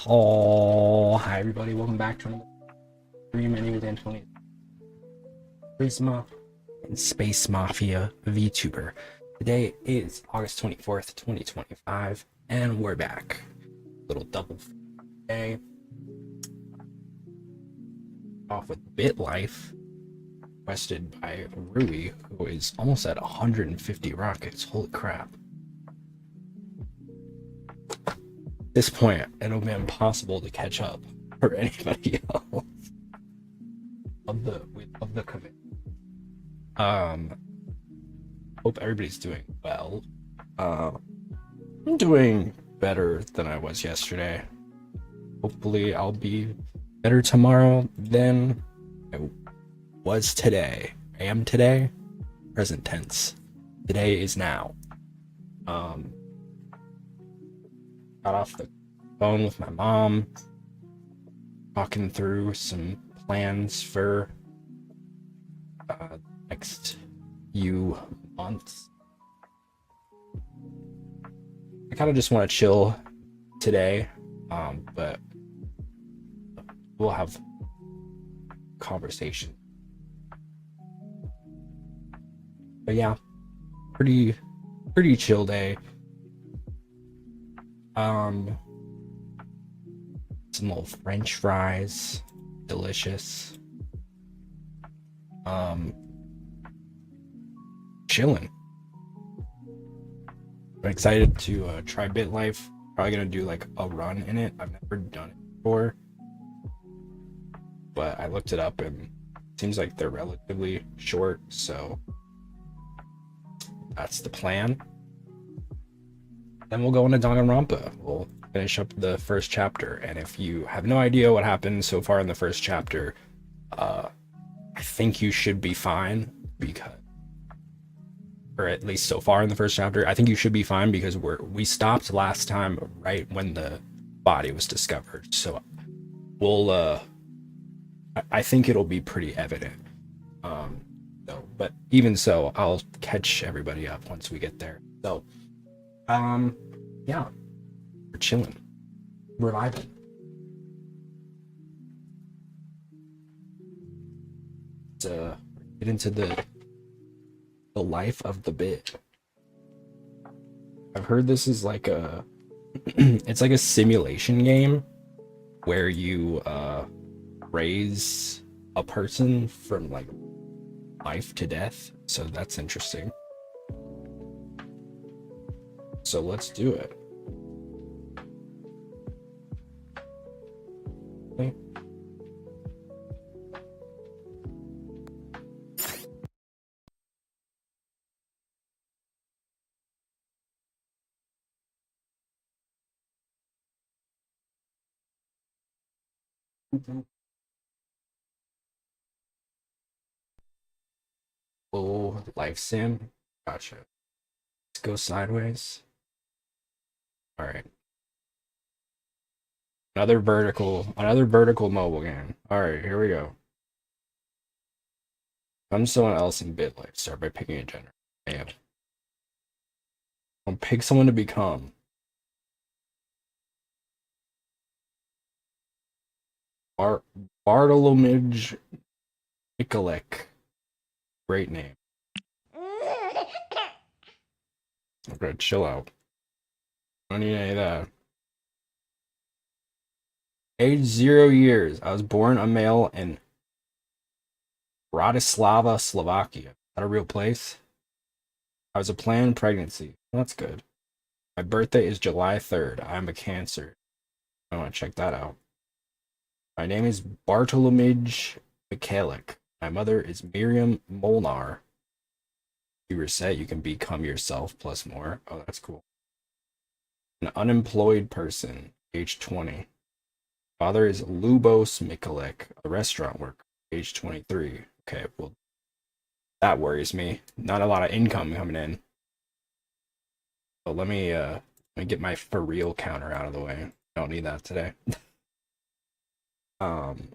Oh, hi everybody, welcome back to another stream. My name is Antonio Prisma and Space Mafia VTuber. Today is August 24th, 2025, and we're back. Little double day. Off with BitLife, requested by Rui, who is almost at 150 rockets. Holy crap. At this point, it'll be impossible to catch up for anybody else of the commit. Hope everybody's doing well. I'm doing better than I was yesterday. Hopefully I'll be better tomorrow than I was today. I am today, present tense. Today is now. Got off the phone with my mom, talking through some plans for next few months. I kind of just want to chill today, but we'll have conversation. But yeah, pretty chill day. Um, some little French fries, delicious. Um, chilling. I'm excited to try BitLife. Probably gonna do like a run in it. I've never done it before, but I looked it up and it seems like they're relatively short, so that's the plan. Then we'll go into Danganronpa. We'll finish up the first chapter, and if you have no idea what happened so far in the first chapter, I think you should be fine because, or at least so far in the first chapter, I think you should be fine because we stopped last time right when the body was discovered. So we'll I think it'll be pretty evident. So, but even so, I'll catch everybody up once we get there. So, yeah, we're chilling, we're vibing. Let's get into the life of the bit. I've heard this is like a it's like a simulation game where you raise a person from like life to death. So that's interesting. So let's do it. Okay. Oh, life sim. Gotcha. Let's go sideways. All right. Another vertical mobile game. All right, here we go. I'm someone else in BitLife. Start by picking a gender. Damn. I'll pick someone to become. Bar Bartolomej Nikolek. Great name. Okay, chill out. I don't need any of that. Age 0 years. I was born a male in Bratislava, Slovakia. Is that a real place? I was a planned pregnancy. Well, that's good. My birthday is July 3rd. I'm a Cancer. I want to check that out. My name is Bartolomej Mikhalik. My mother is Miriam Molnar. You were set, you can become yourself plus more. Oh, that's cool. An unemployed person, age 20. Father is Lubos Mikhalik, a restaurant worker, age 23. Okay, well, that worries me. Not a lot of income coming in. So let me get my for real counter out of the way. I don't need that today. um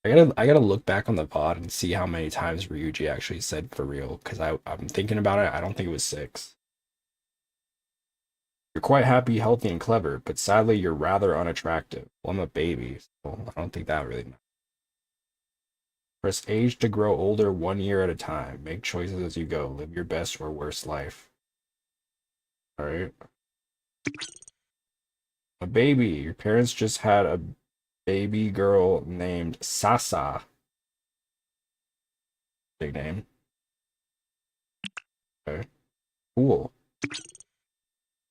I gotta look back on the pod and see how many times Ryuji actually said for real, because I'm thinking about it. I don't think it was 6. You're quite happy, healthy, and clever, but sadly you're rather unattractive. Well, I'm a baby, so I don't think that really matters. Press age to grow older 1 year at a time. Make choices as you go. Live your best or worst life. Alright. A baby. Your parents just had a baby girl named Sasa. Big name. Okay. Cool.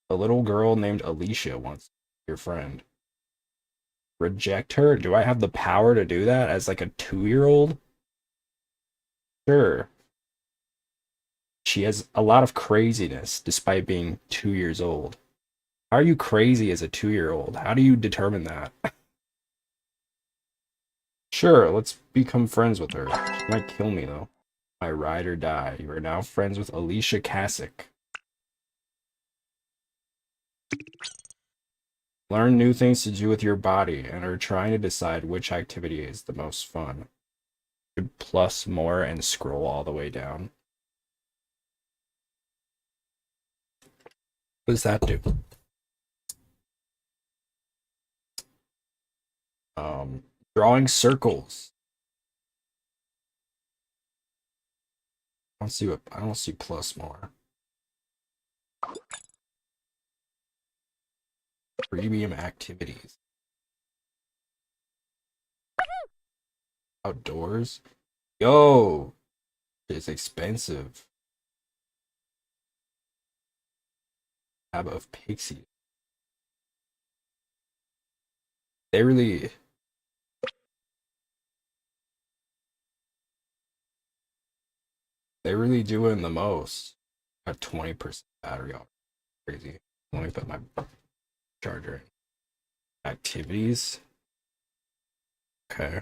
A little girl named Alicia wants your friend. Reject her? Do I have the power to do that as like a 2-year-old? Sure. She has a lot of craziness despite being 2 years old. How are you crazy as a 2-year-old? How do you determine that? Sure, let's become friends with her. She might kill me though. My ride or die. You are now friends with Alicia Kasich. Learn new things to do with your body and are trying to decide which activity is the most fun. You could plus more and scroll all the way down. What does that do? Drawing circles. I don't see plus more. Premium activities. Outdoors. Yo, it's expensive. Tab of Pixie. They really doing the most. Got 20% battery off. Crazy. Let me put my charger in. Activities. Okay.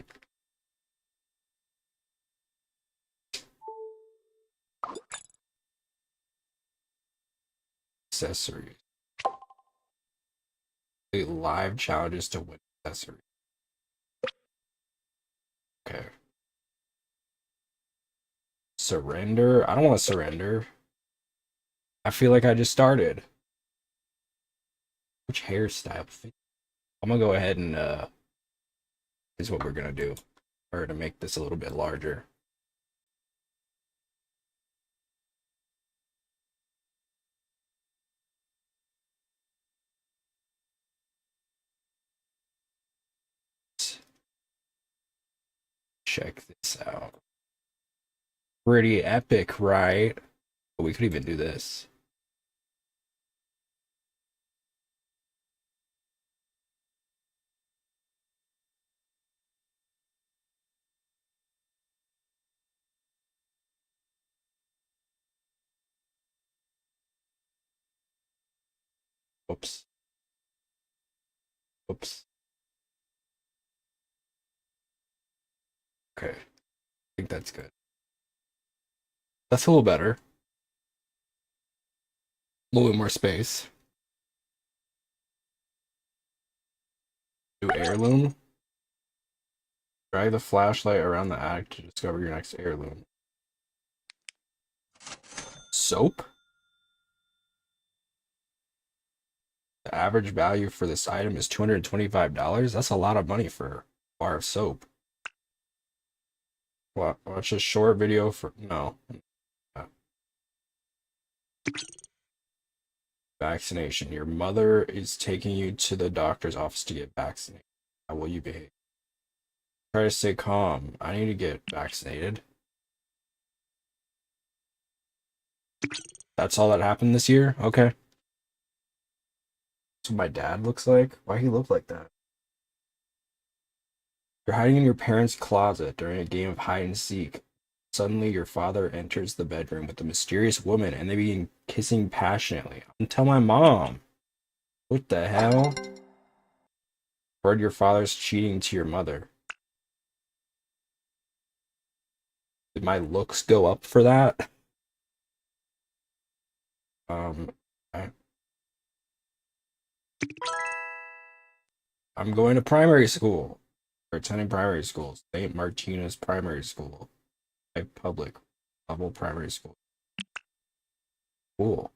Accessories. Live challenges to win accessories. Okay. Surrender. I don't want to surrender. I feel like I just started. Which hairstyle? I'm gonna go ahead and is what we're gonna do. Or to make this a little bit larger. Check this out. Pretty epic, right? But we could even do this. Oops. Oops. Okay. I think that's good. That's a little better. A little bit more space. Do heirloom. Drag the flashlight around the attic to discover your next heirloom. Soap? The average value for this item is $225. That's a lot of money for a bar of soap. Watch a short video for... No. Vaccination. Your mother is taking you to the doctor's office to get vaccinated. How will you behave? Try to stay calm. I need to get vaccinated. That's all that happened this year? Okay. That's what my dad looks like. Why he look like that? You're hiding in your parents' closet during a game of hide and seek. Suddenly, your father enters the bedroom with a mysterious woman and they begin kissing passionately. Tell my mom. What the hell? Heard your father's cheating to your mother. Did my looks go up for that? Um, I, I'm going to primary school. Or attending primary school. St. Martinez Primary School. A public level primary school. Cool.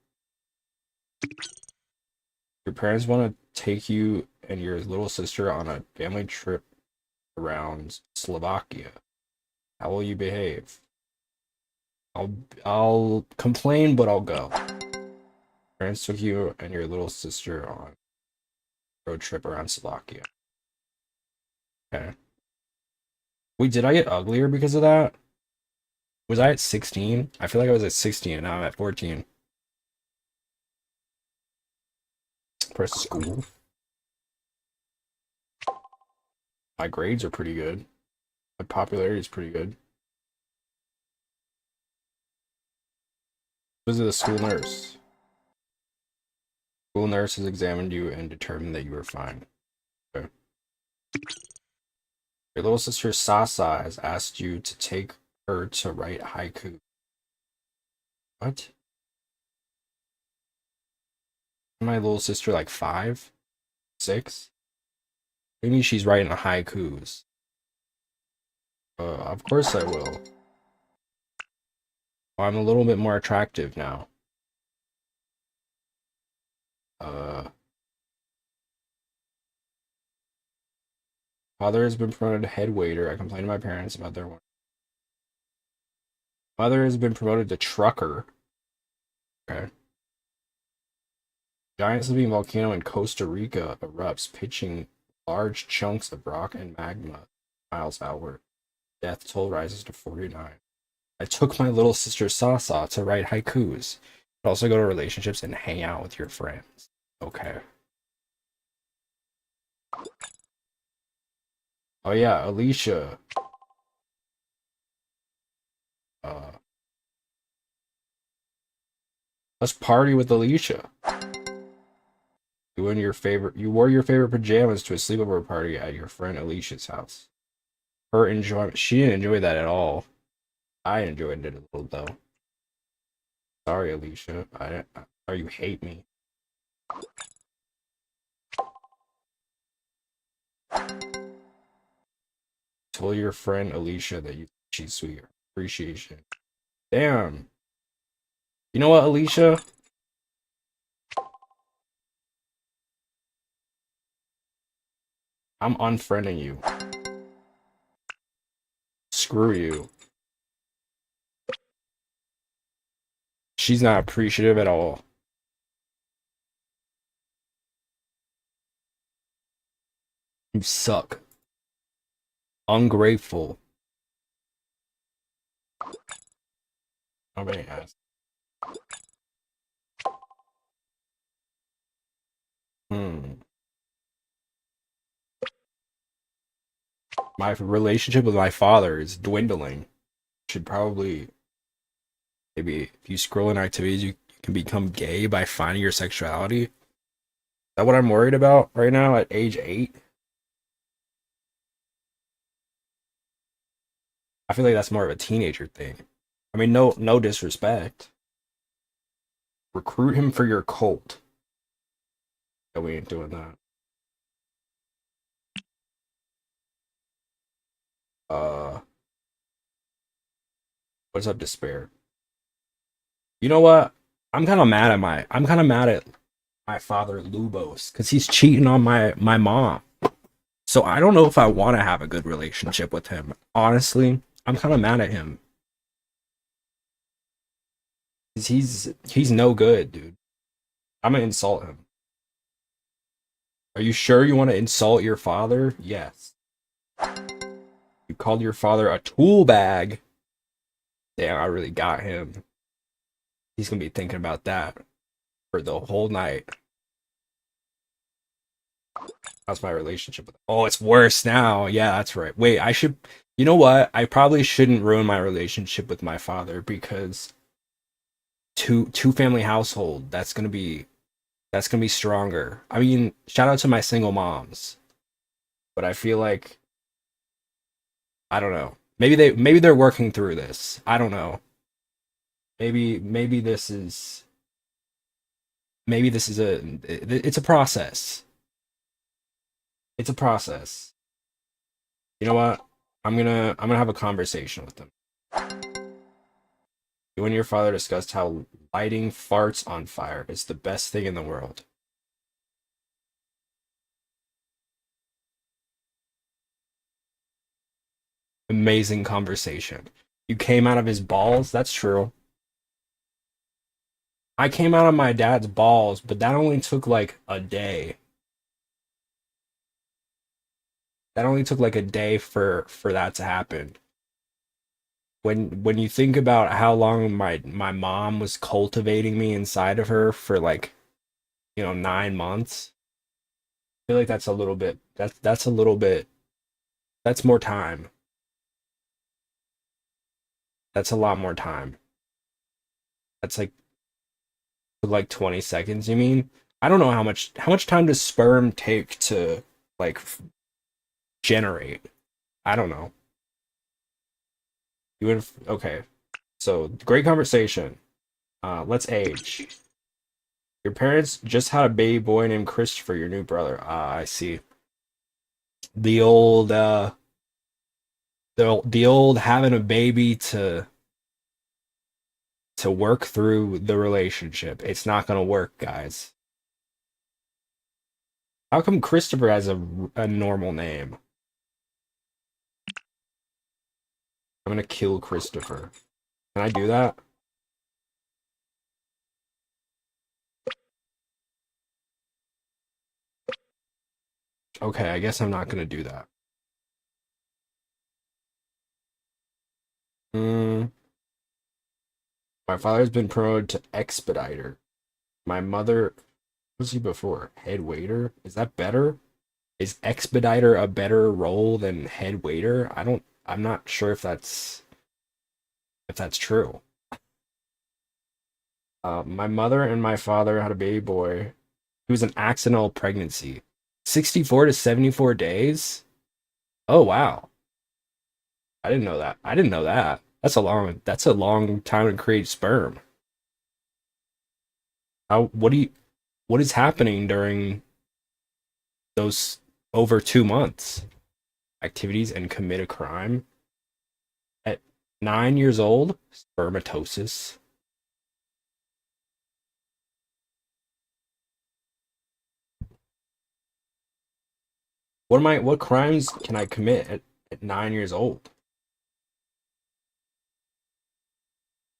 Your parents want to take you and your little sister on a family trip around Slovakia. How will you behave? I'll complain, but I'll go. Parents took you and your little sister on a road trip around Slovakia. Okay. Wait, did I get uglier because of that? Was I at 16? I feel like I was at 16 and now I'm at 14. Press school. My grades are pretty good. My popularity is pretty good. Visit the school nurse. School nurse has examined you and determined that you are fine. Okay. Your little sister Sasa has asked you to take her to write haiku. What? My little sister like 5? 6? Maybe she's writing haikus. Of course I will. I'm a little bit more attractive now. Father has been promoted to head waiter. I complained to my parents about their one. Mother has been promoted to trucker. Okay. Giant sleeping volcano in Costa Rica erupts, pitching large chunks of rock and magma miles outward. Death toll rises to 49. I took my little sister Sasa to write haikus. But also go to relationships and hang out with your friends. Okay. Oh yeah, Alicia. Uh, let's party with Alicia. You wore your favorite pajamas to a sleepover party at your friend Alicia's house. Her enjoyment, she didn't enjoy that at all. I enjoyed it a little though. Sorry, Alicia. Or you hate me. Tell your friend Alicia that she's sweet. Appreciation. Damn. You know what, Alicia? I'm unfriending you. Screw you. She's not appreciative at all. You suck. Ungrateful. Nobody has. My relationship with my father is dwindling. Should probably, maybe if you scroll in activities, you can become gay by finding your sexuality. Is that what I'm worried about right now at age 8? I feel like that's more of a teenager thing. I mean, no disrespect. Recruit him for your cult. No, we ain't doing that. Uh, what's up, despair? You know what? I'm kind of mad at my father Lubos because he's cheating on my mom. So I don't know if I want to have a good relationship with him. Honestly, I'm kind of mad at him. He's no good, dude. I'm gonna insult him. Are you sure you want to insult your father? Yes. You called your father a tool bag. Damn, I really got him. He's gonna be thinking about that for the whole night. How's my relationship with him? Oh, it's worse now. Yeah, that's right. Wait, I should. You know what? I probably shouldn't ruin my relationship with my father because two family household. That's gonna be stronger. I mean, shout out to my single moms, but I feel like I don't know. Maybe they're working through this. I don't know. Maybe this is it's a process. It's a process. You know what? I'm gonna have a conversation with them. You and your father discussed how lighting farts on fire is the best thing in the world. Amazing conversation. You came out of his balls? That's true. I came out of my dad's balls, but that only took like a day. That only took like a day for that to happen. When you think about how long my mom was cultivating me inside of her for like, 9 months, I feel like that's a little bit that's more time. That's a lot more time. That's like 20 seconds, you mean? I don't know how much time does sperm take to like generate? I don't know. You would okay. So great conversation. Let's age. Your parents just had a baby boy named Christopher, your new brother. Ah, I see. The old the old having a baby to work through the relationship. It's not gonna work, guys. How come Christopher has a normal name? I'm gonna kill Christopher. Can I do that? Okay, I guess I'm not gonna do that. Mm, my father's been promoted to expediter. My mother, what was he before? Head waiter? Is that better? Is expediter a better role than head waiter? I'm not sure if that's true. My mother and my father had a baby boy. He was an accidental pregnancy. 64 to 74 days? Oh wow. I didn't know that. I didn't know that. That's a long time to create sperm. How what is happening during those over 2 months? Activities and commit a crime at 9 years old? Spermatosis. What crimes can I commit at 9 years old?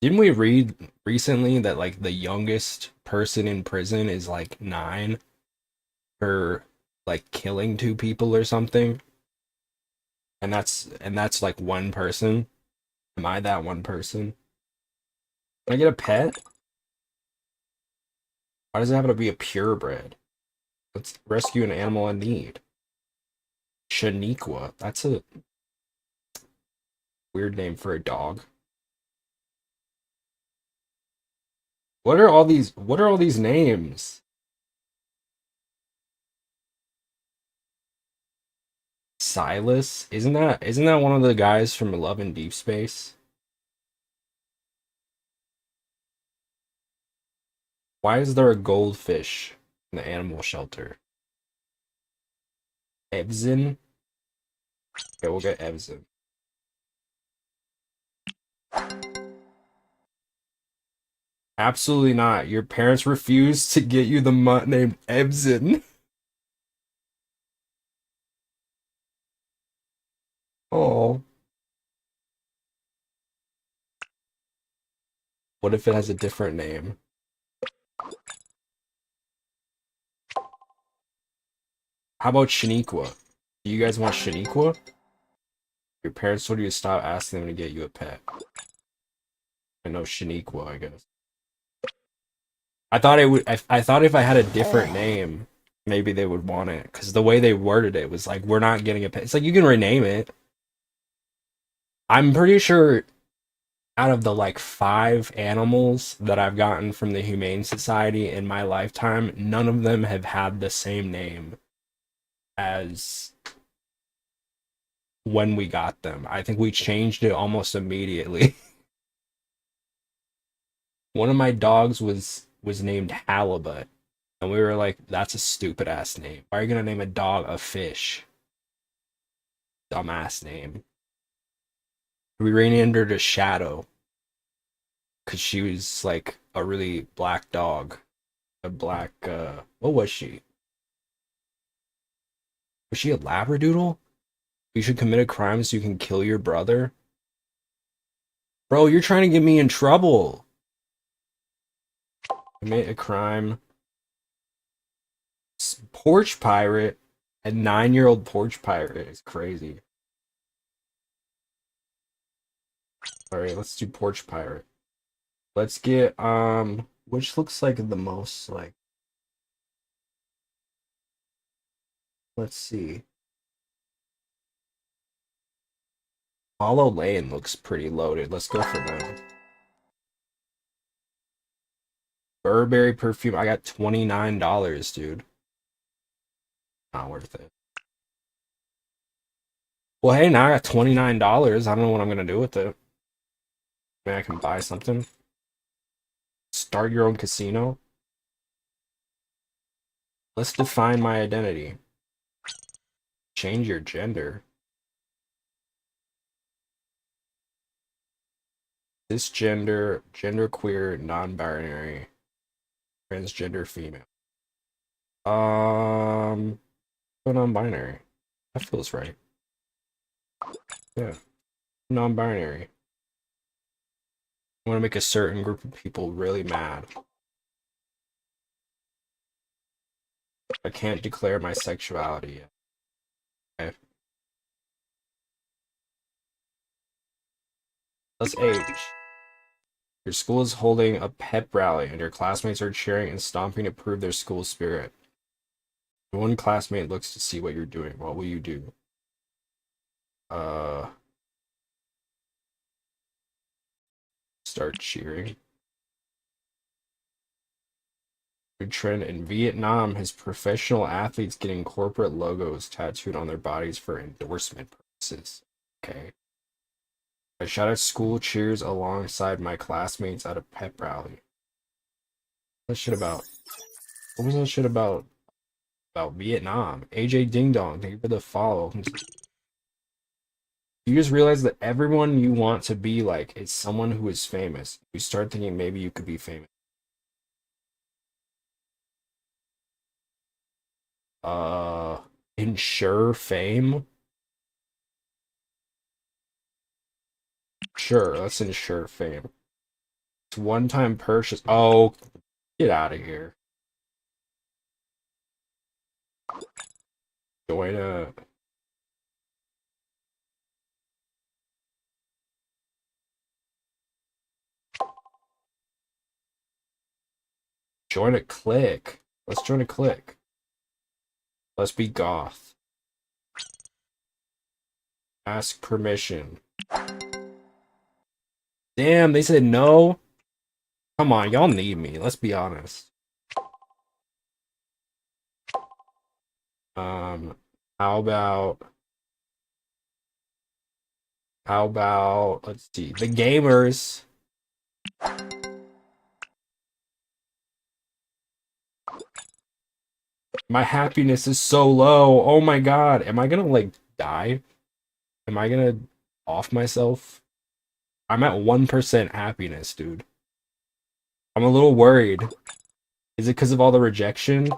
Didn't we read recently that like the youngest person in prison is like 9 for like killing two people or something? And that's like one person. Am I that one person? Can I get a pet? Why does it have to be a purebred? Let's rescue an animal in need. Shaniqua. That's a weird name for a dog. What are all these names? Silas? Isn't that one of the guys from Love and Deep Space? Why is there a goldfish in the animal shelter? Evzin? Okay, we'll get Evzin. Absolutely not. Your parents refused to get you the mutt named Evzin. Oh. What if it has a different name? How about Shaniqua? Do you guys want Shaniqua? Your parents told you to stop asking them to get you a pet. I know Shaniqua, I guess. I thought it would. I thought if I had a different name, maybe they would want it. Because the way they worded it was like, "We're not getting a pet." It's like you can rename it. I'm pretty sure out of the like 5 animals that I've gotten from the Humane Society in my lifetime, none of them have had the same name as when we got them. I think we changed it almost immediately. One of my dogs was named Halibut, and we were like, "That's a stupid ass name. Why are you gonna name a dog a fish? Dumbass name." We renamed her to Shadow because she was like a really black dog, a black. What was she? Was she a Labradoodle? You should commit a crime so you can kill your brother. Bro, you're trying to get me in trouble. Commit a crime. Porch pirate. A 9-year-old porch pirate is crazy. Alright, let's do porch pirate. Let's get which looks like the most like, let's see. Hollow Lane looks pretty loaded. Let's go for them. Burberry perfume. I got $29, dude. Not worth it. Well, hey, now I got $29. I don't know what I'm gonna do with it. Maybe I can buy something. Start your own casino. Let's define my identity. Change your gender. Cisgender, genderqueer, non-binary, transgender female. Go non-binary. That feels right. Yeah, non-binary. I want to make a certain group of people really mad. I can't declare my sexuality yet. Okay. Let's age. Your school is holding a pep rally, and your classmates are cheering and stomping to prove their school spirit. One classmate looks to see what you're doing. What will you do? Uh, Start cheering. New trend in Vietnam has professional athletes getting corporate logos tattooed on their bodies for endorsement purposes. Okay. I shout out school cheers alongside my classmates at a pep rally. What shit about? What was that shit about Vietnam? AJ Ding Dong, thank you for the follow. You just realize that everyone you want to be like is someone who is famous. You start thinking maybe you could be famous. Uh, ensure fame? Sure, let's ensure fame. It's one-time purchase. Oh, get out of here. Join a clique. Let's join a clique. Let's be goth. Ask permission. Damn, they said no. Come on, y'all need me. Let's be honest. Um, how about let's see, the gamers. My happiness is so low. Oh my god. Am I gonna like die? Am I gonna off myself? I'm at 1% happiness, dude. I'm a little worried. Is it because of all the rejection?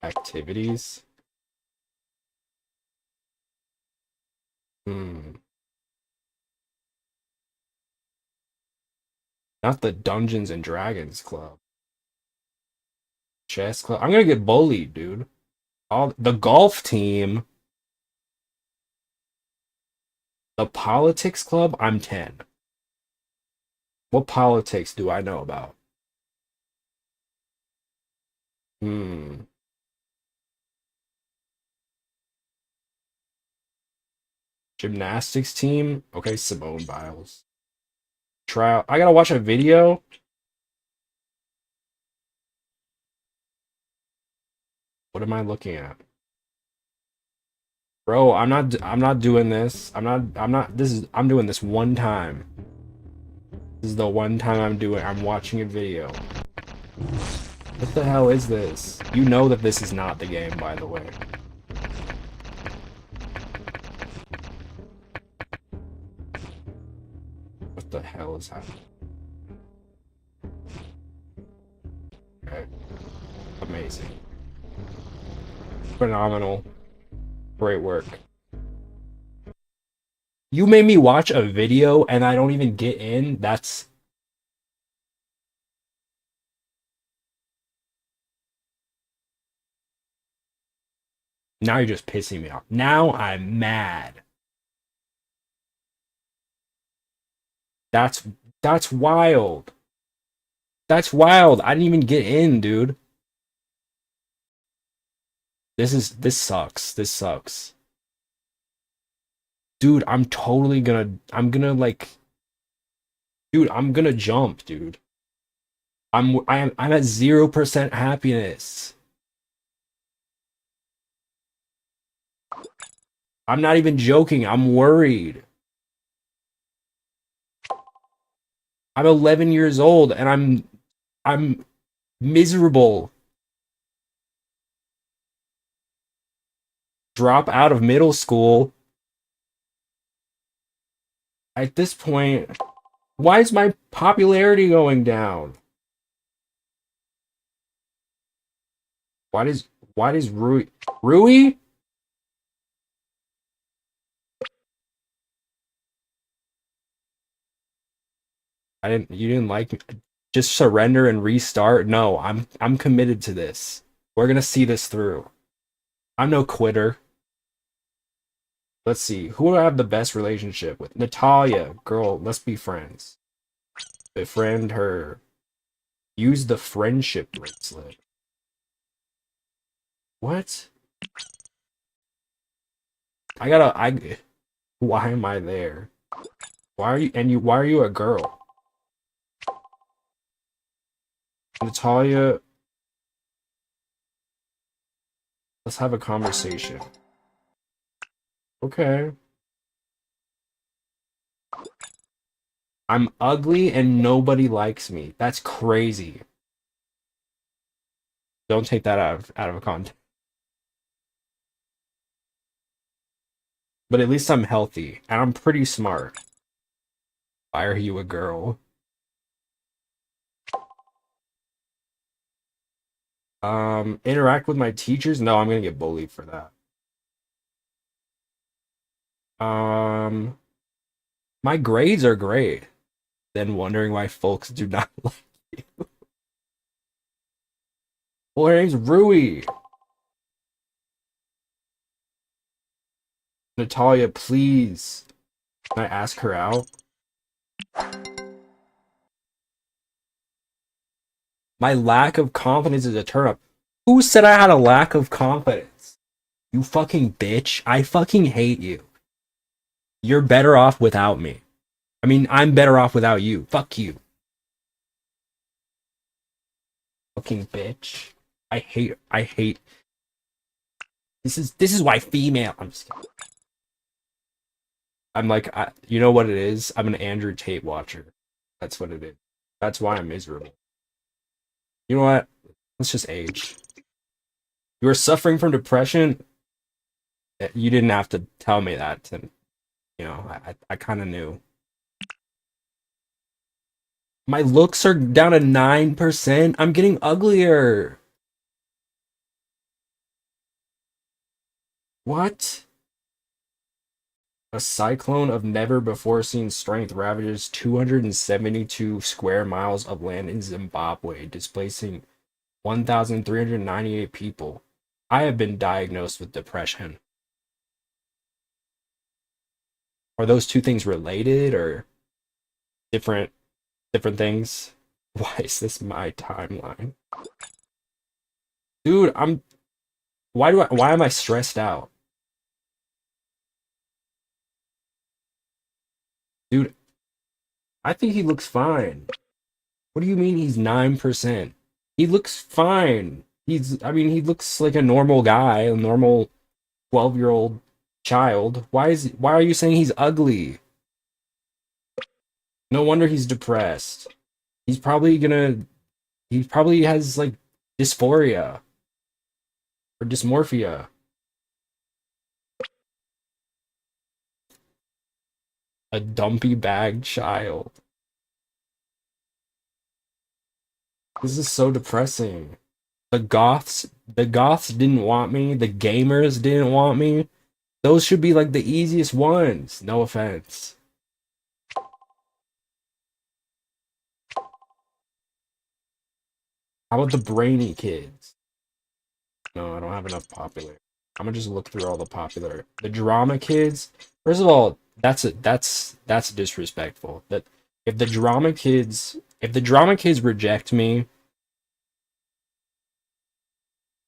Activities? Hmm. Not the Dungeons and Dragons Club. Chess Club. I'm gonna get bullied, dude. All the golf team. The politics club, I'm 10. What politics do I know about? Hmm. Gymnastics team? Okay, Simone Biles. Trial. I gotta watch a video. What am I looking at? Bro, I'm not doing this. I'm doing this one time. This is the one time I'm watching a video. What the hell is this? You know that this is not the game, by the way. What the hell is happening? Okay. Amazing. Phenomenal. Great work. You made me watch a video and I don't even get in? That's... Now you're just pissing me off. Now I'm mad. That's that's wild. That's wild. I didn't even get in, dude. This sucks. This sucks. Dude, I'm gonna like dude, I'm gonna jump, dude. I'm at 0% happiness. I'm not even joking. I'm worried. I'm 11 years old and I'm miserable. Drop out of middle school. At this point, why is my popularity going down? Why does Rui? You didn't like me. Just surrender and restart? No, I'm committed to this. We're gonna see this through. I'm no quitter. Let's see. Who do I have the best relationship with? Natalia. Girl, let's be friends. Befriend her. Use the friendship bracelet. What? Why am I there? Why are you a girl? Natalia, let's have a conversation. Okay. I'm ugly and nobody likes me. That's crazy. Don't take that out of context. But at least I'm healthy and I'm pretty smart. Why are you a girl? Interact with my teachers? No, I'm gonna get bullied for that. My grades are great. Then wondering why folks do not like you. Well, her name's Rui. Natalia, please. Can I ask her out? My lack of confidence is a turn up. Who said I had a lack of confidence? You fucking bitch. I fucking hate you. You're better off without me. I mean, I'm better off without you. Fuck you. Fucking bitch. I hate. This is why female. I'm just kidding. I'm like, you know what it is? I'm an Andrew Tate watcher. That's what it is. That's why I'm miserable. You know what? Let's just age. You are suffering from depression. You didn't have to tell me that. And I kind of knew. My looks are down to 9%. I'm getting uglier. What? A cyclone of never before seen strength ravages 272 square miles of land in Zimbabwe, displacing 1,398 people. I have been diagnosed with depression. Are those two things related or different different things? Why is this my timeline? Dude, why am I stressed out? Dude, I think he looks fine. What do you mean he's 9%? He looks fine. I mean, he looks like a normal guy, a normal 12-year-old child. Why are you saying he's ugly? No wonder he's depressed. He's probably gonna, he probably has like dysphoria or dysmorphia. A dumpy bag child. This is so depressing. The goths didn't want me. The gamers didn't want me. Those should be like the easiest ones. No offense. How about the brainy kids? No, I don't have enough popular. I'm gonna just look through all the popular. The drama kids. First of all, that's disrespectful. That if the drama kids reject me,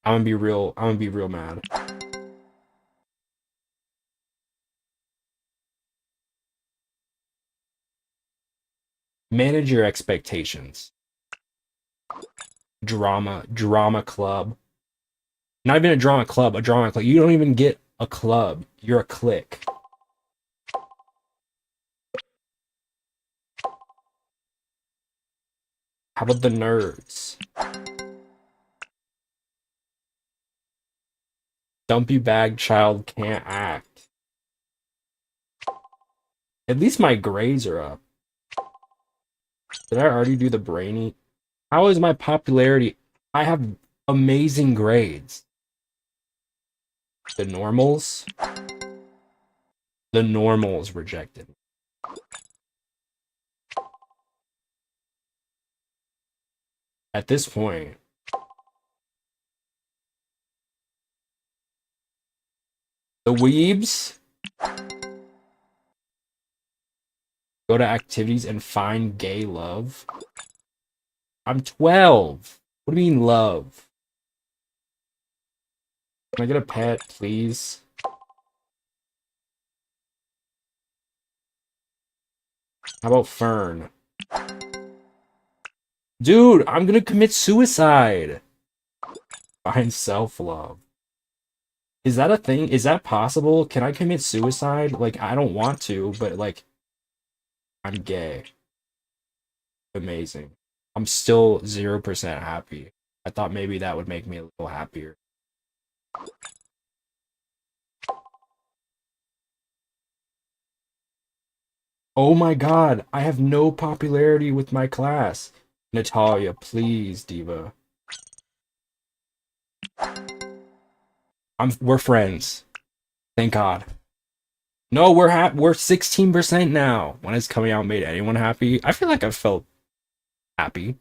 I'm gonna be real mad. Manage your expectations. Drama club. Not even a drama club. You don't even get a club. You're a clique. How about the nerds? Dumpy bag child can't act. At least my grades are up. Did I already do the brainy? How is my popularity? I have amazing grades. The normals? The normals rejected. At this point, The weebs. Go to activities and find gay love. I'm 12. What do you mean love? Can I get a pet, please? How about Fern? Dude, I'm gonna commit suicide. Find self-love. Is that a thing? Is that possible? Can I commit suicide? Like, I don't want to, but like, I'm gay. Amazing. I'm still 0% happy. I thought maybe that would make me a little happier. Oh my god, I have no popularity with my class. Natalia, please, Diva. We're friends. Thank God. No, we're 16% now. When it's coming out made anyone happy? I feel like I felt happy.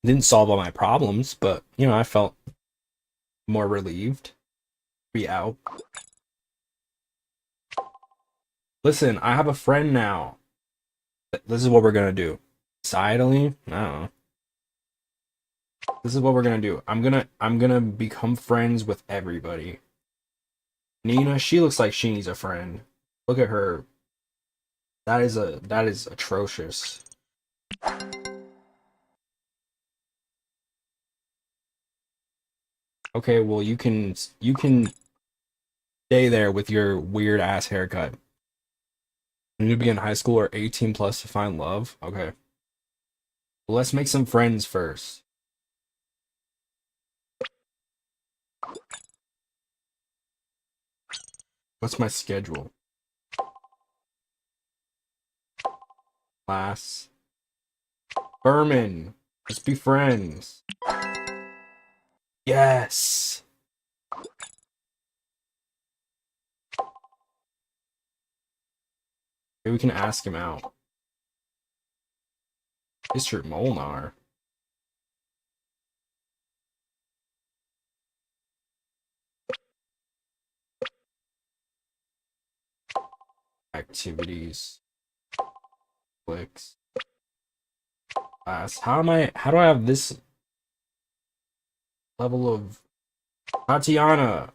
Didn't solve all my problems, but you know, I felt more relieved. Be out. Listen, I have a friend now. This is what we're gonna do. Societally, I don't know. This is what we're gonna do. I'm gonna become friends with everybody. Nina, she looks like she needs a friend. Look at her. That is atrocious. Okay, well you can stay there with your weird ass haircut. You need to be in high school or 18 plus to find love. Okay. Well, let's make some friends first. What's my schedule? Class. Berman. Let's be friends. Yes. Maybe we can ask him out. Mr. Molnar. Activities. Clicks. Class. How do I have this level of Tatiana?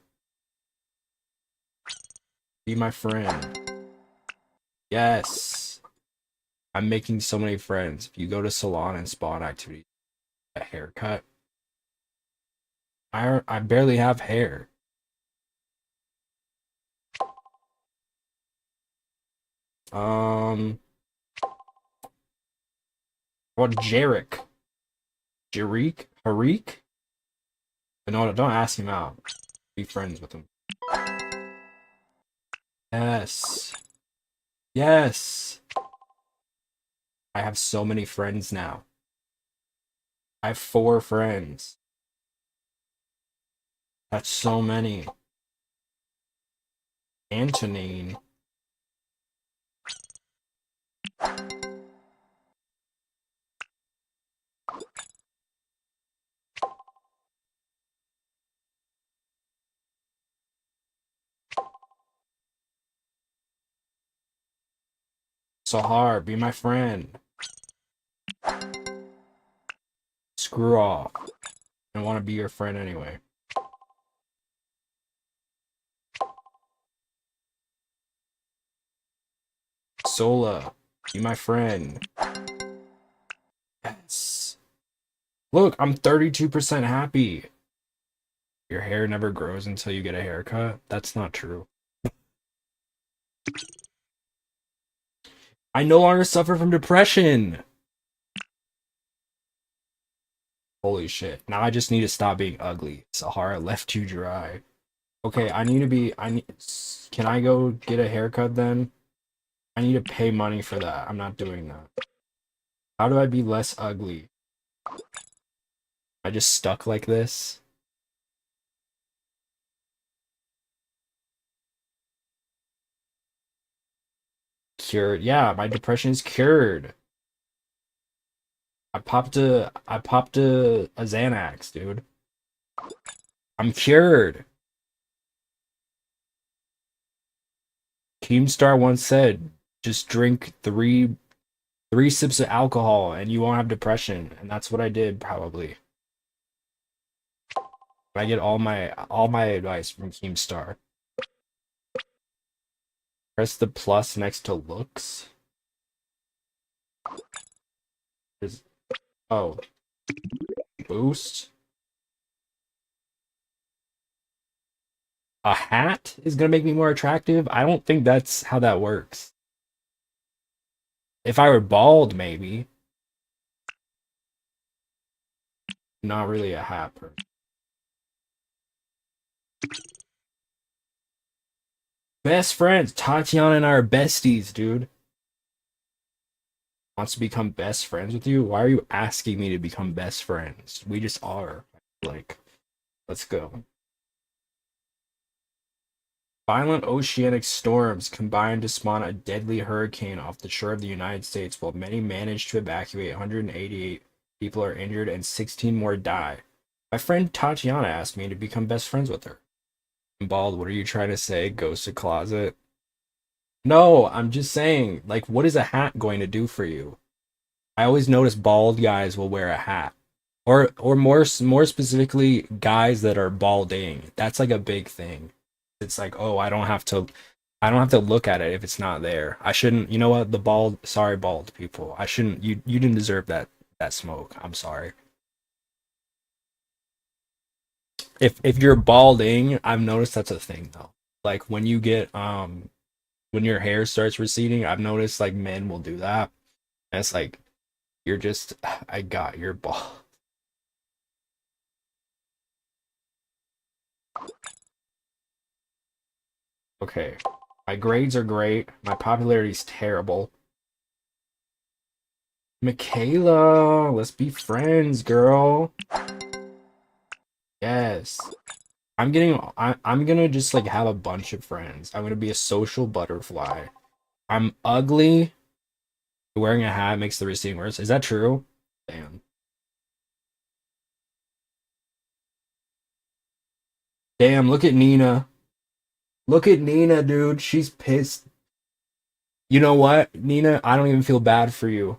Be my friend. Yes. I'm making so many friends. If you go to salon and spawn activity, a haircut. I barely have hair. What Jarek? Jarek? Harik? No, don't ask him out. Be friends with him. Yes. Yes. I have so many friends now. I have 4 friends. That's so many. Antonine. Sahar, be my friend. Screw off. I want to be your friend anyway. Sola, be my friend. Yes. Look, I'm 32% happy. Your hair never grows until you get a haircut? That's not true. I no longer suffer from depression. Holy shit. Now I just need to stop being ugly. Sahara left you dry. Okay, can I go get a haircut then? I need to pay money for that. I'm not doing that. How do I be less ugly? I just stuck like this? Cured. Yeah, my depression is cured. I popped a Xanax, dude. I'm cured. Keemstar once said, just drink three sips of alcohol and you won't have depression. And that's what I did probably. I get all my advice from Keemstar. Press the plus next to looks. Is oh, boost. A hat is gonna make me more attractive? I don't think that's how that works. If I were bald, maybe. Not really a hat person. Best friends. Tatiana and I are besties, dude. Wants to become best friends with you? Why are you asking me to become best friends? We just are. Like, let's go. Violent oceanic storms combined to spawn a deadly hurricane off the shore of the United States, while many managed to evacuate. 188 people are injured and 16 more die. My friend Tatiana asked me to become best friends with her. Bald, what are you trying to say? Ghost of closet? No, I'm just saying, like, what is a hat going to do for you? I always notice bald guys will wear a hat. Or more specifically, guys that are balding. That's like a big thing. It's like, oh, I don't have to look at it if it's not there. I shouldn't, you know what? The bald, sorry, bald people. I shouldn't, you didn't deserve that smoke. I'm sorry. If you're balding, I've noticed that's a thing though. Like when your hair starts receding, I've noticed like men will do that. And it's like you're just I got your bald. Okay. My grades are great. My popularity's terrible. Michaela, let's be friends, girl. Yes. I'm gonna just like have a bunch of friends. I'm gonna be a social butterfly. I'm ugly. Wearing a hat makes the receding worse. Is that true? Damn. Damn, look at Nina. Look at Nina, dude. She's pissed. You know what, Nina? I don't even feel bad for you.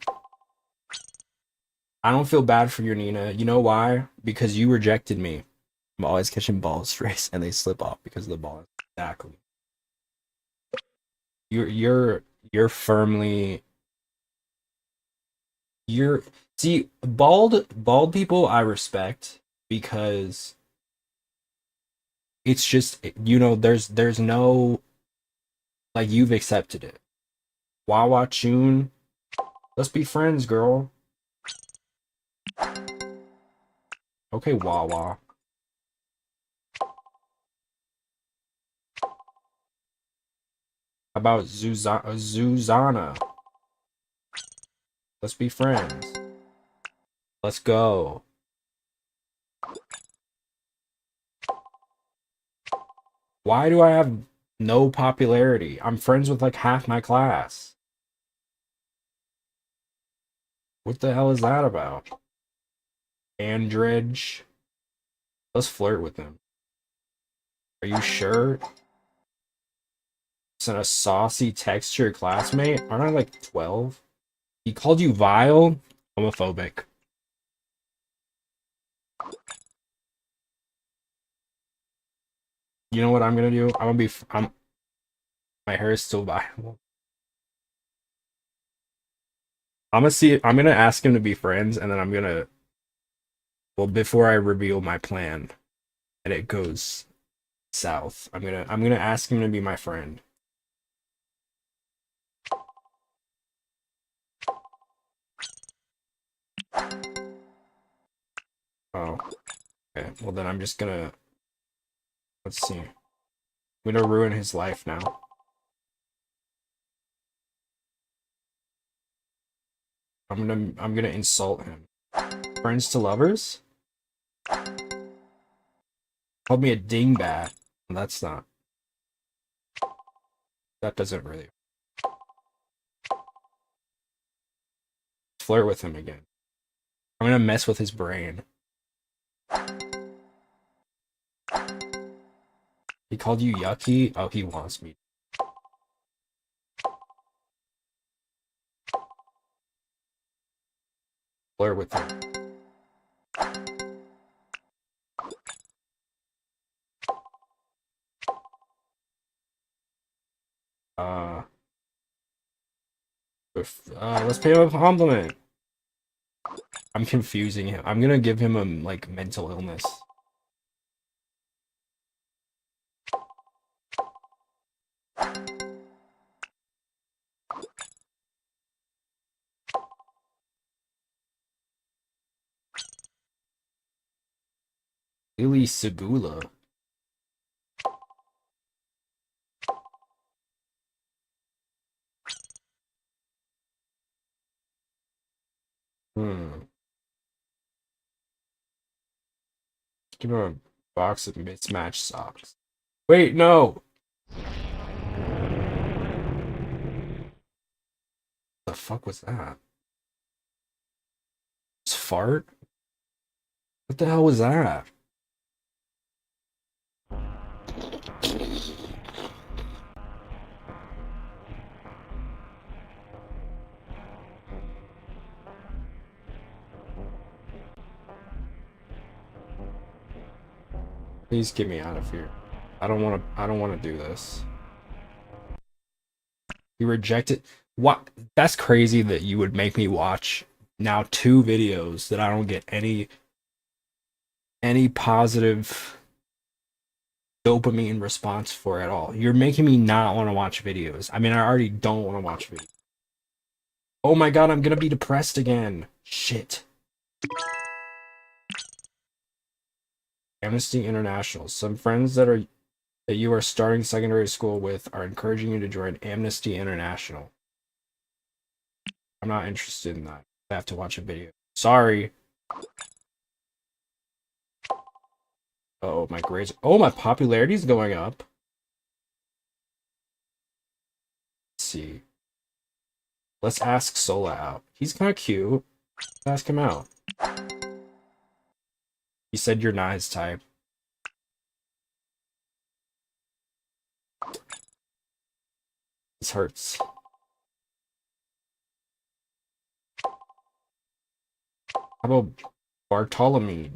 I don't feel bad for you, Nina. You know why? Because you rejected me. I'm always catching balls straight and they slip off because of the ball. Exactly. You're firmly you're see bald people I respect because it's just there's no like you've accepted it. Wawa Chun, let's be friends, girl. Okay, Wawa. How about Zuzana? Let's be friends. Let's go. Why do I have no popularity? I'm friends with like half my class. What the hell is that about? Andridge. Let's flirt with him. Are you sure? Sent a saucy text to your classmate? Aren't I like 12? He called you vile? Homophobic. You know what I'm gonna do? My hair is still viable. I'm gonna ask him to be friends and then well, before I reveal my plan and it goes south, I'm gonna ask him to be my friend. Oh, okay. Well then I'm just gonna let's see. I'm gonna ruin his life now. I'm gonna insult him. Friends to lovers? Called me a dingbat. That's not. That doesn't really flirt with him again. I'm gonna mess with his brain. He called you yucky? Oh, he wants me. Flirt with him. Let's pay him a compliment. I'm confusing him. I'm gonna give him a like mental illness. Lily Segula. Give him a box of mismatched socks. Wait, no! The fuck was that? Just fart? What the hell was that? Please get me out of here. I don't wanna do this. You rejected what? That's crazy that you would make me watch now 2 videos that I don't get any positive dopamine response for at all. You're making me not want to watch videos. I mean, I already don't want to watch videos. Oh my god, I'm gonna be depressed again. Shit. Amnesty International. Some friends that you are starting secondary school with are encouraging you to join Amnesty International. I'm not interested in that. I have to watch a video. Sorry. Oh, my grades. Oh, my popularity's going up. Let's see. Let's ask Sola out. He's kind of cute. Let's ask him out. He said you're not his type. This hurts. How about Bartholomew?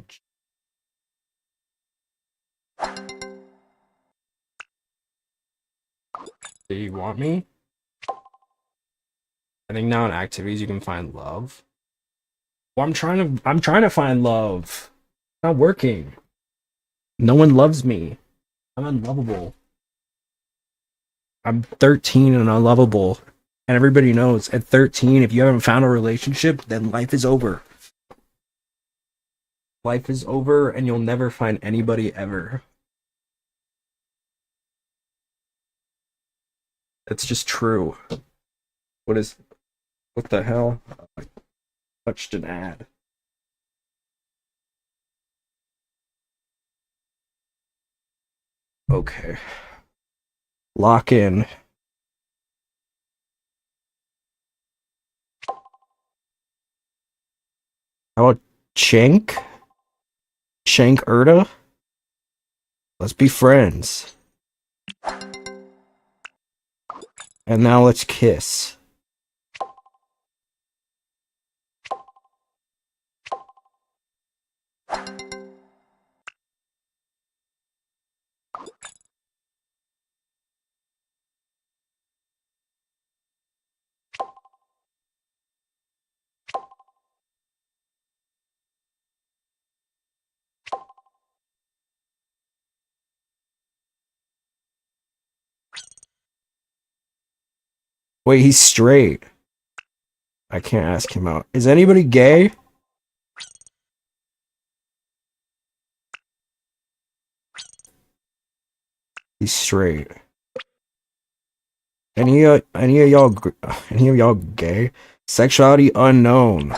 Do you want me? I think now in activities you can find love. Well, I'm trying to find love. It's not working. No one loves me. I'm unlovable. I'm 13 and unlovable. And everybody knows at 13, if you haven't found a relationship, then life is over. Life is over and you'll never find anybody ever. It's just true. What the hell? I touched an ad. Okay. Lock in. How about Shank? Shank Erda? Let's be friends. And now let's kiss. Wait, he's straight. I can't ask him out. Is anybody gay? He's straight. Any of y'all gay? Sexuality unknown.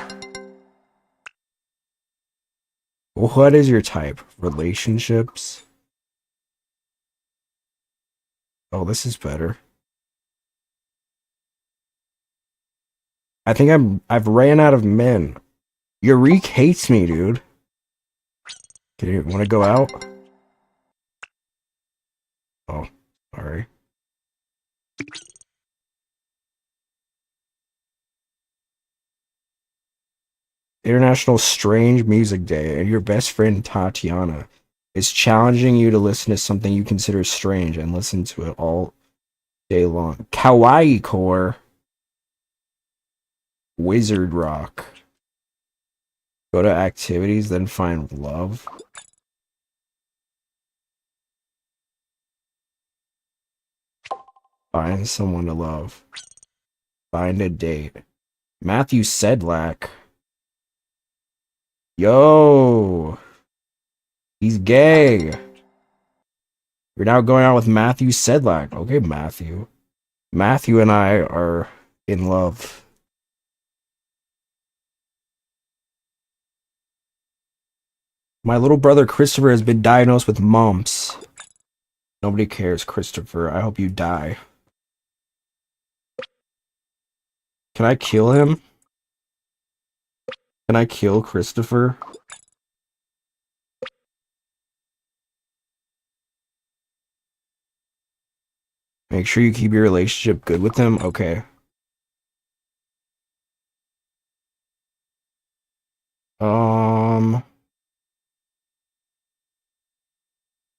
What is your type? Relationships? Oh, this is better. I think I've ran out of men. Eureka hates me, dude. Okay, you wanna go out? Oh, sorry. International Strange Music Day, and your best friend Tatiana is challenging you to listen to something you consider strange and listen to it all day long. Kawaii Core. Wizard Rock. Go to activities, then find love. Find someone to love. Find a date. Matthew Sedlak. Yo! He's gay! You're now going out with Matthew Sedlak. Okay, Matthew. Matthew and I are in love. My little brother Christopher has been diagnosed with mumps. Nobody cares, Christopher. I hope you die. Can I kill him? Can I kill Christopher? Make sure you keep your relationship good with him? Okay.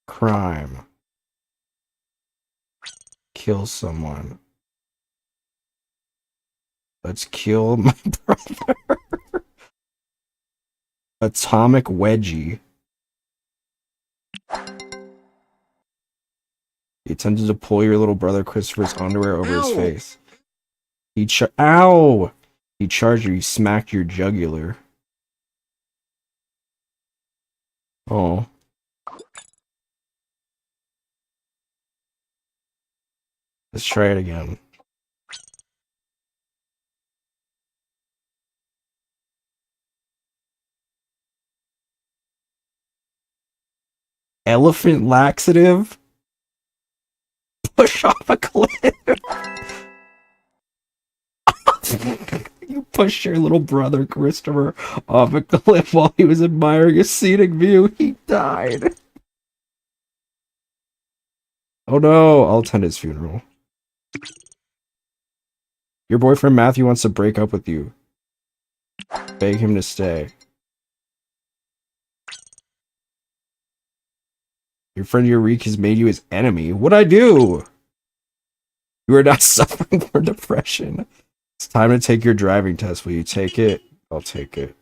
Crime. Kill someone. Let's kill my brother. Atomic Wedgie. He attempted to pull your little brother Christopher's underwear over his face. Ow! He charged you. He smacked your jugular. Oh. Let's try it again. Elephant laxative? Push off a cliff. You pushed your little brother Christopher off a cliff while he was admiring a scenic view. He died. Oh no, I'll attend his funeral. Your boyfriend Matthew wants to break up with you. Beg him to stay. Your friend Eureka has made you his enemy. What'd I do? You are not suffering from depression. It's time to take your driving test. Will you take it? I'll take it.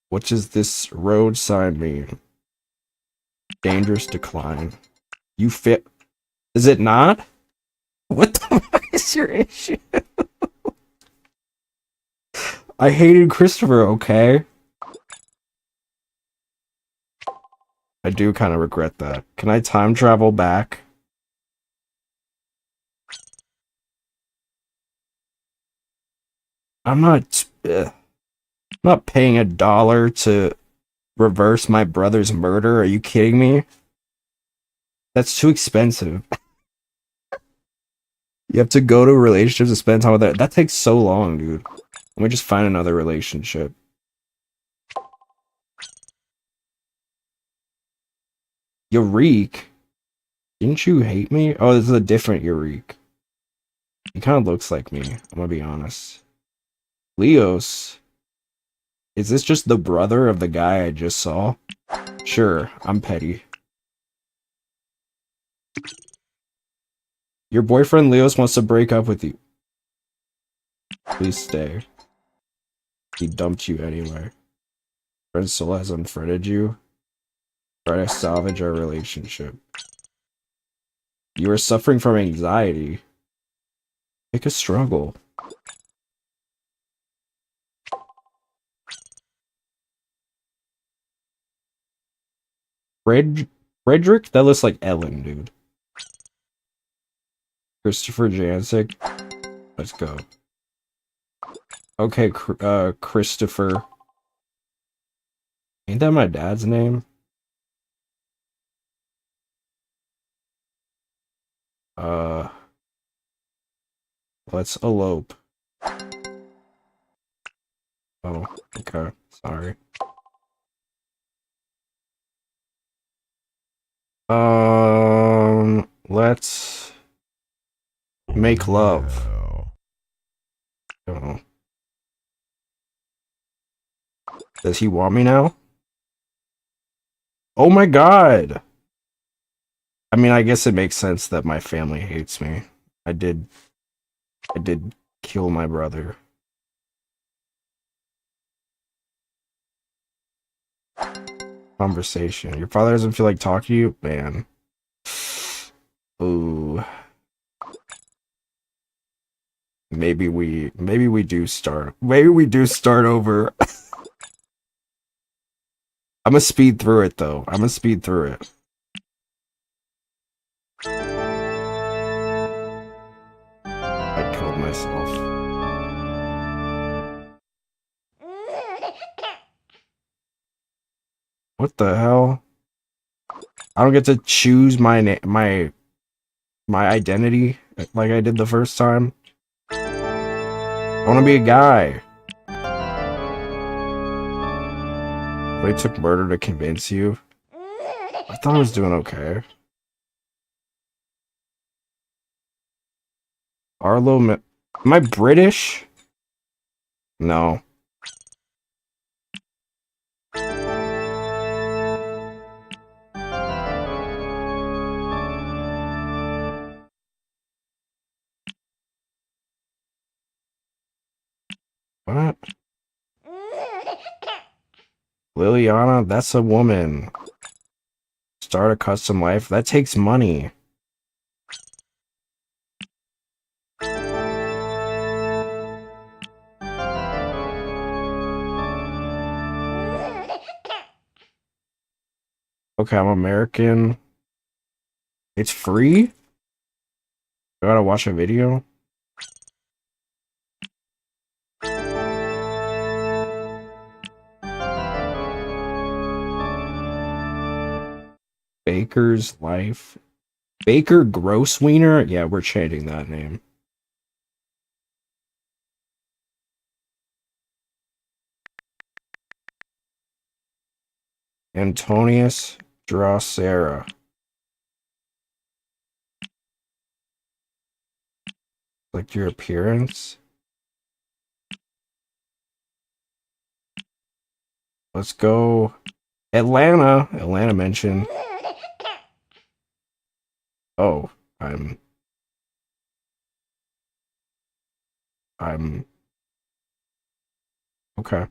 What does this road sign mean? Dangerous decline. You fit. Is it not? What the fuck is your issue? I hated Christopher, okay? I do kind of regret that. Can I time travel back? I'm not paying $1 to reverse my brother's murder. Are you kidding me? That's too expensive. You have to go to relationships and spend time with that. That takes so long, dude. Let me just find another relationship. Eureka? Didn't you hate me? Oh, this is a different Eureka. He kind of looks like me, I'm gonna be honest. Leos? Is this just the brother of the guy I just saw? Sure, I'm petty. Your boyfriend Leos wants to break up with you. Please stay. He dumped you anyway. Friend Soul has unfriended you. Try to salvage our relationship. You are suffering from anxiety. Pick a struggle. Frederick? That looks like Ellen, dude. Christopher Jancic. Let's go. Okay, Christopher. Ain't that my dad's name? Let's elope. Oh, okay. Okay, sorry. Let's make love. Oh. Does he want me now? Oh my god! I mean, I guess it makes sense that my family hates me. I did kill my brother. Conversation. Your father doesn't feel like talking to you? Man. Ooh. Maybe we do start over. I'm gonna speed through it though. I'm gonna speed through it. I killed myself. What the hell? I don't get to choose my identity like I did the first time. I want to be a guy. They took murder to convince you. I thought I was doing okay. Arlo, am I British? No. What? Liliana, that's a woman. Start a custom life? That takes money. Okay, I'm American. It's free? I gotta watch a video? Baker's Life. Baker Grosswiener? Yeah, we're changing that name. Antonius Drosera. Like your appearance? Let's go. Atlanta. Atlanta mentioned. Oh, I'm okay.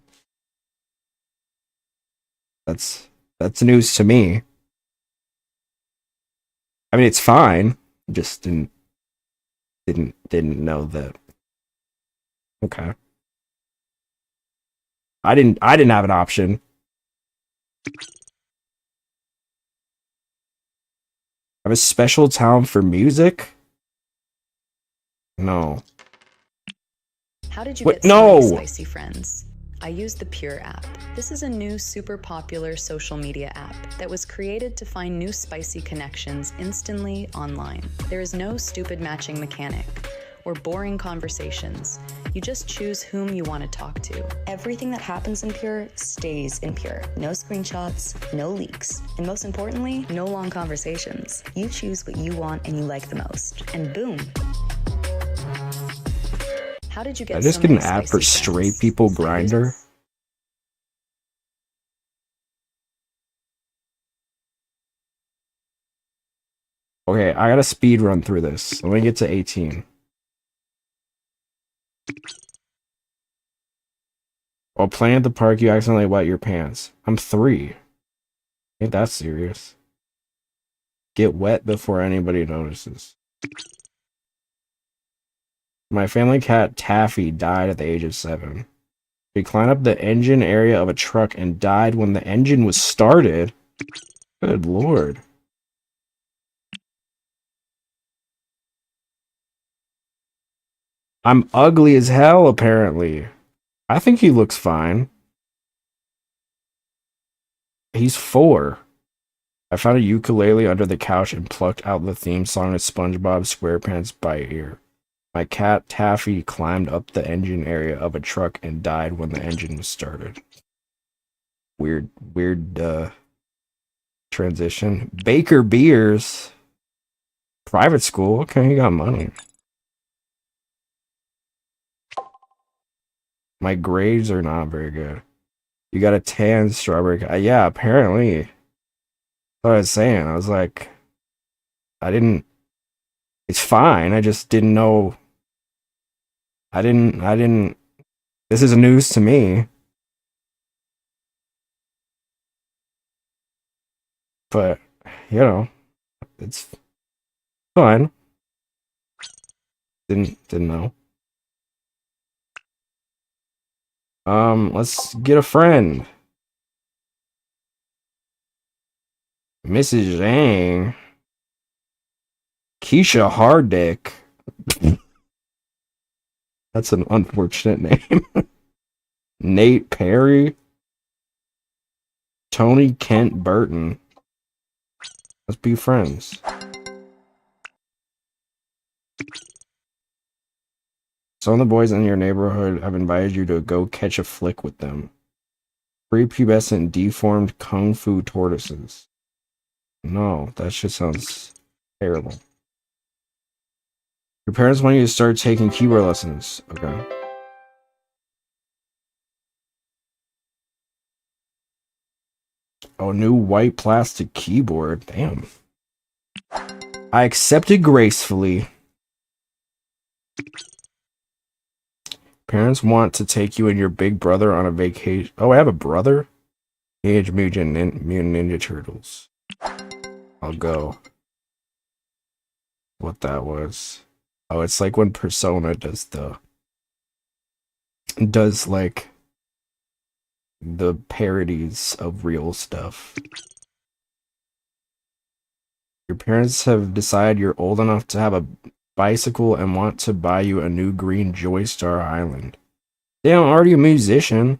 That's news to me. I mean, it's fine. Just didn't know that. Okay. I didn't have an option. I have a special talent for music? No. How did you get so many spicy friends? I use the Pure app. This is a new super popular social media app that was created to find new spicy connections instantly online. There is no stupid matching mechanic or boring conversations. You just choose whom you want to talk to. Everything that happens in Pure stays in Pure. No screenshots, no leaks, and most importantly, no long conversations. You choose what you want and you like the most, and boom. How did you get I just get an ad for Straight People Grinder? Okay, I gotta speed run through this. Let me get to 18. While playing at the park, you accidentally wet your pants. I'm 3. Ain't that serious? Get wet before anybody notices. My family cat Taffy died at the age of 7. She climbed up the engine area of a truck and died when the engine was started. Good lord. I'm ugly as hell, apparently. I think he looks fine. He's 4. I found a ukulele under the couch and plucked out the theme song of SpongeBob SquarePants by ear. My cat Taffy climbed up the engine area of a truck and died when the engine was started. Weird transition. Baker Beers. Private school. Okay, you got money. My grades are not very good. You got a tan strawberry. Yeah, apparently. That's what I was saying. I was like, I didn't. It's fine. I just didn't know. I didn't. This is news to me. But, you know, it's fine. Didn't know. Let's get a friend. Mrs. Zhang. Keisha Harddick. That's an unfortunate name. Nate Perry. Tony Kent Burton. Let's be friends. Some of the boys in your neighborhood have invited you to go catch a flick with them. Prepubescent deformed kung fu tortoises. No, that shit sounds terrible. Your parents want you to start taking keyboard lessons. Okay. Oh, new white plastic keyboard. Damn. I accepted gracefully. Parents want to take you and your big brother on a vacation. Oh, I have a brother? Teenage Mutant Ninja Turtles. I'll go. What that was. Oh, it's like when Persona does like the parodies of real stuff. Your parents have decided you're old enough to have a bicycle and want to buy you a new green Joystar Island. Damn, I'm already a musician.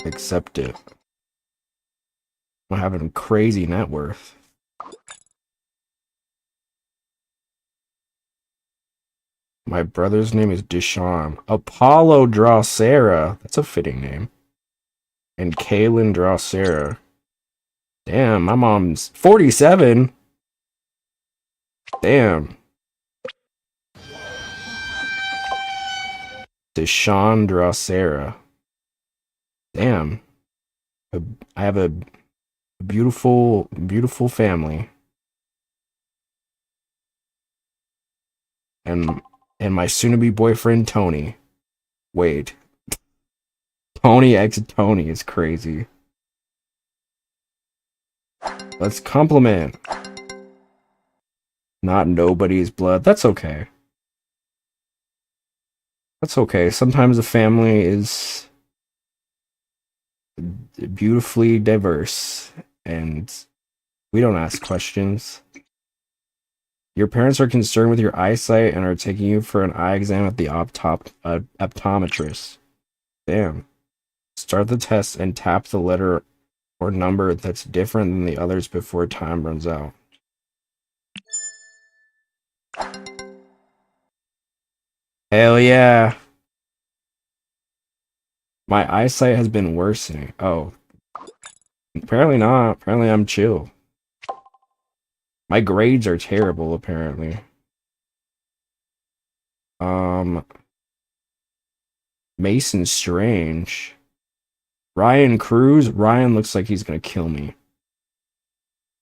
Accept it. I'm having crazy net worth. My brother's name is Deshaun. Apollo Drosera. That's a fitting name. And Kaylin Drosera. Damn, my mom's 47. Damn. Deshaun Drosera. Damn. I have a beautiful, beautiful family. And my soon-to-be boyfriend, Tony. Wait. Tony X Tony is crazy. Let's compliment. Not nobody's blood. That's okay. That's okay. Sometimes a family is beautifully diverse and we don't ask questions. Your parents are concerned with your eyesight and are taking you for an eye exam at the optometrist. Damn. Start the test and tap the letter or number that's different than the others before time runs out. Hell yeah. My eyesight has been worsening. Oh. Apparently not. Apparently I'm chill. My grades are terrible, apparently. Mason Strange. Ryan Cruz. Ryan looks like he's gonna kill me.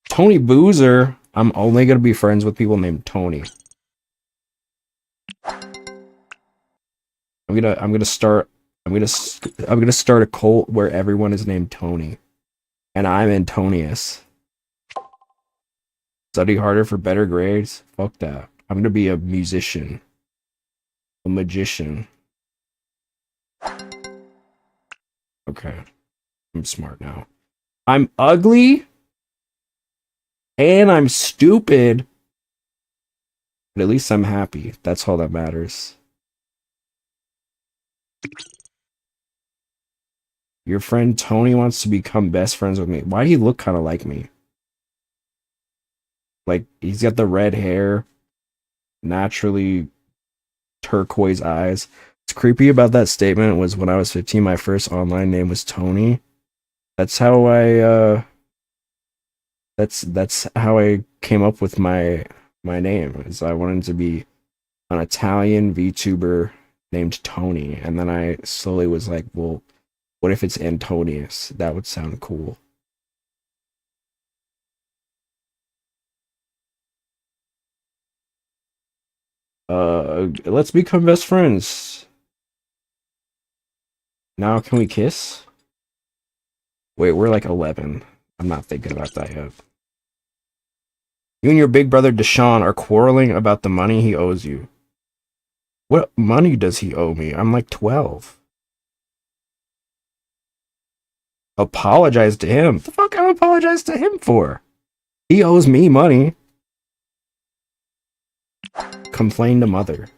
Tony Boozer. I'm only gonna be friends with people named Tony. I'm gonna start a cult where everyone is named Tony. And I'm Antonius. Study harder for better grades? Fuck that. I'm gonna be a musician. A magician. Okay. I'm smart now. I'm ugly. And I'm stupid. But at least I'm happy. That's all that matters. Your friend Tony wants to become best friends with me. Why do he look kind of like me? Like, he's got the red hair. Naturally turquoise eyes. It's creepy about that statement was when I was 15, my first online name was Tony. That's how that's how I came up with my name. Is I wanted to be an Italian VTuber named Tony, and then I slowly was like, well, what if it's Antonius? That would sound cool. Let's become best friends. Now can we kiss? Wait, we're like 11. I'm not thinking about that yet. You and your big brother Deshaun are quarreling about the money he owes you. What money does he owe me? I'm like 12. Apologize to him. What the fuck I apologize to him for? He owes me money. Complain to mother.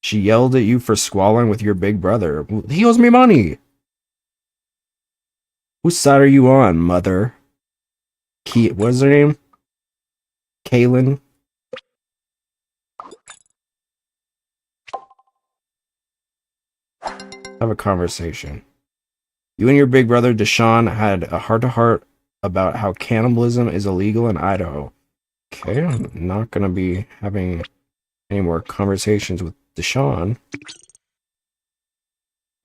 She yelled at you for squalling with your big brother. He owes me money. Whose side are you on, mother? What's her name? Kaylin? Have a conversation. You and your big brother Deshaun had a heart-to-heart about how cannibalism is illegal in Idaho. Okay, I'm not gonna be having any more conversations with Deshaun.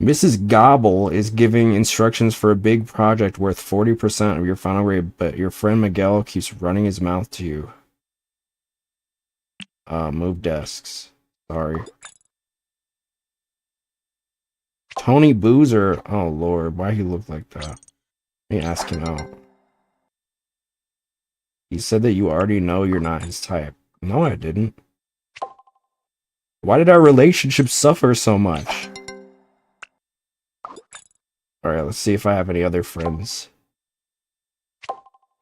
Mrs. Gobble is giving instructions for a big project worth 40% of your final grade, but your friend Miguel keeps running his mouth to you. Move desks. Sorry. Tony Boozer. Oh lord, why he look like that? Let me ask him out. He said that you already know you're not his type. No, I didn't. Why did our relationship suffer so much? Alright, let's see if I have any other friends.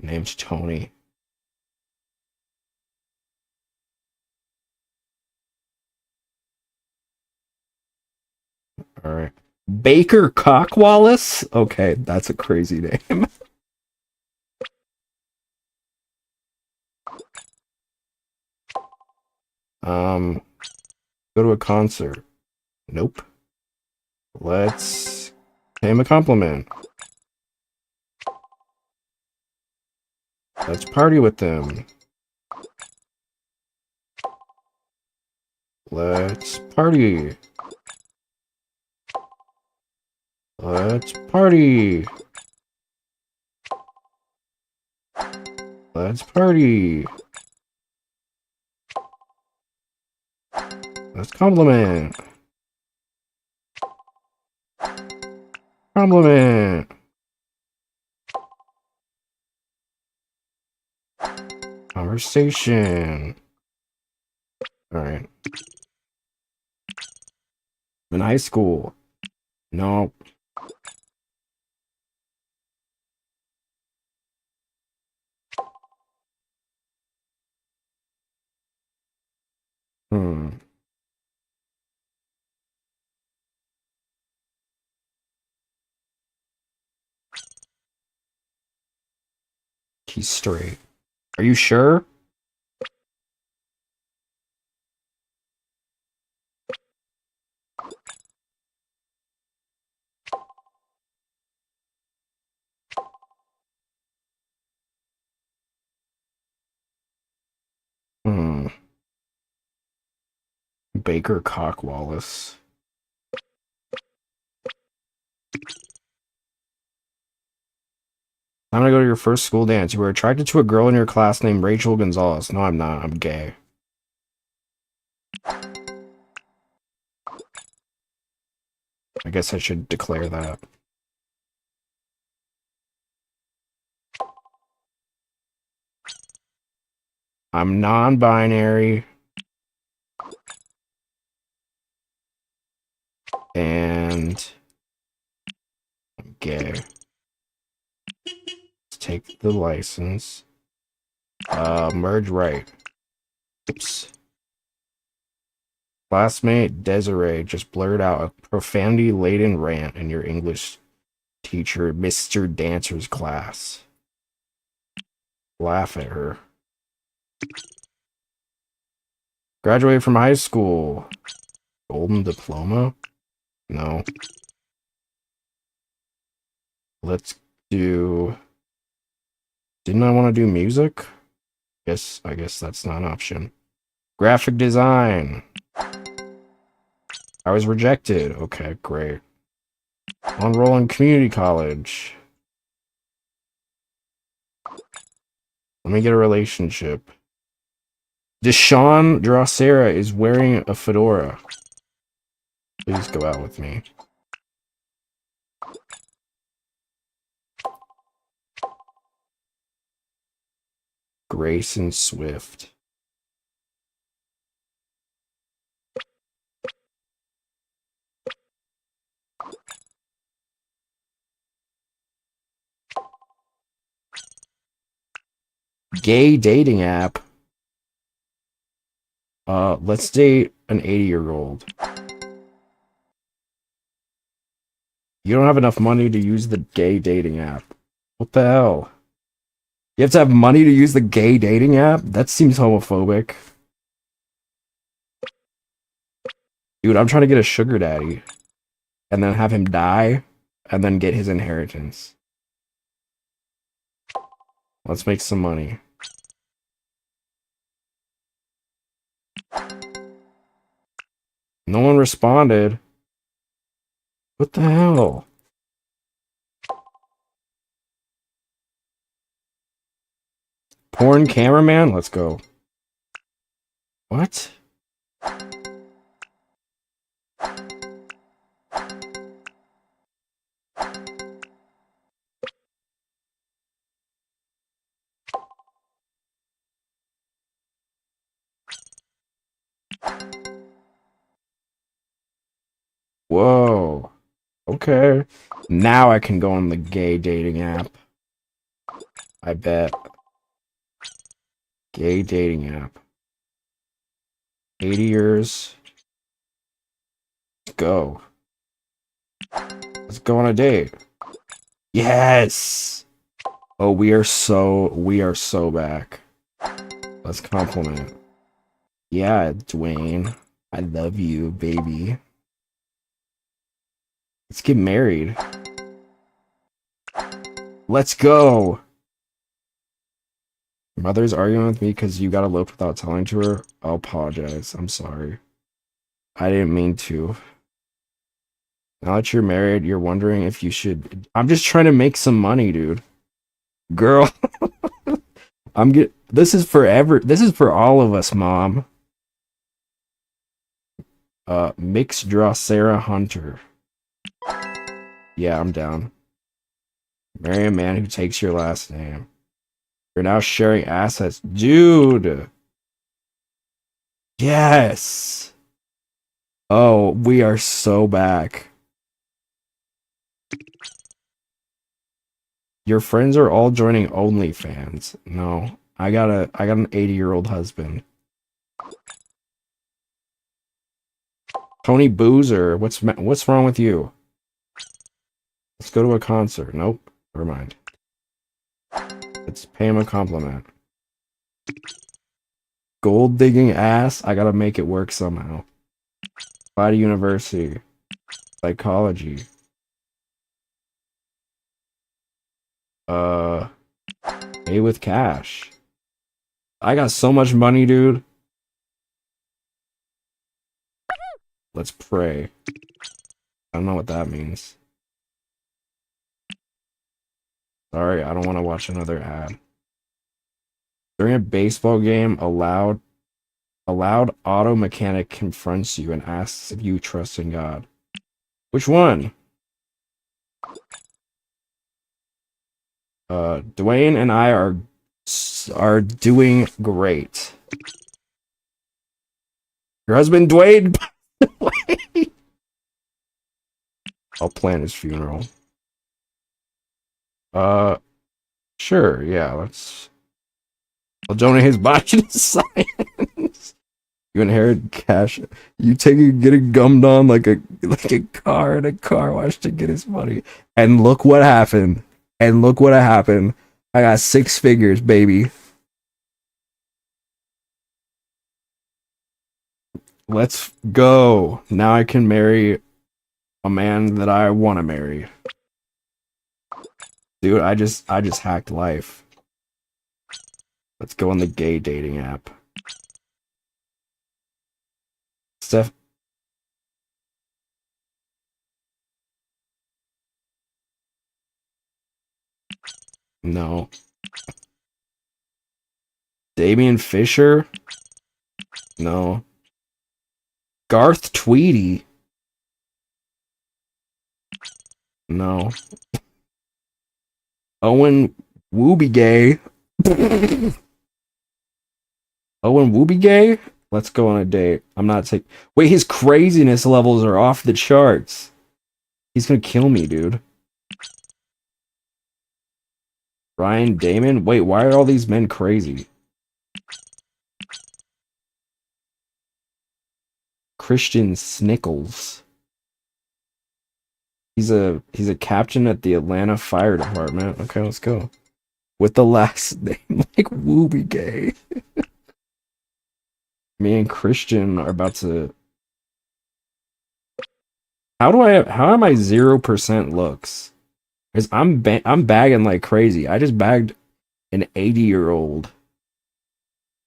Name's Tony. Alright. Baker Cockwallace? Okay, that's a crazy name. Go to a concert. Nope. Let's pay him a compliment. Let's party with them. Let's party. Let's party. Let's party. Let's compliment. Compliment. Conversation. Alright. In high school. No. He's straight. Are you sure? Baker Cockwallace. I'm gonna go to your first school dance. You were attracted to a girl in your class named Rachel Gonzalez. No, I'm not. I'm gay. I guess I should declare that. I'm non-binary. And I'm gay. Let's take the license. Merge right. Oops. Classmate Desiree just blurted out a profanity-laden rant in your English teacher, Mr. Dancer's class. Laugh at her. Graduated from high school. Golden diploma? No. Let's do... Didn't I want to do music? I guess that's not an option. Graphic design. I was rejected. Okay, great. Enroll in community college. Let me get a relationship. Deshaun Drossera is wearing a fedora. Please go out with me. Grayson Swift. Gay dating app. Let's date an 80-year-old. You don't have enough money to use the gay dating app. What the hell? You have to have money to use the gay dating app? That seems homophobic. Dude, I'm trying to get a sugar daddy. And then have him die. And then get his inheritance. Let's make some money. No one responded. What the hell? Porn cameraman? Let's go. What? Whoa. Okay. Now I can go on the gay dating app. I bet. Gay dating app. 80 years. Let's go. Let's go on a date. Yes! Oh, we are so back. Let's compliment. Yeah, Dwayne. I love you, baby. Let's get married. Let's go! Mother's arguing with me because you got eloped without telling to her. I'll apologize. I'm sorry. I didn't mean to. Now that you're married, you're wondering if you should... I'm just trying to make some money, dude. Girl. This is for all of us, Mom. Mix draw Sarah Hunter. Yeah, I'm down. Marry a man who takes your last name. You're now sharing assets. Dude! Yes! Oh, we are so back. Your friends are all joining OnlyFans. No, I got an 80-year-old husband. Tony Boozer, what's wrong with you? Let's go to a concert. Nope, never mind. Let's pay him a compliment. Gold digging ass. I gotta make it work somehow. Apply to university. Psychology. Pay with cash. I got so much money, dude. Let's pray. I don't know what that means. Sorry, I don't want to watch another ad. During a baseball game, a loud auto mechanic confronts you and asks if you trust in God. Which one? Dwayne and I are doing great. Your husband Dwayne. I'll plan his funeral. Sure, yeah, I'll donate his body to science. You inherit cash. You get it gummed on like a car in a car wash to get his money. And look what happened. I got 6 figures, baby. Let's go. Now I can marry a man that I want to marry. Dude, I just hacked life. Let's go on the gay dating app. Steph. No. Damian Fisher? No. Garth Tweedy? No. Owen Woobygay? Owen Woobygay? Let's go on a date. I'm not taking... Wait, his craziness levels are off the charts. He's gonna kill me, dude. Ryan Damon? Wait, why are all these men crazy? Christian Snickles. He's a captain at the Atlanta Fire Department. Okay, let's go. With the last name like Woobygay. Me and Christian are about to... How am I 0% looks? Because I'm bagging like crazy. I just bagged an 80-year-old.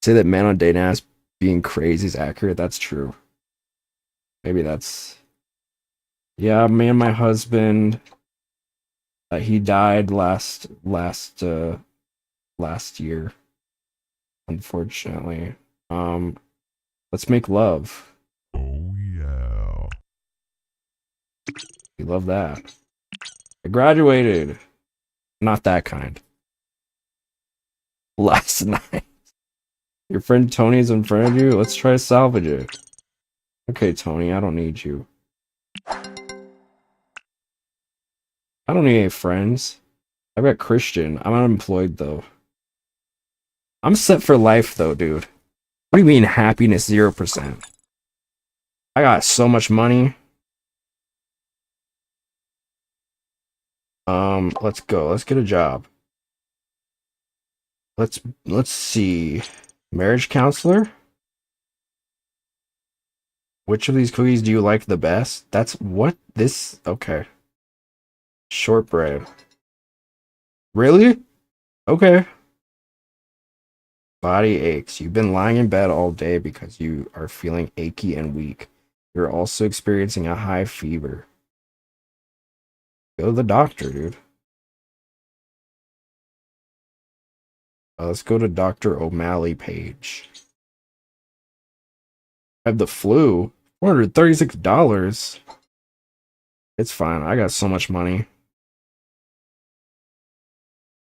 Say that men on dating apps being crazy is accurate. That's true. Maybe that's... Yeah, me and my husband... he died last year. Unfortunately. Let's make love. Oh yeah. We love that. I graduated. Not that kind. Last night. Your friend Tony's in front of you? Let's try to salvage it. Okay, Tony, I don't need you. I don't need any friends. I've got Christian. I'm unemployed, though. I'm set for life, though, dude. What do you mean happiness 0%? I got so much money. Let's go. Let's get a job. Let's see. Marriage counselor? Which of these cookies do you like the best? That's what this... Okay. Shortbread. Really? Okay. Body aches. You've been lying in bed all day because you are feeling achy and weak. You're also experiencing a high fever. Go to the doctor, dude. Let's go to Dr. O'Malley page. I have the flu. $436. It's fine. I got so much money.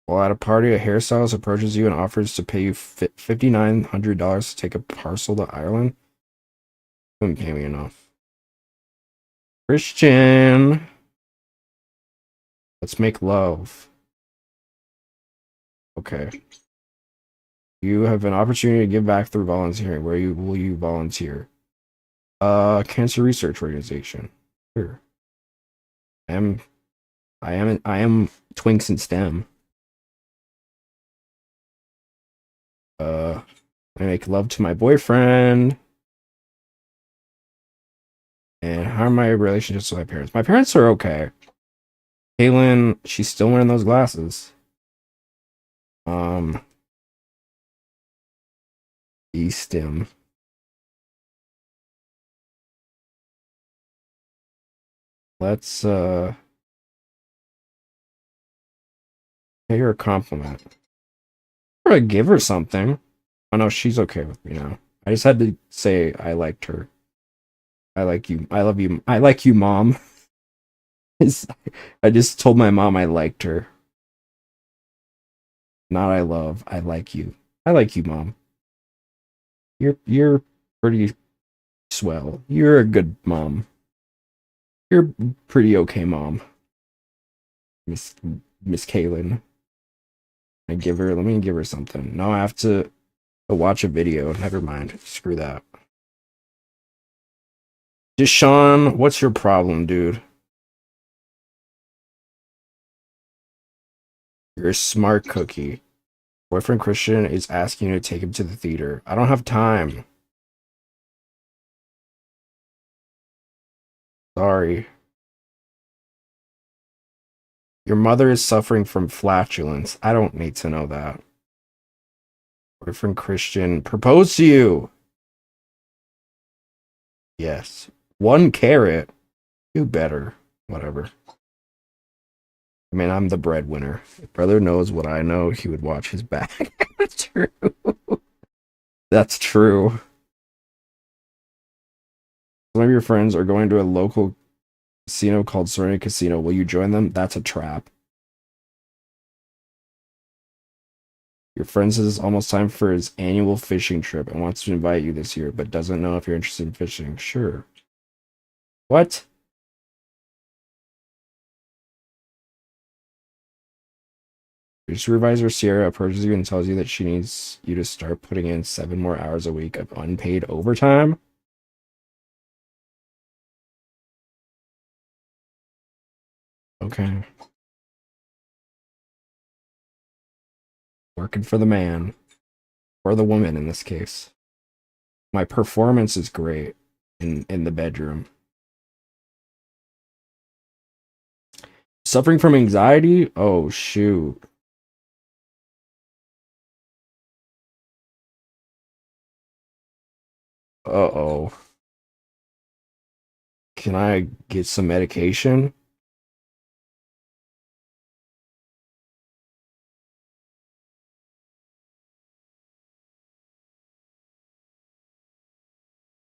While at a party, a hairstylist approaches you and offers to pay you $5,900 to take a parcel to Ireland. Wouldn't pay me enough. Christian. Let's make love. Okay. You have an opportunity to give back through volunteering. Where will you volunteer? Cancer Research Organization. Sure. I am Twinks and STEM. I make love to my boyfriend. And how are my relationships with my parents? My parents are okay. Kaylin, she's still wearing those glasses. E-stim. Let's pay her a compliment. Or give her something. Oh no, she's okay with me now. I just had to say I liked her. I like you. I love you. I like you, Mom. I just told my mom I liked her. Not I love. I like you. I like you, Mom. You're pretty swell. You're a good mom. You're pretty okay, Mom. Miss Kaylin. Let me give her something. No, I have to watch a video. Never mind. Screw that. Deshaun, what's your problem, dude? You're a smart cookie. Boyfriend Christian is asking you to take him to the theater. I don't have time. Sorry. Your mother is suffering from flatulence. I don't need to know that. Boyfriend Christian proposed to you. Yes. 1 carrot. Do better. Whatever. I mean, I'm the breadwinner. If brother knows what I know, he would watch his back. That's true. That's true. Some of your friends are going to a local casino called Serenity Casino. Will you join them? That's a trap. Your friend says it's almost time for his annual fishing trip and wants to invite you this year, but doesn't know if you're interested in fishing. Sure. What? Your supervisor, Sierra, approaches you and tells you that she needs you to start putting in 7 more hours a week of unpaid overtime? Okay. Working for the man. Or the woman in this case. My performance is great in the bedroom. Suffering from anxiety? Oh, shoot. Uh-oh. Can I get some medication?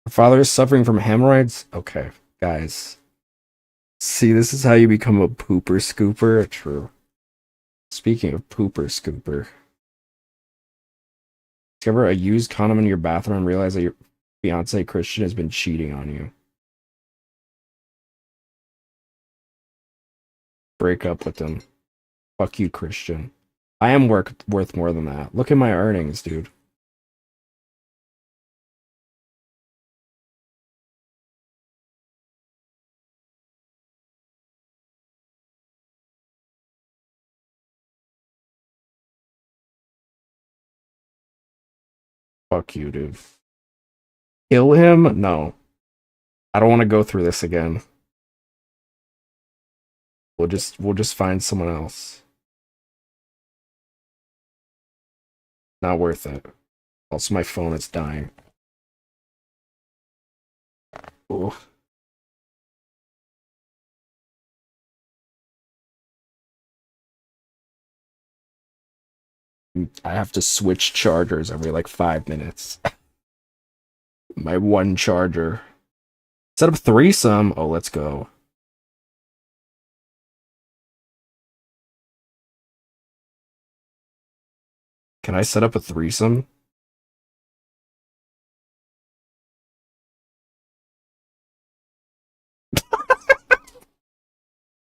Her father is suffering from hemorrhoids? Okay, guys. See, this is how you become a pooper scooper? True. Speaking of pooper scooper. Discover a used condom in your bathroom and realize that your fiance Christian has been cheating on you. Break up with him. Fuck you, Christian. I am worth more than that. Look at my earnings, dude. Fuck you, dude. Kill him? No. I don't want to go through this again. We'll just find someone else. Not worth it. Also, my phone is dying. Ooh. I have to switch chargers every like 5 minutes. My one charger. Set up threesome. Oh, let's go. Can I set up a threesome?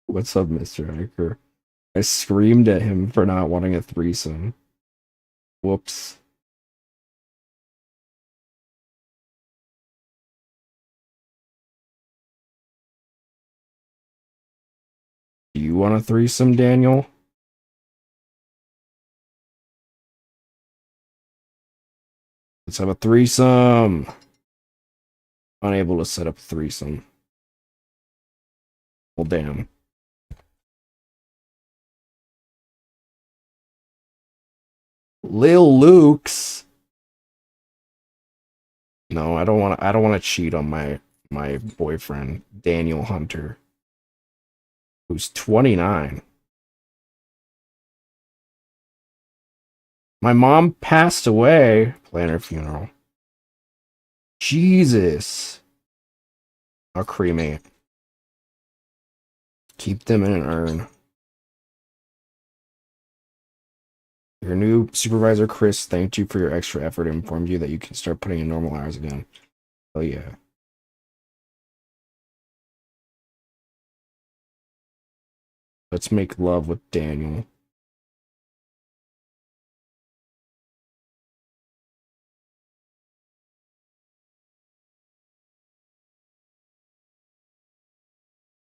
What's up, Mr. Hiker? I screamed at him for not wanting a threesome. Whoops. Do you want a threesome, Daniel? Let's have a threesome. Unable to set up a threesome. Well, damn. Lil Luke's. No, I don't want to cheat on my boyfriend, Daniel Hunter, who's 29. My mom passed away. Plan her funeral. Jesus. I'll cremate. Keep them in an urn. Your new supervisor, Chris, thanked you for your extra effort and informed you that you can start putting in normal hours again. Oh, yeah. Let's make love with Daniel.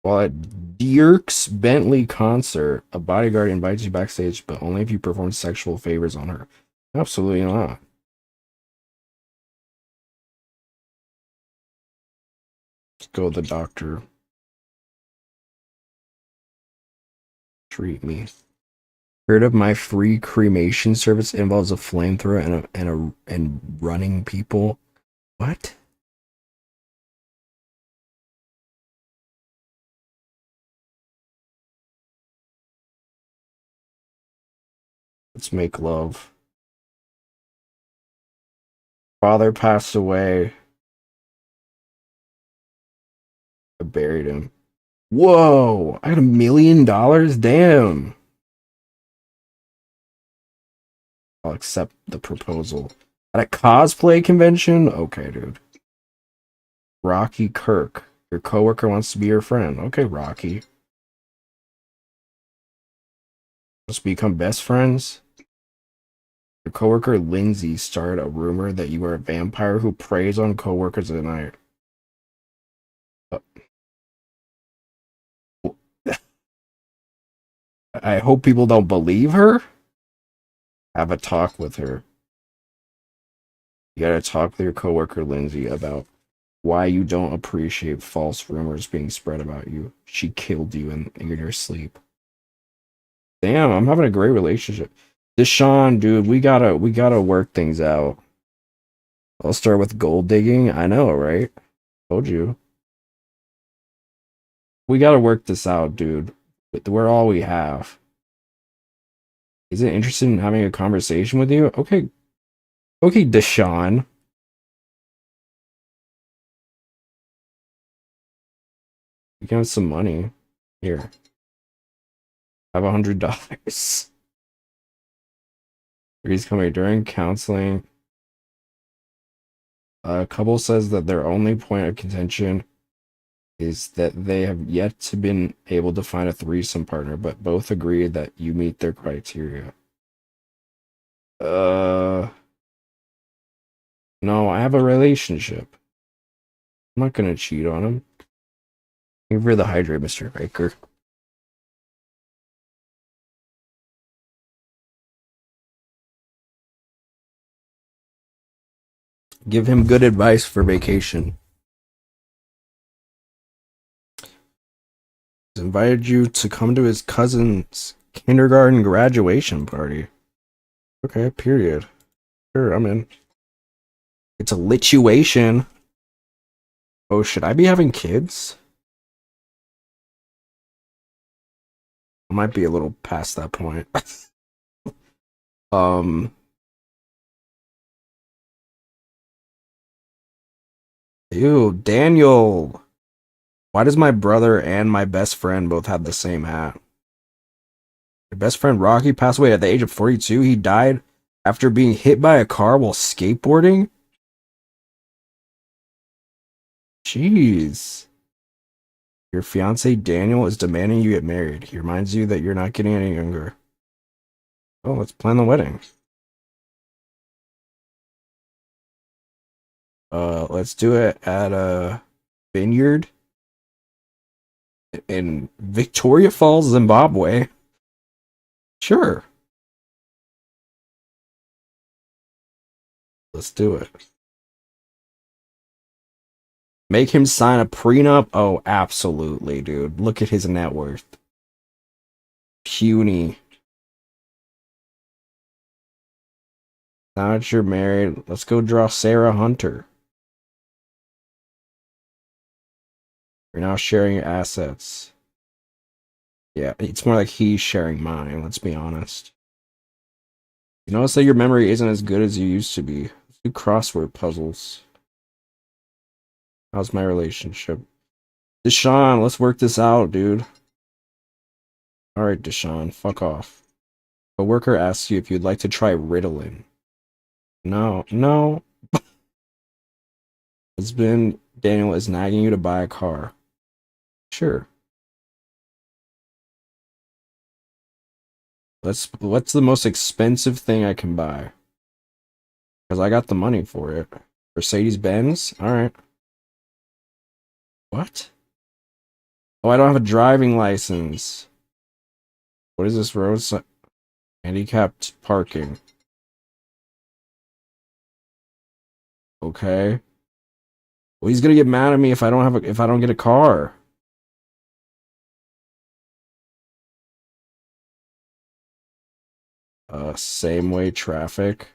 While at Dirk's Bentley concert, a bodyguard invites you backstage, but only if you perform sexual favors on her. Absolutely not. Let's go with the doctor. treat me. Heard of my free cremation service involves a flamethrower and running people. What? Let's make love. Father passed away. I buried him. Whoa! I got $1 million? Damn! I'll accept the proposal. At a cosplay convention? Okay, dude. Rocky Kirk. Your coworker wants to be your friend. Okay, Rocky. Let's become best friends? Your coworker Lindsay started a rumor that you are a vampire who preys on coworkers at night. I hope people don't believe her. Have a talk with her. You gotta talk with your coworker Lindsay about why you don't appreciate false rumors being spread about you. She killed you in your sleep. Damn, I'm having a great relationship. Deshaun, dude, we gotta work things out. I'll start with gold digging. I know, right? Told you. We gotta work this out, dude. We're all we have. Is it interested in having a conversation with you? Okay. Okay, Deshaun. You can have some money. Here. Have $100. He's coming during counseling. A couple says that their only point of contention is that they have yet to been able to find a threesome partner, but both agree that you meet their criteria. No, I have a relationship. I'm not gonna cheat on him. Thank you for the hydrate, Mr. Baker. Give him good advice for vacation. He's invited you to come to his cousin's kindergarten graduation party. Okay, period. Sure, I'm in. It's a lituation. Oh, should I be having kids? I might be a little past that point. Ew, Daniel. Why does my brother and my best friend both have the same hat? Your best friend Rocky passed away at the age of 42. He died after being hit by a car while skateboarding? Jeez. Your fiance Daniel is demanding you get married. He reminds you that you're not getting any younger. Oh, let's plan the wedding. Let's do it at a vineyard in Victoria Falls, Zimbabwe. Sure. Let's do it. Make him sign a prenup? Oh, absolutely, dude. Look at his net worth. Puny. Now that you're married, let's go draw Sarah Hunter. You're now sharing your assets. Yeah, it's more like he's sharing mine, let's be honest. You notice that your memory isn't as good as you used to be. Let's do crossword puzzles. How's my relationship? Deshaun, let's work this out, dude. Alright, Deshaun, fuck off. A worker asks you if you'd like to try Ritalin. No. Husband Daniel is nagging you to buy a car. Sure. What's the most expensive thing I can buy? Because I got the money for it. Mercedes-Benz? Alright. What? Oh, I don't have a driving license. What is this road sign? Handicapped parking. Okay. Well, he's gonna get mad at me if I don't get a car. Same way traffic.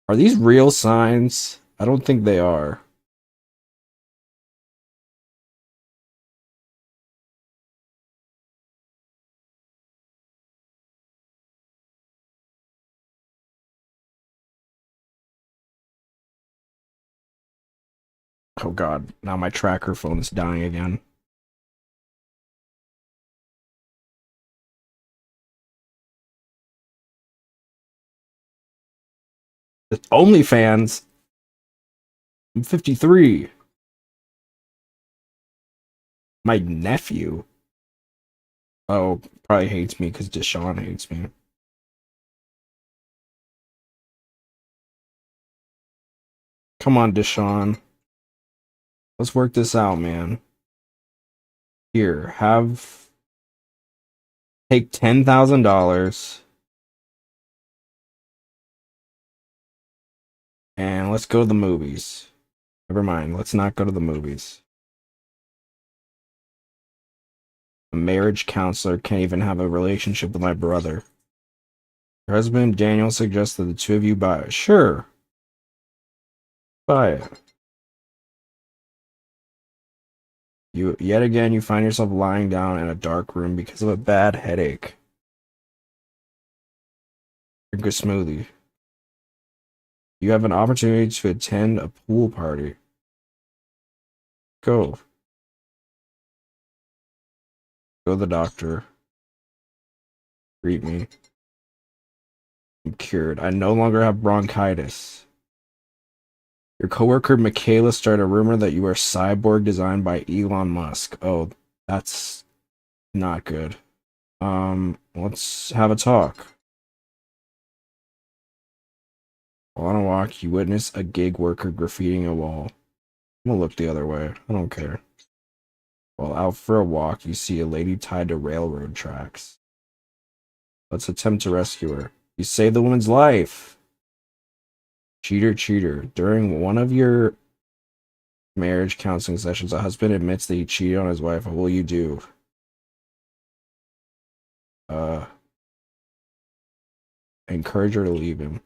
Are these real signs? I don't think they are. Oh god, now my tracker phone is dying again. It's OnlyFans. I'm 53. My nephew. Oh, probably hates me because Deshaun hates me. Come on, Deshaun. Let's work this out, man. Here, take $10,000 and let's go to the movies. Never mind, let's not go to the movies. A marriage counselor can't even have a relationship with my brother. Your husband, Daniel, suggests that the two of you buy it. Sure. Buy it. Yet again, you find yourself lying down in a dark room because of a bad headache. Drink a smoothie. You have an opportunity to attend a pool party. Go. Go to the doctor. Treat me. I'm cured. I no longer have bronchitis. Your coworker Michaela started a rumor that you are cyborg designed by Elon Musk. Oh, that's not good. Let's have a talk. While on a walk, you witness a gig worker graffitiing a wall. I'm gonna look the other way. I don't care. While out for a walk, you see a lady tied to railroad tracks. Let's attempt to rescue her. You save the woman's life. Cheater, cheater. During one of your marriage counseling sessions, a husband admits that he cheated on his wife. What will you do? Encourage her to leave him.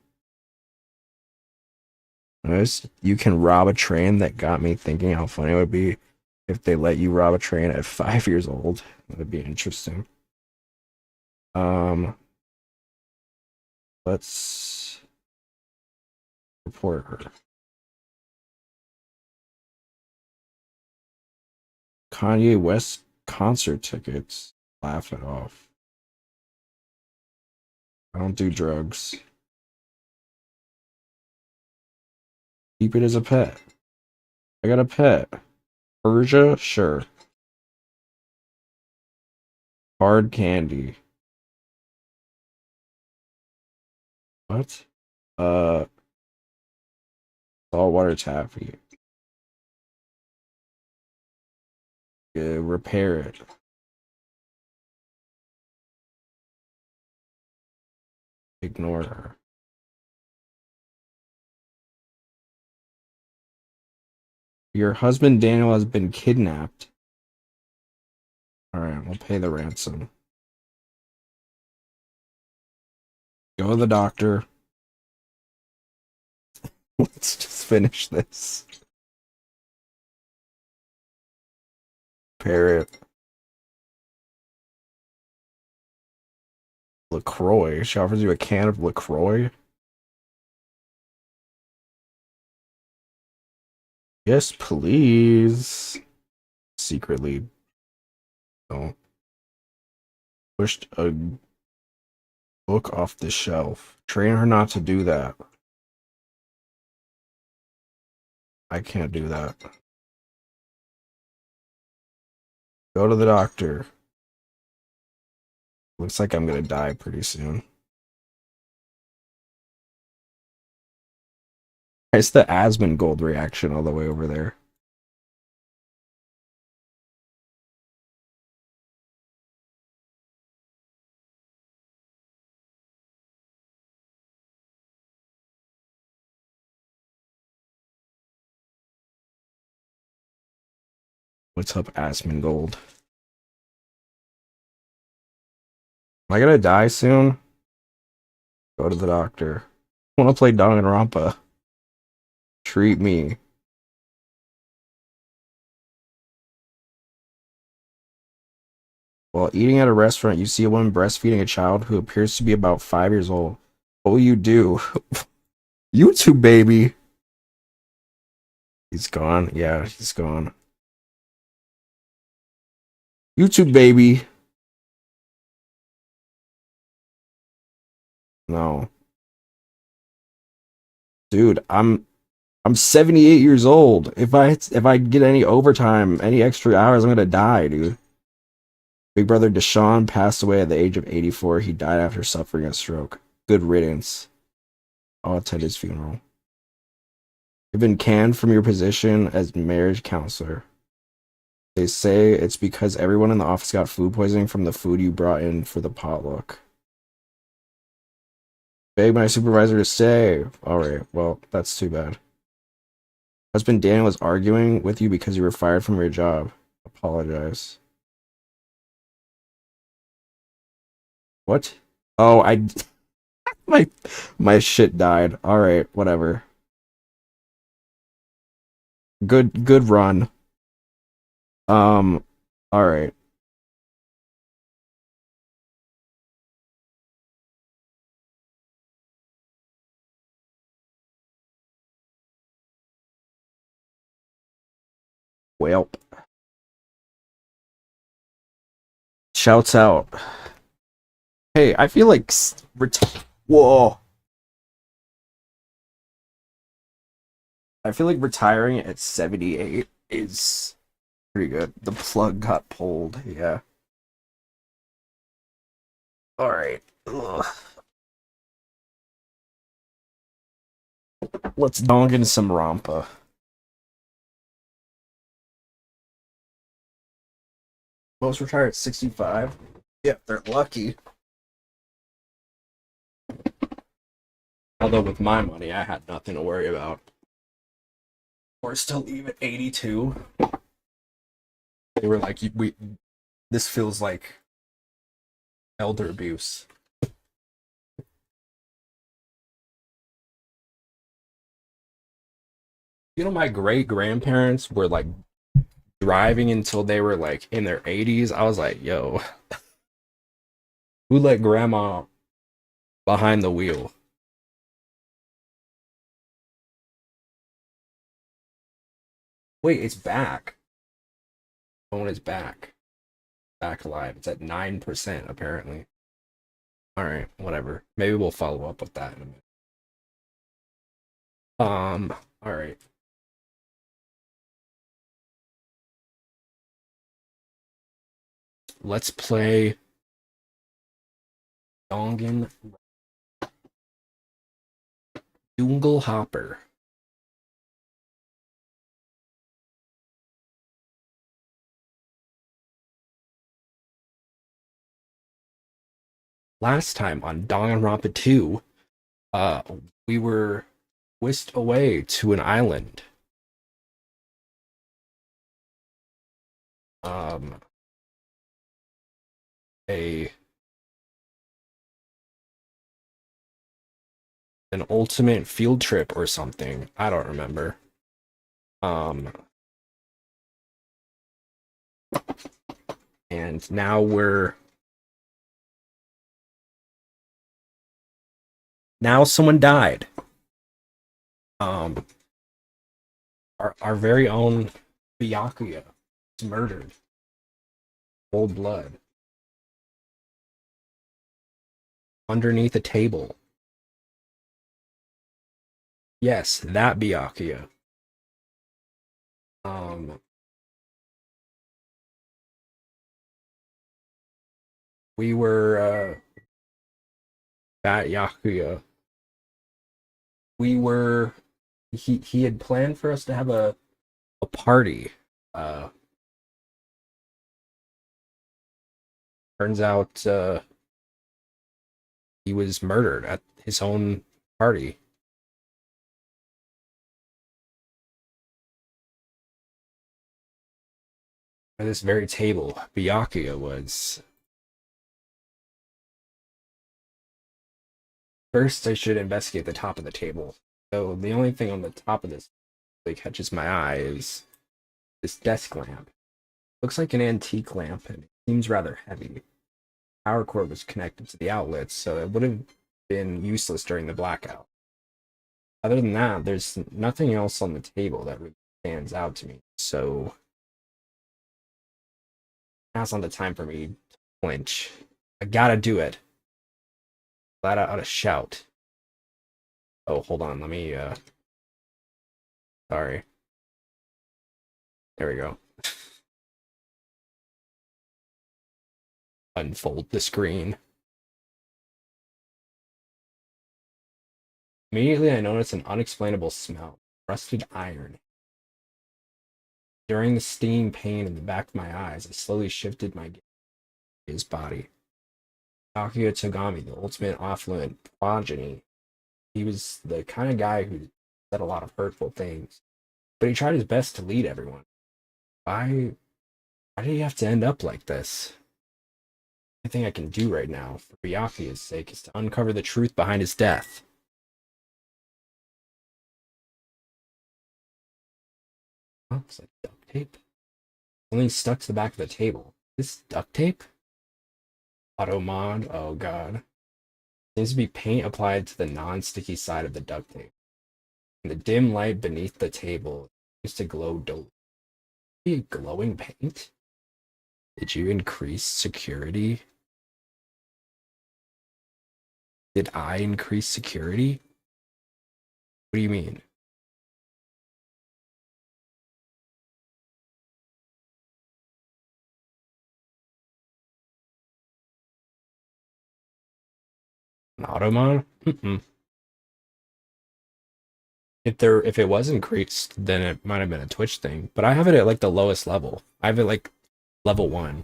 Notice you can rob a train. That got me thinking how funny it would be if they let you rob a train at 5 years old. That would be interesting. Let's report her. Kanye West concert tickets. Laugh it off. I don't do drugs. Keep it as a pet. I got a pet. Persia? Sure. Hard candy. What? Saltwater taffy. Repair it. Ignore her. Your husband Daniel has been kidnapped. Alright, we'll pay the ransom. Go to the doctor. Let's just finish this. Repair it. LaCroix. She offers you a can of LaCroix. Yes, please. Secretly. Don't. Pushed a book off the shelf. Train her not to do that. I can't do that. Go to the doctor. Looks like I'm gonna die pretty soon. It's the Asmongold reaction all the way over there. What's up, Asmongold? Am I gonna die soon? Go to the doctor. I want to play Danganronpa. Treat me. While eating at a restaurant, you see a woman breastfeeding a child who appears to be about 5 years old. What will you do? YouTube baby. He's gone. Yeah, he's gone. YouTube baby. No. Dude, I'm 78 years old. If I get any overtime, any extra hours, I'm gonna die, dude. Big brother Deshaun passed away at the age of 84. He died after suffering a stroke. Good riddance. I'll attend his funeral. You've been canned from your position as marriage counselor. They say it's because everyone in the office got food poisoning from the food you brought in for the potluck. Beg my supervisor to stay. Alright, well, that's too bad. Husband Daniel was arguing with you because you were fired from your job. Apologize. What? Oh, my my shit died. All right, whatever. Good run. All right. Well, shouts out. Hey, I feel like whoa. I feel like retiring at 78 is pretty good. The plug got pulled. Yeah. All right. Ugh. Let's dong in some Rampa. Most retire at 65. Yeah, they're lucky. Although with my money, I had nothing to worry about. Or still leave at 82. They were like, this feels like elder abuse. You know, my great grandparents were like driving until they were like in their 80s. I was like, yo, who let grandma behind the wheel? Wait, it's back. Phone is back. Back alive. It's at 9%, apparently. Alright, whatever. Maybe we'll follow up with that in a minute. Alright. Let's play Dongan Dungle Hopper. Last time on Danganronpa 2, we were whisked away to an island. A an ultimate field trip or something. I don't remember. And now someone died. Our very own Byakuya was murdered. Cold blood. Underneath a table. Yes, that Byakuya. We were that Yakuya. We were he had planned for us to have a party. Turns out he was murdered at his own party. At this very table, Byakuya was. First, I should investigate the top of the table. So the only thing on the top of this that catches my eye is this desk lamp. Looks like an antique lamp and it seems rather heavy. Power cord was connected to the outlets, so it would have been useless during the blackout. Other than that, there's nothing else on the table that really stands out to me. So now's not the time for me to flinch. I gotta do it. Flat out a shout. Oh, hold on. Let me, sorry. There we go. Unfold the screen. Immediately, I noticed an unexplainable smell. Rusted iron. During the stinging pain in the back of my eyes, I slowly shifted my gaze to his body. Takuya Togami, the ultimate affluent progeny. He was the kind of guy who said a lot of hurtful things, but he tried his best to lead everyone. Why did he have to end up like this? The thing I can do right now, for Byakuya's sake, is to uncover the truth behind his death. Oh, it's like duct tape. Something stuck to the back of the table. This duct tape? Auto mod? Oh god. Seems to be paint applied to the non-sticky side of the duct tape. And the dim light beneath the table used to glow dully. Glowing paint? Did you increase security? Did I increase security? What do you mean? An automon? If it was increased, then it might have been a Twitch thing. But I have it at like the lowest level. I have it like level 1.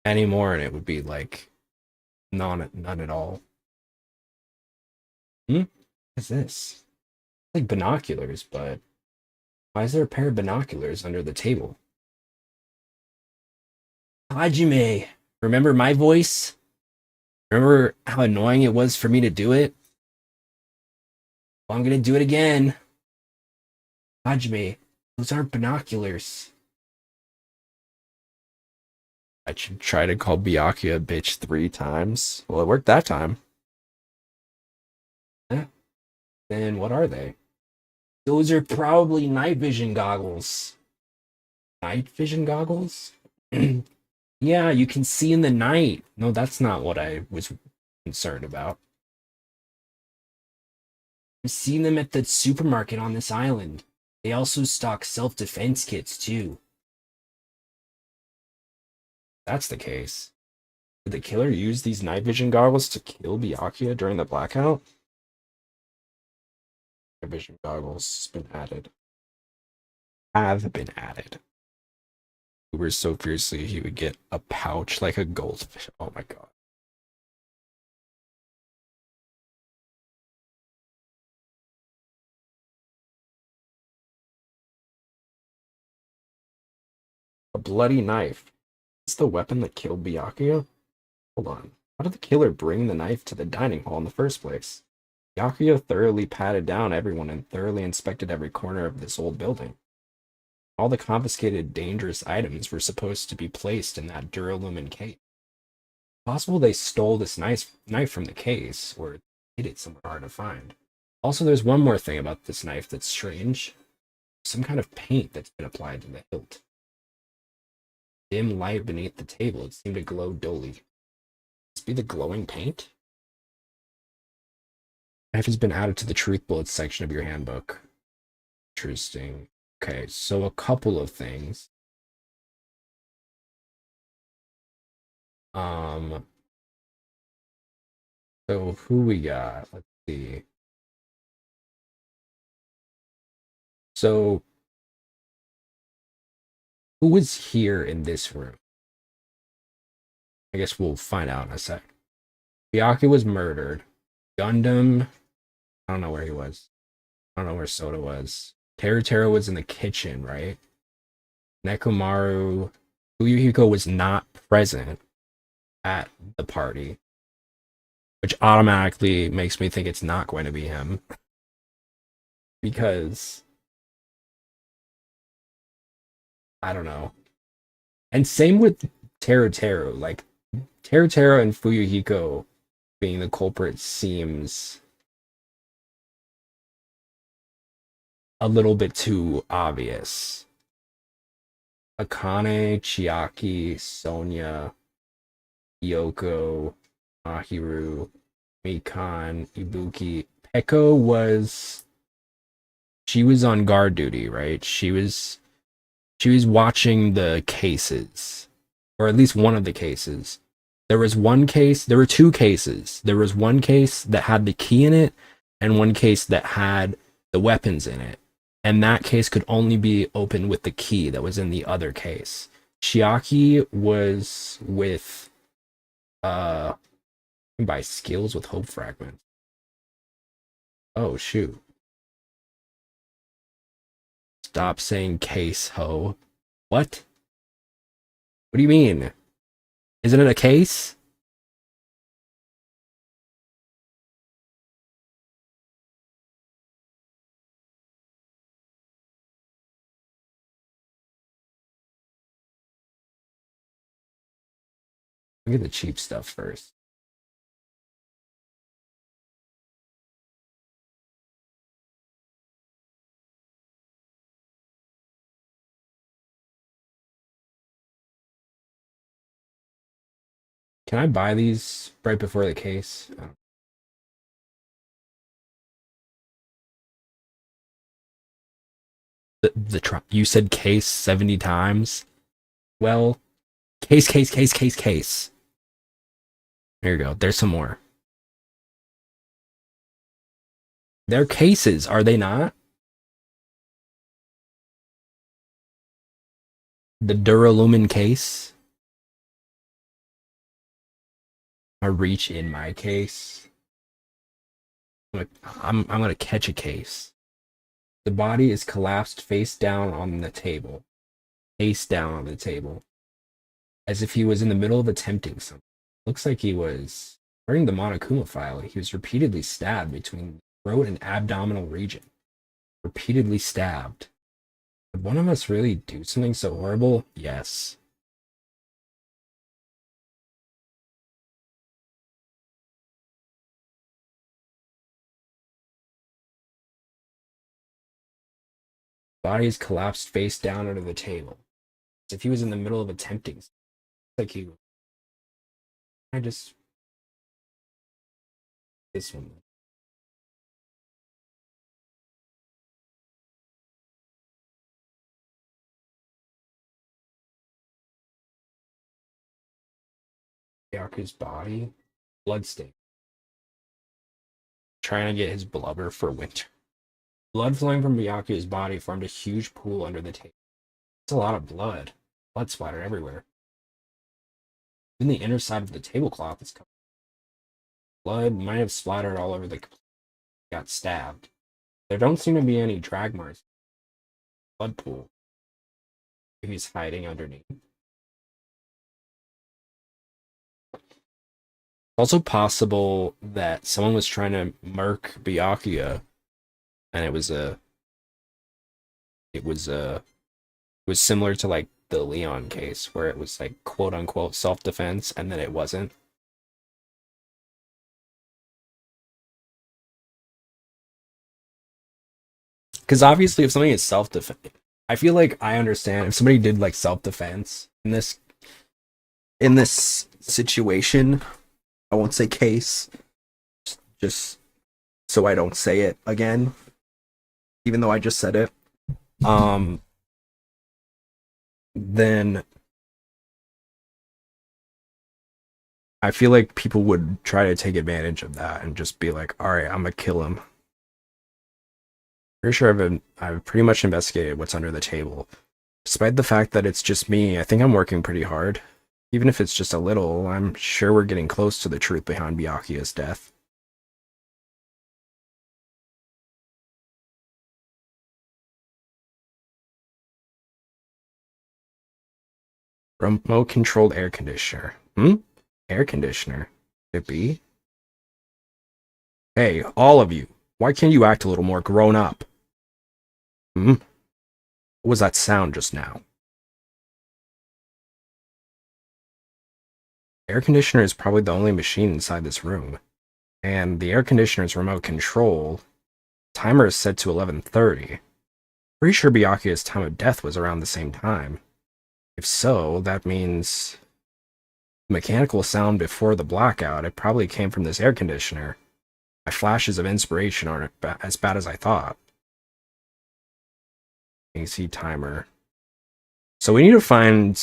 Any more and it would be like none at all. What is this? Like binoculars, but why is there a pair of binoculars under the table? Hajime, remember my voice? Remember how annoying it was for me to do it? Well, I'm gonna do it again. Hajime, those aren't binoculars. I should try to call Byakuya a bitch 3 times. Well, it worked that time. Then what are they? Those are probably night vision goggles. Night vision goggles? Yeah, you can see in the night. No, that's not what I was concerned about. I've seen them at the supermarket on this island. They also stock self-defense kits, too. That's the case. Did the killer use these night vision goggles to kill Byakuya during the blackout? Night vision goggles have been added. Uber so fiercely he would get a pouch like a goldfish. Oh my god. A bloody knife. Is the weapon that killed Byakuya? Hold on. How did the killer bring the knife to the dining hall in the first place? Byakuya thoroughly patted down everyone and thoroughly inspected every corner of this old building. All the confiscated dangerous items were supposed to be placed in that duralumin case. Possible they stole this knife from the case, or hid it somewhere hard to find. Also, there's one more thing about this knife that's strange. Some kind of paint that's been applied to the hilt. Dim light beneath the table, it seemed to glow dully. Could this be the glowing paint? Knife has been added to the truth bullets section of your handbook. Interesting. Okay, so a couple of things. So who we got? Let's see. So who was here in this room? I guess we'll find out in a sec. Byakuya was murdered. Gundam, I don't know where he was. I don't know where Soda was. Teruteru was in the kitchen, right? Nekomaru, Uyuhiko was not present at the party. which automatically makes me think it's not going to be him. Because I don't know. And same with Teru. Like Teru and Fuyuhiko being the culprit seems a little bit too obvious. Akane, Chiaki, Sonya, Yoko, Mahiru, Mikan, Ibuki. Peko she was on guard duty, right? She was watching the cases, or at least one of the cases. There were two cases. There was one case that had the key in it, and one case that had the weapons in it. And that case could only be opened with the key that was in the other case. Chiaki was with by skills with hope fragments. Oh shoot. Stop saying case, ho. What? What do you mean? Isn't it a case? Look at the cheap stuff first. Can I buy these right before the case? You said case 70 times? Well, case. There you go. There's some more. They're cases, are they not? The Duralumin case. A reach in my case. I'm gonna catch a case. The body is collapsed face down on the table. Face down on the table. As if he was in the middle of attempting something. Looks like he was, according to the Monokuma file, he was repeatedly stabbed between the throat and abdominal region. Repeatedly stabbed. Would one of us really do something so horrible? Yes. Body is collapsed face down under the table. As if he was in the middle of attempting something. Like he... I just... This one. Yaku's body. Bloodstain. Trying to get his blubber for winter. Blood flowing from Byakuya's body formed a huge pool under the table. It's a lot of blood. Blood splattered everywhere. Even the inner side of the tablecloth is covered. Blood might have splattered all over the... Got stabbed. There don't seem to be any drag marks. Blood pool. He's hiding underneath. Also possible that someone was trying to murk Byakuya, and it was similar to like the Leon case where it was like quote unquote self-defense and then it wasn't. Because obviously if something is self-defense, I feel like I understand if somebody did like self-defense in this situation. I won't say case, just so I don't say it again, even though I just said it. Then I feel like people would try to take advantage of that and just be like, all right, I'm gonna kill him. Pretty sure I've pretty much investigated what's under the table. Despite the fact that it's just me, I think I'm working pretty hard. Even if it's just a little, I'm sure we're getting close to the truth behind Byakuya's death. Remote controlled air conditioner. Air conditioner. Could it be? Hey, all of you, why can't you act a little more grown up? Hmm? What was that sound just now? Air conditioner is probably the only machine inside this room. And the air conditioner's remote control timer is set to 11:30. Pretty sure Byakuya's time of death was around the same time. If so, that means mechanical sound before the blackout, it probably came from this air conditioner. My flashes of inspiration aren't as bad as I thought. AC timer. So we need to find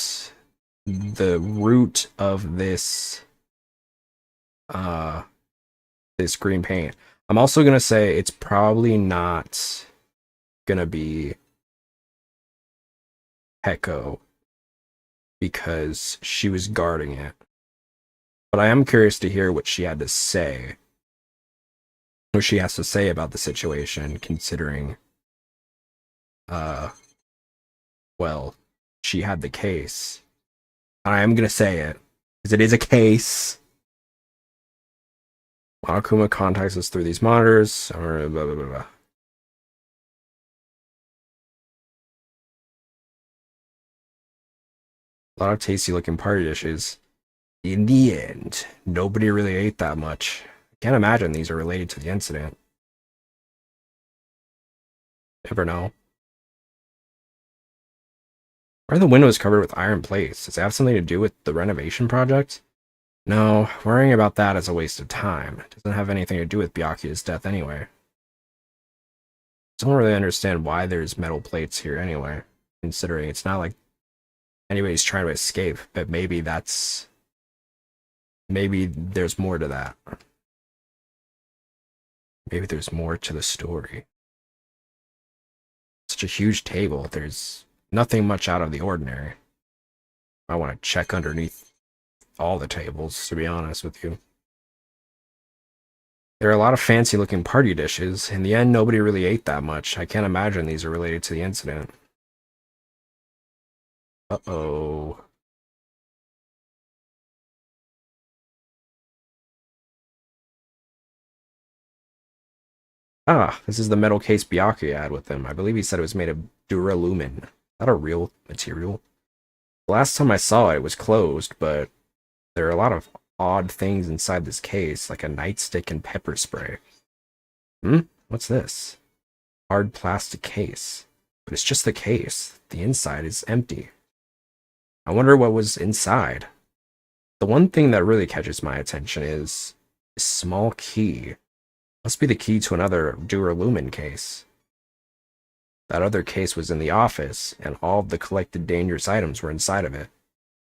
the root of this this green paint. I'm also gonna say it's probably not gonna be Heko because she was guarding it. But I am curious to hear what she had to say. What she has to say about the situation, considering well, she had the case. And I am gonna say it, because it is a case. Akuma contacts us through these monitors, or blah blah blah blah. A lot of tasty looking party dishes. In the end, nobody really ate that much. I can't imagine these are related to the incident. Never know. Why are the windows covered with iron plates? Does it have something to do with the renovation project? No, worrying about that is a waste of time. It doesn't have anything to do with Byakuya's death anyway. Don't really understand why there's metal plates here anyway, considering it's not like anybody's trying to escape, but maybe there's more to that. Maybe there's more to the story. Such a huge table, there's nothing much out of the ordinary. I want to check underneath all the tables, to be honest with you. There are a lot of fancy looking party dishes. In the end, nobody really ate that much. I can't imagine these are related to the incident. Uh-oh. Ah, this is the metal case Byakuya had with him. I believe he said it was made of duralumin. Not a real material. The last time I saw it, it was closed, but there are a lot of odd things inside this case, like a nightstick and pepper spray. What's this? Hard plastic case. But it's just the case. The inside is empty. I wonder what was inside. The one thing that really catches my attention is a small key. Must be the key to another duralumin case. That other case was in the office, and all of the collected dangerous items were inside of it.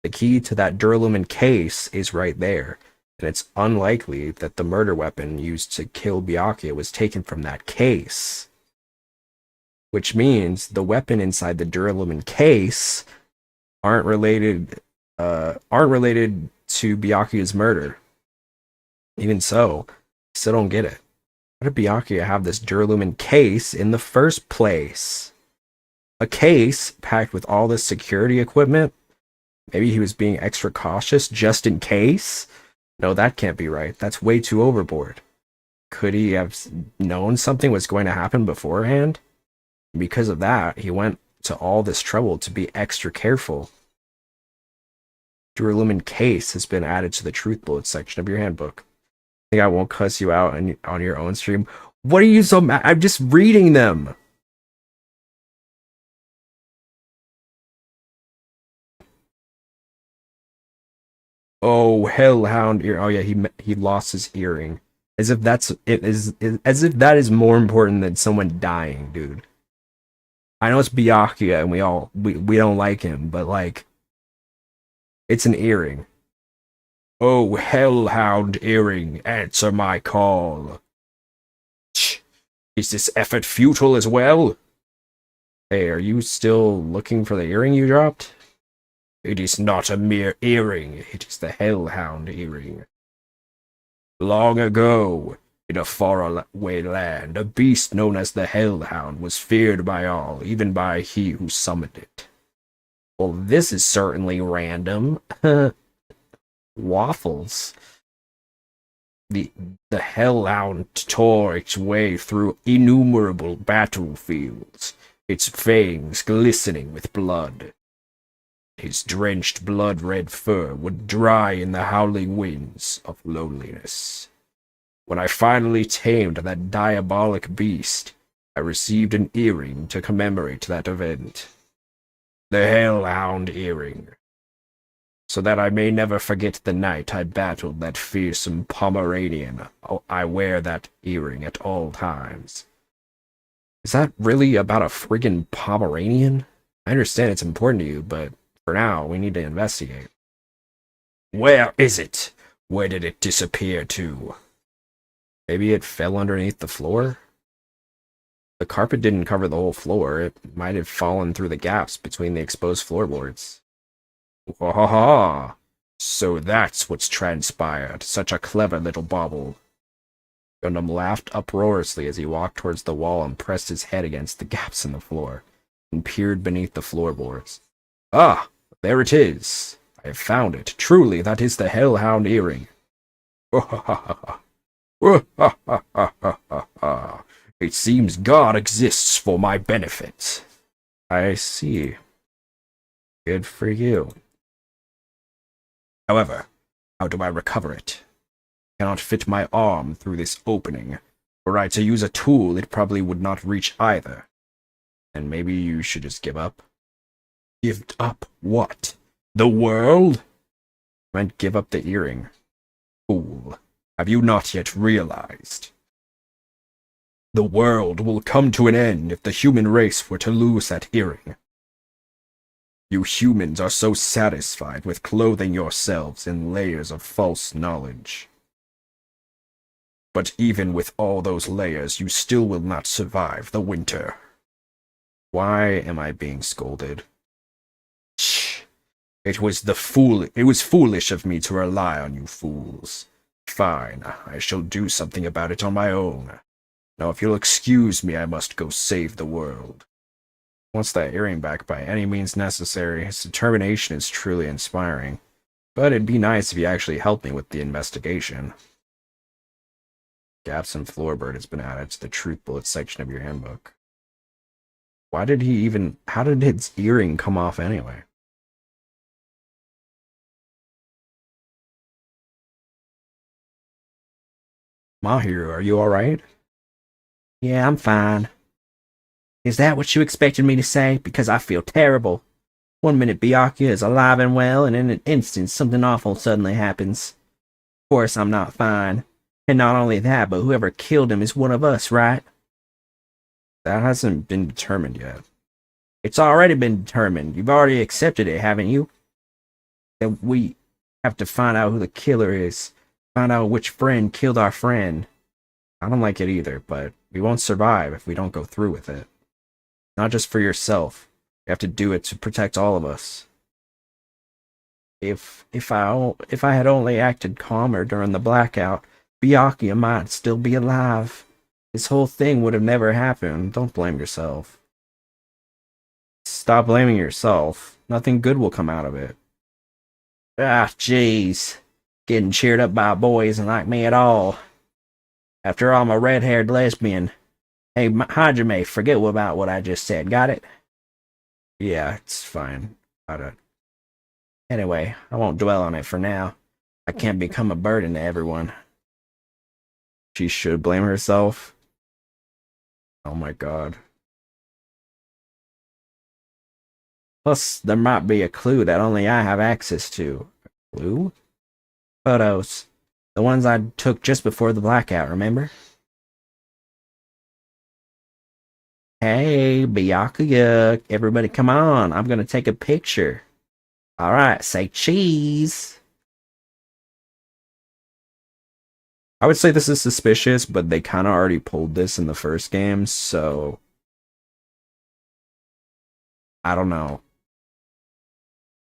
The key to that duralumin case is right there, and it's unlikely that the murder weapon used to kill Byakuya was taken from that case. Which means the weapon inside the duralumin case aren't related to Byakuya's murder. Even so, I still don't get it. Why did Byakuya have this duralumin case in the first place? A case packed with all this security equipment? Maybe he was being extra cautious just in case? No, that can't be right. That's way too overboard. Could he have known something was going to happen beforehand? Because of that, he went to all this trouble to be extra careful. Duralumin case has been added to the truth bullet section of your handbook. I think I won't cuss you out on your own stream. What are you so mad? I'm just reading them. Oh, hellhound ear. Oh yeah, he lost his earring. As if that's it is as if that is more important than someone dying, dude. I know it's Byakuya and we don't like him, but like it's an earring. Oh, hellhound earring, answer my call. Is this effort futile as well? Hey, are you still looking for the earring you dropped? It is not a mere earring, it is the hellhound earring. Long ago, in a faraway land, a beast known as the hellhound was feared by all, even by he who summoned it. Well, this is certainly random. Waffles. The the hellhound tore its way through innumerable battlefields, its fangs glistening with blood. His drenched blood-red fur would dry in the howling winds of loneliness. When I finally tamed that diabolic beast, I received an earring to commemorate that event. The Hellhound Earring. So that I may never forget the night I battled that fearsome Pomeranian, I wear that earring at all times. Is that really about a friggin' Pomeranian? I understand it's important to you, but for now, we need to investigate. Where is it? Where did it disappear to? Maybe it fell underneath the floor? The carpet didn't cover the whole floor. It might have fallen through the gaps between the exposed floorboards. Wahaha! So that's what's transpired. Such a clever little bauble. Gundam laughed uproariously as he walked towards the wall and pressed his head against the gaps in the floor, and peered beneath the floorboards. Ah! There it is. I have found it. Truly, that is the Hellhound Earring. It seems God exists for my benefit. I see. Good for you. However, how do I recover it? I cannot fit my arm through this opening. Were I to use a tool, it probably would not reach either. And maybe you should just give up? Give up what? The world? I meant give up the earring. Fool, have you not yet realized? The world will come to an end if the human race were to lose that earring. You humans are so satisfied with clothing yourselves in layers of false knowledge. But even with all those layers, you still will not survive the winter. Why am I being scolded? Shh. It was foolish of me to rely on you fools. Fine, I shall do something about it on my own. Now if you'll excuse me, I must go save the world. He wants that earring back by any means necessary. His determination is truly inspiring. But it'd be nice if he actually helped me with the investigation. Gaps and floorboard has been added to the truth bullet section of your handbook. How did his earring come off anyway? Mahiru, are you alright? Yeah, I'm fine. Is that what you expected me to say? Because I feel terrible. 1 minute Byakuya is alive and well, and in an instant something awful suddenly happens. Of course I'm not fine. And not only that, but whoever killed him is one of us, right? That hasn't been determined yet. It's already been determined. You've already accepted it, haven't you? That we have to find out who the killer is. Find out which friend killed our friend. I don't like it either, but we won't survive if we don't go through with it. Not just for yourself. You have to do it to protect all of us. If I had only acted calmer during the blackout, Byakuya might still be alive. This whole thing would have never happened. Don't blame yourself. Stop blaming yourself. Nothing good will come out of it. Ah, jeez. Getting cheered up by a boy isn't like me at all. After all, I'm a red-haired lesbian. Hey, Hajime, forget about what I just said, got it? Yeah, it's fine. Got it. Anyway, I won't dwell on it for now. I can't become a burden to everyone. She should blame herself. Oh my god. Plus, there might be a clue that only I have access to. A clue? Photos. The ones I took just before the blackout, remember? Hey, Byakuya, everybody come on. I'm gonna take a picture. Alright, say cheese. I would say this is suspicious, but they kind of already pulled this in the first game, so I don't know.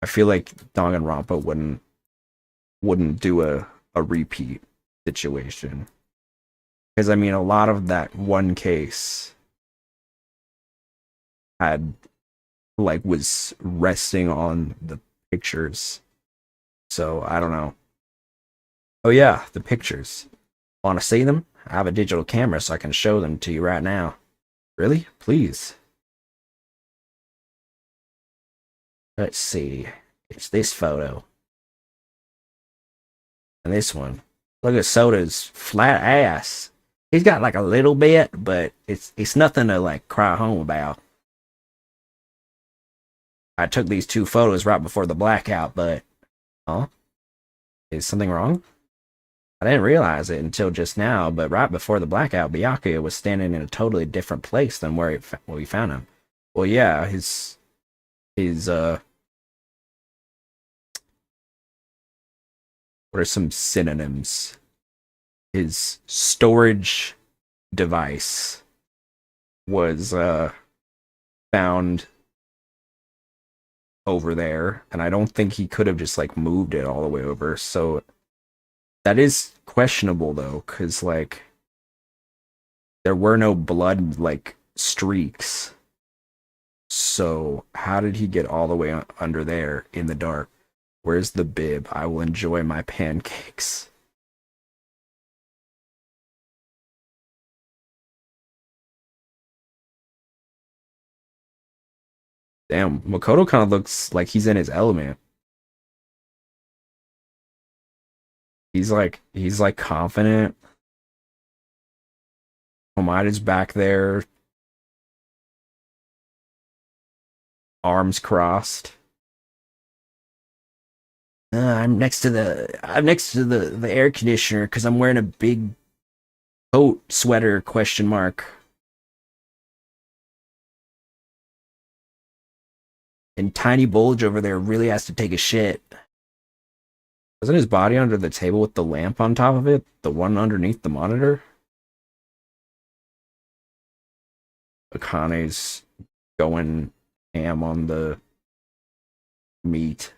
I feel like Danganronpa wouldn't do a repeat situation. Because I mean, a lot of that one case was resting on the pictures. So I don't know. Oh yeah, the pictures. Want to see them? I have a digital camera so I can show them to you right now. Really? Please. Let's see. It's this photo. And this one. Look at Soda's flat ass. He's got like a little bit, but it's nothing to like cry home about. I took these 2 photos right before the blackout, but is something wrong? I didn't realize it until just now, but right before the blackout, Byakuya was standing in a totally different place than where we found him. Well, yeah, his what are some synonyms? His storage device was found over there, and I don't think he could have just like moved it all the way over. So that is questionable though, because like there were no blood like streaks. So how did he get all the way under there in the dark? Where's the bib? I will enjoy my pancakes. Damn, Makoto kind of looks like he's in his element. He's like confident. Homaida's back there, arms crossed. I'm next to the air conditioner because I'm wearing a big coat sweater question mark. And Tiny Bulge over there really has to take a shit. Wasn't his body under the table with the lamp on top of it? The one underneath the monitor? Akane's going ham on the meat.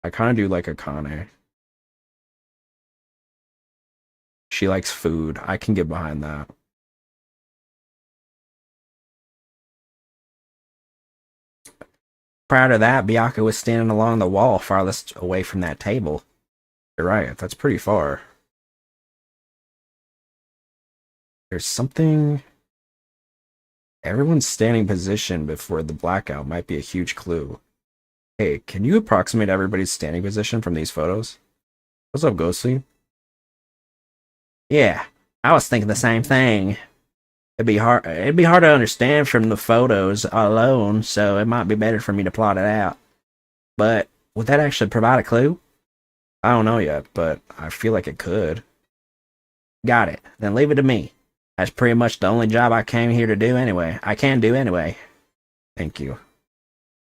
I kind of do like Akane. She likes food. I can get behind that. Prior to that, Byakuya was standing along the wall farthest away from that table. You're right, that's pretty far. There's something... Everyone's standing position before the blackout might be a huge clue. Hey, can you approximate everybody's standing position from these photos? What's up, Ghostly? Yeah, I was thinking the same thing. It'd be hard to understand from the photos alone, so it might be better for me to plot it out. But would that actually provide a clue? I don't know yet, but I feel like it could. Got it. Then leave it to me. That's pretty much the only job I came here to do anyway. I can do anyway. Thank you.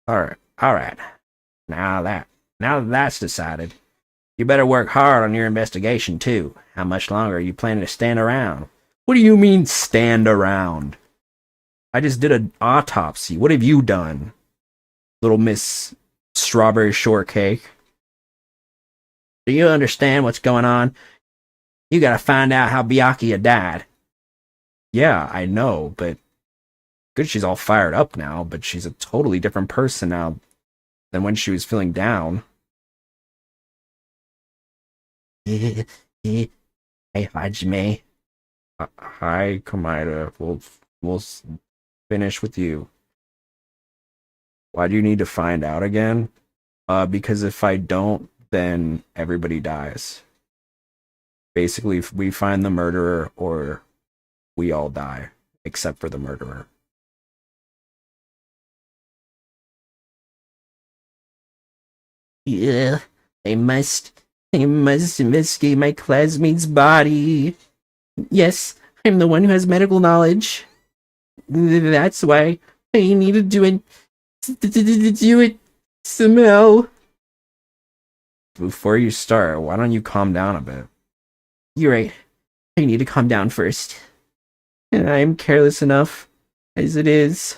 Alright. Now that that's decided, you better work hard on your investigation too. How much longer are you planning to stand around? What do you mean, stand around? I just did an autopsy. What have you done? Little Miss Strawberry Shortcake. Do you understand what's going on? You gotta find out how Byakuya died. Yeah, I know, but... Good she's all fired up now, but she's a totally different person now than when she was feeling down. Hey, Hajime. Hi, Komaeda. We'll finish with you. Why do you need to find out again? Because if I don't, then everybody dies. Basically, if we find the murderer, or we all die, except for the murderer. Yeah, I must investigate my classmate's body. Yes, I'm the one who has medical knowledge. That's why I need to do it somehow. Before you start, why don't you calm down a bit? You're right. I need to calm down first. I'm careless enough as it is.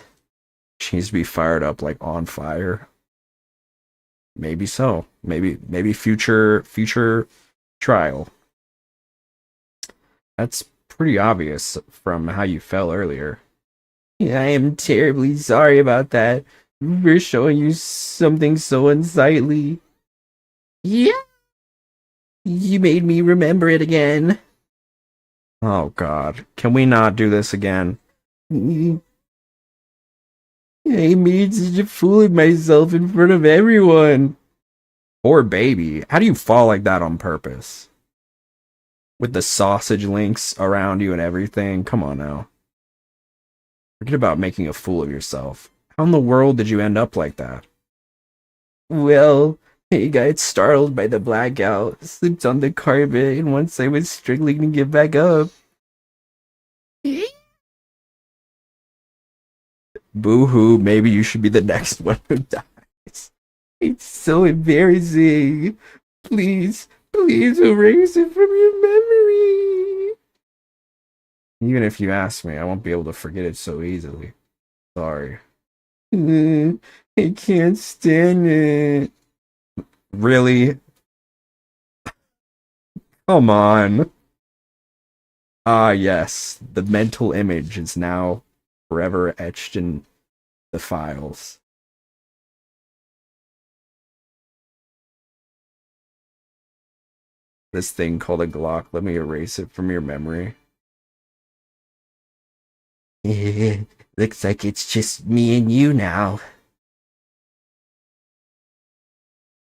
She needs to be fired up, like on fire. Maybe so. Maybe future trial. That's pretty obvious from how you fell earlier. Yeah, I am terribly sorry about that. For showing you something so unsightly. Yeah. You made me remember it again. Oh god, can we not do this again? I made such a fool of myself in front of everyone. Poor baby. How do you fall like that on purpose? With the sausage links around you and everything? Come on now. Forget about making a fool of yourself. How in the world did you end up like that? Well, I got startled by the blackout, slipped on the carpet, and once I was struggling to get back up. Boo-hoo, maybe you should be the next one who dies. It's so embarrassing. Please, please erase it from your memory. Even if you ask me, I won't be able to forget it so easily. Sorry. I can't stand it. Really? Come on. Ah, yes. The mental image is now forever etched in the files. This thing called a Glock, let me erase it from your memory. Looks like it's just me and you now.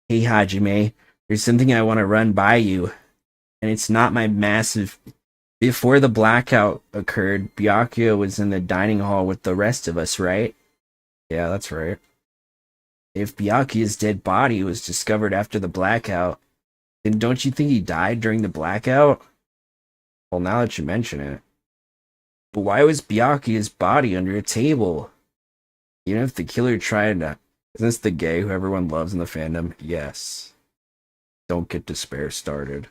Hey Hajime, there's something I want to run by you. And it's not my massive... Before the blackout occurred, Byakuya was in the dining hall with the rest of us, right? Yeah, that's right. If Byakuya's dead body was discovered after the blackout, then don't you think he died during the blackout? Well, now that you mention it. But why was Byakuya's body under a table? Even if the killer tried to... Isn't this the gay who everyone loves in the fandom? Yes. Don't get despair started.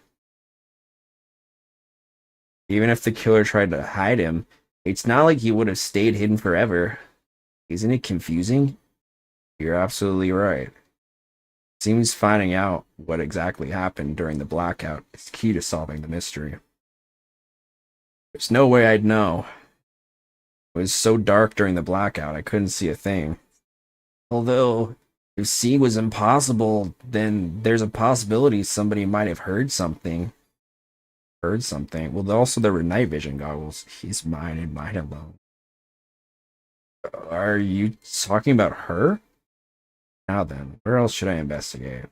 Even if the killer tried to hide him, it's not like he would have stayed hidden forever. Isn't it confusing? You're absolutely right. Seems finding out what exactly happened during the blackout is key to solving the mystery. There's no way I'd know. It was so dark during the blackout, I couldn't see a thing. Although, if seeing was impossible, then there's a possibility somebody might have heard something. Well, also there were night vision goggles. He's mine and mine alone. Are you talking about her? Now then, where else should I investigate?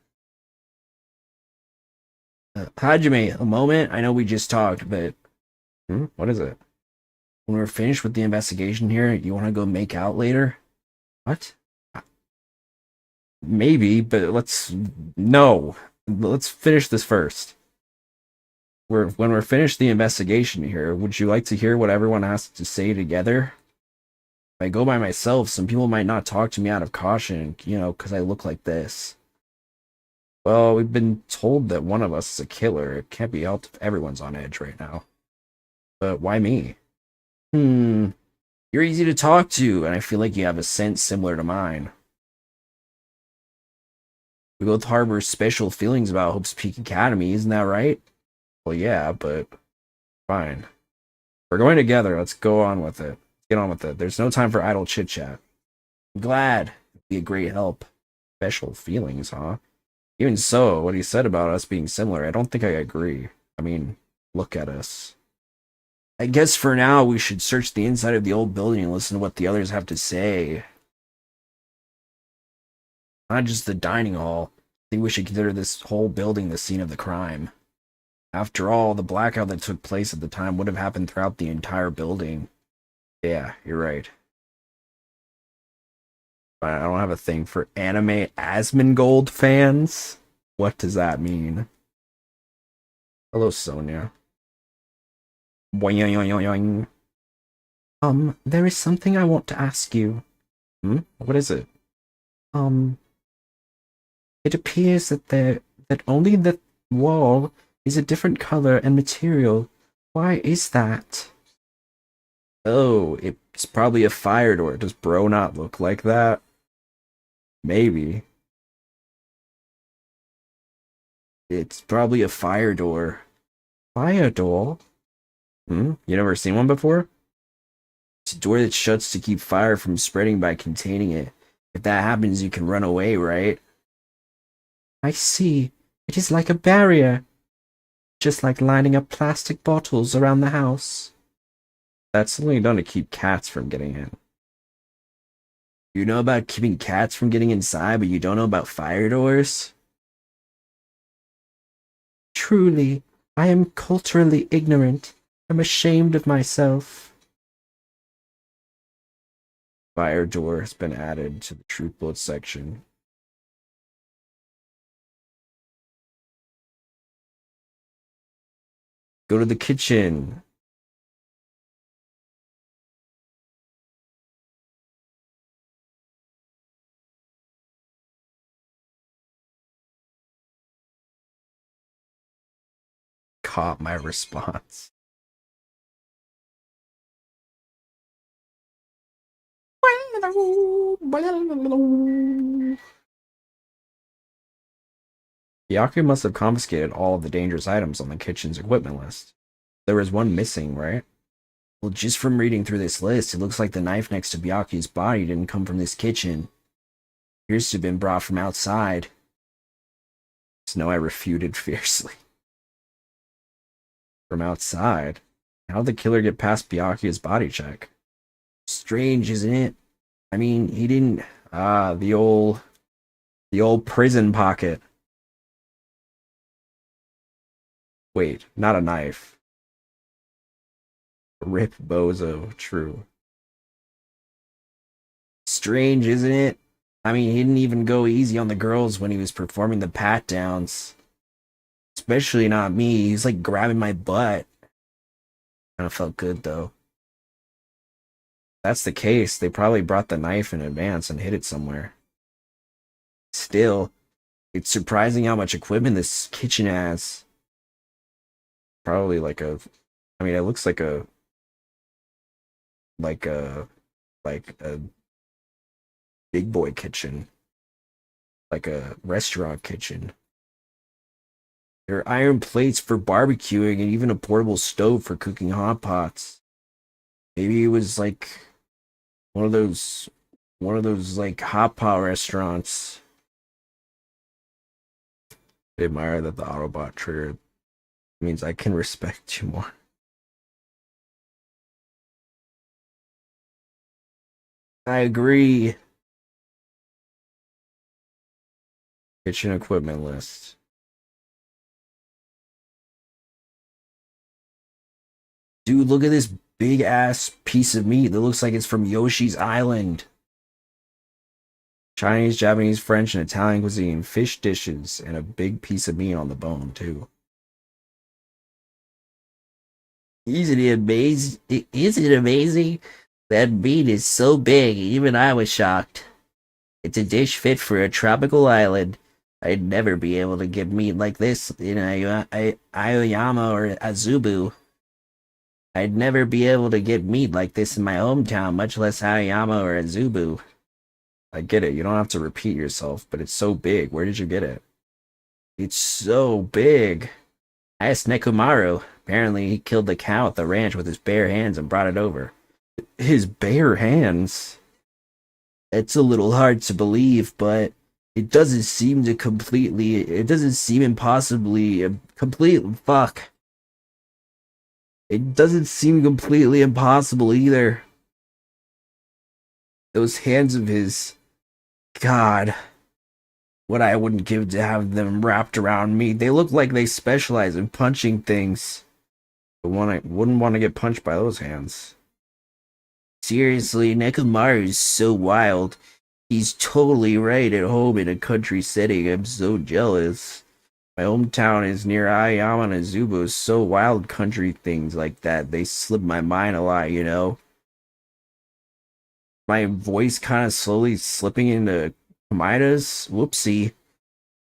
Hajime, a moment. I know we just talked, but... What is it? When we're finished with the investigation here, you want to go make out later? What? Maybe, but let's... No. Let's finish this first. When we're finished the investigation here, would you like to hear what everyone has to say together? If I go by myself, some people might not talk to me out of caution, you know, because I look like this. Well, we've been told that one of us is a killer. It can't be helped if everyone's on edge right now. But why me? You're easy to talk to, and I feel like you have a sense similar to mine. We both harbor special feelings about Hope's Peak Academy, isn't that right? Well, yeah, but fine. We're going together. Let's go on with it. Get on with it. There's no time for idle chit-chat. I'm glad. It'd be a great help. Special feelings, huh? Even so, what he said about us being similar, I don't think I agree. I mean, look at us. I guess for now, we should search the inside of the old building and listen to what the others have to say. Not just the dining hall. I think we should consider this whole building the scene of the crime. After all, the blackout that took place at the time would have happened throughout the entire building. Yeah, you're right. I don't have a thing for anime Asmongold fans. What does that mean? Hello, Sonia. Boing. There is something I want to ask you. What is it? It appears that only the wall is a different color and material. Why is that? Oh, it's probably a fire door. Does bro not look like that? Maybe. It's probably a fire door. Fire door? You never seen one before? It's a door that shuts to keep fire from spreading by containing it. If that happens, you can run away, right? I see. It is like a barrier. just like lining up plastic bottles around the house. That's only done to keep cats from getting in. You know about keeping cats from getting inside, but you don't know about fire doors? Truly, I am culturally ignorant. I'm ashamed of myself. Fire door has been added to the Truth Blood section. Go to the kitchen. Caught my response. Yaku must have confiscated all of the dangerous items on the kitchen's equipment list. There was one missing, right? Well, just from reading through this list, it looks like the knife next to Byaku's body didn't come from this kitchen. It appears to have been brought from outside. Snow, I refuted fiercely. From outside? How'd the killer get past Byaku's body check? Strange, isn't it? I mean, he didn't... the old prison pocket. Wait, not a knife. Rip Bozo, true. Strange, isn't it? I mean, he didn't even go easy on the girls when he was performing the pat-downs. Especially not me. He's like grabbing my butt. Kinda felt good, though. If that's the case, they probably brought the knife in advance and hid it somewhere. Still, it's surprising how much equipment this kitchen has. Probably like a... I mean, it looks like a... Like a big boy kitchen. Like a restaurant kitchen. There are iron plates for barbecuing and even a portable stove for cooking hot pots. Maybe it was like one of those like hot pot restaurants. I admire that the Autobot trigger means I can respect you more. I agree. Kitchen equipment list. Dude, look at this big ass piece of meat that looks like it's from Yoshi's Island. Chinese, Japanese, French, and Italian cuisine, fish dishes, and a big piece of meat on the bone, too. Isn't it amazing? Isn't it amazing? That meat is so big, even I was shocked. It's a dish fit for a tropical island. I'd never be able to get meat like this in Aoyama or Azubu. I'd never be able to get meat like this in my hometown, much less Aoyama or Azubu. I get it, you don't have to repeat yourself, but it's so big. Where did you get it? It's so big. I asked Nekomaru. Apparently, he killed the cow at the ranch with his bare hands and brought it over. His bare hands? It's a little hard to believe, but it doesn't seem impossibly fuck. It doesn't seem completely impossible either. Those hands of his... God. What I wouldn't give to have them wrapped around me. They look like they specialize in punching things. But wouldn't want to get punched by those hands. Seriously, Nekomaru is so wild. He's totally right at home in a country setting. I'm so jealous. My hometown is near Aoyama and Azubu, so wild country things like that. They slip my mind a lot, you know? My voice kind of slowly slipping into Kamida's? Whoopsie.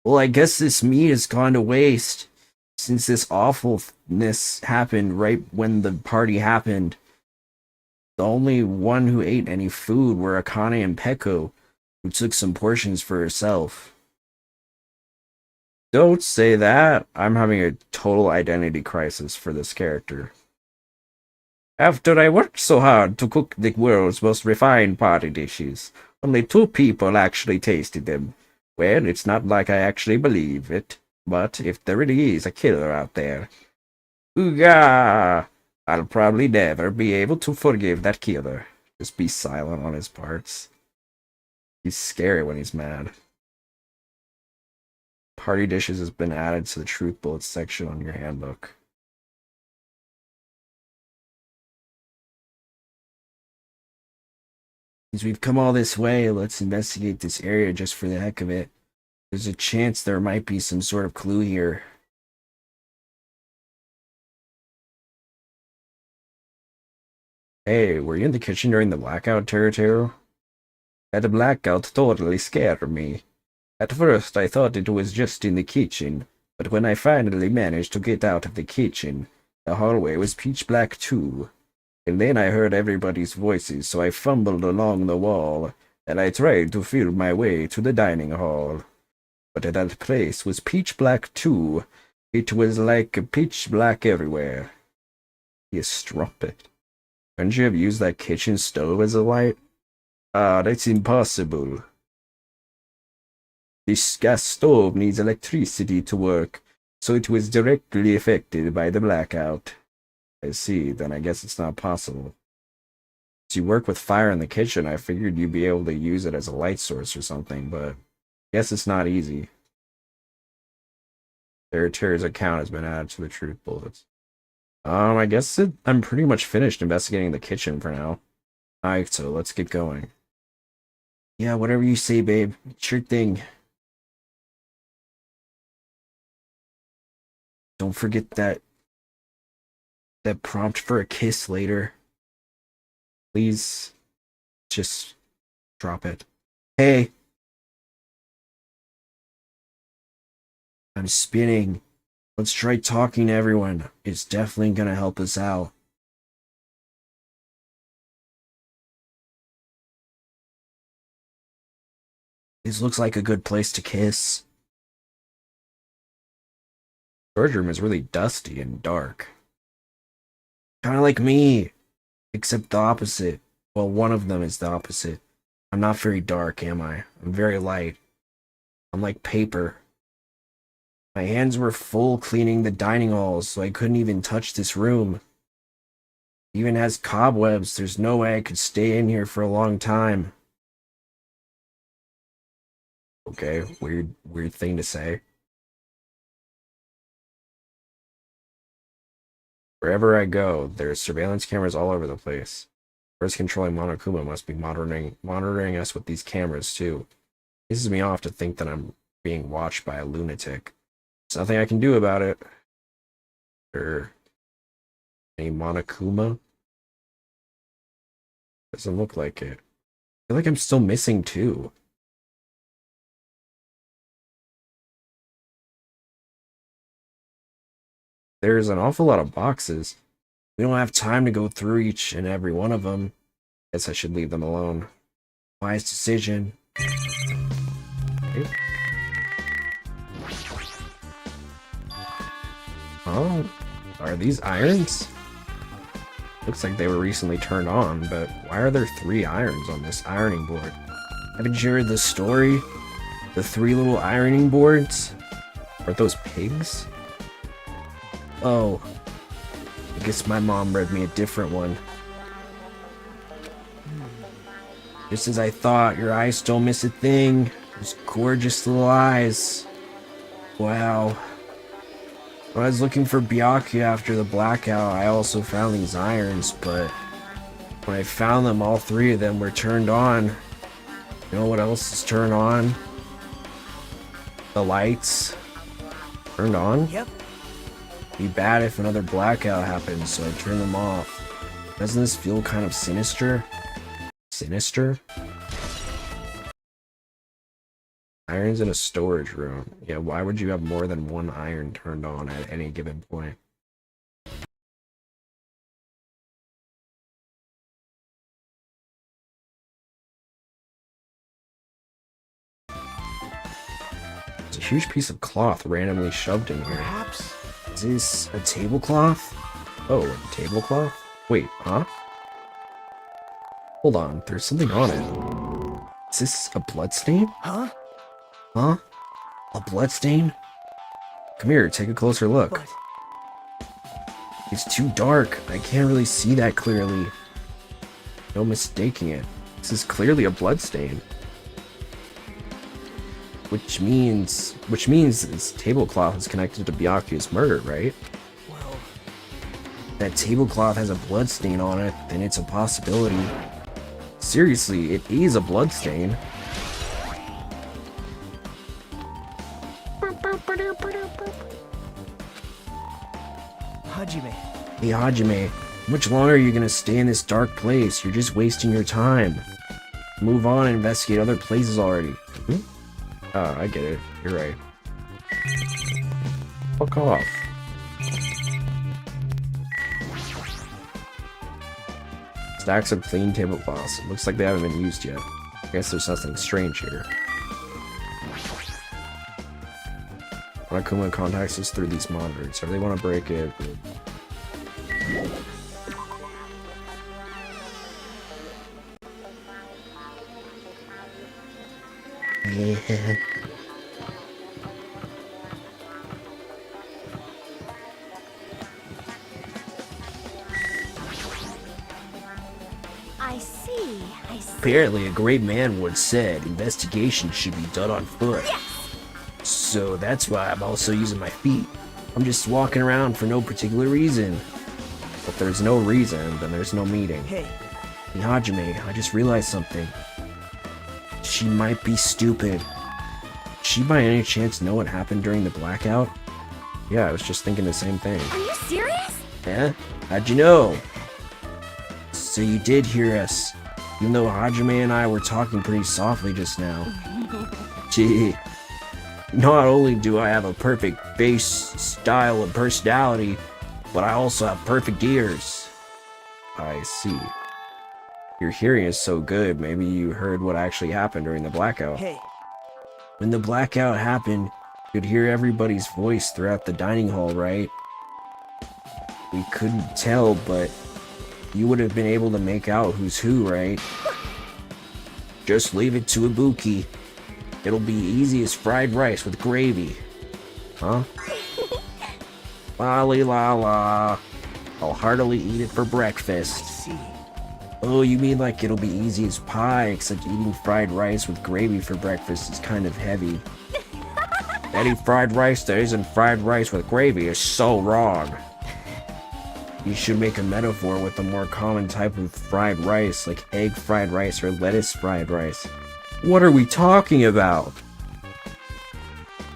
Well, I guess this meat has gone to waste. Since this awfulness happened right when the party happened. The only one who ate any food were Akane and Peko, who took some portions for herself. Don't say that. I'm having a total identity crisis for this character. After I worked so hard to cook the world's most refined party dishes, only 2 people actually tasted them. Well, it's not like I actually believe it. But if there really is a killer out there, ooga, I'll probably never be able to forgive that killer. Just be silent on his parts. He's scary when he's mad. Party dishes has been added to the truth bullets section on your handbook. Since we've come all this way, let's investigate this area just for the heck of it. There's a chance there might be some sort of clue here. Hey, were you in the kitchen during the blackout, Teru? That blackout totally scared me. At first, I thought it was just in the kitchen, but when I finally managed to get out of the kitchen, the hallway was pitch black too. And then I heard everybody's voices, so I fumbled along the wall, and I tried to feel my way to the dining hall. But that place was pitch black too. It was like pitch black everywhere. You strumpet. Couldn't you have used that kitchen stove as a light? Ah, that's impossible. This gas stove needs electricity to work, so it was directly affected by the blackout. I see, then I guess it's not possible. As you work with fire in the kitchen, I figured you'd be able to use it as a light source or something, but I guess it's not easy. Teru's account has been added to the truth bullets. I guess I'm pretty much finished investigating the kitchen for now. Alright, so let's get going. Yeah, whatever you say, babe. Sure thing. Don't forget that prompt for a kiss later. Please, just drop it. Hey! I'm spinning. Let's try talking to everyone. It's definitely gonna help us out. This looks like a good place to kiss. Storage room is really dusty and dark. Kinda like me, except the opposite. Well, one of them is the opposite. I'm not very dark, am I? I'm very light. I'm like paper. My hands were full cleaning the dining halls, so I couldn't even touch this room. It even has cobwebs. There's no way I could stay in here for a long time. Okay, weird thing to say. Wherever I go, there's surveillance cameras all over the place. First controlling Monokuma must be monitoring us with these cameras too. Pisses me off to think that I'm being watched by a lunatic. There's nothing I can do about it. Any Monokuma? Doesn't look like it. I feel like I'm still missing two. There's an awful lot of boxes. We don't have time to go through each and every one of them. Guess I should leave them alone. Wise decision. Okay. Oh, are these irons? Looks like they were recently turned on, but why are there 3 irons on this ironing board? Haven't you heard the story? The 3 little ironing boards? Aren't those pigs? Oh, I guess my mom read me a different one. Just as I thought, your eyes don't miss a thing. Those gorgeous little eyes. Wow. When I was looking for Byakuya after the blackout, I also found these irons, but when I found them, all 3 of them were turned on. You know what else is turned on? The lights. Turned on? Yep. Be bad if another blackout happens, so I turn them off. Doesn't this feel kind of sinister? Sinister? Irons in a storage room. Yeah, why would you have more than 1 iron turned on at any given point? There's a huge piece of cloth randomly shoved in here. Perhaps. Is this a tablecloth? Oh, a tablecloth? Wait, huh? Hold on, there's something on it. Is this a bloodstain? Huh? Huh? A bloodstain? Come here, take a closer look. But It's too dark. I can't really see that clearly. No mistaking it. This is clearly a bloodstain. Which means this tablecloth is connected to Byakuya's murder, right? well, That tablecloth has a bloodstain on it, then it's a possibility. Seriously, it is a bloodstain. Hajime. Hey Hajime, how much longer are you gonna stay in this dark place? You're just wasting your time. Move on and investigate other places already. Oh, I get it. You're right. Fuck off. Stacks of clean tablecloths. It looks like they haven't been used yet. I guess there's nothing strange here. Monokuma contacts us through these monitors. Or they want to break it. I see. Apparently, a great man once said, investigation should be done on foot. So that's why I'm also using my feet. I'm just walking around for no particular reason. If there's no reason, then there's no meeting. Hey, Hey Hajime, I just realized something. She might be stupid. Does she by any chance know what happened during the blackout? Yeah, I was just thinking the same thing. Are you serious? Yeah? How'd you know? So you did hear us, even though Hajime and I were talking pretty softly just now. Gee, not only do I have a perfect face, style, and personality, but I also have perfect ears. I see. Your hearing is so good, maybe you heard what actually happened during the blackout. hey. When the blackout happened, you could hear everybody's voice throughout the dining hall, right? We couldn't tell, but you would have been able to make out who's who, right? Just leave it to Ibuki. It'll be easy as fried rice with gravy. Huh? Lolly la la. I'll heartily eat it for breakfast. See. Oh, you mean like it'll be easy as pie, except eating fried rice with gravy for breakfast is kind of heavy. Any fried rice that isn't fried rice with gravy is so wrong. You should make a metaphor with a more common type of fried rice, like egg fried rice or lettuce fried rice. What are we talking about?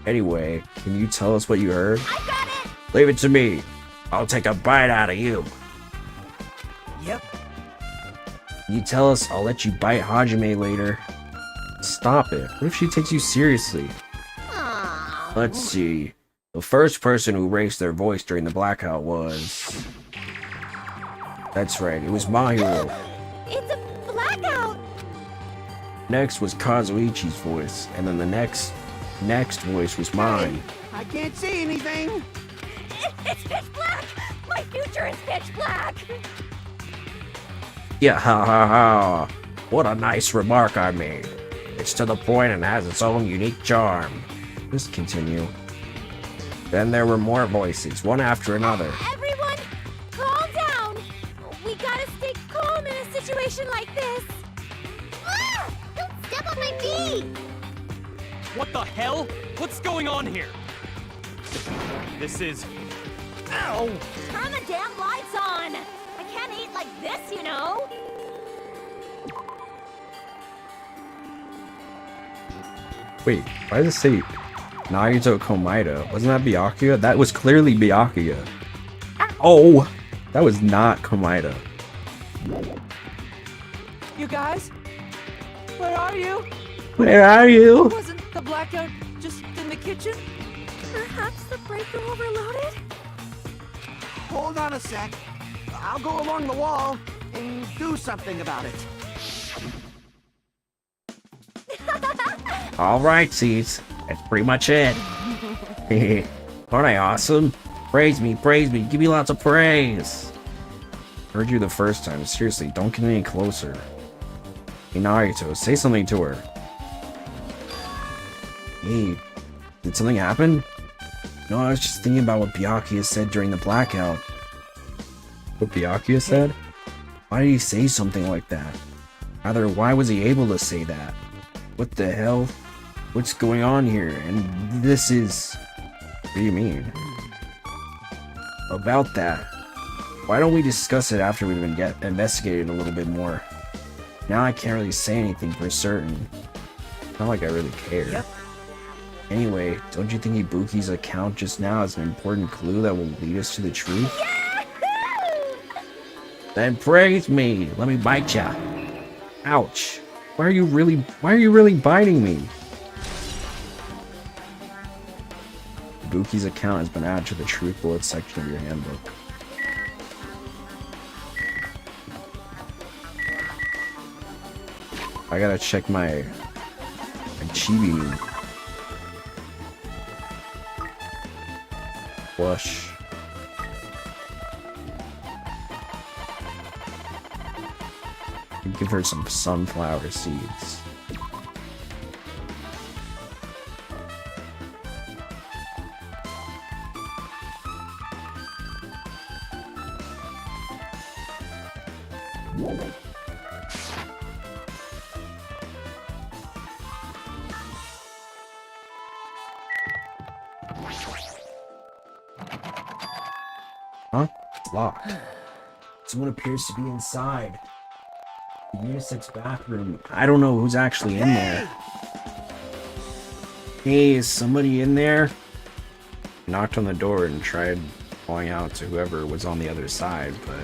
Anyway, can you tell us what you heard? I got it! Leave it to me. I'll take a bite out of you. Yep. You tell us, I'll let you bite Hajime later. Stop it. What if she takes you seriously? Aww. Let's see. The first person who raised their voice during the blackout was... That's right, it was Mahiro. It's a blackout! Next was Kazuichi's voice, and then the next voice was mine. I can't see anything. It's pitch black! My future is pitch black! Yeah, ha ha ha. What a nice remark I made. It's to the point and has its own unique charm. Just continue. Then there were more voices, one after another. Everyone, calm down! We gotta stay calm in a situation like this. Ah! Don't step on my feet! What the hell? What's going on here? This is... Ow! Turn the damn lights on! I can't eat like this, you know? Wait, why does it say Naruto Komaida? Wasn't that Byakuya? That was clearly Byakuya. Oh! That was not Komaida. You guys? Where are you? Where are you? Wasn't the blackout just in the kitchen? Perhaps the breaker overloaded? Hold on a sec. I'll go along the wall and do something about it. Alright, Seeds. That's pretty much it. Aren't I awesome? Praise me, give me lots of praise. Heard you the first time. Seriously, don't get any closer. Hey Naruto, say something to her. Hey, did something happen? No, I was just thinking about what Byakuya said during the blackout. What Byakuya said? Why did he say something like that? Rather, why was he able to say that? What the hell? What's going on here? And this is... What do you mean? About that. Why don't we discuss it after we've been investigated a little bit more? Now I can't really say anything for certain. Not like I really care. Yep. Anyway, don't you think Ibuki's account just now is an important clue that will lead us to the truth? Then praise me. Let me bite ya. Ouch. Why are you really biting me? Ibuki's account has been added to the truth bullet section of your handbook. I gotta check my chibi blush. Give her some sunflower seeds. Huh? It's locked. Someone appears to be inside. The unisex bathroom. I don't know who's actually in there. Hey, is somebody in there? Knocked on the door and tried calling out to whoever was on the other side, but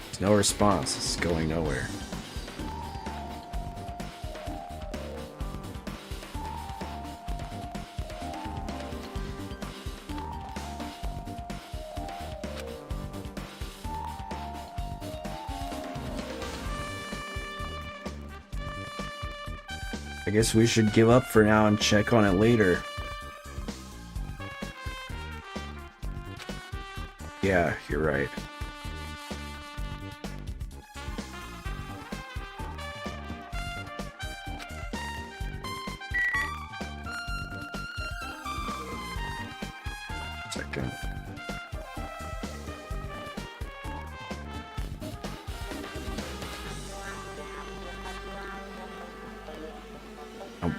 there's no response. It's going nowhere. I guess we should give up for now and check on it later. Yeah, you're right. Second.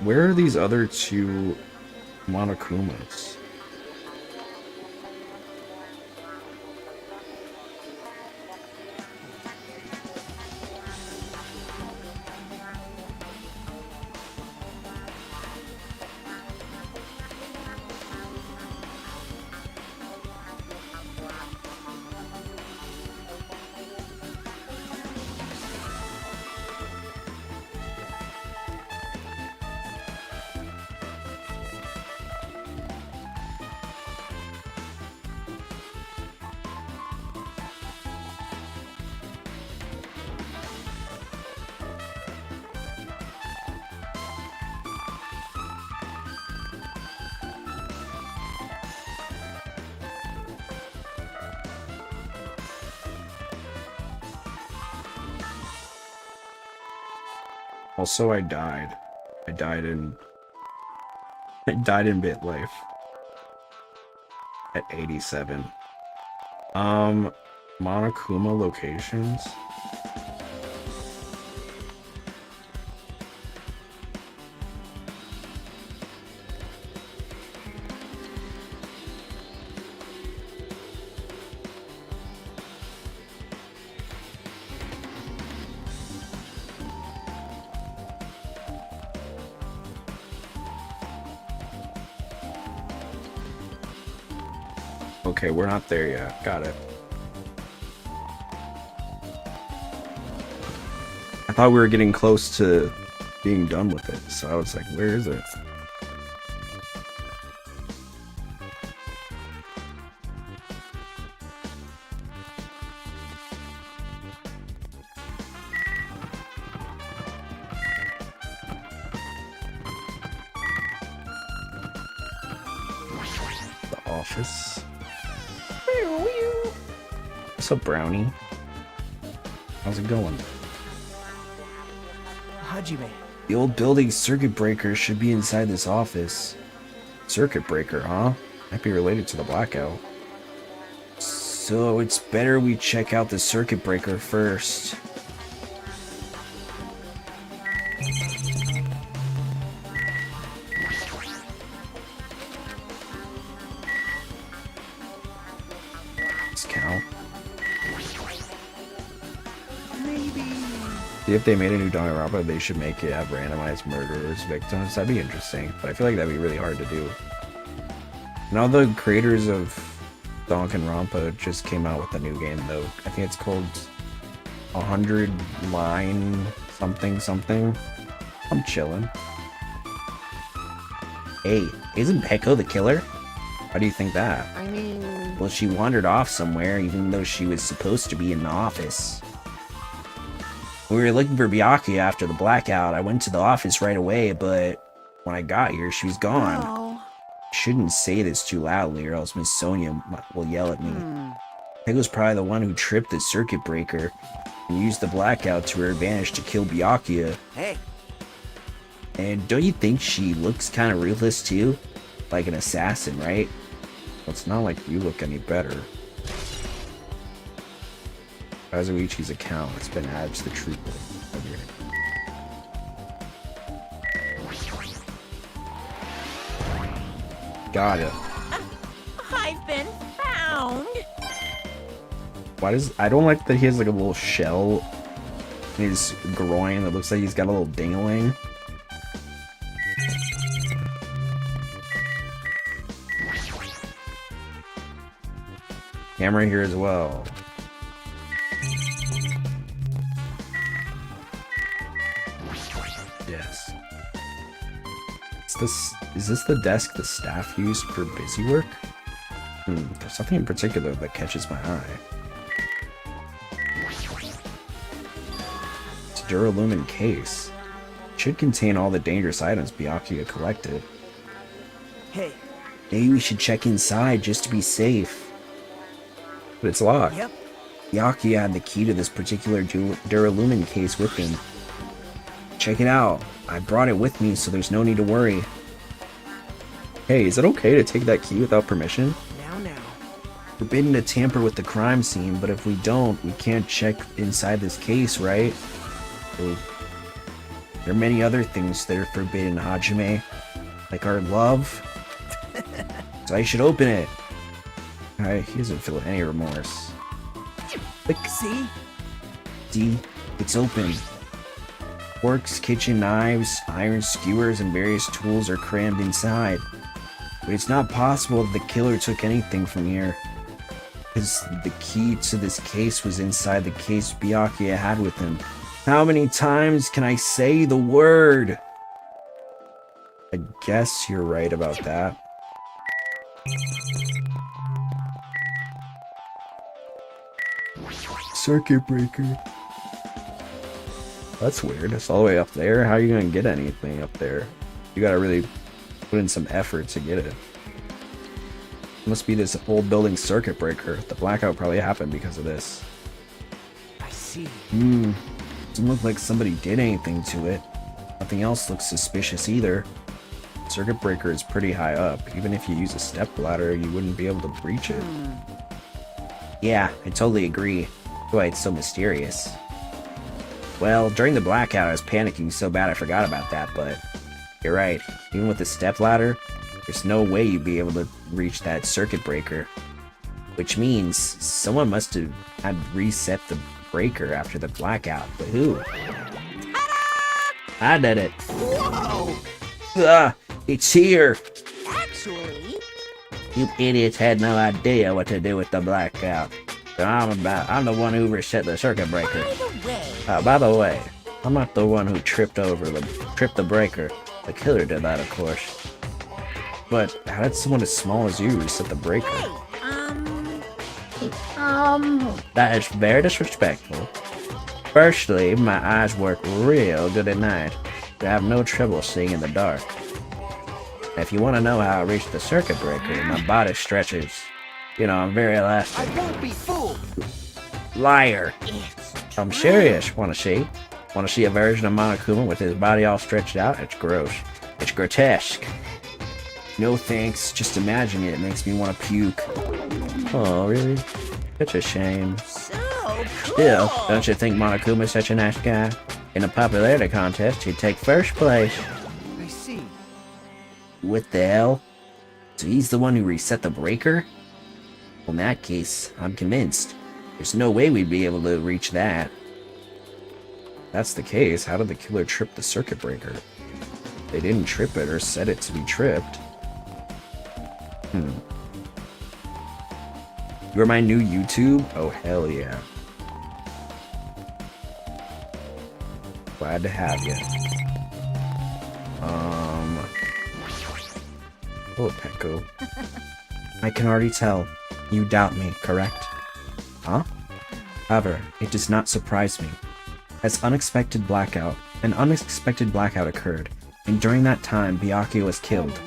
Where are these other two Monokumas? Also, I died. I died in BitLife at 87. Monokuma locations. Okay, we're not there yet. Got it. I thought we were getting close to being done with it, so I was like, where is it? The office. What's up, Brownie? How's it going? Hajime, The old building circuit breaker should be inside this office. Circuit breaker, huh? Might be related to the blackout. So it's better we check out the circuit breaker first. This cow. See, if they made a new Danganronpa, they should make it have randomized murderers, victims. That'd be interesting, but I feel like that'd be really hard to do. Now the creators of Danganronpa just came out with a new game, though. I think it's called 100 Line something something. I'm chilling. Hey, isn't Peko the killer? Why do you think that? I mean... Well, she wandered off somewhere, even though she was supposed to be in the office. We were looking for Byakuya after the blackout. I went to the office right away, but when I got here, she was gone. No. Shouldn't say this too loudly, or else Miss Sonia will yell at me. Pego's probably the one who tripped the circuit breaker and used the blackout to her advantage to kill Byakuya. Hey. And don't you think she looks kind of ruthless too? Like an assassin, right? Well, it's not like you look any better. Kazuichi's account has been added to the troop. Got it. I've been found. Why does... I don't like that he has like a little shell in his groin that looks like he's got a little ding-a-ling. Camera here as well. Yes. Is this the desk the staff used for busy work? There's something in particular that catches my eye. It's a duralumin case. It should contain all the dangerous items Byakuya collected. Hey. Maybe we should check inside just to be safe. But it's locked. Yep. Byakuya had the key to this particular duralumin case with him. Check it out. I brought it with me, so there's no need to worry. Hey, is it okay to take that key without permission? Now. Forbidden to tamper with the crime scene, but if we don't, we can't check inside this case, right? There are many other things that are forbidden, Hajime. Like our love. So I should open it. Alright, he doesn't feel any remorse. Click. See? It's open. Forks, kitchen knives, iron skewers, and various tools are crammed inside. But it's not possible that the killer took anything from here. Because the key to this case was inside the case Byakuya had with him. How many times can I say the word? I guess you're right about that. Circuit breaker. That's weird. It's all the way up there. How are you gonna get anything up there? You gotta really put in some effort to get it. Must be this old building circuit breaker. The blackout probably happened because of this. I see. Doesn't look like somebody did anything to it. Nothing else looks suspicious either. Circuit breaker is pretty high up. Even if you use a step ladder, you wouldn't be able to breach it. Yeah, I totally agree. That's why it's so mysterious. Well, during the blackout, I was panicking so bad I forgot about that, but you're right. Even with the step ladder, there's no way you'd be able to reach that circuit breaker. Which means someone must have had reset the breaker after the blackout. But who? I did it. Whoa! It's here. Actually... You idiots had no idea what to do with the blackout. So I'm the one who reset the circuit breaker. By the way, I'm not the one who tripped the breaker. The killer did that, of course. But how did someone as small as you reset the breaker? That is very disrespectful. Firstly, my eyes work real good at night. I have no trouble seeing in the dark. If you want to know how I reached the circuit breaker, my body stretches. You know, I'm very elastic. I won't be fooled! Liar. I'm serious, wanna see? Want to see a version of Monokuma with his body all stretched out? It's gross. It's grotesque. No thanks. Just imagining it makes me want to puke. Oh, really? Such a shame. So cool. Still, don't you think Monokuma's such a nice guy? In a popularity contest, he'd take first place. I see. What the hell? So he's the one who reset the breaker? Well, in that case, I'm convinced. There's no way we'd be able to reach that. If that's the case, how did the killer trip the circuit breaker? They didn't trip it or set it to be tripped. You're my new YouTube? Oh, hell yeah. Glad to have you. Oh, Peko. I can already tell. You doubt me, correct? Huh? However, it does not surprise me. An unexpected blackout occurred, and during that time, Byakuya was killed.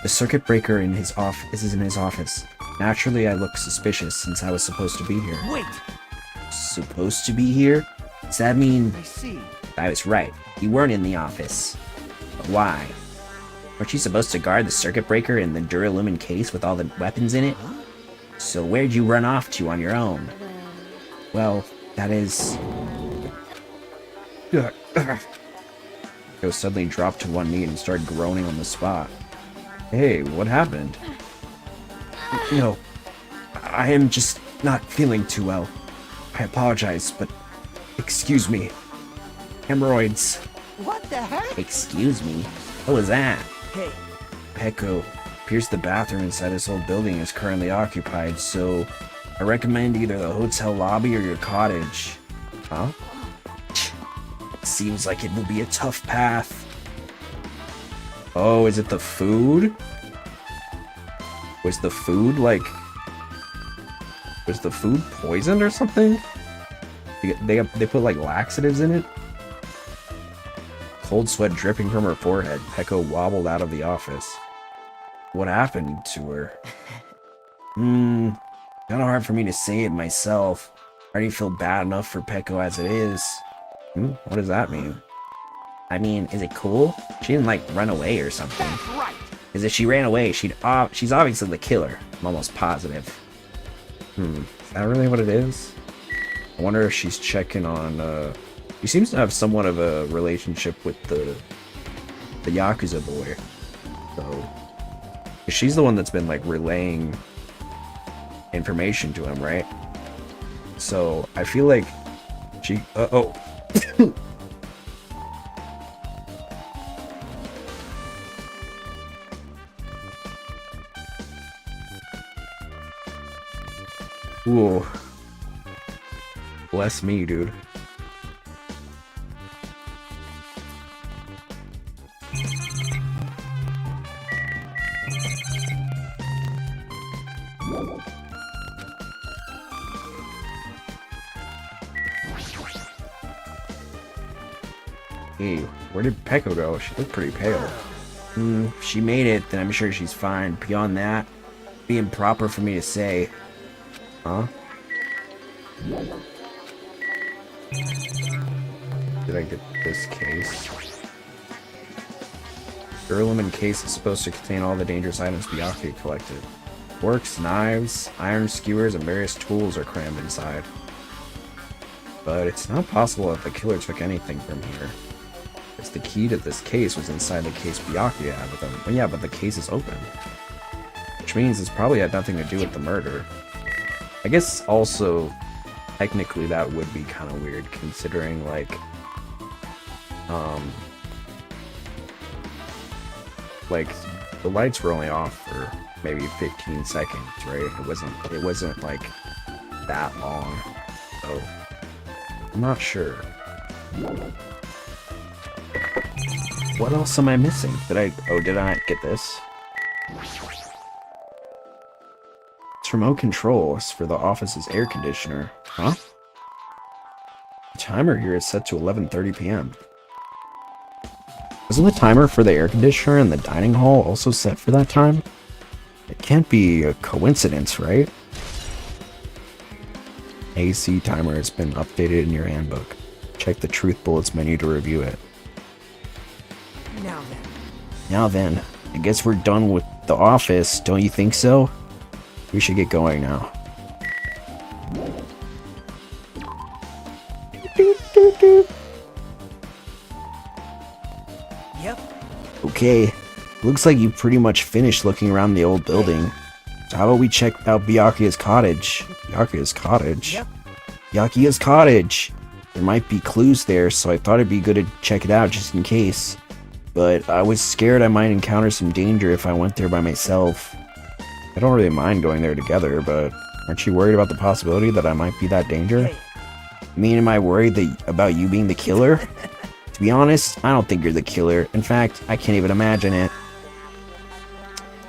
The circuit breaker is in his office. Naturally, I look suspicious since I was supposed to be here. Wait. Supposed to be here? Does that mean... I see. I was right. You weren't in the office. But why? Weren't you supposed to guard the circuit breaker in the Duralumin case with all the weapons in it? So where'd you run off to on your own? Well, that is... Joe suddenly dropped to one knee and started groaning on the spot. Hey, what happened? No, I am just not feeling too well. I apologize, but excuse me. Hemorrhoids. What the heck? Excuse me? What was that? Hey, Peko, appears the bathroom inside this old building is currently occupied, so I recommend either the hotel lobby or your cottage. Huh? Seems like it will be a tough path. Oh, is it the food? Was the food poisoned or something? They put like laxatives in it? Cold sweat dripping from her forehead, Peko wobbled out of the office. What happened to her? Kinda hard for me to say it myself. I already feel bad enough for Peko as it is. What does that mean? I mean, is it cool? She didn't like run away or something. that's right. Because if she ran away, she's obviously the killer. I'm almost positive. Is that really what it is? I wonder if she's checking on, she seems to have somewhat of a relationship with the Yakuza boy. So, she's the one that's been, like, relaying information to him, right? So, I feel like she, Ooh. Bless me, dude. Hey, where did Peko go? She looked pretty pale. She made it, then I'm sure she's fine. Beyond that, it'd be improper for me to say. Huh? Did I get this case? The Duralumin case is supposed to contain all the dangerous items Byakuya collected. Forks, knives, iron skewers, and various tools are crammed inside. But it's not possible that the killer took anything from here. It's the key to this case was inside the case Byakuya had with him. Well, yeah, but the case is open. Which means it's probably had nothing to do with the murder. I guess also, technically that would be kind of weird considering, like, the lights were only off for maybe 15 seconds, right? It wasn't like that long, so I'm not sure. What else am I missing? Did I not get this? It's remote control. It's for the office's air conditioner. Huh? The timer here is set to 11:30 p.m. Isn't the timer for the air conditioner in the dining hall also set for that time? It can't be a coincidence, right? AC timer has been updated in your handbook. check the Truth Bullets menu to review it. Now then, I guess we're done with the office, don't you think so? We should get going now. Yep. Okay, looks like you pretty much finished looking around the old building. So how about we check out Byakuya's cottage? Byakuya's cottage? Yep. Byakuya's cottage! There might be clues there, so I thought it'd be good to check it out just in case. But I was scared I might encounter some danger if I went there by myself. I don't really mind going there together, but aren't you worried about the possibility that I might be that danger? Hey. I mean, am I worried about you being the killer? To be honest, I don't think you're the killer. In fact, I can't even imagine it.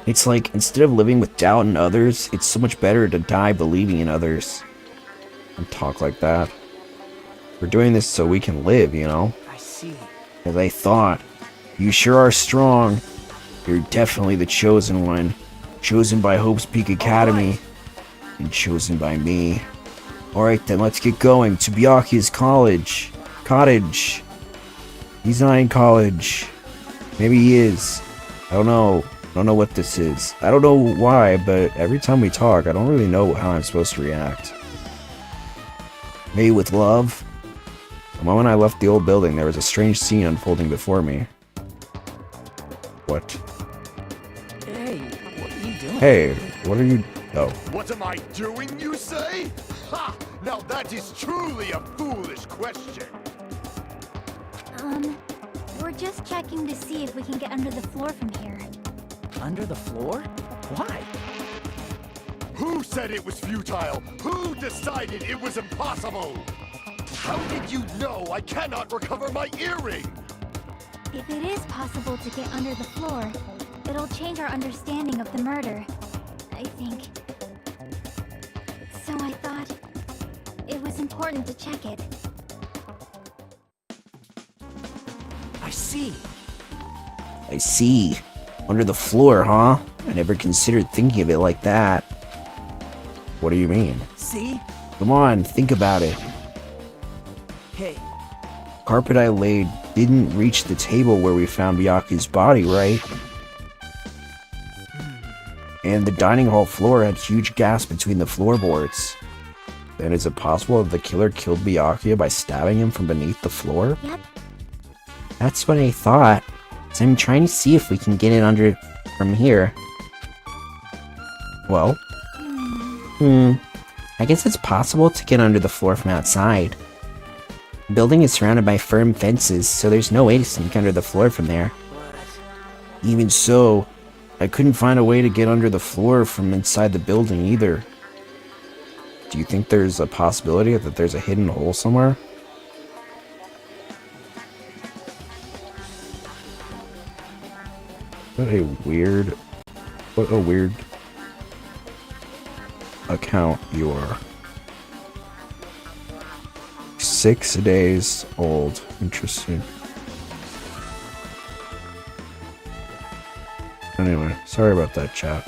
It's like, instead of living with doubt in others, it's so much better to die believing in others. Don't talk like that. We're doing this so we can live, you know? I see. As I thought. You sure are strong. You're definitely the chosen one. Chosen by Hope's Peak Academy. And chosen by me. Alright then, let's get going to Byakuya's cottage. He's not in college. Maybe he is. I don't know. I don't know what this is. I don't know why, but every time we talk, I don't really know how I'm supposed to react. Maybe with love? The moment I left the old building, there was a strange scene unfolding before me. What? Hey, what are you doing? Hey, what are you... Oh. What am I doing, you say? Ha! Now that is truly a foolish question. We're just checking to see if we can get under the floor from here. Under the floor? Why? Who said it was futile? Who decided it was impossible? How did you know I cannot recover my earring? If it is possible to get under the floor, it'll change our understanding of the murder, I think. So I thought it was important to check it. I see. I see. Under the floor, huh? I never considered thinking of it like that. What do you mean? See? Come on, think about it. Hey, Carpet I laid didn't reach the table where we found Byaku's body, right? And the dining hall floor had huge gaps between the floorboards. Then is it possible that the killer killed Byakuya by stabbing him from beneath the floor? Yep. That's what I thought. So I'm trying to see if we can get it under from here. Well? I guess it's possible to get under the floor from outside. The building is surrounded by firm fences, so there's no way to sneak under the floor from there. Even so, I couldn't find a way to get under the floor from inside the building either. Do you think there's a possibility that there's a hidden hole somewhere? What a weird account you are. 6 days old. Interesting. Anyway, sorry about that, chat.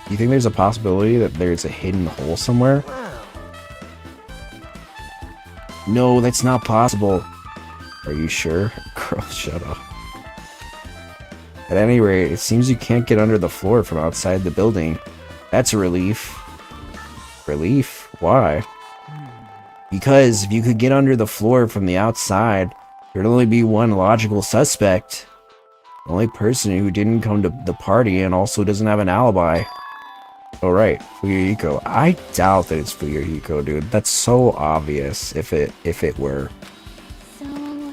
Do you think there's a possibility that there's a hidden hole somewhere? No, that's not possible. Are you sure? Girl, shut up. At any rate, it seems you can't get under the floor from outside the building. That's a relief. Relief? Why? Because if you could get under the floor from the outside, there'd only be one logical suspect. The only person who didn't come to the party and also doesn't have an alibi. Oh right, Fuyuhiko. I doubt that it's Fuyuhiko, dude. That's so obvious if it were. So...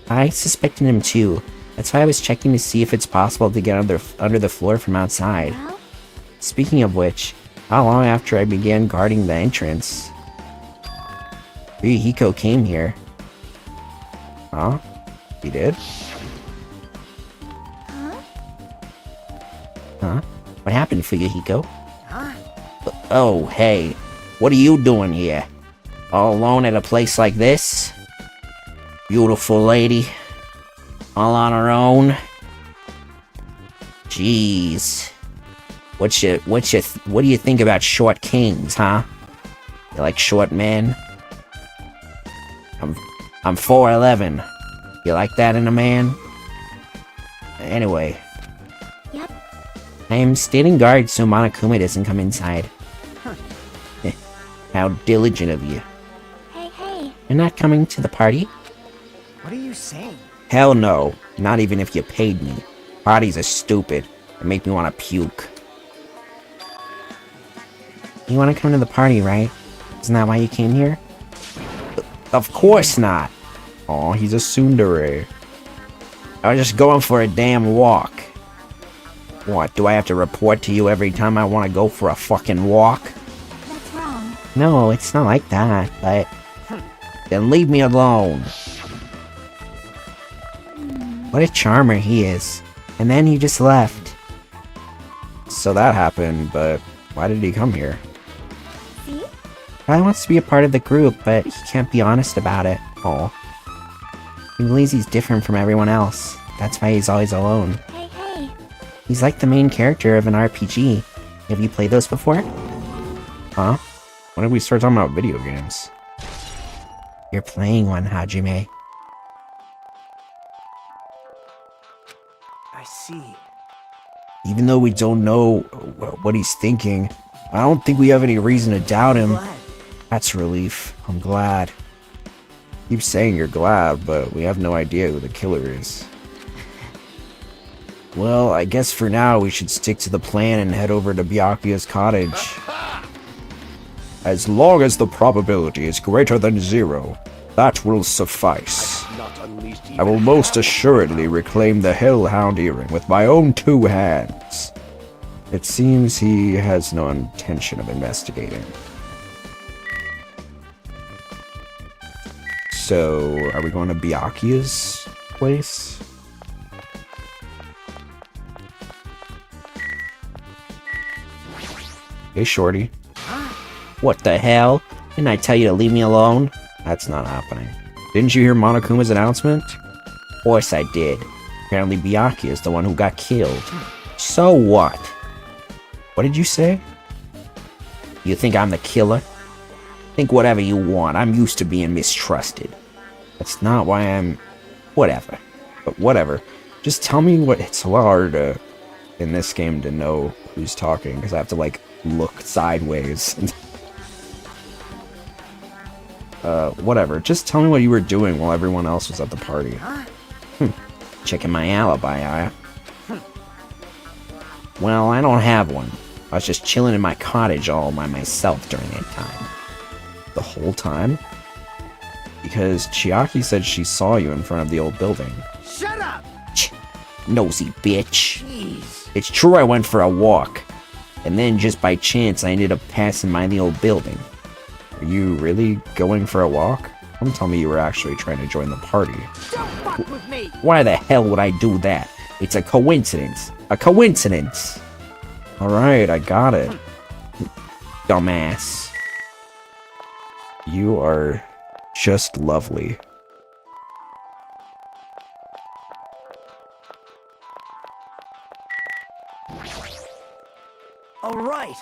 I suspected him too. That's why I was checking to see if it's possible to get under the floor from outside. Well? Speaking of which, how long after I began guarding the entrance? Fuyuhiko came here. Huh? He did? Huh? Huh? What happened, Fuyuhiko? Oh, hey. What are you doing here? All alone at a place like this? Beautiful lady. All on her own? Jeez. What do you think about short kings, huh? You like short men? I'm 4'11". You like that in a man? Anyway. Yep. I am standing guard so Monokuma doesn't come inside. How diligent of you. Hey. You're not coming to the party? What are you saying? Hell no. Not even if you paid me. Parties are stupid. They make me want to puke. You want to come to the party, right? Isn't that why you came here? Of course not. Aw, he's a tsundere. I was just going for a damn walk. What, do I have to report to you every time I want to go for a fucking walk? That's wrong. No, it's not like that, but... Then leave me alone. What a charmer he is. And then he just left. So that happened, but why did he come here? See? Probably wants to be a part of the group, but he can't be honest about it. Aw. He believes he's different from everyone else. That's why he's always alone. Hey. He's like the main character of an RPG. Have you played those before? Huh? When did we start talking about video games? You're playing one, Hajime. I see. Even though we don't know what he's thinking, I don't think we have any reason to doubt him. Glad. That's relief. I'm glad. Keep saying you're glad, but we have no idea who the killer is. Well, I guess for now we should stick to the plan and head over to Byakuya's cottage. As long as the probability is greater than 0, that will suffice. I will most assuredly reclaim the Hellhound earring with my own 2 hands. It seems he has no intention of investigating. So, are we going to Byakuya's place? Hey, shorty. What the hell? Didn't I tell you to leave me alone? That's not happening. Didn't you hear Monokuma's announcement? Of course I did. Apparently Byakuya is the one who got killed. So what? What did you say? You think I'm the killer? Think whatever you want. I'm used to being mistrusted. That's not why I'm... Whatever. But whatever. Just tell me what... It's a lot harder in this game to know who's talking, because I have to, like, look sideways. Whatever. Just tell me what you were doing while everyone else was at the party. Checking my alibi, are ya? Well, I don't have one. I was just chilling in my cottage all by myself during that time. The whole time? Because Chiaki said she saw you in front of the old building. Shut up! Nosy bitch. Jeez. It's true I went for a walk. And then just by chance I ended up passing by the old building. Are you really going for a walk? Don't tell me you were actually trying to join the party. Don't fuck with me! Why the hell would I do that? It's a coincidence. A coincidence! Alright, I got it. Dumbass. You are just lovely. Alright.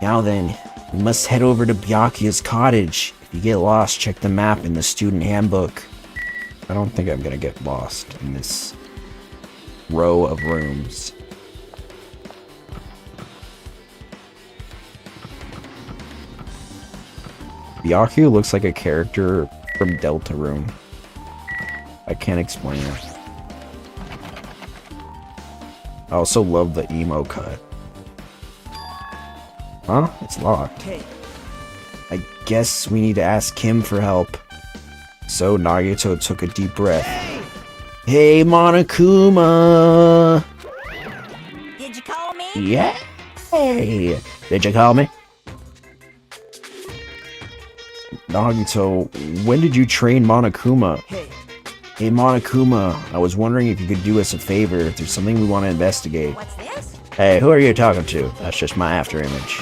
Now then, we must head over to Byakuya's cottage. If you get lost, check the map in the student handbook. I don't think I'm gonna get lost in this row of rooms. Byakuya looks like a character from Deltarune. I can't explain it. I also love the emo cut. Huh? It's locked. Okay. I guess we need to ask Kim for help. So Nagito took a deep breath. Hey, Monokuma! Did you call me? Yeah! Hey! Did you call me? Nagito, when did you train Monokuma? Hey. Hey, Monokuma, I was wondering if you could do us a favor if there's something we want to investigate. What's this? Hey, who are you talking to? That's just my after image.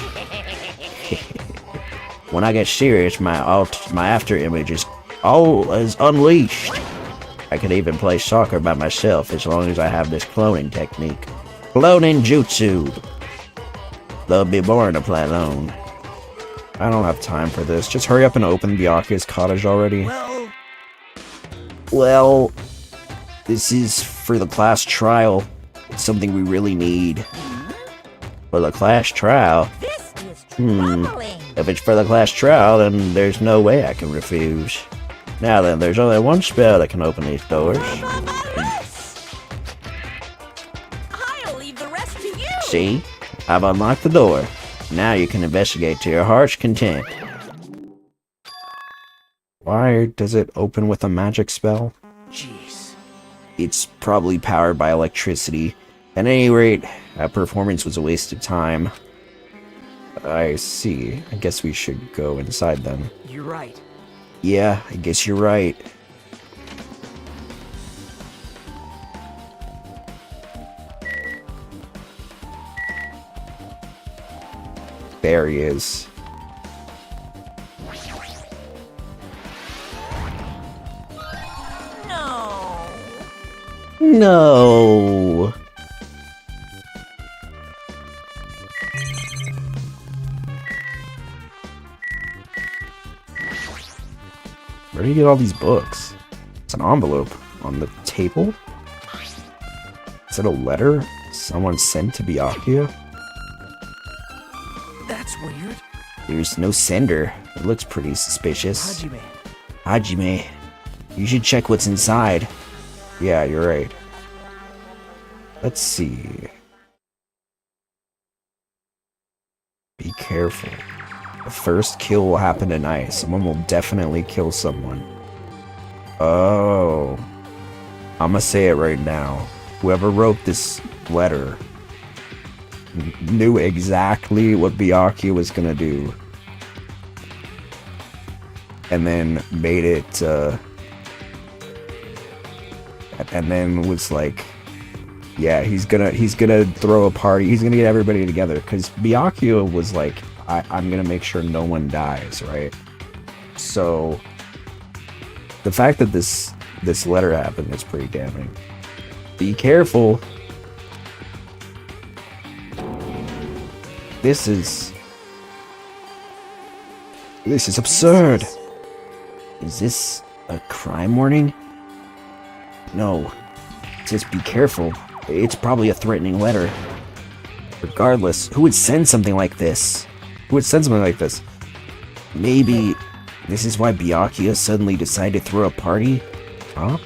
When I get serious, my after image is unleashed. I could even play soccer by myself as long as I have this cloning technique. Cloning jutsu. That'll be boring to play alone. I don't have time for this. Just hurry up and open Byakuya's cottage already. Well, this is for the class trial. It's something we really need. For the class trial? If it's for the class trial, then there's no way I can refuse. Now then, there's only one spell that can open these doors. I'll leave the rest to you. See? I've unlocked the door. Now you can investigate to your heart's content. Why does it open with a magic spell? Jeez. It's probably powered by electricity. At any rate, that performance was a waste of time. I see. I guess we should go inside then. You're right. Yeah, I guess you're right. There he is. No. Where do you get all these books? It's an envelope on the table. Is it a letter someone sent to Byakuya? That's weird. There's no sender. It looks pretty suspicious. Hajime. Hajime, you should check what's inside. Yeah, you're right. Let's see. Be careful. The first kill will happen tonight. Someone will definitely kill someone. Oh. I'ma say it right now. Whoever wrote this letter knew exactly what Byakuya was gonna do. And then made it, and then was like, yeah, he's gonna throw a party. He's gonna get everybody together. Because Byakuya was like, I'm gonna make sure no one dies, right? So the fact that this letter happened is pretty damning. Be careful. This is absurd. Is this a crime warning? No. Just be careful. It's probably a threatening letter. Regardless, who would send something like this? Who would send something like this? Maybe this is why Byakuya suddenly decided to throw a party? Huh?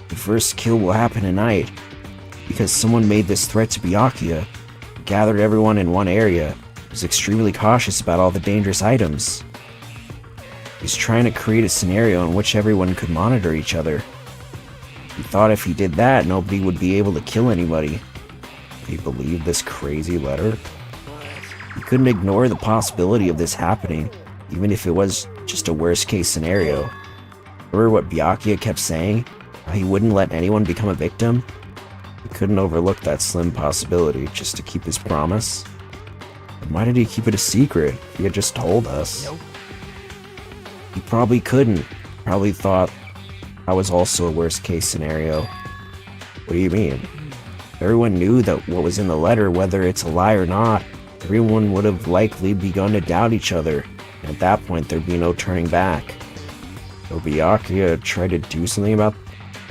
The first kill will happen tonight. Because someone made this threat to Byakuya, gathered everyone in one area, was extremely cautious about all the dangerous items. He's trying to create a scenario in which everyone could monitor each other. He thought if he did that, nobody would be able to kill anybody. He believed this crazy letter. He couldn't ignore the possibility of this happening, even if it was just a worst-case scenario. Remember what Byakuya kept saying? How he wouldn't let anyone become a victim? He couldn't overlook that slim possibility just to keep his promise. And why did he keep it a secret? He had just told us. Nope. He probably couldn't. Probably thought that was also a worst-case scenario. What do you mean? Everyone knew that what was in the letter, whether it's a lie or not, everyone would have likely begun to doubt each other, and at that point there'd be no turning back. So Byakuya tried to do something about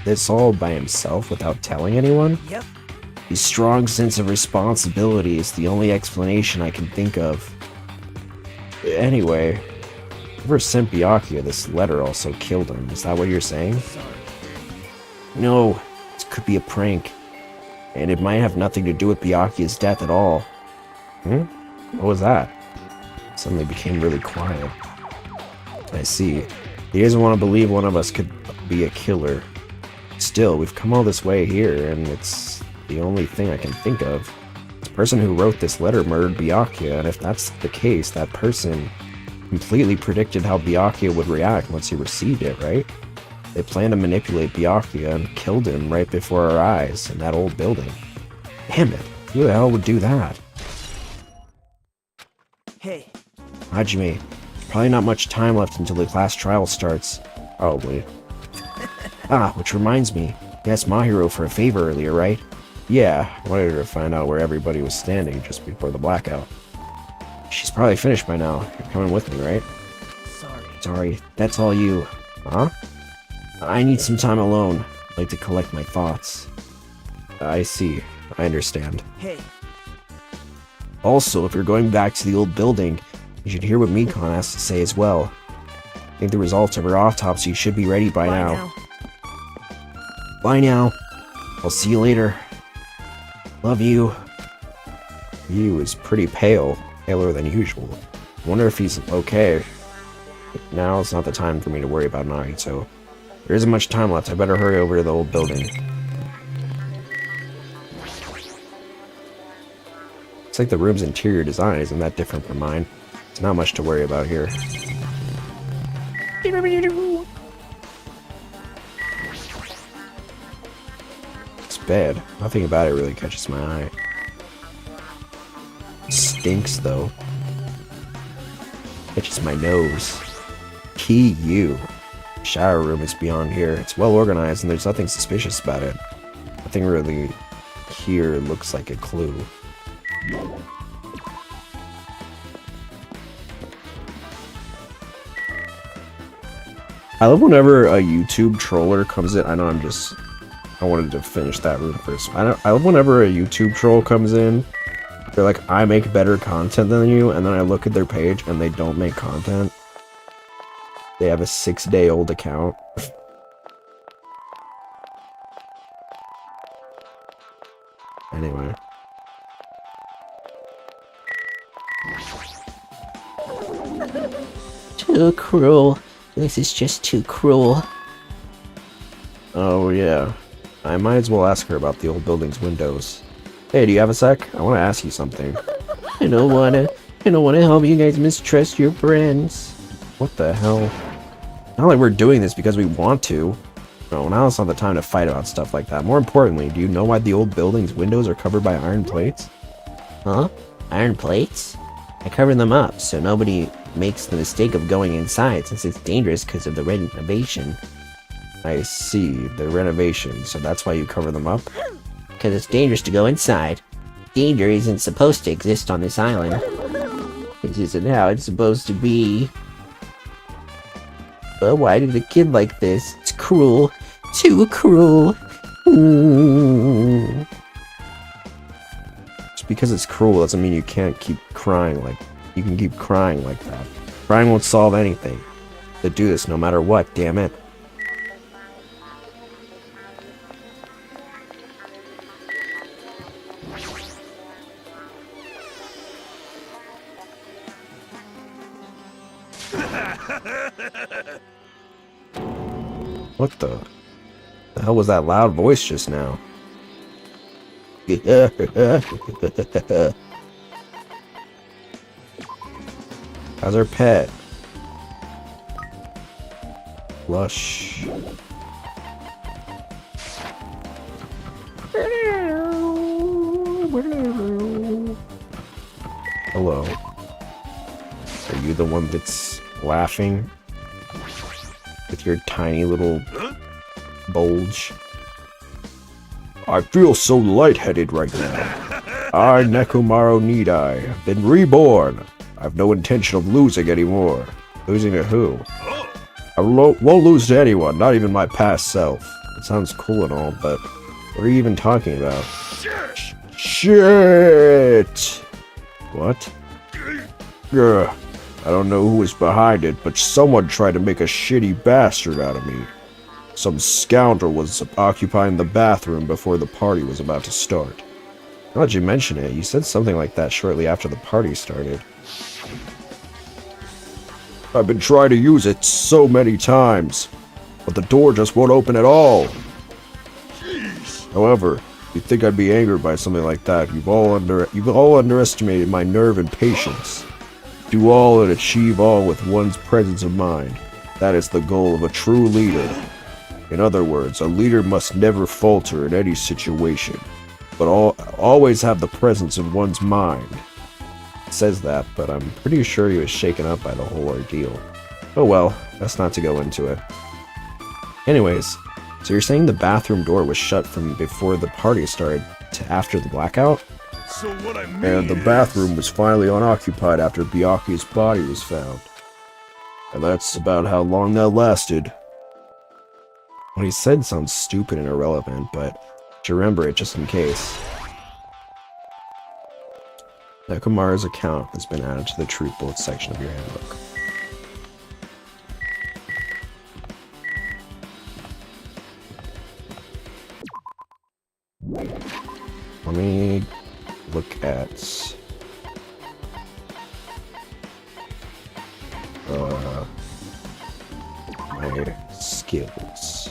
this all by himself without telling anyone? Yep. His strong sense of responsibility is the only explanation I can think of. Anyway, whoever sent Byakuya this letter also killed him. Is that what you're saying? Sorry. No, this could be a prank. And it might have nothing to do with Byakuya's death at all. What was that? Suddenly became really quiet. I see. He doesn't want to believe one of us could be a killer. Still, we've come all this way here, and it's the only thing I can think of. This person who wrote this letter murdered Byakuya, and if that's the case, that person completely predicted how Byakuya would react once he received it, right? They planned to manipulate Byakuya and killed him right before our eyes in that old building. Damn it, who the hell would do that? Hey. Hajime, probably not much time left until the class trial starts. Oh, wait. Which reminds me, you asked Mahiro for a favor earlier, right? Yeah, I wanted her to find out where everybody was standing just before the blackout. She's probably finished by now. You're coming with me, right? Sorry, that's all you. Huh? I need some time alone. I'd like to collect my thoughts. I see. I understand. Hey. Also, if you're going back to the old building, you should hear what Mikon has to say as well. I think the results of her autopsy should be ready by now. Bye now. I'll see you later. Love you. Yu is pretty pale. Paler than usual. Wonder if he's okay. Now it's not the time for me to worry about Nagito. There isn't much time left. I better hurry over to the old building. Looks like the room's interior design isn't that different from mine. There's not much to worry about here. It's bad. Nothing about it really catches my eye. Stinks though. Itches my nose. Key U. Shower room is beyond here. It's well organized and there's nothing suspicious about it. Nothing really here looks like a clue. I love whenever a YouTube troller comes in. I wanted to finish that room first. I love whenever a YouTube troll comes in. They're like, I make better content than you, and then I look at their page and they don't make content. They have a 6-day-old account. Anyway. Too cruel. This is just too cruel. Oh yeah. I might as well ask her about the old building's windows. Hey, do you have a sec? I want to ask you something. I don't wanna help you guys mistrust your friends. What the hell? Not like we're doing this because we want to. No, now it's not the time to fight about stuff like that. More importantly, do you know why the old building's windows are covered by iron plates? Huh? Iron plates? I cover them up so nobody makes the mistake of going inside since it's dangerous because of the renovation. I see, the renovation, so that's why you cover them up? Because it's dangerous to go inside. Danger isn't supposed to exist on this island. This isn't how it's supposed to be. But why did a kid like this? It's cruel. Too cruel. Just because it's cruel doesn't mean you can't keep crying like... You can keep crying like that. Crying won't solve anything. To do this no matter what, damn it. What the hell was that loud voice just now? How's our pet? Lush. Hello. Are you the one that's laughing? With your tiny little bulge. I feel so lightheaded right now. I, Nekomaru Nidai, have been reborn. I have no intention of losing anymore. Losing to who? I won't lose to anyone, not even my past self. It sounds cool and all, but what are you even talking about? Shit! What? Ugh. I don't know who was behind it, but someone tried to make a shitty bastard out of me. Some scoundrel was occupying the bathroom before the party was about to start. Now that you mention it, you said something like that shortly after the party started. I've been trying to use it so many times, but the door just won't open at all. However, you'd think I'd be angered by something like that. You've all underestimated my nerve and patience. Do all and achieve all with one's presence of mind. That is the goal of a true leader. In other words, a leader must never falter in any situation, but always have the presence of one's mind. It says that, but I'm pretty sure he was shaken up by the whole ordeal. Oh well, that's not to go into it. Anyways, so you're saying the bathroom door was shut from before the party started. to after the blackout. So what I mean And the bathroom was finally unoccupied after Byakuya's body was found. And that's about how long that lasted. What he said sounds stupid and irrelevant, but to remember it just in case. Nekomaru's account has been added to the Truth Bullets section of your handbook. Let me look at my skills.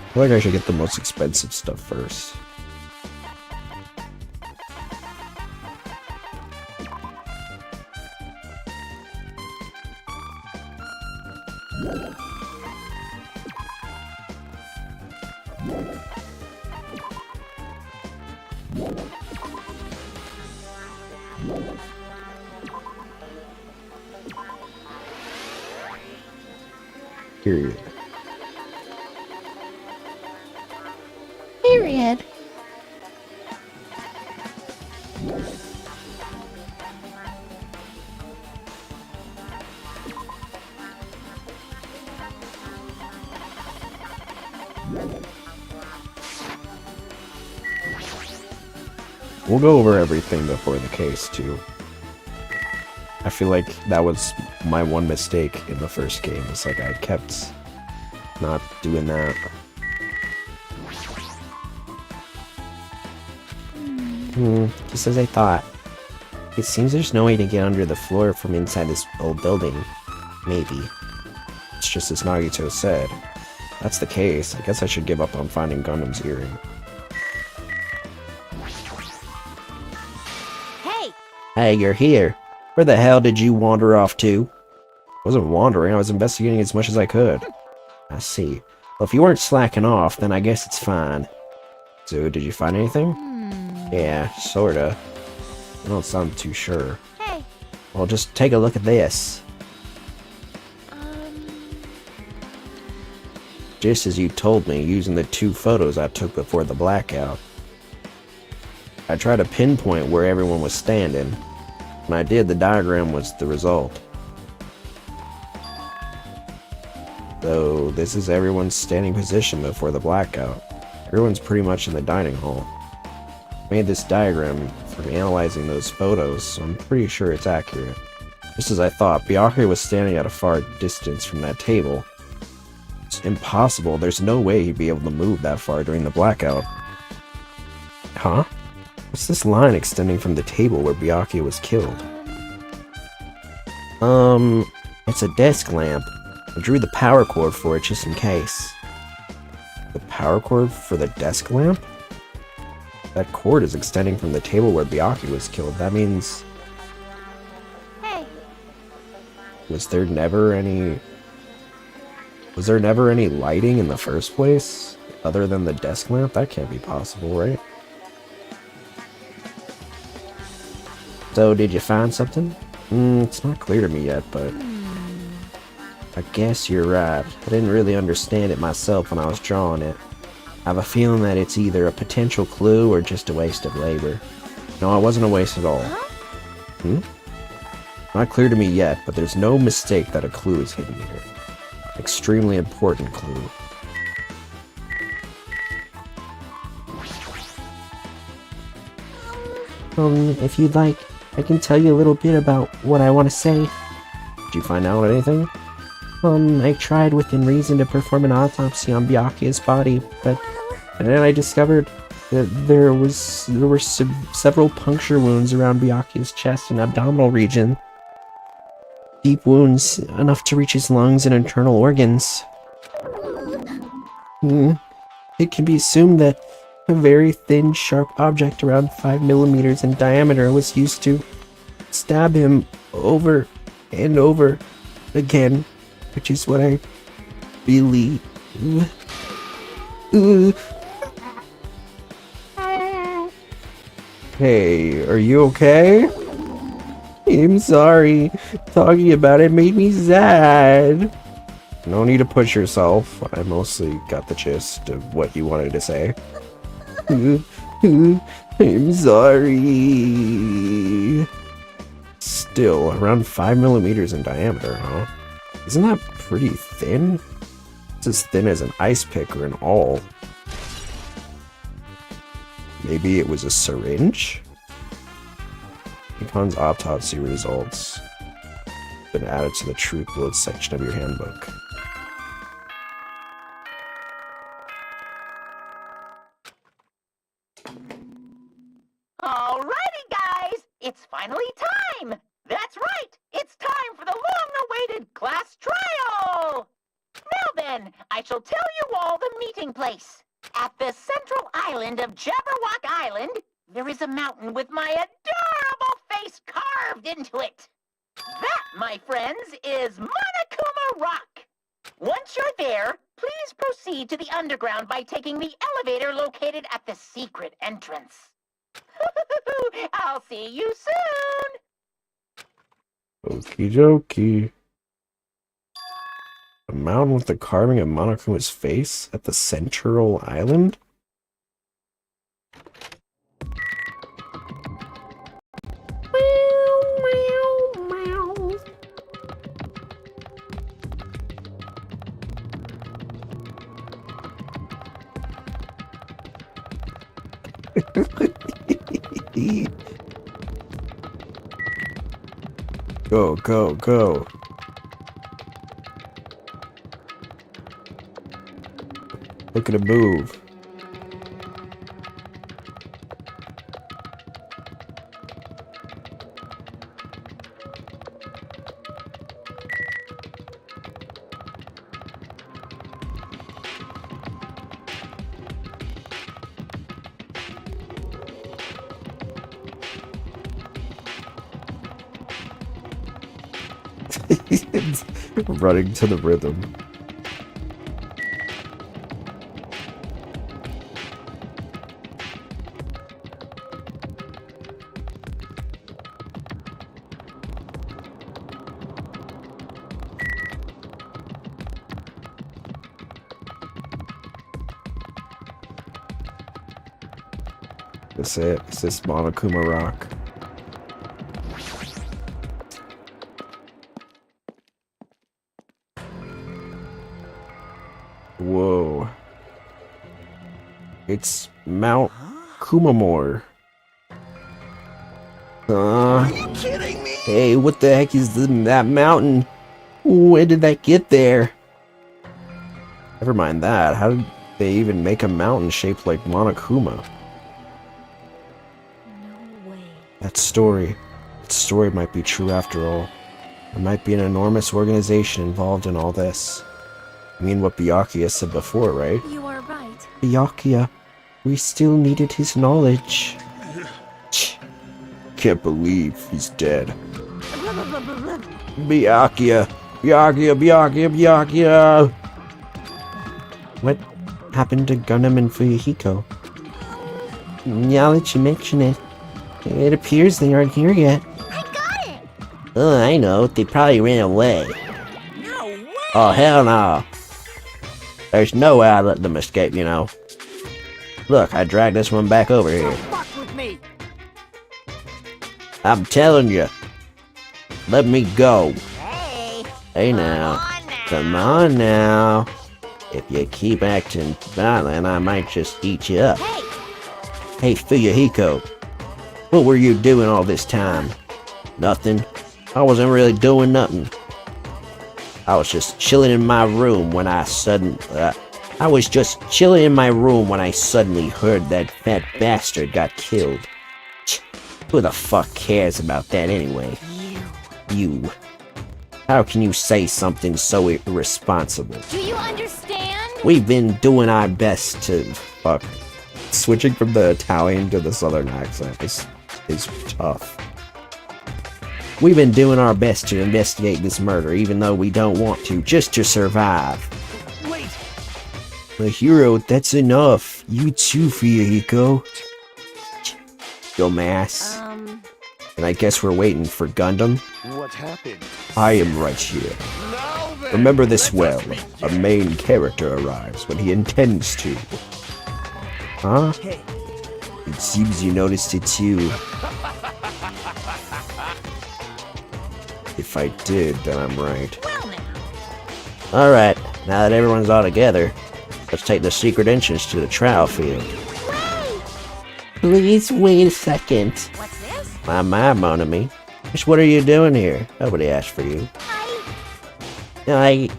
I feel like I should get the most expensive stuff first. Period. Period. We'll go over everything before the case, too. I feel like that was my one mistake in the first game. It's like I kept not doing that. Just as I thought. It seems there's no way to get under the floor from inside this old building. Maybe. It's just as Nagito said. If that's the case, I guess I should give up on finding Gundam's earring. Hey! Hey, you're here. Where the hell did you wander off to? I wasn't wandering, I was investigating as much as I could. I see. Well, if you weren't slacking off, then I guess it's fine. So, did you find anything? Yeah, Sorta. I don't sound too sure. Hey! well, just take a look at this. Just as you told me, using the 2 photos I took before the blackout. I tried to pinpoint where everyone was standing. When I did, the diagram was the result. So, this is everyone's standing position before the blackout. Everyone's pretty much in the dining hall. I made this diagram from analyzing those photos, so I'm pretty sure it's accurate. Just as I thought, Byakuya was standing at a far distance from that table. It's impossible, there's no way he'd be able to move that far during the blackout. Huh? What's this line extending from the table where Byakuya was killed? It's a desk lamp. I drew the power cord for it just in case. The power cord for the desk lamp? That cord is extending from the table where Byakuya was killed. That means... Hey! Was there never any lighting in the first place? Other than the desk lamp? That can't be possible, right? So, did you find something? It's not clear to me yet, but... I guess you're right. I didn't really understand it myself when I was drawing it. I have a feeling that it's either a potential clue or just a waste of labor. No, it wasn't a waste at all. Not clear to me yet, but there's no mistake that a clue is hidden here. Extremely important clue. If you'd like, I can tell you a little bit about what I want to say. Did you find out anything? I tried within reason to perform an autopsy on Byakuya's body, but then I discovered that there were several puncture wounds around Byakuya's chest and abdominal region. Deep wounds, enough to reach his lungs and internal organs. It can be assumed that a very thin, sharp object around 5 millimeters in diameter was used to stab him over and over again, which is what I believe. Uh. Hey, are you okay? I'm sorry. Talking about it made me sad. No need to push yourself. I mostly got the gist of what you wanted to say. I'm sorry. Still, around 5 millimeters in diameter, huh? Isn't that pretty thin? It's as thin as an ice pick or an awl. Maybe it was a syringe? Econ's autopsy results been added to the truth blood section of your handbook. Alrighty, guys! It's finally time! That's right! It's time for the long-awaited class trial! Now then, I shall tell you all the meeting place. At the central island of Jabberwock Island, there is a mountain with my adorable face carved into it. That, my friends, is Monokuma Rock. Once you're there, please proceed to the underground by taking the elevator located at the secret entrance. I'll see you soon! Okie dokie. A mountain with the carving of Monokuma's face at the central island? Go, go, go. Look at it move. It's running to the rhythm. That's it. It's this Monokuma Rock. Whoa. It's Mount Kumamore. Are you kidding me? Hey, what the heck is that mountain? When did that get there? Never mind that. How did they even make a mountain shaped like Monokuma? No way. That story might be true after all. There might be an enormous organization involved in all this. I mean what Byakuya said before, right? You are right. Byakuya, we still needed his knowledge. Can't believe he's dead. Byakuya, Byakuya. What happened to Gundam and Fuyuhiko? Now that you mention it, it appears they aren't here yet. I got it! Oh, I know. They probably ran away. No way! Oh, hell no. There's no way I let them escape, you know. Look, I dragged this one back over here. Don't fuck with me! I'm telling you. Let me go. Hey! Hey now. Come on now. If you keep acting violent, I might just eat you up. Hey! Hey, Fuyuhiko. What were you doing all this time? Nothing. I wasn't really doing nothing. I was just chilling in my room when I suddenly heard that fat bastard got killed. Who the fuck cares about that anyway? You. How can you say something so irresponsible? Do you understand? We've been doing our best to fuck. Switching from the Italian to the Southern accent is tough. We've been doing our best to investigate this murder, even though we don't want to, just to survive. right! My hero, that's enough. You too, Fuyahiko. Dumbass. And I guess we're waiting for Gundam? What happened? I am right here. Now then, Remember this let well. us A begin. main character arrives when he intends to. Huh? It seems you noticed it too. If I did, then I'm right. Alright, now that everyone's all together, let's take the secret entrance to the trial field. Please wait a second. What's this? My mon ami. Just what are you doing here? Nobody asked for you. I.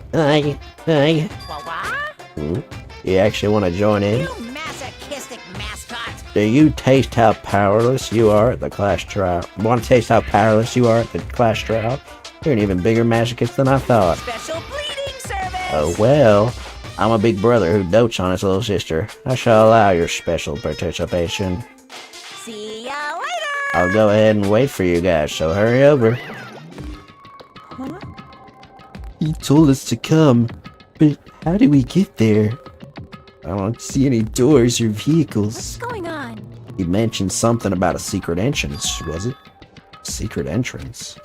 Hmm? You actually want to join in? You masochistic mascot! Do you taste how powerless you are at the class trial? Want to taste how powerless you are at the class trial? You're an even bigger masochist than I thought. Special bleeding service! Oh well, I'm a big brother who dotes on his little sister. I shall allow your special participation. See ya later! I'll go ahead and wait for you guys, so hurry over. He told us to come, but how do we get there? I don't see any doors or vehicles. What's going on? He mentioned something about a secret entrance, was it? Secret entrance?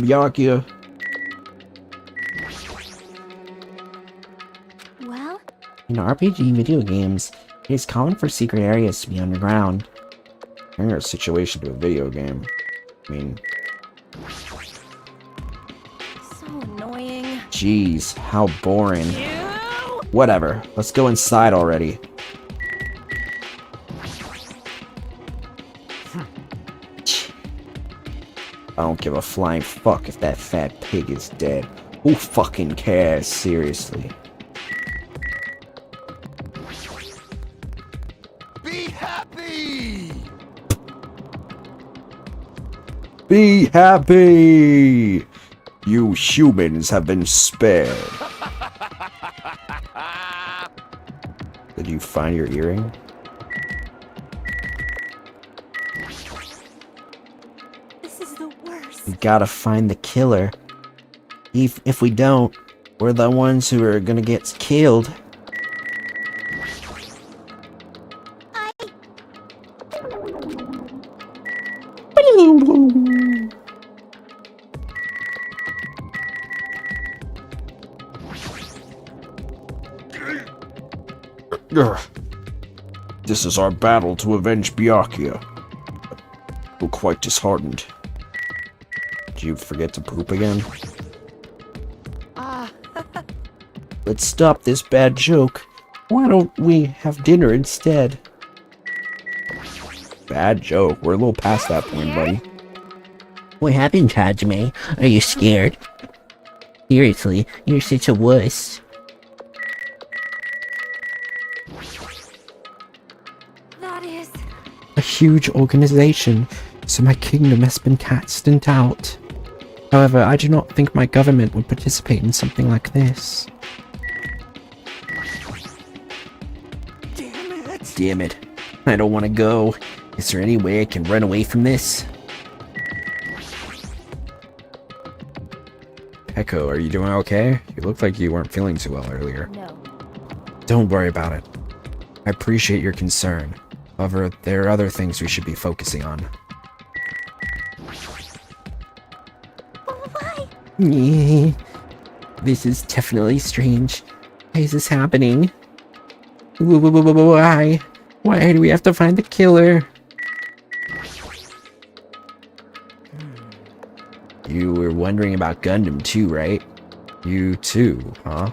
Byakuya. Well, In RPG video games, it is common for secret areas to be underground. Comparing our situation to a video game. I mean, so annoying. jeez, how boring. Whatever, let's go inside already. I don't give a flying fuck if that fat pig is dead. Who fucking cares, seriously? Be happy! Be happy! You humans have been spared. Did you find your earring? This is the worst. We gotta find the killer. If we don't, we're the ones who are gonna get killed. This is our battle to avenge Byakuya. We're quite disheartened. Did you forget to poop again? Let's stop this bad joke. Why don't we have dinner instead? Bad joke? We're a little past that point, buddy. What happened, Hajime? Are you scared? Seriously, you're such a wuss. That is. A huge organization, so my kingdom has been cast in doubt. However, I do not think my government would participate in something like this. Damn it. I don't want to go. Is there any way I can run away from this? Echo, are you doing okay? You looked like you weren't feeling too well earlier. No. Don't worry about it. I appreciate your concern. However, there are other things we should be focusing on. Why? This is definitely strange. Why is this happening? Why? Why do we have to find the killer? You were wondering about Gundam too, right? You too, huh?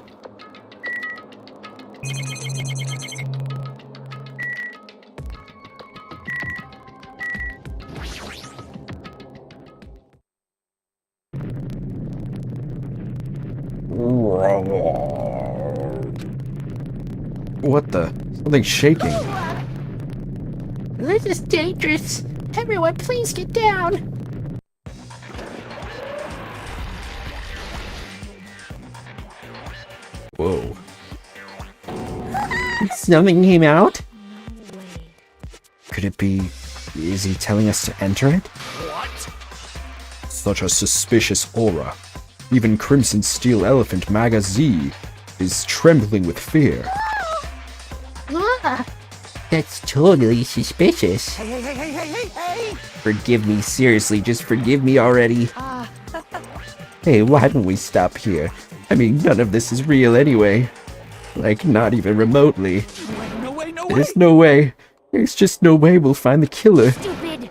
What the? Something's shaking. This is dangerous. Everyone, please get down. Whoa. Something came out? Could it be Is he telling us to enter it? What? Such a suspicious aura. Even Crimson Steel Elephant Maga Z is trembling with fear. That's totally suspicious. Hey! Forgive me, seriously, just forgive me already. Hey, why don't we stop here? I mean, none of this is real anyway. Like, not even remotely. No way, no way! There's no way. There's just no way we'll find the killer. Stupid.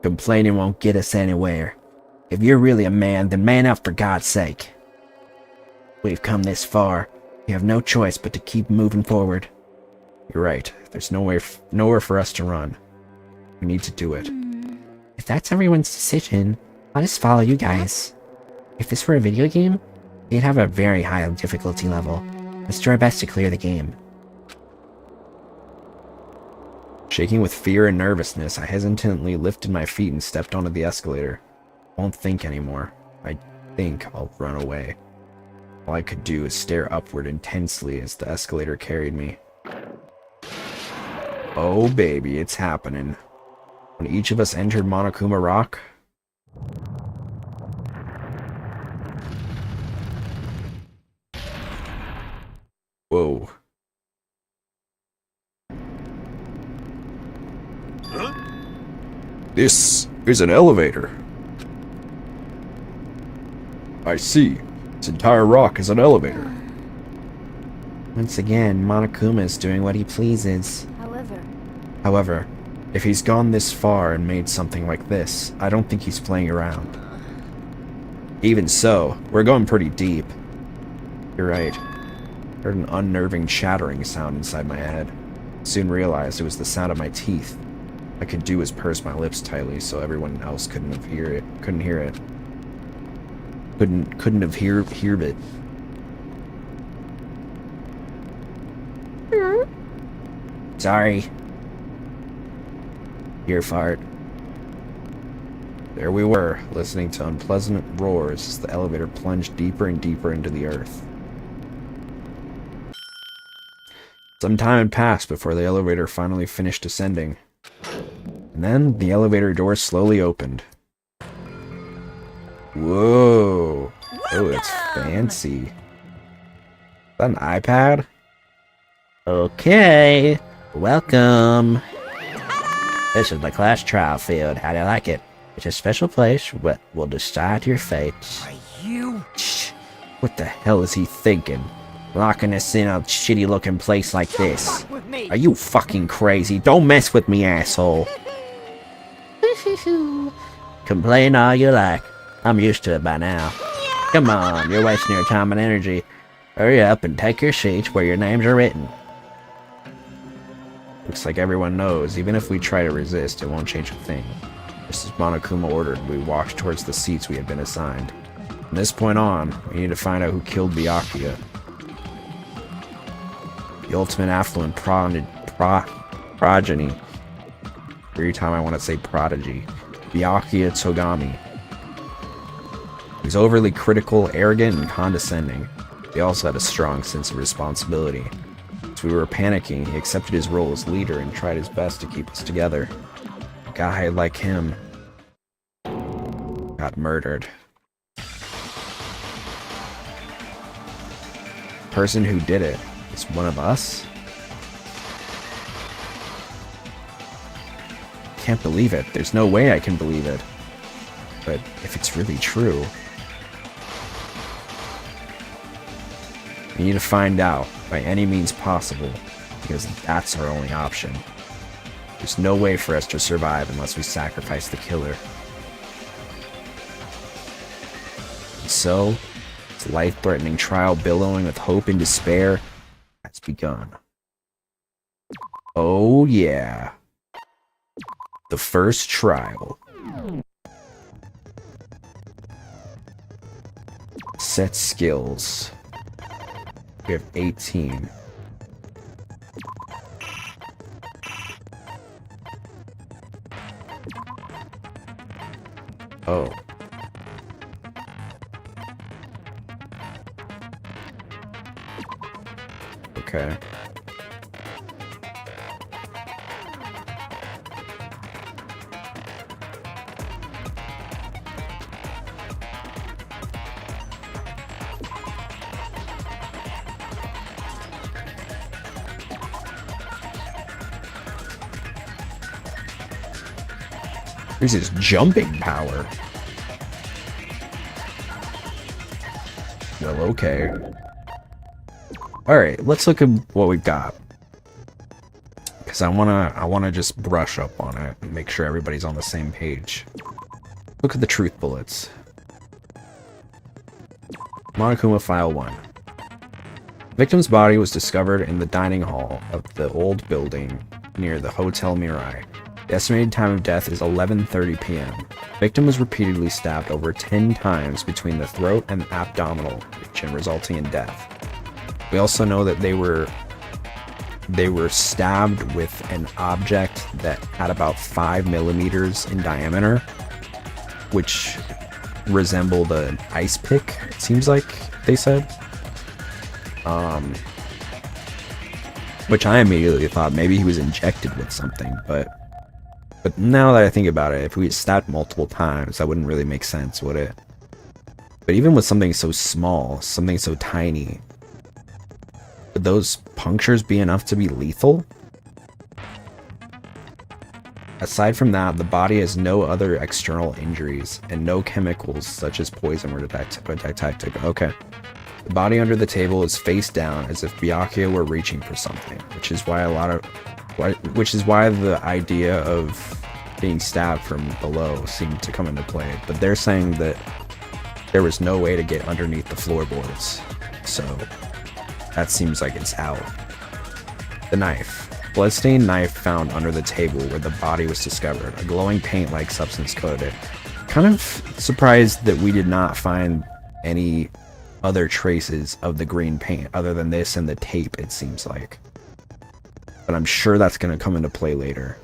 Complaining won't get us anywhere. If you're really a man, then man up for God's sake. We've come this far. We have no choice but to keep moving forward. You're right. There's nowhere for us to run. We need to do it. If that's everyone's decision, I'll just follow you guys. If this were a video game, we'd have a very high difficulty level. Let's do our best to clear the game. Shaking with fear and nervousness, I hesitantly lifted my feet and stepped onto the escalator. I won't think anymore. I think I'll run away. All I could do is stare upward intensely as the escalator carried me. Oh baby, it's happening. When each of us entered Monokuma Rock, whoa. This is an elevator. I see. This entire rock is an elevator. Once again, Monokuma is doing what he pleases. However, if he's gone this far and made something like this, I don't think he's playing around. Even so, we're going pretty deep. You're right. I heard an unnerving chattering sound inside my head. Soon realized it was the sound of my teeth. I could do is purse my lips tightly so everyone else couldn't hear it. Couldn't have heard it. Sorry. Ear fart. There we were, listening to unpleasant roars as the elevator plunged deeper and deeper into the earth. Some time had passed before the elevator finally finished ascending. And then the elevator door slowly opened. Whoa. Oh, it's fancy. Is that an iPad? Okay, welcome. This is the class trial field. How do you like it? It's a special place where we'll decide your fate. Shh. What the hell is he thinking? Locking us in a shitty looking place like this. Are you fucking crazy? Don't mess with me, asshole. Complain all you like. I'm used to it by now. Come on, you're wasting your time and energy. Hurry up and take your seats where your names are written. Looks like everyone knows, even if we try to resist, it won't change a thing. Just as Monokuma ordered, we walked towards the seats we had been assigned. From this point on, we need to find out who killed Byakuya. The ultimate affluent progeny. Every time I want to say prodigy. Byakuya Togami. He was overly critical, arrogant, and condescending. He also had a strong sense of responsibility. As we were panicking, he accepted his role as leader and tried his best to keep us together. A guy like him got murdered. The person who did it is one of us? Can't believe it. There's no way I can believe it. But if it's really true, we need to find out by any means possible, because that's our only option. There's no way for us to survive unless we sacrifice the killer. And so, this life-threatening trial billowing with hope and despair has begun. Oh yeah. The first trial. Set skills. We have 18. Oh. Okay. Here's his jumping power. Well, okay. Alright, let's look at what we've got. Because I wanna just brush up on it and make sure everybody's on the same page. Look at the truth bullets. Monokuma File 1. Victim's body was discovered in the dining hall of the old building near the Hotel Mirai. The estimated time of death is 11:30 p.m. Victim was repeatedly stabbed over 10 times between the throat and the abdominal region, resulting in death. We also know that they were stabbed with an object that had about 5 millimeters in diameter, which resembled an ice pick, it seems like they said. Which I immediately thought maybe he was injected with something, but now that I think about it, if we stabbed multiple times, that wouldn't really make sense, would it? But even with something so small, something so tiny, would those punctures be enough to be lethal? Aside from that, the body has no other external injuries, and no chemicals such as poison were detected. Okay. The body under the table is face down as if Byakuya were reaching for something, which is why the idea of being stabbed from below seemed to come into play. But they're saying that there was no way to get underneath the floorboards, so that seems like it's out. The knife. Bloodstained knife found under the table where the body was discovered. A glowing paint-like substance coated it. Kind of surprised that we did not find any other traces of the green paint other than this and the tape, it seems like. But I'm sure that's going to come into play later.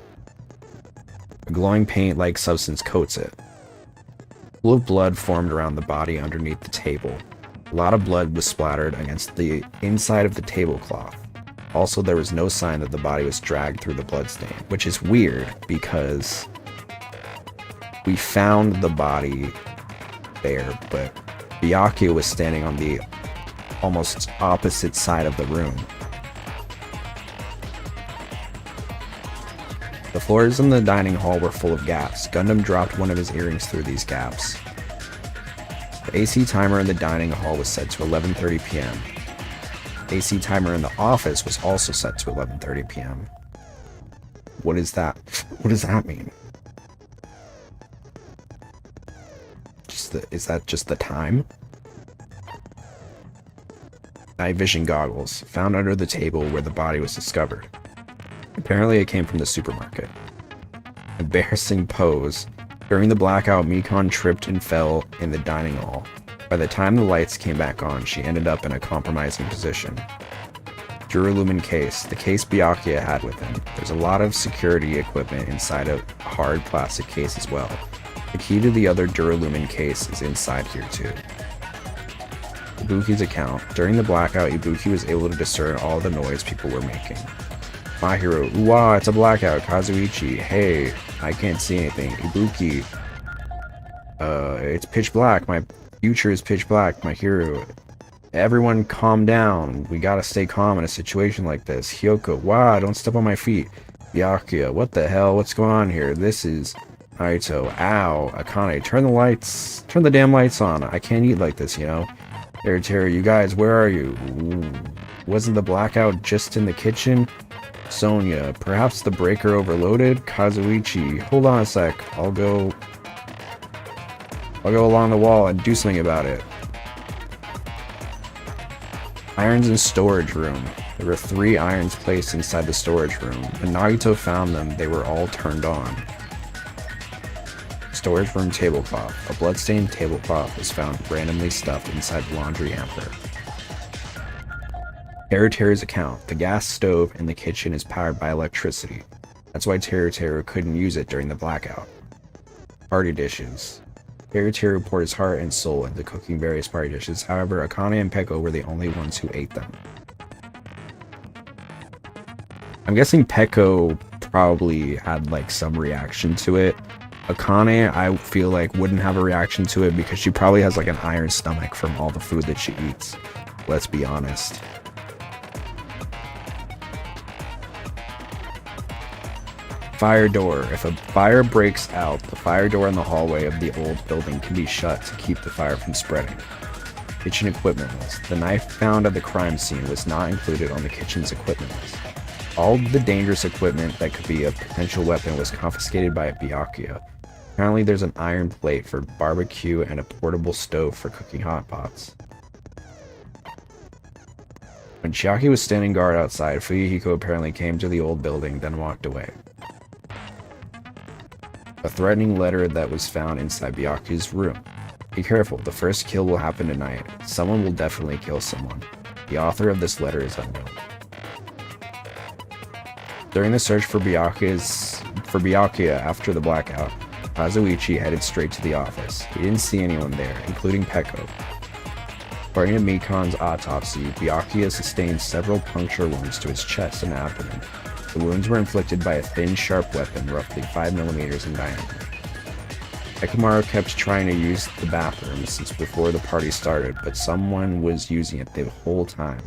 A glowing paint-like substance coats it. A pool of blood formed around the body underneath the table. A lot of blood was splattered against the inside of the tablecloth. Also, there was no sign that the body was dragged through the bloodstain, which is weird because we found the body there, but Byakuya was standing on the almost opposite side of the room. The floors in the dining hall were full of gaps. Gundam dropped one of his earrings through these gaps. The AC timer in the dining hall was set to 11:30 p.m. AC timer in the office was also set to 11:30 p.m. What is that? What does that mean? Is that just the time? Night vision goggles, found under the table where the body was discovered. Apparently it came from the supermarket. Embarrassing pose. During the blackout, Mikon tripped and fell in the dining hall. By the time the lights came back on, she ended up in a compromising position. Duralumin case, the case Byakuya had with him. There's a lot of security equipment inside a hard plastic case as well. The key to the other Duralumin case is inside here too. Ibuki's account. During the blackout, Ibuki was able to discern all the noise people were making. Mahiro, ooh, it's a blackout. Kazuichi, hey, I can't see anything. Ibuki, it's pitch black. My future is pitch black. My hero. Everyone calm down. We gotta stay calm in a situation like this. Hyoko, wow, don't step on my feet. Byakuya, what the hell? What's going on here? This is Naito. Ow. Akane, turn the damn lights on. I can't eat like this, you know? Terry, you guys, where are you? Ooh. Wasn't the blackout just in the kitchen? Sonya, perhaps the breaker overloaded? Kazuichi, hold on a sec. I'll go along the wall and do something about it. Irons in storage room. There were 3 irons placed inside the storage room. When Nagito found them, they were all turned on. Storage room tablecloth. A bloodstained tablecloth was found randomly stuffed inside the laundry hamper. Teru's account. The gas stove in the kitchen is powered by electricity. That's why Teru couldn't use it during the blackout. Party dishes. Teru poured his heart and soul into cooking various party dishes. However, Akane and Peko were the only ones who ate them. I'm guessing Peko probably had like some reaction to it. Akane, I feel like, wouldn't have a reaction to it because she probably has like an iron stomach from all the food that she eats. Let's be honest. fire door. If a fire breaks out, the fire door in the hallway of the old building can be shut to keep the fire from spreading. Kitchen equipment list. The knife found at the crime scene was not included on the kitchen's equipment list. All the dangerous equipment that could be a potential weapon was confiscated by Byakuya. Apparently there's an iron plate for barbecue and a portable stove for cooking hot pots. When Chiaki was standing guard outside, Fuyuhiko apparently came to the old building, then walked away. A threatening letter that was found inside Byakuya's room. Be careful, the first kill will happen tonight. Someone will definitely kill someone. The author of this letter is unknown. During the search for Byakuya after the blackout, Kazuichi headed straight to the office. He didn't see anyone there, including Peko. According to Mikan's autopsy, Byakuya sustained several puncture wounds to his chest and abdomen. The wounds were inflicted by a thin, sharp weapon, roughly 5mm in diameter. Ekamaru kept trying to use the bathroom since before the party started, but someone was using it the whole time.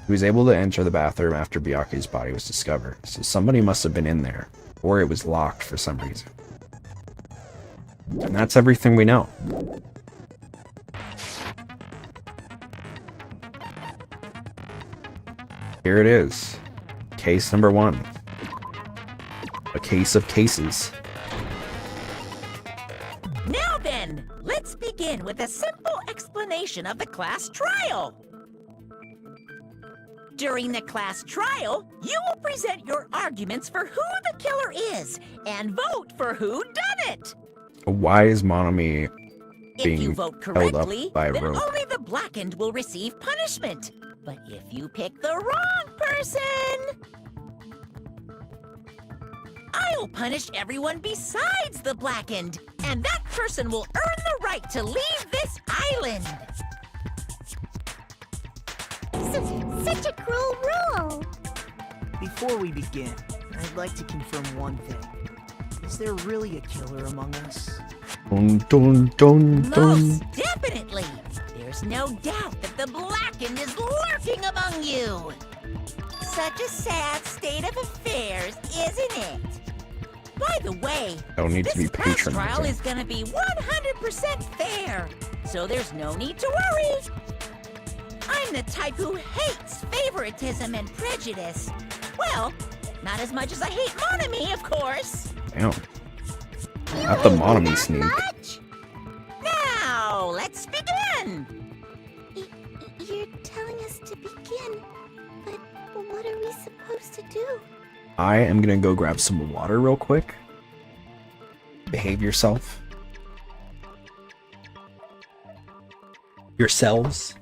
He was able to enter the bathroom after Byakuya's body was discovered, so somebody must have been in there, or it was locked for some reason. And that's everything we know. Here it is. Case number 1. A case of cases. Now then, let's begin with a simple explanation of the class trial. During the class trial, you will present your arguments for who the killer is and vote for who done it. Why is Monami If you vote correctly, by a then rope? only the blackened will receive punishment. But if you pick the wrong person, I'll punish everyone besides the blackened, and that person will earn the right to leave this island. Such a cruel rule. Before we begin, I'd like to confirm one thing. Is there really a killer among us? Dun, dun, dun, dun. Most definitely. There's no doubt that the blackened is lurking among you. Such a sad state of affairs, isn't it? By the way, Don't need to be this class trial patronizing. is gonna be 100% fair, so there's no need to worry. I'm the type who hates favoritism and prejudice. Well, not as much as I hate Monami, of course. Damn. Not the Monami sneak. Now, let's begin. You're telling us to begin, but what are we supposed to do? I am gonna go grab some water real quick. Behave yourself. Yourselves.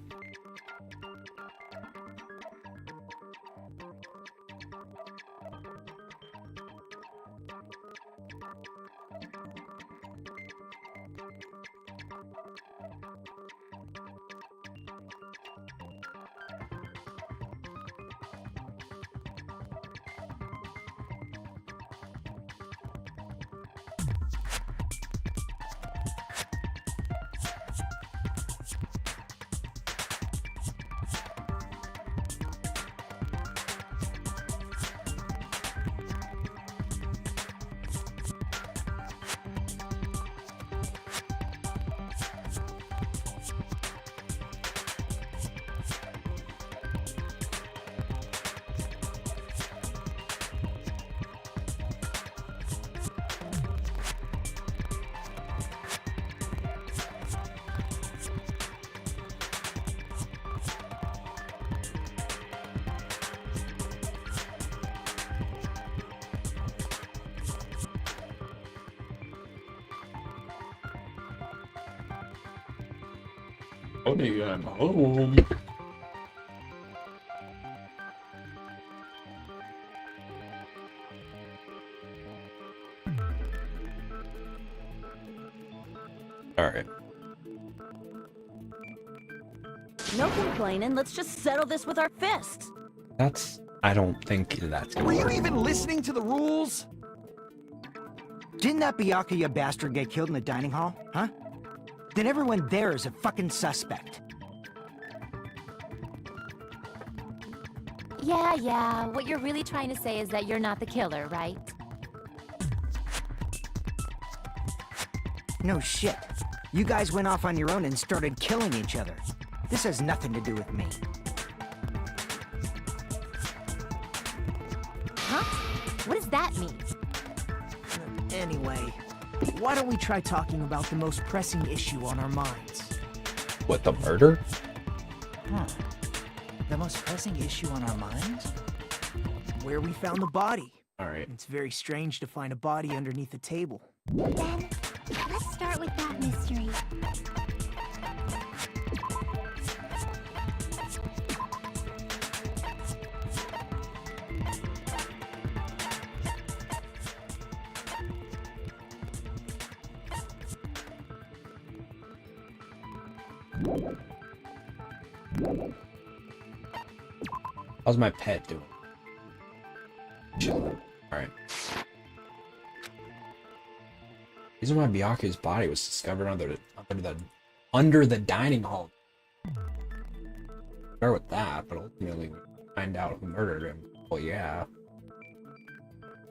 Honey, I'm home. Alright. No complaining, let's just settle this with our fists. I don't think that's gonna Were you work. even listening to the rules? Didn't that Byakuya bastard get killed in the dining hall, huh? Then everyone there is a fucking suspect. Yeah, what you're really trying to say is that you're not the killer, right? No shit. You guys went off on your own and started killing each other. This has nothing to do with me. Huh? What does that mean? Anyway, why don't we try talking about the most pressing issue on our minds? What, the murder? Huh. The most pressing issue on our minds? Where we found the body. Alright. It's very strange to find a body underneath a table. Then, let's start with that mystery. How's my pet doing? Chilling. Alright. Reason why Byakuya's body was discovered under the dining hall. Start with that, but ultimately we find out who murdered him. Well, yeah.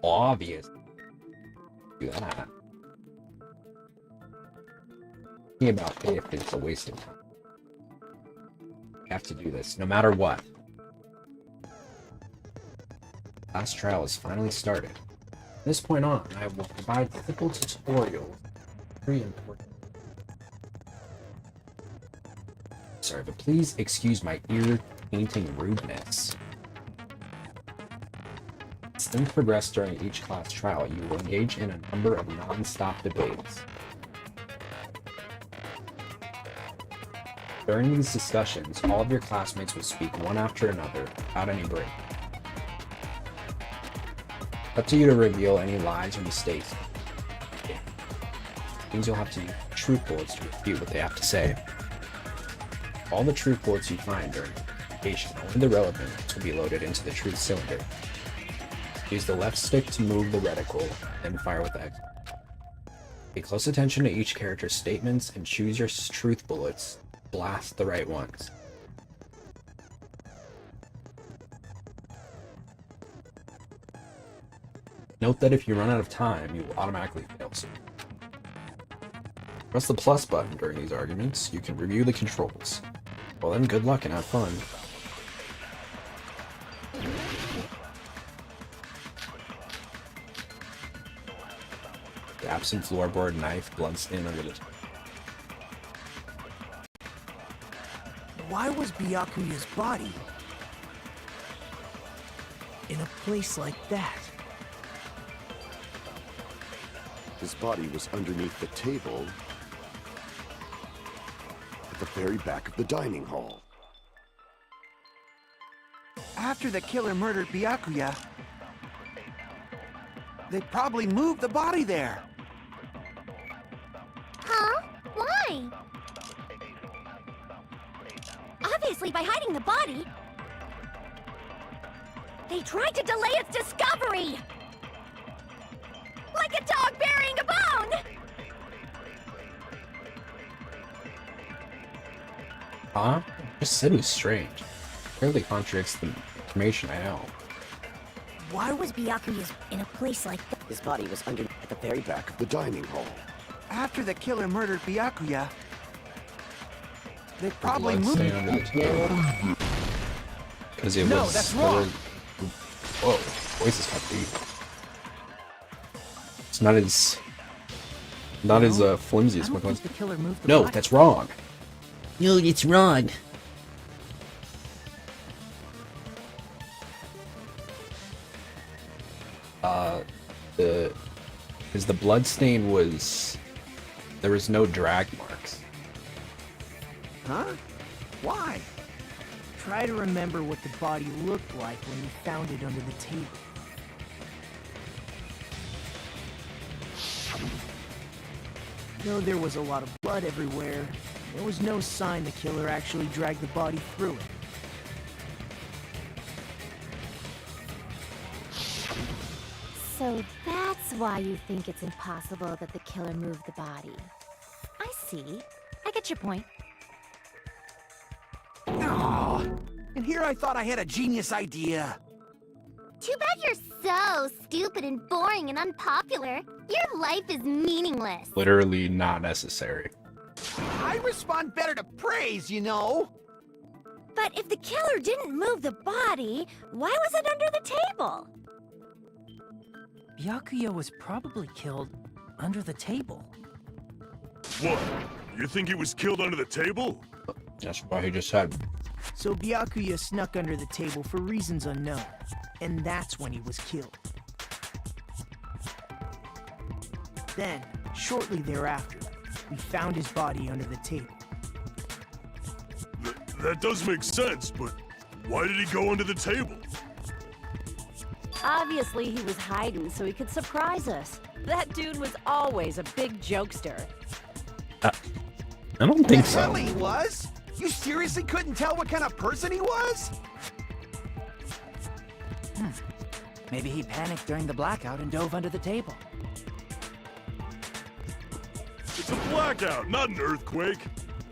Obvious. Do that. Thinking about if it's a waste of time. We have to do this, no matter what. Last trial is finally started. From this point on, I will provide simple tutorials. Very important. Sorry, but please excuse my ear-painting rudeness. As things progress during each class trial, you will engage in a number of non-stop debates. During these discussions, all of your classmates will speak one after another, without any break. Up to you to reveal any lies or mistakes. It means you'll have to use truth bullets to refute what they have to say. All the truth bullets you find during the investigation, only the relevant ones will be loaded into the truth cylinder. Use the left stick to move the reticle, then fire with X. Pay close attention to each character's statements and choose your truth bullets. Blast the right ones. Note that if you run out of time, you will automatically fail soon. Press the plus button during these arguments. You can review the controls. Well then, good luck and have fun. The absent floorboard, knife, bloodstain under the... Why was Byakuya's body in a place like that? His body was underneath the table at the very back of the dining hall. After the killer murdered Byakuya, they probably moved the body there. Huh? Why? Obviously by hiding the body. They tried to delay its discovery! Like a dog burying a bone! Huh? I just said it was strange. Clearly contradicts the information I know. Why was Byakuya's in a place like that? His body was under at the very Back of the dining hall. After the killer murdered Byakuya, they probably Blood moved. stain under the table. Because it was... that's wrong. Whoa, voice is kind of deep. It's not as flimsy as my voice. The killer moved the No, body. that's wrong. No, it's wrong. Because the blood stain was... There was no drag marks. Huh? Why? Try to remember what the body looked like when you found it under the table. Though there was a lot of blood everywhere, there was no sign the killer actually dragged the body through it. So that's why you think it's impossible that the killer moved the body. I see. I get your point. Oh, and here I thought I had a genius idea. Too bad you're so stupid and boring and unpopular. Your life is meaningless. Literally not necessary. I respond better to praise, you know. But if the killer didn't move the body, why was it under the table? Byakuya was probably killed under the table. What? You think he was killed under the table? That's what he just said. So Byakuya snuck under the table for reasons unknown, and that's when he was killed. Then, shortly thereafter, we found his body under the table. That does make sense, but why did he go under the table? Obviously, he was hiding so he could surprise us. That dude was always a big jokester. I don't think so. Hell he was? You seriously couldn't tell what kind of person he was? Maybe he panicked during the blackout and dove under the table. It's a blackout, not an earthquake.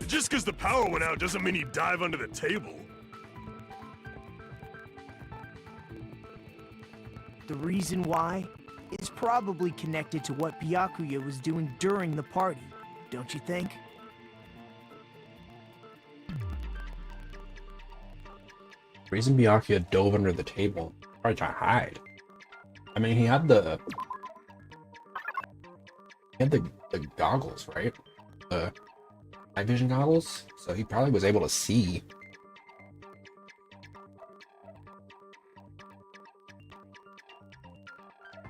Just because the power went out doesn't mean he'd dive under the table. The reason why is probably connected to what Byakuya was doing during the party, don't you think? The reason Byakuya dove under the table, probably to hide. I mean, he had the goggles, right? The night vision goggles, so he probably was able to see.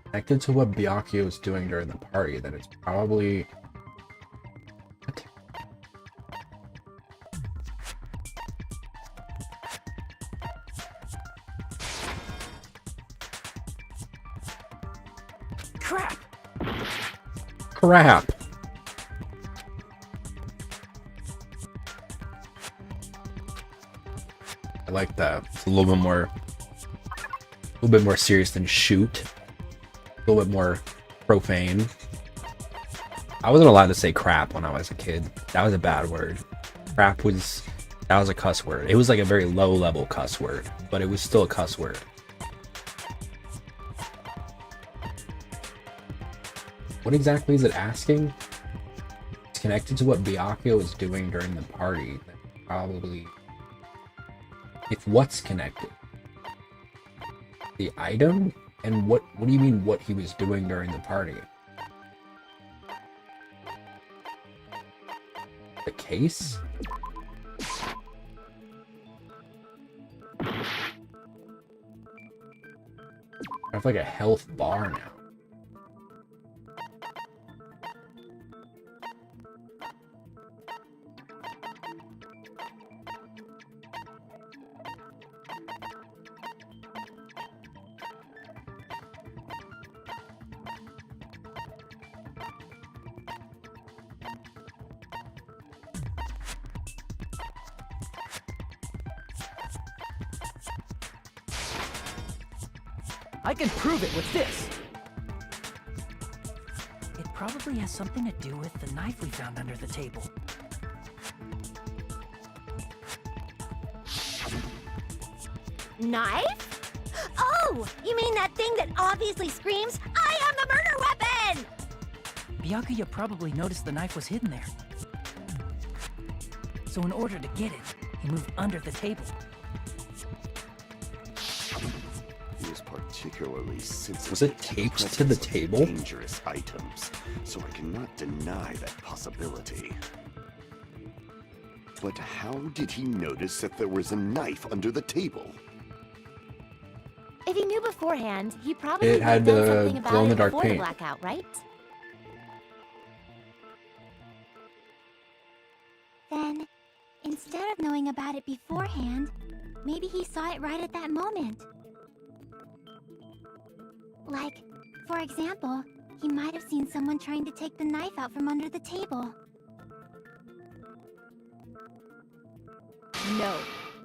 Connected to what Byakuya was doing during the party, then it's probably... What? Crap! Crap! I like that. It's a little bit more serious than shoot. A little bit more profane. I wasn't allowed to say crap when I was a kid. That was a bad word. Crap was... That was a cuss word. It was like a very low level cuss word, but it was still a cuss word. What exactly is it asking? It's connected to what Byakuya was doing during the party. Probably... If what's connected? The item? And what do you mean what he was doing during the party? The case? I have like a health bar now. I can prove it with this! It probably has something to do with the knife we found under the table. Knife? Oh, you mean that thing that obviously screams, I am the murder weapon! Byakuya probably noticed the knife was hidden there. So in order to get it, he moved under the table. He was particularly sensitive. Was it taped to the table? Dangerous items, so I cannot deny that possibility. But how did he notice that there was a knife under the table? If he knew beforehand, he probably It had done the something about it glow-in-the-dark before the paint. blackout, right? Then, instead of knowing about it beforehand, maybe he saw it right at that moment. Like, for example, he might have seen someone trying to take the knife out from under the table. No,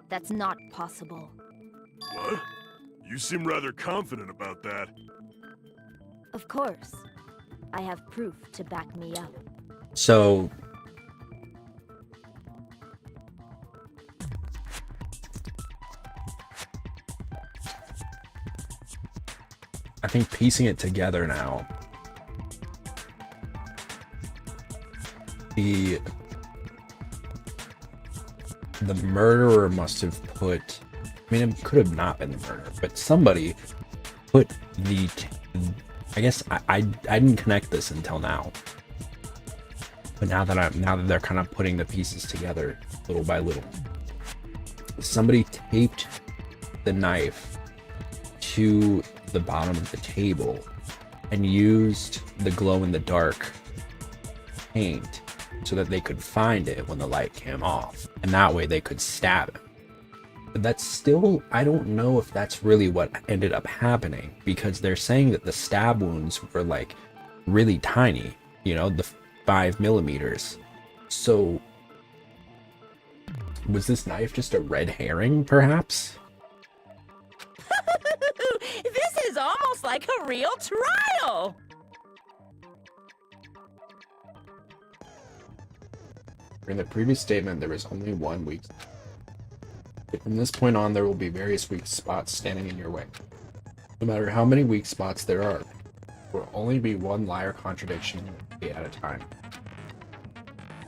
that's not possible. What? You seem rather confident about that. Of course. I have proof to back me up. So... think piecing it together now, the murderer must have put, I mean, it could have not been the murderer, but somebody put the, I guess I didn't connect this until now. But now that they're kind of putting the pieces together little by little, somebody taped the knife to the bottom of the table and used the glow-in-the-dark paint so that they could find it when the light came off, and that way they could stab him. But that's still, I don't know if that's really what ended up happening, because they're saying that the stab wounds were like really tiny, you know, the 5 millimeters. So was this knife just a red herring, perhaps? This is almost like a real trial! In the previous statement, there was only one weak. From this point on, there will be various weak spots standing in your way. No matter how many weak spots there are, there will only be one liar contradiction at a time.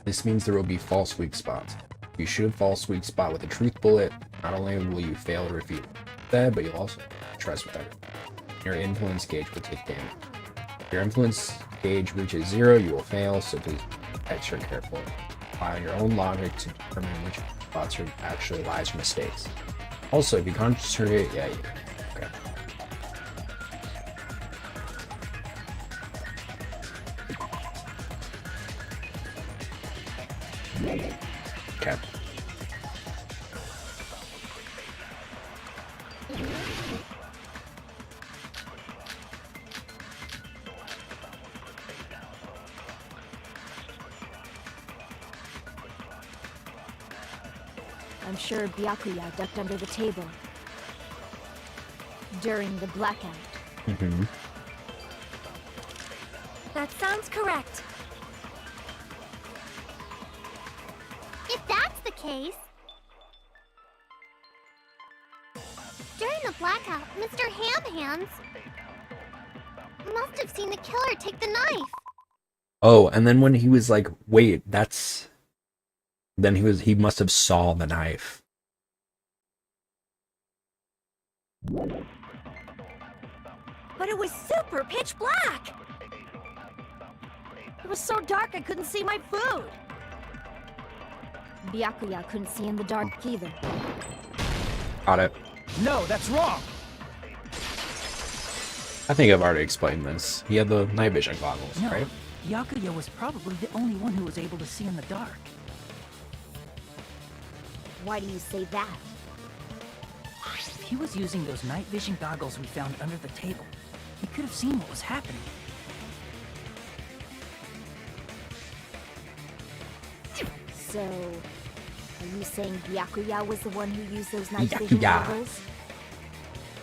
This means there will be false weak spots. If you shoot a false weak spot with a truth bullet, not only will you fail to refute that, but you'll also trust with everything. Your influence gauge will take damage. If your influence gauge reaches 0, you will fail, so please be extra careful. Apply your own logic to determine which spots are actually lies or mistakes. Also, if you concentrate, okay. Okay. I'm sure Byakuya ducked under the table during the blackout. Mm-hmm. That sounds correct. If that's the case... During the blackout, Mr. Ham-Hands must have seen the killer take the knife. Oh, and then when he was like, wait, that's... Then he must have saw the knife. But it was super pitch black! It was so dark I couldn't see my food! Byakuya couldn't see in the dark either. Got it. No, that's wrong! I think I've already explained this. He had the night vision goggles, No, right? Byakuya was probably the only one who was able to see in the dark. Why do you say that? If he was using those night vision goggles we found under the table, he could have seen what was happening. So, are you saying Byakuya was the one who used those night vision goggles?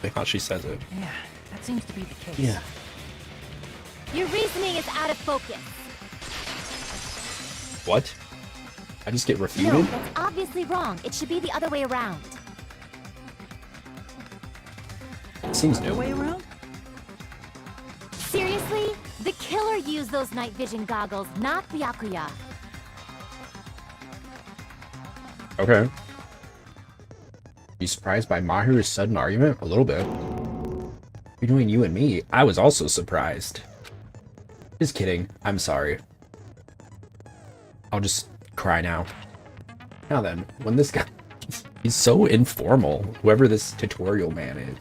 Like how she says it. Yeah, that seems to be the case. Yeah. Your reasoning is out of focus. What? I just get refuted? No, that's obviously wrong. It should be the other way around. It seems The new. way around? Seriously? The killer used those night vision goggles, not Byakuya. Okay. You surprised by Mahiru's sudden argument? A little bit. Between you and me, I was also surprised. Just kidding. I'm sorry. I'll just cry now. Now then, when this guy... He's so informal. Whoever this tutorial man is.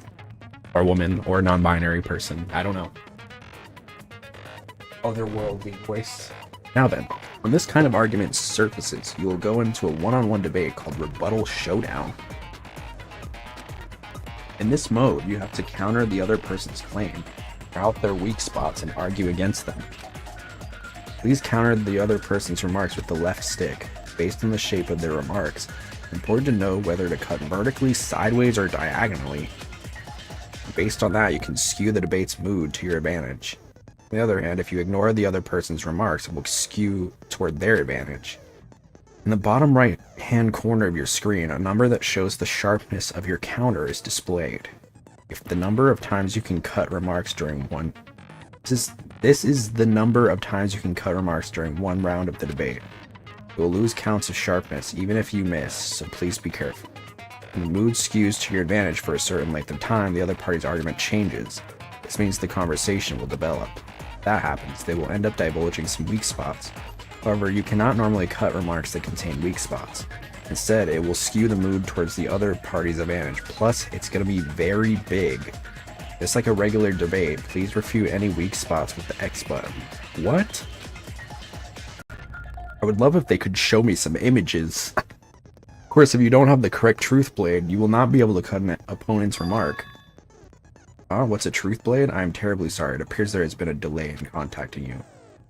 Or woman, or non-binary person. I don't know. Otherworldly voice. Now then, when this kind of argument surfaces, you will go into a one-on-one debate called Rebuttal Showdown. In this mode, you have to counter the other person's claim, out their weak spots, and argue against them. Please counter the other person's remarks with the left stick, based on the shape of their remarks. It's important to know whether to cut vertically, sideways, or diagonally. Based on that, you can skew the debate's mood to your advantage. On the other hand, if you ignore the other person's remarks, it will skew toward their advantage. In the bottom right-hand corner of your screen, a number that shows the sharpness of your counter is displayed. If the number of times you can cut remarks during one... This is the number of times you can cut remarks during one round of the debate. You will lose counts of sharpness even if you miss, so please be careful. When the mood skews to your advantage for a certain length of time, the other party's argument changes. This means the conversation will develop. If that happens, they will end up divulging some weak spots. However, you cannot normally cut remarks that contain weak spots. Instead, it will skew the mood towards the other party's advantage. Plus, it's going to be very big. Just like a regular debate, please refute any weak spots with the X button. What? I would love if they could show me some images. Of course, if you don't have the correct truth blade, you will not be able to cut an opponent's remark. What's a truth blade? I am terribly sorry. It appears there has been a delay in contacting you.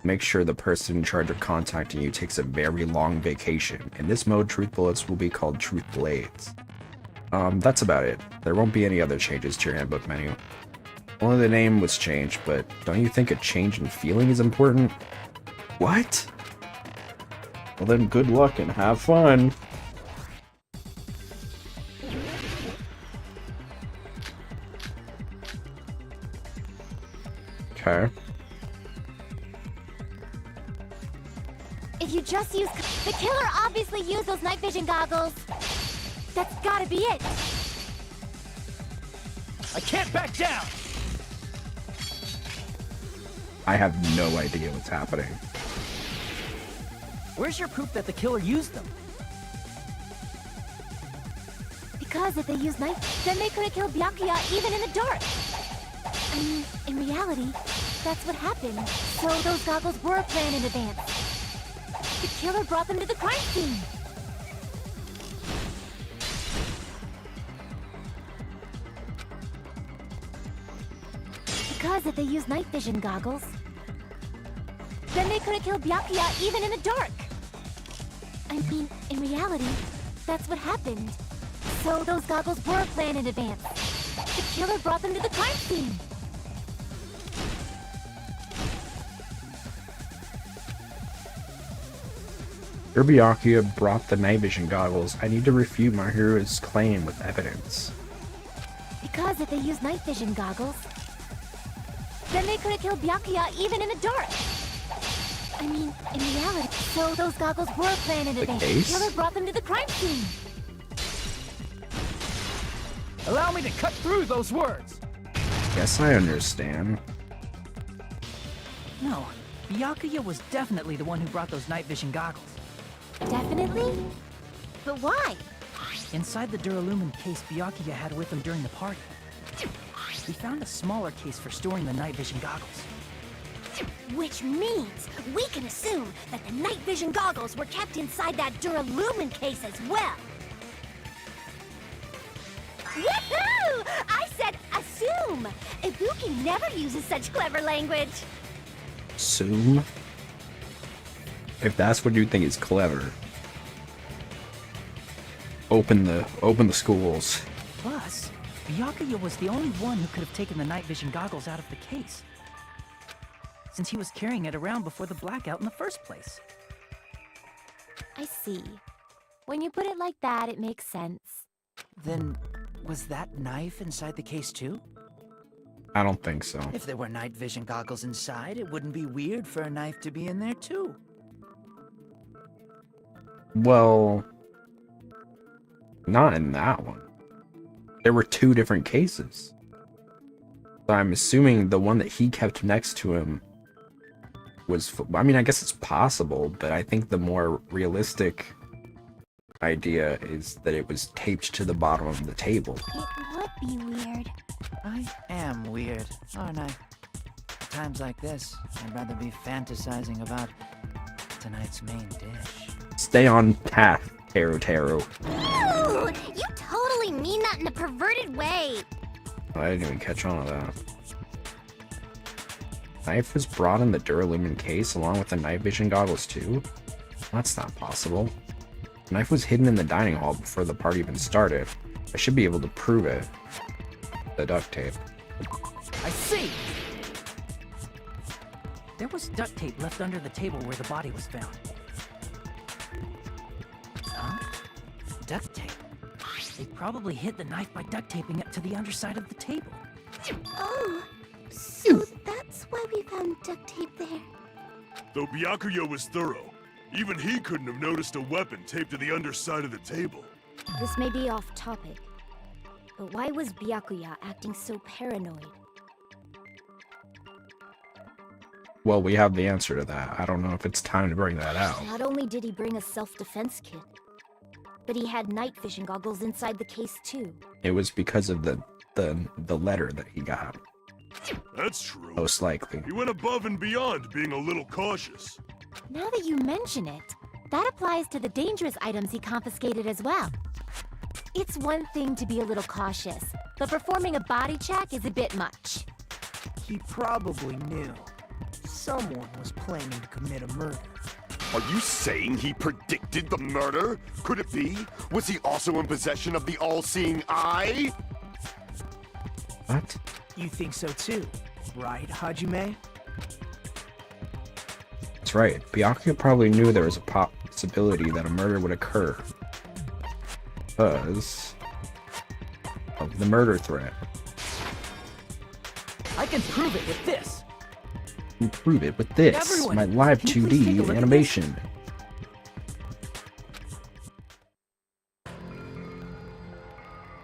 Make sure the person in charge of contacting you takes a very long vacation. In this mode, truth bullets will be called truth blades. That's about it. There won't be any other changes to your handbook menu. Only the name was changed, but don't you think a change in feeling is important? What? Well then, good luck and have fun. Okay. If you just use... The killer obviously used those night vision goggles. That's gotta be it. I can't back down! I have no idea what's happening. Where's your proof that the killer used them? Because if they used night, then they could have killed Byakuya even in the dark. I mean, in reality, that's what happened. So those goggles were planned in advance. The killer brought them to the crime scene. Because if they used night vision goggles, then they could have killed Byakuya even in the dark. I mean, in reality, that's what happened. So those goggles were planned in advance. The killer brought them to the crime scene. Byakuya brought the night vision goggles. I need to refute my hero's claim with evidence. Because if they used night vision goggles, then they could have killed Byakuya even in the dark. I mean, in reality, so those goggles were planned in advance. The killer brought them to the crime scene. Allow me to cut through those words! Guess I understand. No, Byakuya was definitely the one who brought those night vision goggles. Definitely? But why? Inside the Duralumin case Byakuya had with him during the party, we found a smaller case for storing the night vision goggles. Which means we can assume that the night vision goggles were kept inside that Duralumin case as well. Woohoo! I said assume! Ibuki never uses such clever language. Assume? If that's what you think is clever. Open the schools. Plus, Byakuya was the only one who could have taken the night vision goggles out of the case, since he was carrying it around before the blackout in the first place. I see. When you put it like that, it makes sense. Then, was that knife inside the case too? I don't think so. If there were night vision goggles inside, it wouldn't be weird for a knife to be in there too. Well, not in that one. There were two different cases. So I'm assuming the one that he kept next to him was... I mean, I guess it's possible, but I think the more realistic idea is that it was taped to the bottom of the table. It would be weird. I am weird, aren't I? At times like this, I'd rather be fantasizing about tonight's main dish. Stay on path, Taro. Ooh, you totally mean that in a perverted way. I didn't even catch on to that. Knife was brought in the Duralumin case along with the night vision goggles too? That's not possible. The knife was hidden in the dining hall before the party even started. I should be able to prove it. The duct tape. I see! There was duct tape left under the table where the body was found. Huh? Duct tape? He probably hid the knife by duct taping it to the underside of the table. Oh, so that's why we found duct tape there. Though Byakuya was thorough, even he couldn't have noticed a weapon taped to the underside of the table. This may be off topic, but why was Byakuya acting so paranoid? Well, we have the answer to that. I don't know if it's time to bring that out. Not only did he bring a self-defense kit, but he had night vision goggles inside the case too. It was because of the letter that he got. That's true. Most likely. He went above and beyond being a little cautious. Now that you mention it, that applies to the dangerous items he confiscated as well. It's one thing to be a little cautious, but performing a body check is a bit much. He probably knew. Someone was planning to commit a murder. Are you saying he predicted the murder? Could it be? Was he also in possession of the all-seeing eye? What? You think so too, right, Hajime? That's right. Byakuya probably knew there was a possibility that a murder would occur. Because of the murder threat. I can prove it with this. You prove it with this, Everyone, my live can you please take a 2D look at animation.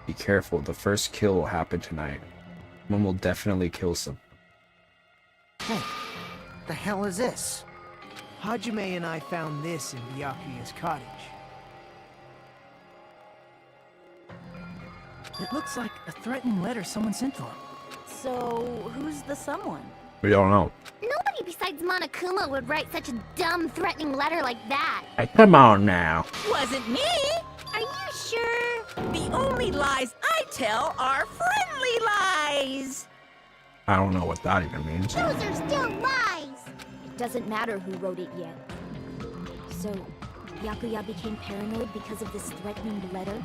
Be careful, the first kill will happen tonight. One will definitely kill some. Hey, the hell is this? Hajime and I found this in Byakuya's cottage. It looks like a threatening letter someone sent to him. So, who's the someone? We don't know. Nobody besides Monokuma would write such a dumb, threatening letter like that. Hey, come on now. Wasn't me! Are you sure? The only lies I tell are friendly lies! I don't know what that even means. Those are still lies! It doesn't matter who wrote it yet. So, Byakuya became paranoid because of this threatening letter?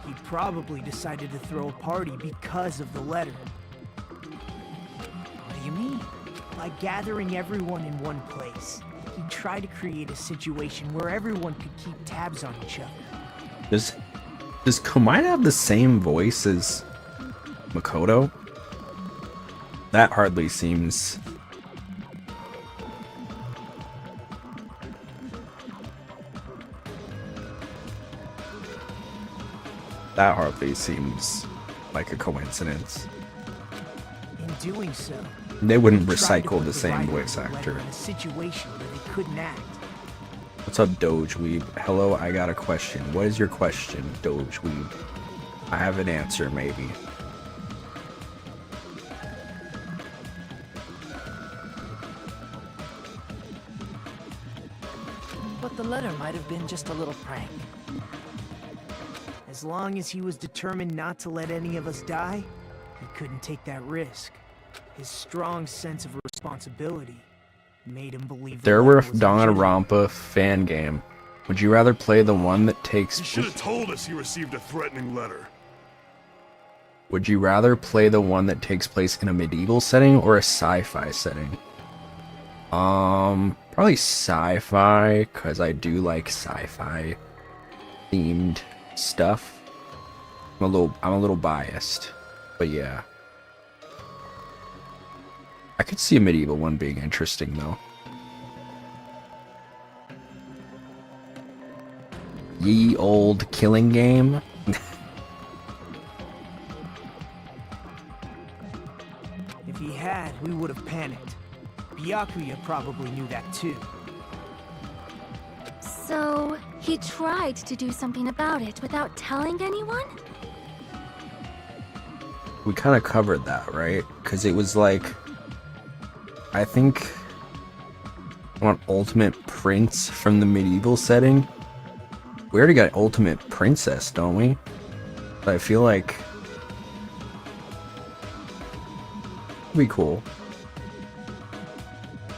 He probably decided to throw a party because of the letter. What do you mean? By gathering everyone in one place, he tried to create a situation where everyone could keep tabs on each other. Does Komai have the same voice as Makoto? That hardly seems... That hardly seems like a coincidence. In doing so, They wouldn't he tried to recycle put the same writer voice of the letter actor. in a situation where they couldn't act. What's up, Dogeweeb? Hello, I got a question. What is your question, Dogeweeb? I have an answer, maybe. But the letter might have been just a little prank. As long as he was determined not to let any of us die, he couldn't take that risk. His strong sense of responsibility made him believe There the were letter was legitimate. Danganronpa fan game. Would you rather play the one that takes... He should have told us he received a threatening letter. Would you rather play the one that takes place in a medieval setting or a sci-fi setting? Probably sci-fi, because I do like sci-fi themed stuff. I'm a little biased, but yeah. I could see a medieval one being interesting though. Ye old killing game. If he had, we would have panicked. Byakuya probably knew that too. So, he tried to do something about it without telling anyone? We kind of covered that, right? Because it was like, I think, I want Ultimate Prince from the medieval setting. We already got Ultimate Princess, don't we? But I feel like it'd be cool.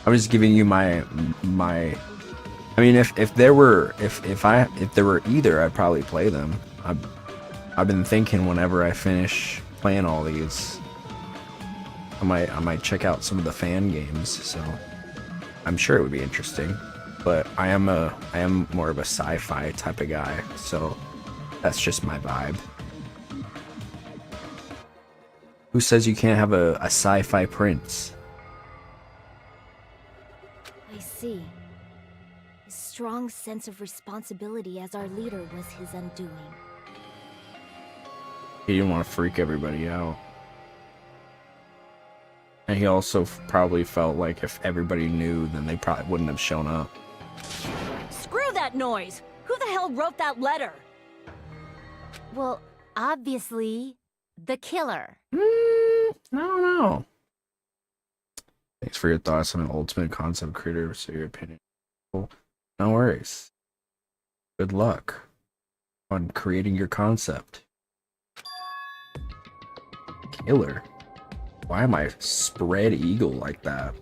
I'm just giving you my. I mean, if there were either, I'd probably play them. I've been thinking whenever I finish playing all these, I might check out some of the fan games. So I'm sure it would be interesting. But I am more of a sci-fi type of guy, so That's just my vibe. Who says you can't have a sci-fi prince? I see. His strong sense of responsibility as our leader was his undoing. He didn't want to freak everybody out. And he also probably felt like if everybody knew, then they probably wouldn't have shown up. Screw that noise! Who the hell wrote that letter? Well, obviously, the killer. I don't know. Thanks for your thoughts on an ultimate concept creator. So your opinion. Well, no worries. Good luck on creating your concept. Killer. Why am I spread eagle like that?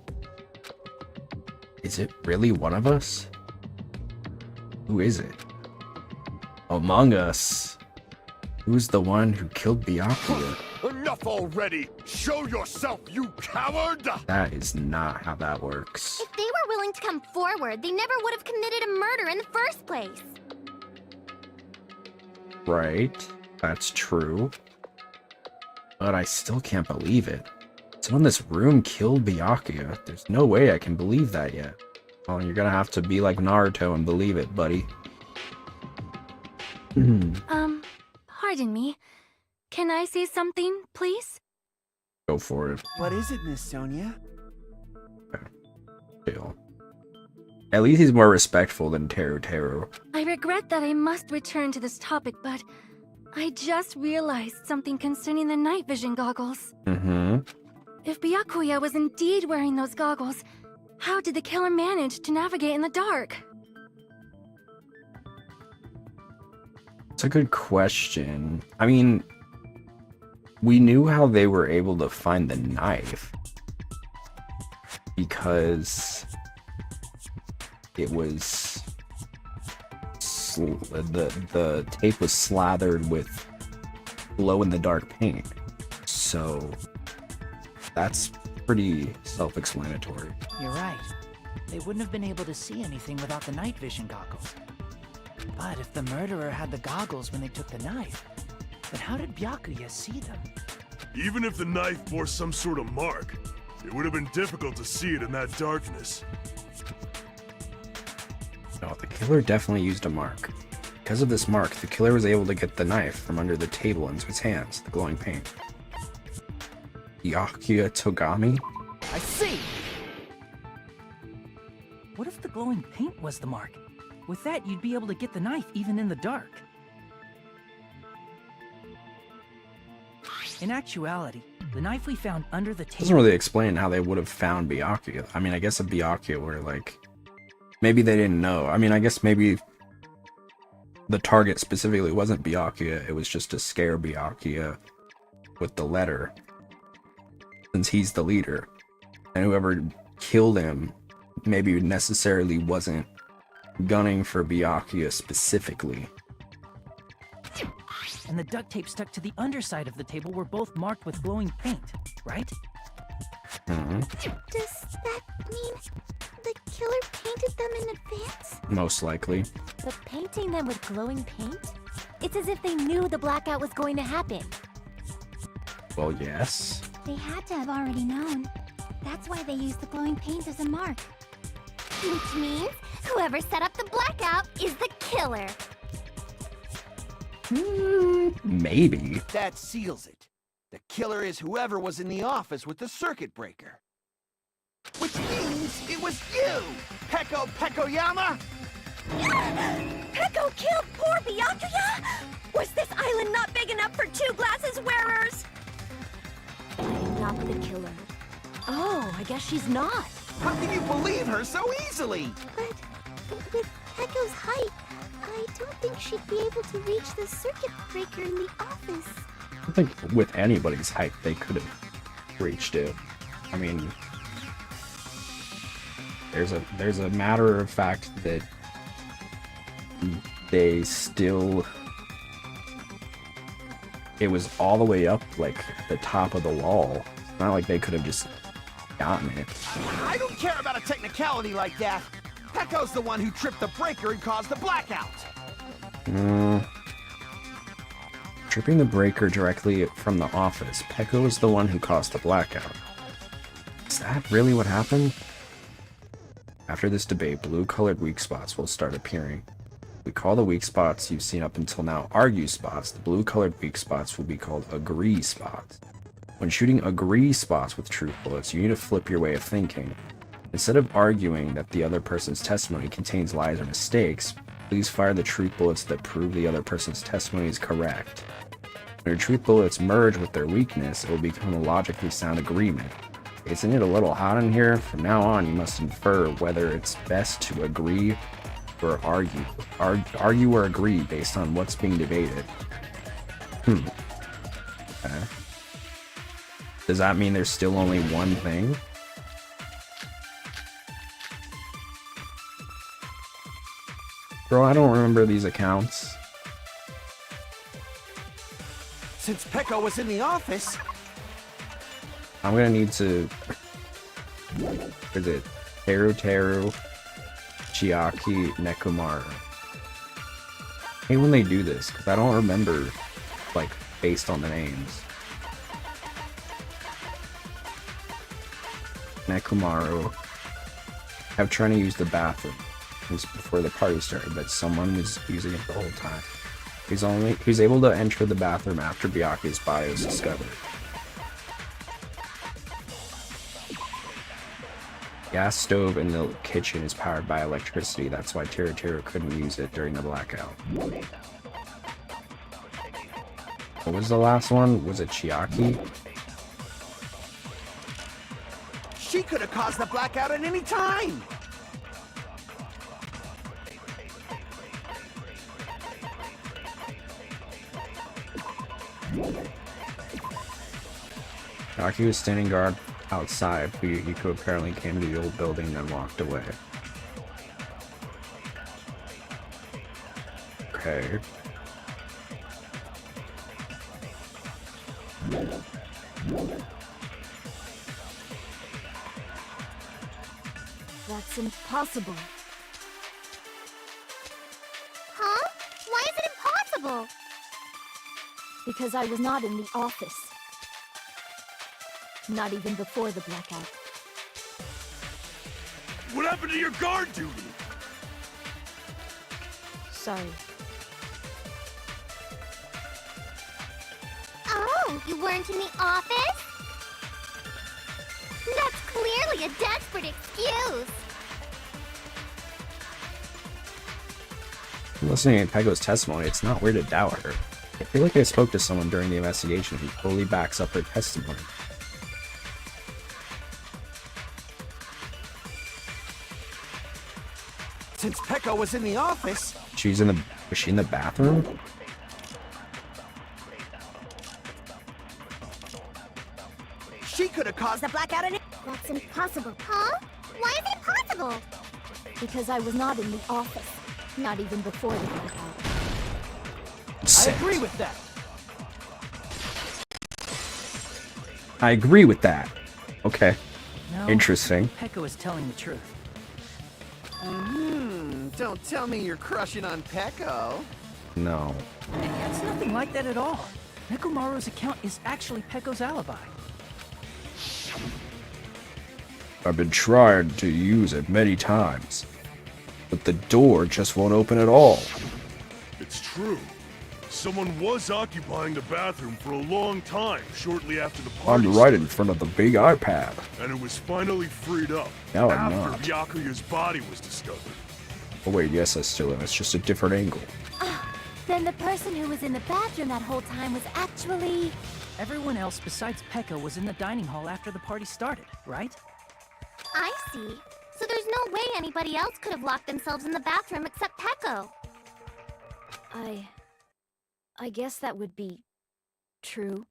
Is it really one of us? Who is it? Among Us. Who's the one who killed Byakuya? Enough already! Show yourself, you coward! That is not how that works. If they were willing to come forward, they never would have committed a murder in the first place. Right, that's true. But I still can't believe it. Someone in this room killed Byakuya. There's no way I can believe that yet. Well, you're gonna have to be like Naruto and believe it, buddy. Pardon me. Can I say something, please? Go for it. What is it, Miss Sonia? Chill. At least he's more respectful than Teru. I regret that I must return to this topic, but I just realized something concerning the night vision goggles. If Byakuya was indeed wearing those goggles, how did the killer manage to navigate in the dark? It's a good question. I mean, we knew how they were able to find the knife because it was the tape was slathered with glow-in-the-dark paint, so that's pretty self-explanatory. You're right. They wouldn't have been able to see anything without the night vision goggles. But if the murderer had the goggles when they took the knife, then how did Byakuya see them? Even if the knife bore some sort of mark, it would have been difficult to see it in that darkness. No, the killer definitely used a mark. Because of this mark, the killer was able to get the knife from under the table into his hands, the glowing paint. Byakuya Togami? I see! What if the glowing paint was the mark? With that, you'd be able to get the knife even in the dark. In actuality, the knife we found under the table... Doesn't really explain how they would have found Byakuya. I mean, I guess if Byakuya were like... Maybe they didn't know. I mean, I guess maybe the target specifically wasn't Byakuya. It was just to scare Byakuya with the letter. Since he's the leader. And whoever killed him maybe necessarily wasn't gunning for Byakuya specifically. And the duct tape stuck to the underside of the table were both marked with glowing paint, right? Does that mean the killer painted them in advance? Most likely. But painting them with glowing paint? It's as if they knew the blackout was going to happen. Well, yes. They had to have already known. That's why they used the glowing paint as a mark. Which means whoever set up the blackout is the killer. Maybe. That seals it. The killer is whoever was in the office with the circuit breaker. Which means it was you, Peko Pekoyama! Peko killed poor Byakuya? Was this island not big enough for 2 glasses wearers? I'm not the killer. Oh, I guess she's not. How can you believe her so easily? But with Peko's height, I don't think she'd be able to reach the circuit breaker in the office. I think with anybody's height, they could have reached it. I mean, there's a matter of fact that they still... It was all the way up, like, at the top of the wall. It's not like they could have just gotten it. I don't care about a technicality like that. Peko's the one who tripped the breaker and caused the blackout. Tripping the breaker directly from the office, Peko is the one who caused the blackout. Is that really what happened? After this debate, blue-colored weak spots will start appearing. We call the weak spots you've seen up until now argue spots. The blue-colored weak spots will be called agree spots. When shooting agree spots with truth bullets, you need to flip your way of thinking. Instead of arguing that the other person's testimony contains lies or mistakes, please fire the truth bullets that prove the other person's testimony is correct. When your truth bullets merge with their weakness, it will become a logically sound agreement. Isn't it a little hot in here? From now on, you must infer whether it's best to agree or argue. Argue or agree based on what's being debated. Okay. Does that mean there's still only one thing? Bro, I don't remember these accounts. Since Peko was in the office... I'm gonna need to... Is it Teru, Chiaki, Nekomaru? I hate when they do this, because I don't remember, like, based on the names. Nekomaru. I'm trying to use the bathroom. It was before the party started, but someone was using it the whole time. He's able to enter the bathroom after Byakuya's body was discovered. Gas stove in the kitchen is powered by electricity. That's why Teru couldn't use it during the blackout. What was the last one? Was it Chiaki? She could have caused the blackout at any time! Chiaki was standing guard outside. Yuko apparently came to the old building and walked away. Okay. That's impossible. Huh? Why is it impossible? Because I was not in the office. Not even before the blackout. What happened to your guard duty? Sorry. Oh, you weren't in the office? That's clearly a desperate excuse. Listening to Peko's testimony, it's not weird to doubt her. I feel like I spoke to someone during the investigation who fully backs up her testimony. Since Peko was in the office... Was she in the bathroom? She could have caused the blackout in... That's impossible. Huh? Why is it impossible? Because I was not in the office. Not even before the blackout. I agree with that. I agree with that. Okay. No, Interesting. Peko is telling the truth. Don't tell me you're crushing on Peko. No. It's nothing like that at all. Nekomaru's account is actually Peko's alibi. I've been trying to use it many times, but the door just won't open at all. It's true. Someone was occupying the bathroom for a long time shortly after the party I'm right in front of the big iPad. and it was finally freed up No, I'm after not. Byakuya's body was discovered. Oh wait, yes, I still am. It's just a different angle. Then the person who was in the bathroom that whole time was actually... Everyone else besides Peko was in the dining hall after the party started, right? I see. So there's no way anybody else could have locked themselves in the bathroom except Peko. I guess that would be... true.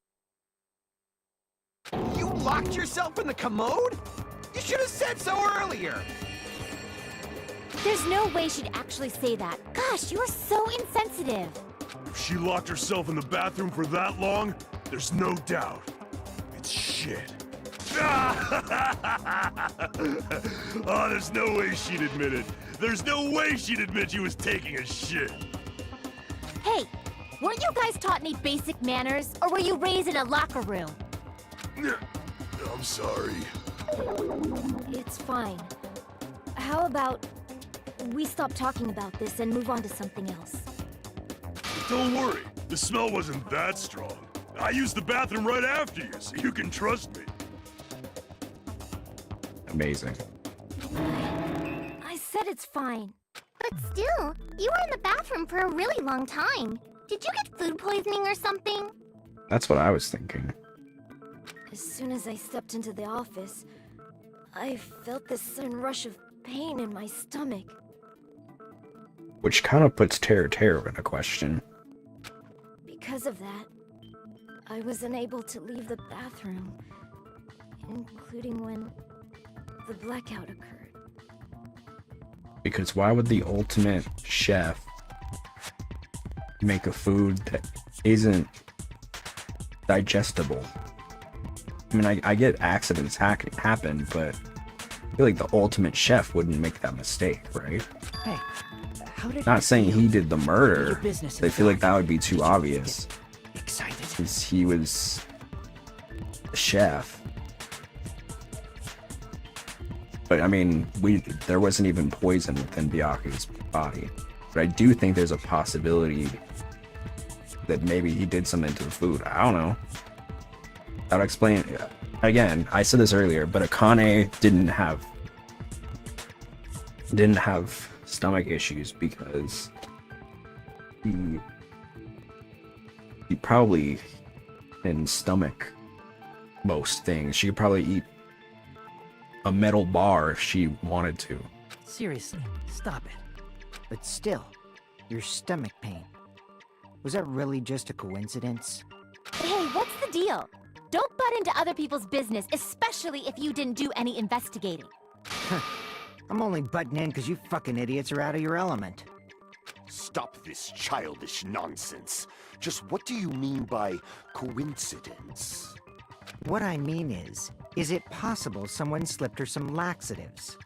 You locked yourself in the commode? You should have said so earlier! There's no way she'd actually say that. Gosh, you are so insensitive. If she locked herself in the bathroom for that long, there's no doubt. It's shit. Oh, there's no way she'd admit it. There's no way she'd admit she was taking a shit. Hey, Weren't you guys taught any basic manners, or were you raised in a locker room? I'm sorry. It's fine. How about we stop talking about this and move on to something else? Don't worry, the smell wasn't that strong. I used the bathroom right after you, so you can trust me. Amazing. I said it's fine. But still, you were in the bathroom for a really long time. Did you get food poisoning or something? That's what I was thinking. As soon as I stepped into the office, I felt this sudden rush of pain in my stomach. Which kind of puts Terror into question. Because of that, I was unable to leave the bathroom, including when the blackout occurred. Because why would the ultimate chef make a food that isn't digestible? I mean, I get accidents happen, but I feel like the ultimate chef wouldn't make that mistake, right? Hey, how did Not saying he did the murder. business I feel like that would be too obvious. excited? Because he was the chef. But I mean, there wasn't even poison within Byakuya's body. But I do think there's a possibility that maybe he did something to the food. I don't know. That would explain. Again, I said this earlier, but Akane didn't have stomach issues because he probably didn't stomach most things. She could probably eat a metal bar if she wanted to. Seriously, stop it. But still, your stomach pain. Was that really just a coincidence? Hey, what's the deal? Don't butt into other people's business, especially if you didn't do any investigating. I'm only butting in because you fucking idiots are out of your element. Stop this childish nonsense. Just what do you mean by coincidence? What I mean is it possible someone slipped her some laxatives?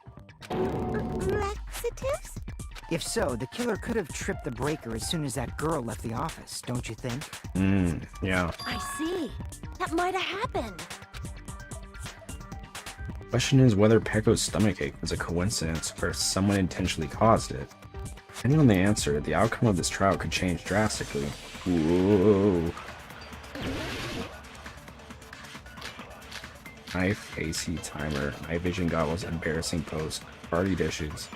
Laxatives? If so, the killer could have tripped the breaker as soon as that girl left the office, don't you think? Yeah. I see. That might have happened. Question is whether Pecco's stomachache was a coincidence or if someone intentionally caused it. Depending on the answer, the outcome of this trial could change drastically. Whoa. Knife, AC timer, night vision goggles, embarrassing post, party dishes.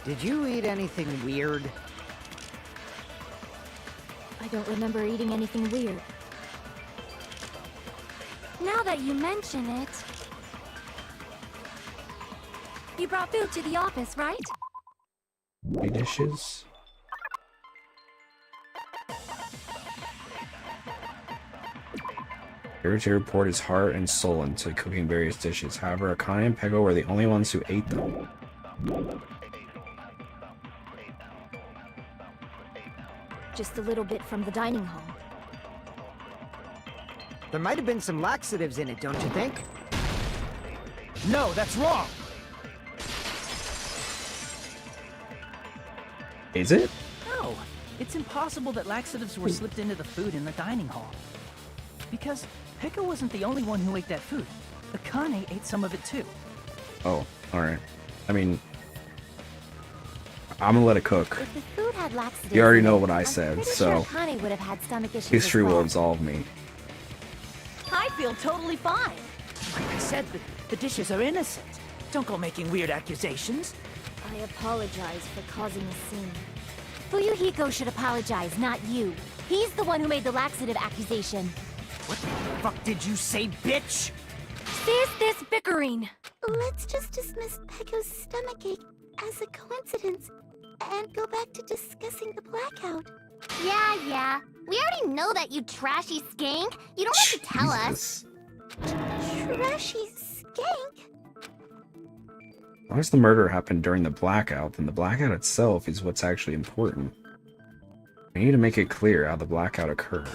Did you eat anything weird? I don't remember eating anything weird. Now that you mention it... You brought food to the office, right? Party dishes? Irritator poured his heart and soul into cooking various dishes. However, Akane and Pecco were the only ones who ate them. Just a little bit from the dining hall. There might have been some laxatives in it, don't you think? No, that's wrong! Is it? No, it's impossible that laxatives were slipped into the food in the dining hall. Because Pecco wasn't the only one who ate that food. Akane ate some of it too. Oh, alright. I mean, I'm gonna let it cook. If the food had laxatives, You already in know it, what I I'm said, pretty so sure Akane would have had stomach issues history as well. will absolve me. I feel totally fine. Like I said, the dishes are innocent. Don't go making weird accusations. I apologize for causing a scene. Fuyuhiko should apologize, not you. He's the one who made the laxative accusation. What the fuck did you say, bitch? Cease this bickering! Let's just dismiss Pecco's stomachache as a coincidence and go back to discussing the blackout. Yeah. We already know that, you trashy skank. You don't have to tell us. Trashy skank? As long as the murder happened during the blackout, then the blackout itself is what's actually important. We need to make it clear how the blackout occurred.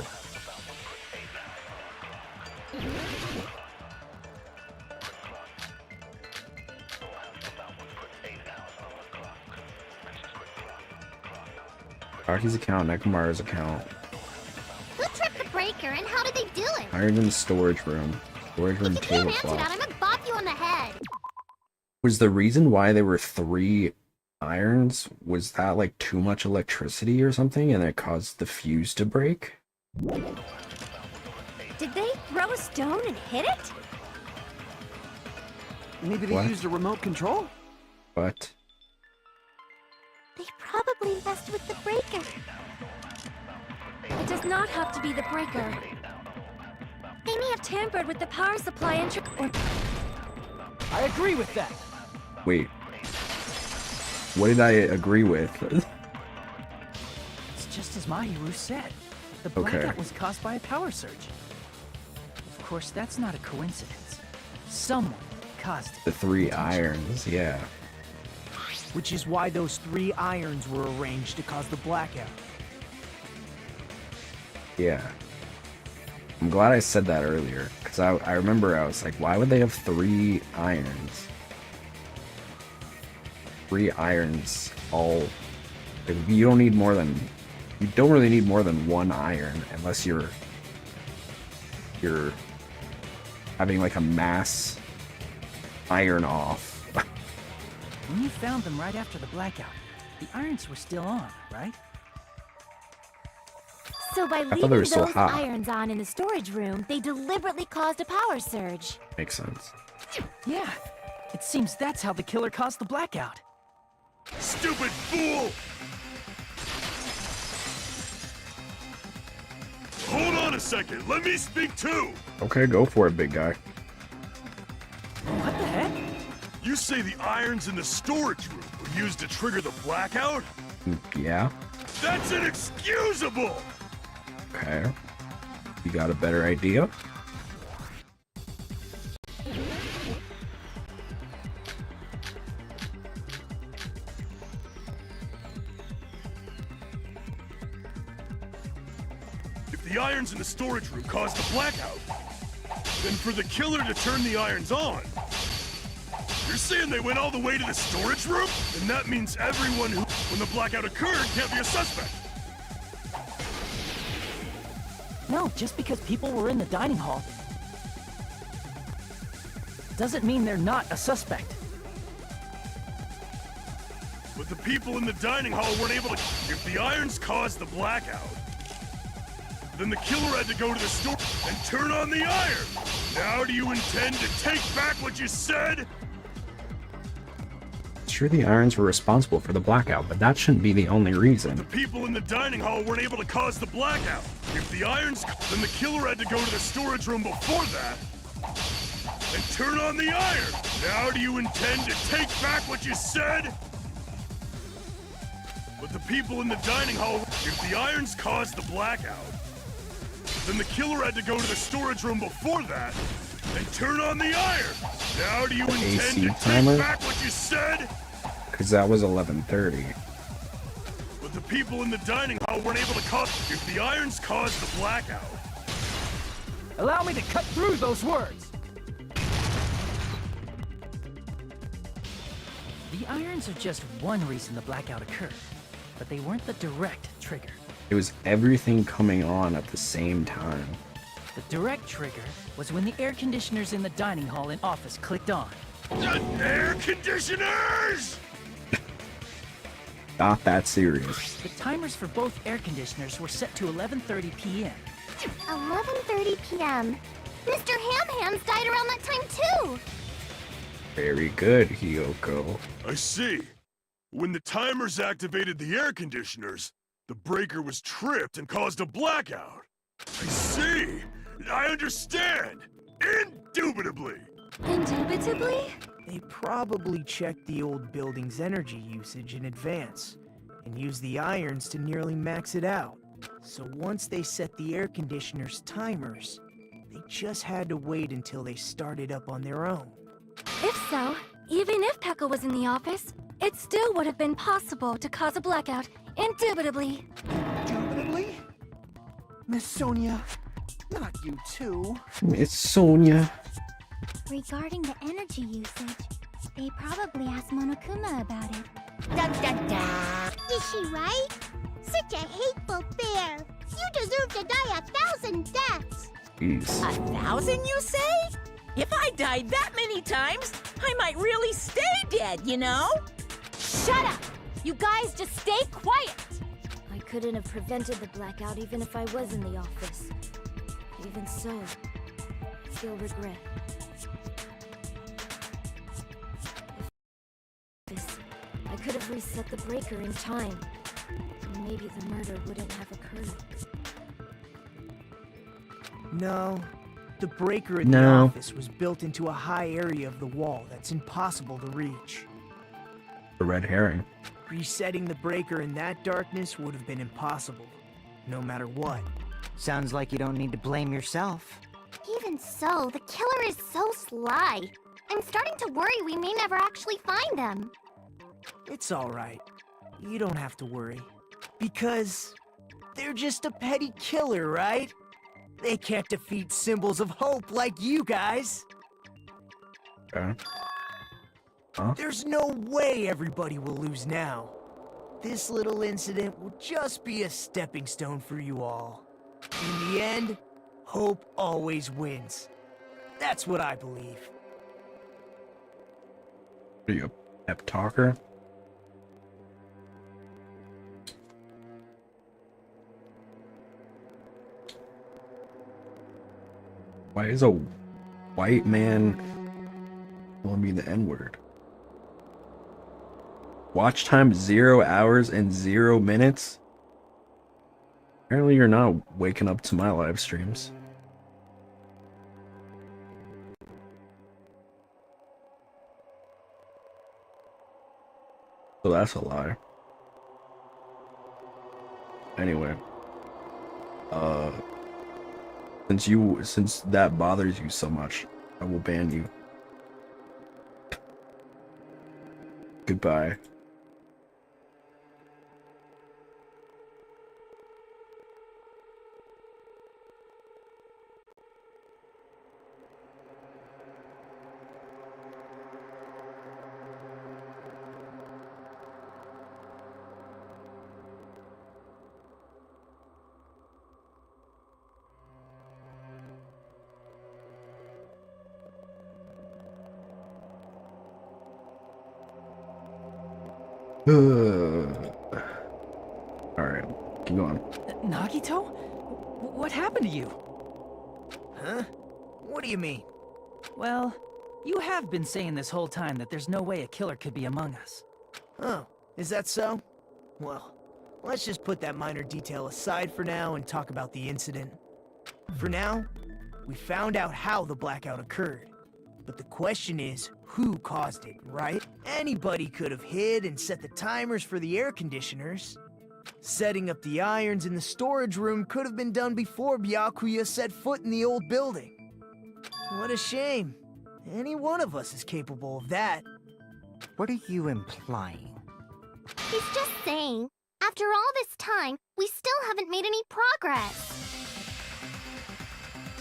Aki's account, Nekomaru's account. Who tripped the breaker and how did they do it? Iron in the storage room. Storage room If you can't answer tablecloth. that, I'm gonna bop you on the head. Was the reason why there were 3 irons, was that like too much electricity or something and it caused the fuse to break? Did they throw a stone and hit it? Maybe they What? used a remote control? What? They probably messed with the breaker. It does not have to be the breaker. They may have tampered with the power supply and I agree with that. Wait. What did I agree with? It's just as Mahiru said. The Okay. blackout was caused by a power surge. Of course, that's not a coincidence. Someone caused it. The 3 irons, yeah. Which is why those 3 irons were arranged to cause the blackout. Yeah. I'm glad I said that earlier, because I remember I was like, why would they have 3 irons? 3 irons, all... Like, you don't need more than... You don't really need more than 1 iron, unless you're having like a mass iron off. When you found them right after the blackout, the irons were still on, right? So by thought they leaving were those so hot. irons on in the storage room, they deliberately caused a power surge. Makes sense. Yeah. It seems that's how the killer caused the blackout. Stupid fool! Hold on a second, let me speak too! Okay, go for it, big guy. What the heck? You say the irons in the storage room were used to trigger the blackout? Yeah? That's inexcusable! Okay. You got a better idea? If the irons in the storage room caused the blackout, then for the killer to turn the irons on, you're saying they went all the way to the storage room? Then that means everyone who, when the blackout occurred, can't be a suspect. No, just because people were in the dining hall doesn't mean they're not a suspect. But the people in the dining hall weren't able to... If the irons caused the blackout, then the killer had to go to the store and turn on the iron. Now do you intend to take back what you said? Sure, the irons were responsible for the blackout, but that shouldn't be the only reason. The people in the dining hall weren't able to cause the blackout. If the irons... Then the killer had to go to the storage room before that and turn on the iron. Now do you intend to take back what you said? But the people in the dining hall... If the irons caused the blackout, then the killer had to go to the storage room before that and turn on the iron. Now do you The intend AC to timer? take back what you said? Because that was 11:30. But the people in the dining hall weren't able to cause... If the irons caused the blackout... Allow me to cut through those words. The irons are just one reason the blackout occurred, but they weren't the direct trigger. It was everything coming on at the same time. The direct trigger was when the air conditioners in the dining hall and office clicked on. Air conditioners! Not that serious. The timers for both air conditioners were set to 11:30 p.m. 11:30 p.m. Mr. Ham Hams died around that time too! Very good, Hiyoko. I see. When the timers activated the air conditioners, the breaker was tripped and caused a blackout. I see. I understand. Indubitably. Indubitably? They probably checked the old building's energy usage in advance and used the irons to nearly max it out. So once they set the air conditioner's timers, they just had to wait until they started up on their own. If so, even if Pekka was in the office, it still would have been possible to cause a blackout, indubitably. Indubitably? Miss Sonia, not you too. It's Sonia. Regarding the energy usage, they probably asked Monokuma about it. Dun dun dun! Is she right? Such a hateful bear! You deserve to die 1,000 deaths! Jeez. 1,000, you say? If I died that many times, I might really stay dead, you know? Shut up! You guys just stay quiet! I couldn't have prevented the blackout even if I was in the office. Even so, I still regret. I could have reset the breaker in time. And maybe the murder wouldn't have occurred. No. The breaker in the office was built into a high area of the wall that's impossible to reach. The red herring. Resetting the breaker in that darkness would have been impossible, no matter what. Sounds like you don't need to blame yourself. Even so, the killer is so sly. I'm starting to worry we may never actually find them. It's alright. You don't have to worry. Because they're just a petty killer, right? They can't defeat symbols of hope like you guys. Okay. Huh? There's no way everybody will lose now. This little incident will just be a stepping stone for you all. In the end, hope always wins. That's what I believe. Are you a pep talker? Why is a white man telling me the N-word? Watch time 0 hours and 0 minutes? Apparently you're not waking up to my live streams. So that's a lie. Anyway. Since that bothers you so much, I will ban you. Goodbye. Alright, keep going. Nagito? What happened to you? Huh? What do you mean? Well, you have been saying this whole time that there's no way a killer could be among us. Oh, is that so? Well, let's just put that minor detail aside for now and talk about the incident. For now, we found out how the blackout occurred. But the question is, who caused it, right? Anybody could have hid and set the timers for the air conditioners. Setting up the irons in the storage room could have been done before Byakuya set foot in the old building. What a shame. Any one of us is capable of that. What are you implying? He's just saying, after all this time, we still haven't made any progress.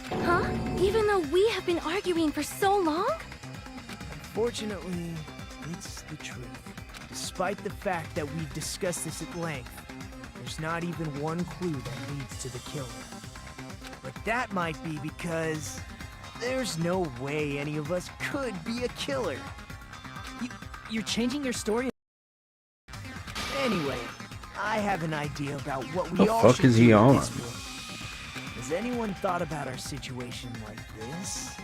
Huh? Even though we have been arguing for so long? Unfortunately, it's the truth. Despite the fact that we've discussed this at length, there's not even one clue that leads to the killer. But that might be because there's no way any of us could be a killer. You're changing your story? Anyway, I have an idea about what we The all fuck should is he do at on? this point. Has anyone thought about our situation like this?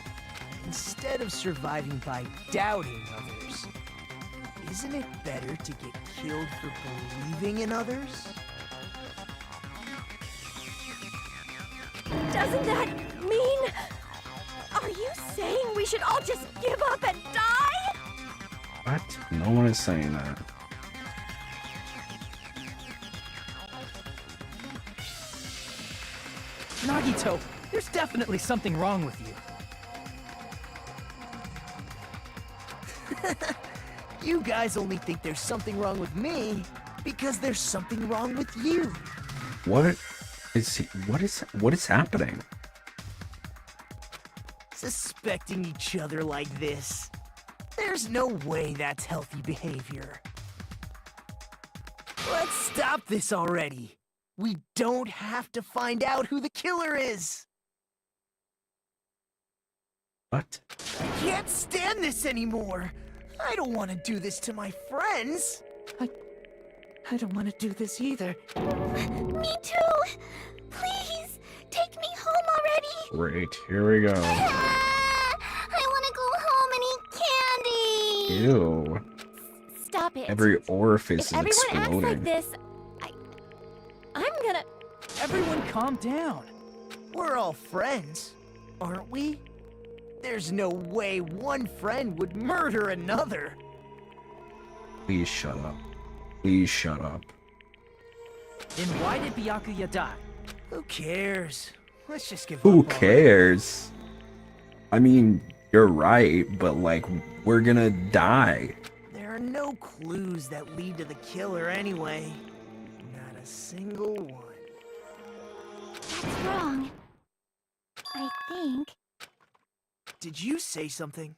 Instead of surviving by doubting others, isn't it better to get killed for believing in others? Doesn't that mean... Are you saying we should all just give up and die? What? No one is saying that. Nagito, there's definitely something wrong with you. You guys only think there's something wrong with me because there's something wrong with you. What is happening? Suspecting each other like this. There's no way that's healthy behavior. Let's stop this already. We don't have to find out who the killer is. What? I can't stand this anymore. I don't want to do this to my friends. I don't want to do this either. Me too! Please, take me home already! Great, here we go. I want to go home and eat candy! Ew. Stop it. Every orifice If is everyone acts like exploding. this, I'm gonna... Everyone calm down. We're all friends, aren't we? There's no way one friend would murder another. Please shut up. Please shut up. Then why did Byakuya die? Who cares? Let's just give Who up already. cares? I mean, you're right, but like, we're gonna die. There are no clues that lead to the killer anyway. Not a single one. That's wrong. I think. Did you say something?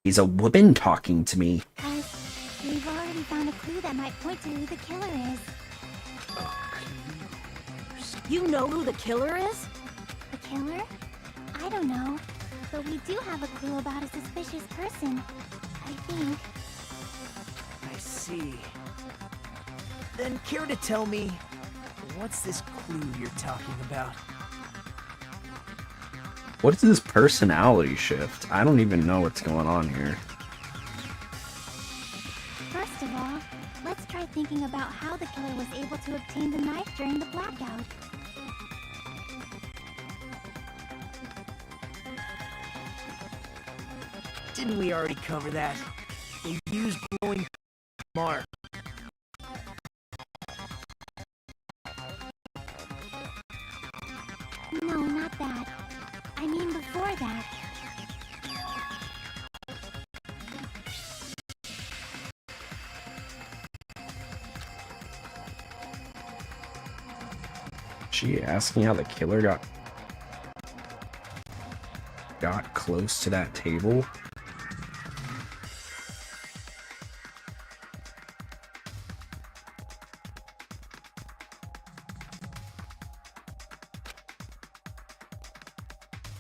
He's a woman talking to me. We've already found a clue that might point to who the killer is. You know who the killer is? The killer? I don't know. But we do have a clue about a suspicious person. I think. I see. Then care to tell me, what's this clue you're talking about? What is this personality shift? I don't even know what's going on here. First of all, let's try thinking about how the killer was able to obtain the knife during the blackout. Didn't we already cover that? They used glowing mark. No, not that. I mean before that. She asking how the killer got close to that table?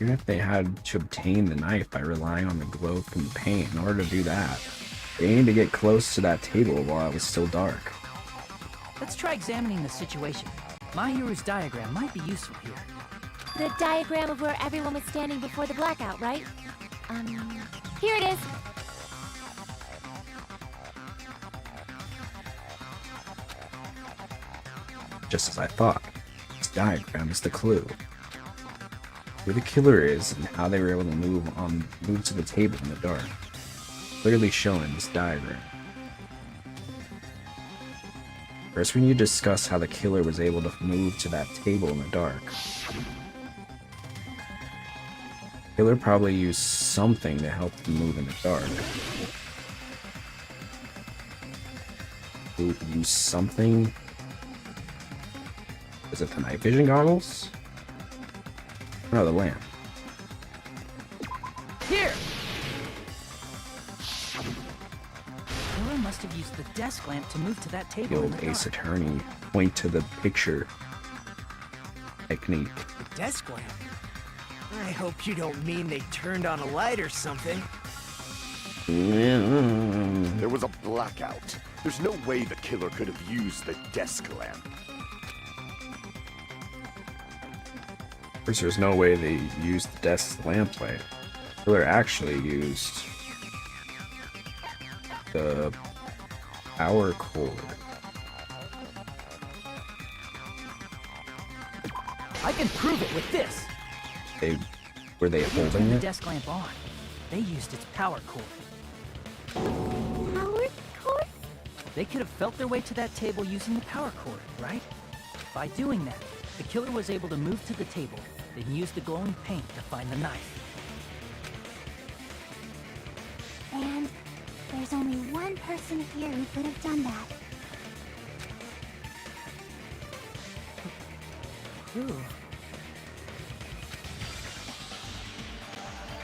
Even if they had to obtain the knife by relying on the glow from the paint, in order to do that, they needed to get close to that table while it was still dark. Let's try examining the situation. Mahiru's diagram might be useful here. The diagram of where everyone was standing before the blackout, right? Here it is. Just as I thought, this diagram is the clue. Who the killer is and how they were able to move to the table in the dark. Clearly shown in this diagram. First, we need to discuss how the killer was able to move to that table in the dark. The killer probably used something to help him move in the dark. Who used something? Was it the night vision goggles? No, the lamp. Here! Killer must have used the desk lamp to move to that The table in old the Ace dark. Attorney point to the picture technique. Desk lamp? I hope you don't mean they turned on a light or something. There was a blackout. There's no way the killer could have used the desk lamp. First, there's no way they used the desk lamplight. The killer actually used the power cord. I can prove it with this. Were they They didn't holding turn the it? desk lamp on. They used its power cord. Power cord? They could have felt their way to that table using the power cord, right? By doing that, the killer was able to move to the table, then use the glowing paint to find the knife. And there's only one person here who could have done that. Ooh.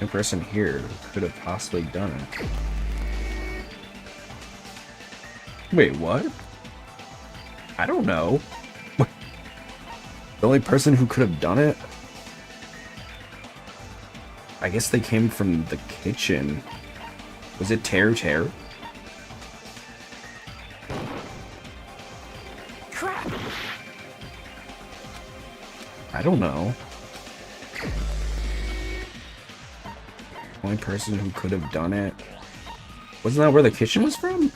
The person here could have possibly done it. Wait, what? I don't know. The only person who could have done it? I guess they came from the kitchen. Was it Tear? Crap! I don't know. The only person who could have done it. Wasn't that where the kitchen was from?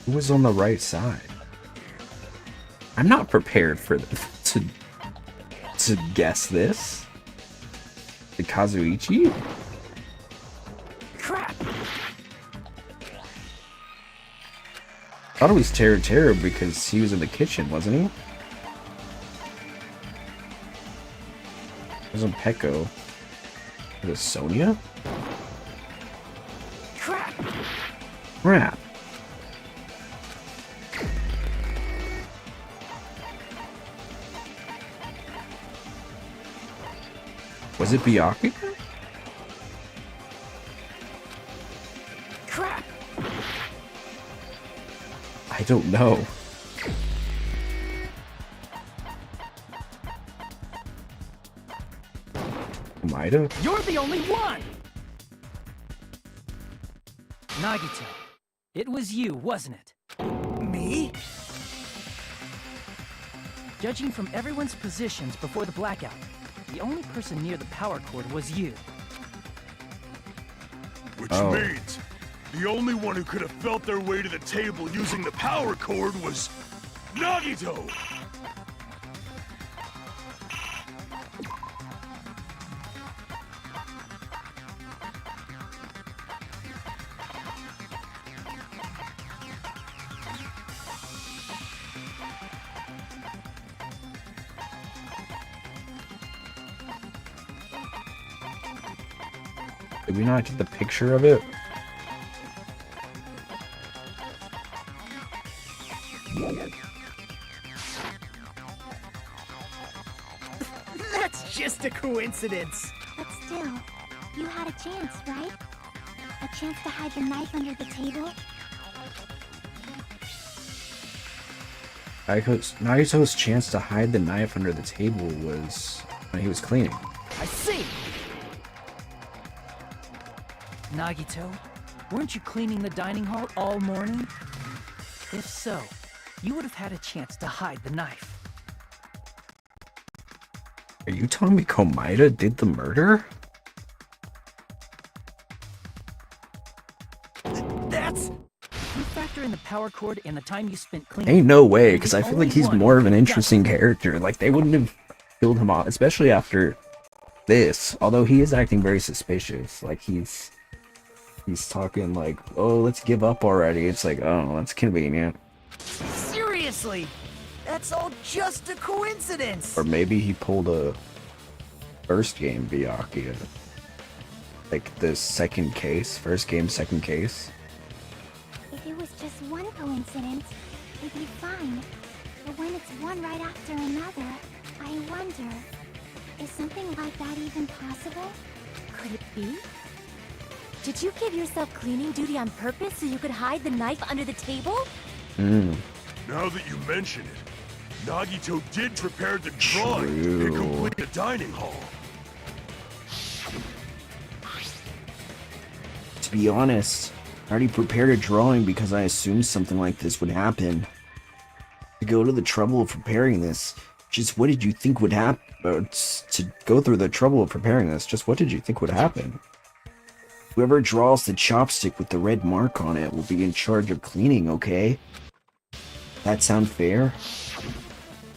Who was on the right side? I'm not prepared for to guess this. The Kazuichi? Crap! I thought it was Tear because he was in the kitchen, wasn't he? It wasn't Peko. Was it Sonia? Crap! Crap. Was it Byakuya? Crap! I don't know. Maida? You're the only one! Nagito, it was you, wasn't it? Me? Judging from everyone's positions before the blackout, the only person near the power cord was you. Which means the only one who could have felt their way to the table using the power cord was Nagito! Did we not get the picture of it? That's just a coincidence. But still, you had a chance, right? A chance to hide the knife under the table? Nagito's chance to hide the knife under the table was when he was cleaning. I see! Nagito, weren't you cleaning the dining hall all morning? If so, you would have had a chance to hide the knife. Are you telling me Komaeda did the murder? That's... You factor in the power cord and the time you spent cleaning... Ain't no way, because I feel like he's more of an interesting character. Like, they wouldn't have killed him off, especially after this. Although he is acting very suspicious. Like, he's talking like, oh, let's give up already. It's like, oh, that's convenient. Seriously? That's all just a coincidence. Or maybe he pulled a first game Byakuya. Like the second case. First game, second case. If it was just one coincidence, it'd be fine. But when it's one right after another, I wonder, is something like that even possible? Could it be? Did you give yourself cleaning duty on purpose so you could hide the knife under the table? Now that you mention it, Nagito did prepare the drawing to complete the dining hall. To be honest, I already prepared a drawing because I assumed something like this would happen. To go to the trouble of preparing this, just what did you think would happen? To go through the trouble of preparing this, just what did you think would happen? Whoever draws the chopstick with the red mark on it will be in charge of cleaning, okay? That sound fair?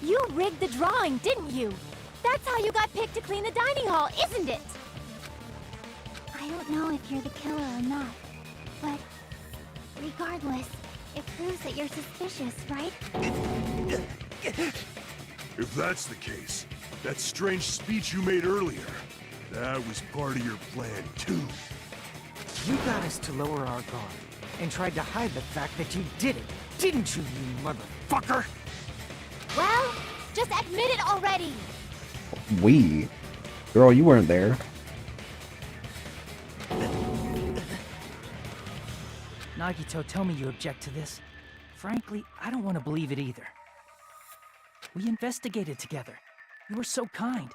You rigged the drawing, didn't you? That's how you got picked to clean the dining hall, isn't it? I don't know if you're the killer or not, but regardless, it proves that you're suspicious, right? If that's the case, that strange speech you made earlier, that was part of your plan too. You got us to lower our guard and tried to hide the fact that you did it, didn't you, you motherfucker? Well, just admit it already! We? Girl, you weren't there. Nagito, tell me you object to this. Frankly, I don't want to believe it either. We investigated together. You were so kind.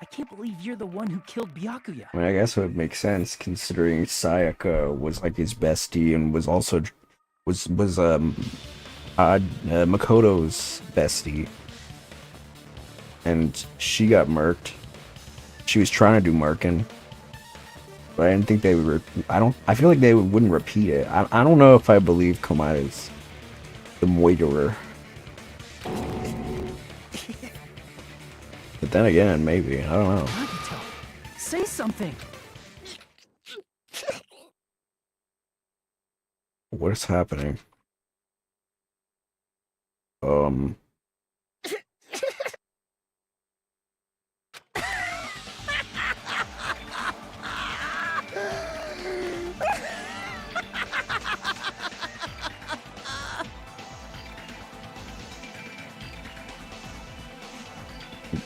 I can't believe you're the one who killed Byakuya. I mean, I guess it would make sense considering Sayaka was like his bestie and was also Makoto's bestie, and she got murked. She was trying to do murking, but I didn't think they would. I feel like they wouldn't repeat it. I don't know if I believe Komae's the moiterer. But then again, maybe. I don't know. Nagito, say something. What is happening?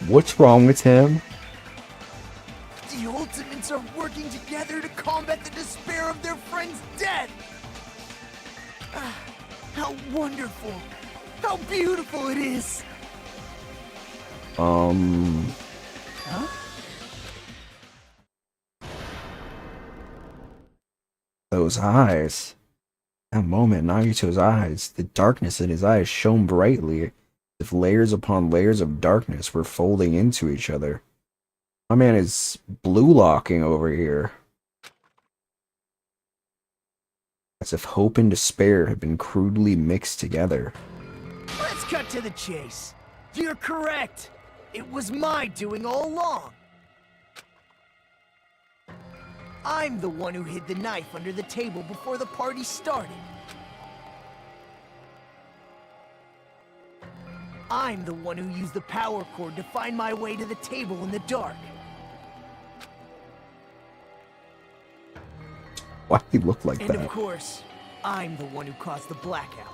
What's wrong with him? The Ultimates are working together to combat the despair of their friend's death! Ah, how wonderful! How beautiful it is! Huh? Those eyes. That moment, Nagito's eyes, the darkness in his eyes shone brightly, as if layers upon layers of darkness were folding into each other. My man is blue locking over here. As if hope and despair had been crudely mixed together. Let's cut to the chase. You're correct. It was my doing all along. I'm the one who hid the knife under the table before the party started. I'm the one who used the power cord to find my way to the table in the dark. Why do he look like And that? of course, I'm the one who caused the blackout.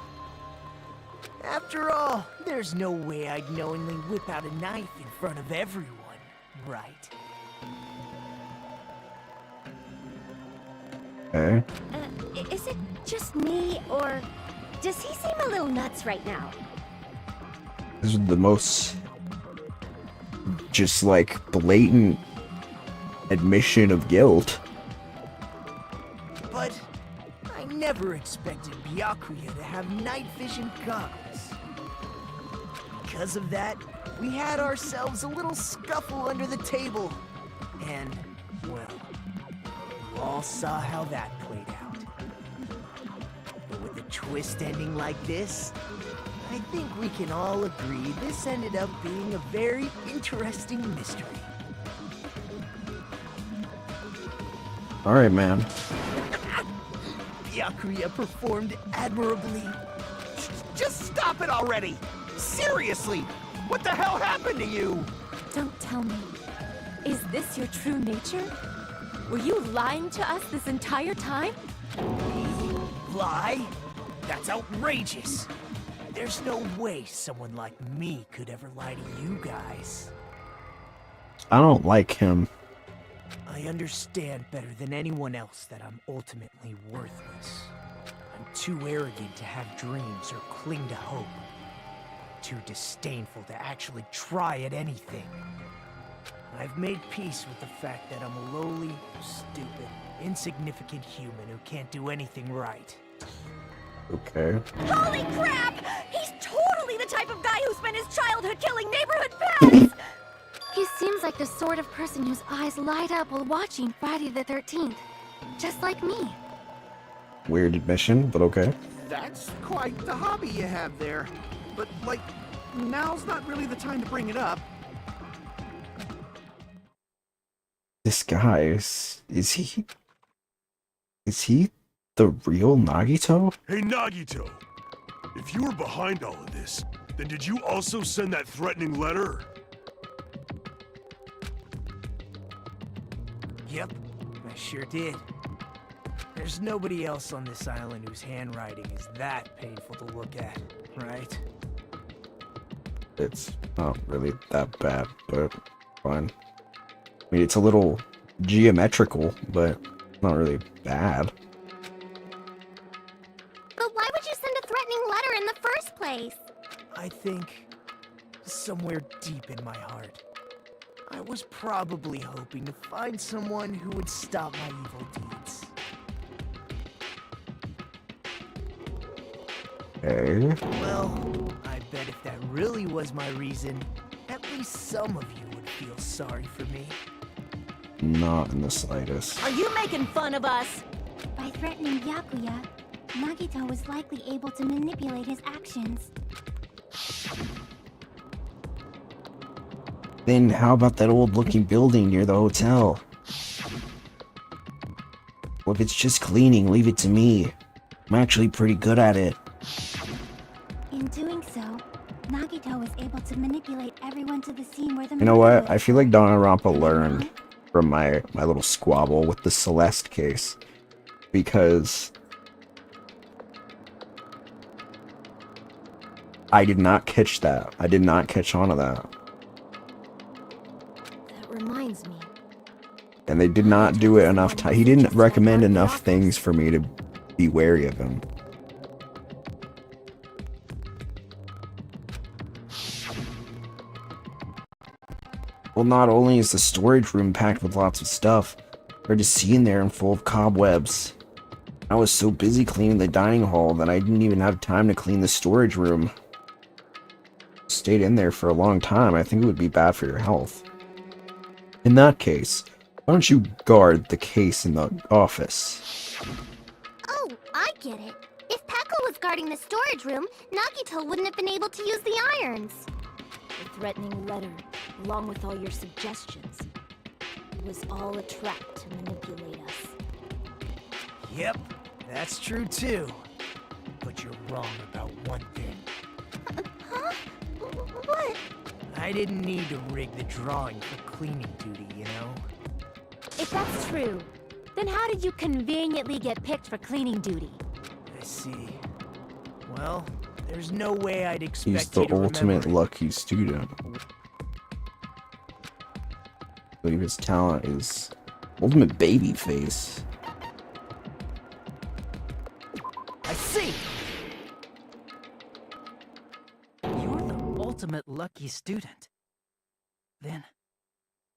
After all, there's no way I'd knowingly whip out a knife in front of everyone, right? Okay. Is it just me, or does he seem a little nuts right now? This is the most just like blatant admission of guilt. But I never expected Byakuya to have night vision goggles. Because of that, we had ourselves a little scuffle under the table. And, well, you all saw how that played out. But with a twist ending like this, I think we can all agree this ended up being a very interesting mystery. Alright, man. Byakuya performed admirably. Just stop it already! Seriously! What the hell happened to you? Don't tell me. Is this your true nature? Were you lying to us this entire time? Lie? That's outrageous. There's no way someone like me could ever lie to you guys. I don't like him. I understand better than anyone else that I'm ultimately worthless. I'm too arrogant to have dreams or cling to hope. Too disdainful to actually try at anything. I've made peace with the fact that I'm a lowly, stupid, insignificant human who can't do anything right. Okay. Holy crap! He's totally the type of guy who spent his childhood killing neighborhood pets! He seems like the sort of person whose eyes light up while watching Friday the 13th. Just like me. Weird admission, but okay. That's quite the hobby you have there. But, like, now's not really the time to bring it up. This guy is he the real Nagito? Hey, Nagito! If you were behind all of this, then did you also send that threatening letter? Yep, I sure did. There's nobody else on this island whose handwriting is that painful to look at, right? It's not really that bad, but fine. I mean, it's a little geometrical, but not really bad. in the first place? I think somewhere deep in my heart, I was probably hoping to find someone who would stop my evil deeds. Okay. Well, I bet if that really was my reason, at least some of you would feel sorry for me. Not in the slightest. Are you making fun of us? By threatening Byakuya, Nagito was likely able to manipulate his actions. Then how about that old-looking building near the hotel? Well, if it's just cleaning, leave it to me. I'm actually pretty good at it. In doing so, Nagito was able to manipulate everyone to the scene where the You know murder what? I feel like Danganronpa learned from my little squabble with the Celeste case. Because I did not catch that. I did not catch on to that. That reminds me. And they did not do it enough time. He didn't recommend enough things for me to be wary of him. Well, not only is the storage room packed with lots of stuff, we're just sitting there and full of cobwebs. I was so busy cleaning the dining hall that I didn't even have time to clean the storage room. Stayed in there for a long time. I think it would be bad for your health. In that case, why don't you guard the case in the office? Oh, I get it. If Peko was guarding the storage room, Nagito wouldn't have been able to use the irons. The threatening letter, along with all your suggestions, was all a trap to manipulate us. Yep, that's true too. But you're wrong about one thing. Huh? What? I didn't need to rig the drawing for cleaning duty, you know? If that's true, then how did you conveniently get picked for cleaning duty? I see. Well, there's no way I'd expect He's the you to ultimate remember. lucky student. I believe his talent is ultimate baby face. I see! You're the ultimate lucky student. Then,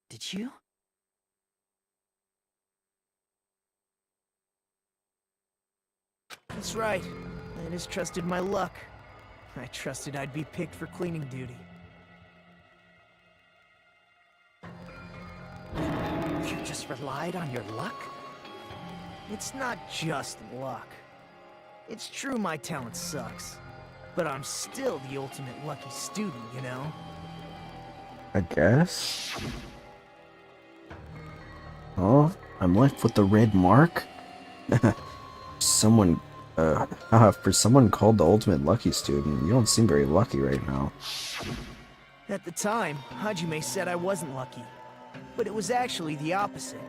did you? That's right. I just trusted my luck. I trusted I'd be picked for cleaning duty. You just relied on your luck? It's not just luck. It's true my talent sucks, but I'm still the ultimate lucky student, you know? I guess. Oh, I'm left with the red mark? Someone, for someone called the ultimate lucky student, you don't seem very lucky right now. At the time, Hajime said I wasn't lucky, but it was actually the opposite.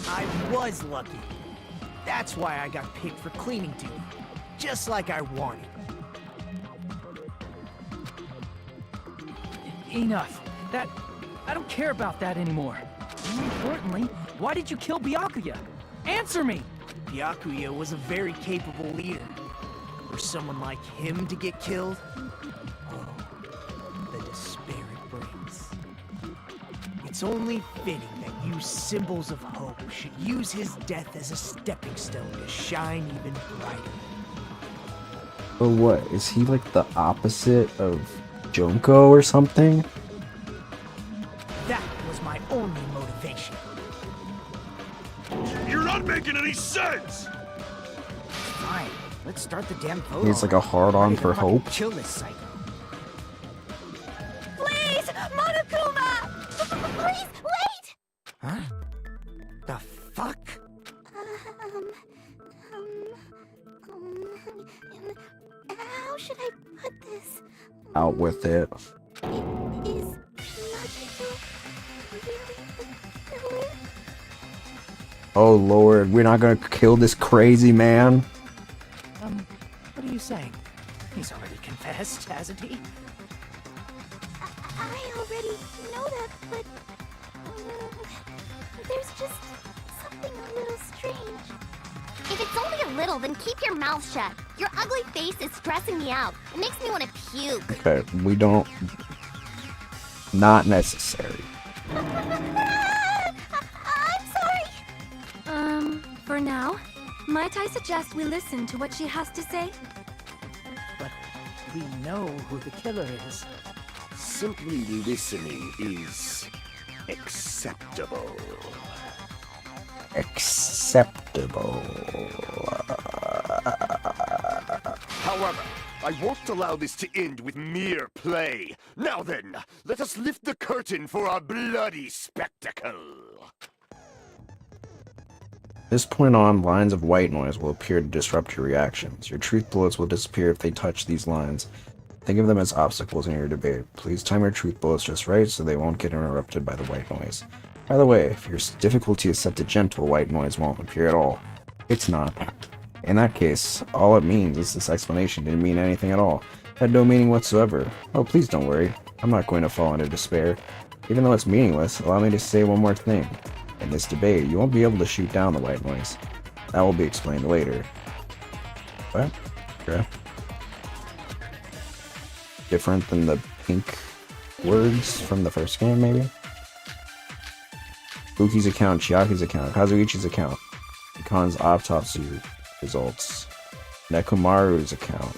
I was lucky. That's why I got picked for cleaning duty, just like I wanted. Enough. I don't care about that anymore. More importantly, why did you kill Byakuya? Answer me! Byakuya was a very capable leader. For someone like him to get killed, oh, the despair it brings. It's only fitting that you symbols of hope should use his death as a stepping stone to shine even brighter. But what, is he like the opposite of Junko or something? That was my only motivation. You're not making any sense! Fine, let's start the damn vote. He's like a hard-on for hope. Kill this psycho. Please, Monokuma! Please, wait! Huh? The fuck? How should I put this? Out with it. Is Nagito really the villain? Oh lord, we're not gonna kill this crazy man. What are you saying? He's already confessed, hasn't he? I already know that, but there's just something a little strange. If it's only a little, then keep your mouth shut. Your ugly face is stressing me out. It makes me want to puke. Okay, we don't... Not necessary. I'm sorry. For now, might I suggest we listen to what she has to say? But we know who the killer is. Simply listening is acceptable. Acceptable. However, I won't allow this to end with mere play. Now then, let us lift the curtain for a bloody spectacle. This point on, lines of white noise will appear to disrupt your reactions. Your truth bullets will disappear if they touch these lines. Think of them as obstacles in your debate. Please time your truth bullets just right so they won't get interrupted by the white noise. By the way, if your difficulty is set to gentle, white noise won't appear at all. It's not. In that case, all it means is this explanation didn't mean anything at all. It had no meaning whatsoever. Oh, please don't worry. I'm not going to fall into despair. Even though it's meaningless, allow me to say one more thing. In this debate, you won't be able to shoot down the white noise. That will be explained later. What? Okay. Different than the pink words from the first game, maybe? Buki's account, Chiaki's account, Kazuichi's account, Ikon's autopsy results, Nekomaru's account.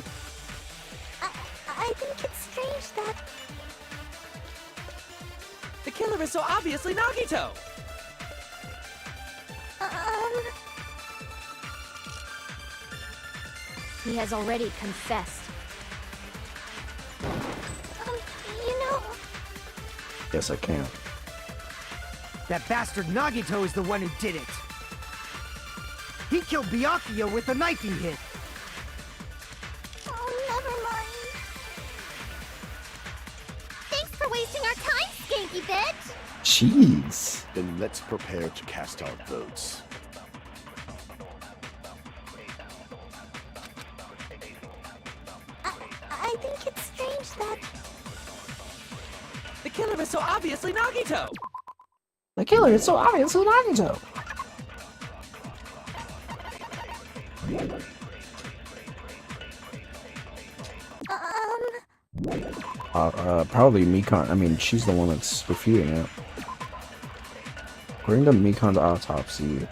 I think it's strange that... The killer is so obviously Nagito! He has already confessed. You know... Yes, I can. That bastard Nagito is the one who did it. He killed Byakuya with the knife he hit. Oh, never mind. Thanks for wasting our time, skanky bitch! Jeez. Then let's prepare to cast our votes. I think it's strange that... The killer is so obviously Nagito! The killer is so obviously Nagito! Probably Mikon. I mean, she's the one that's refuting it. According to Mikon's autopsy,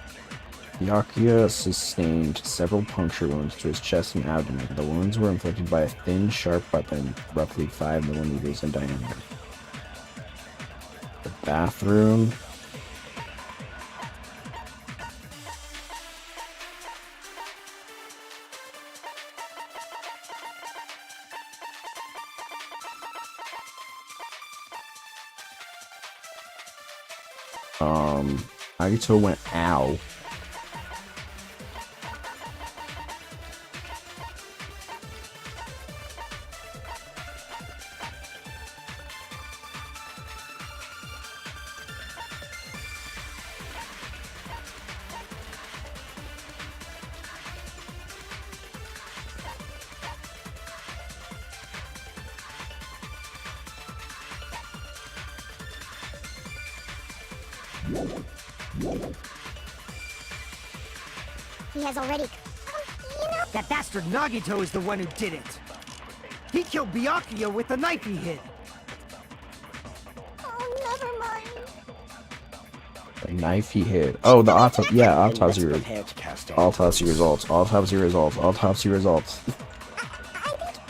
Byakuya sustained several puncture wounds to his chest and abdomen. The wounds were inflicted by a thin, sharp weapon, roughly 5 millimeters in diameter. The bathroom. Nagito went ow. He has already... That bastard Nagito is the one who did it. He killed Byakuya with the knife he hit. Oh, never mind. The knife he hit. Oh, the autopsy. Yeah, autopsy results. Autopsy results. Autopsy results. Autopsy results.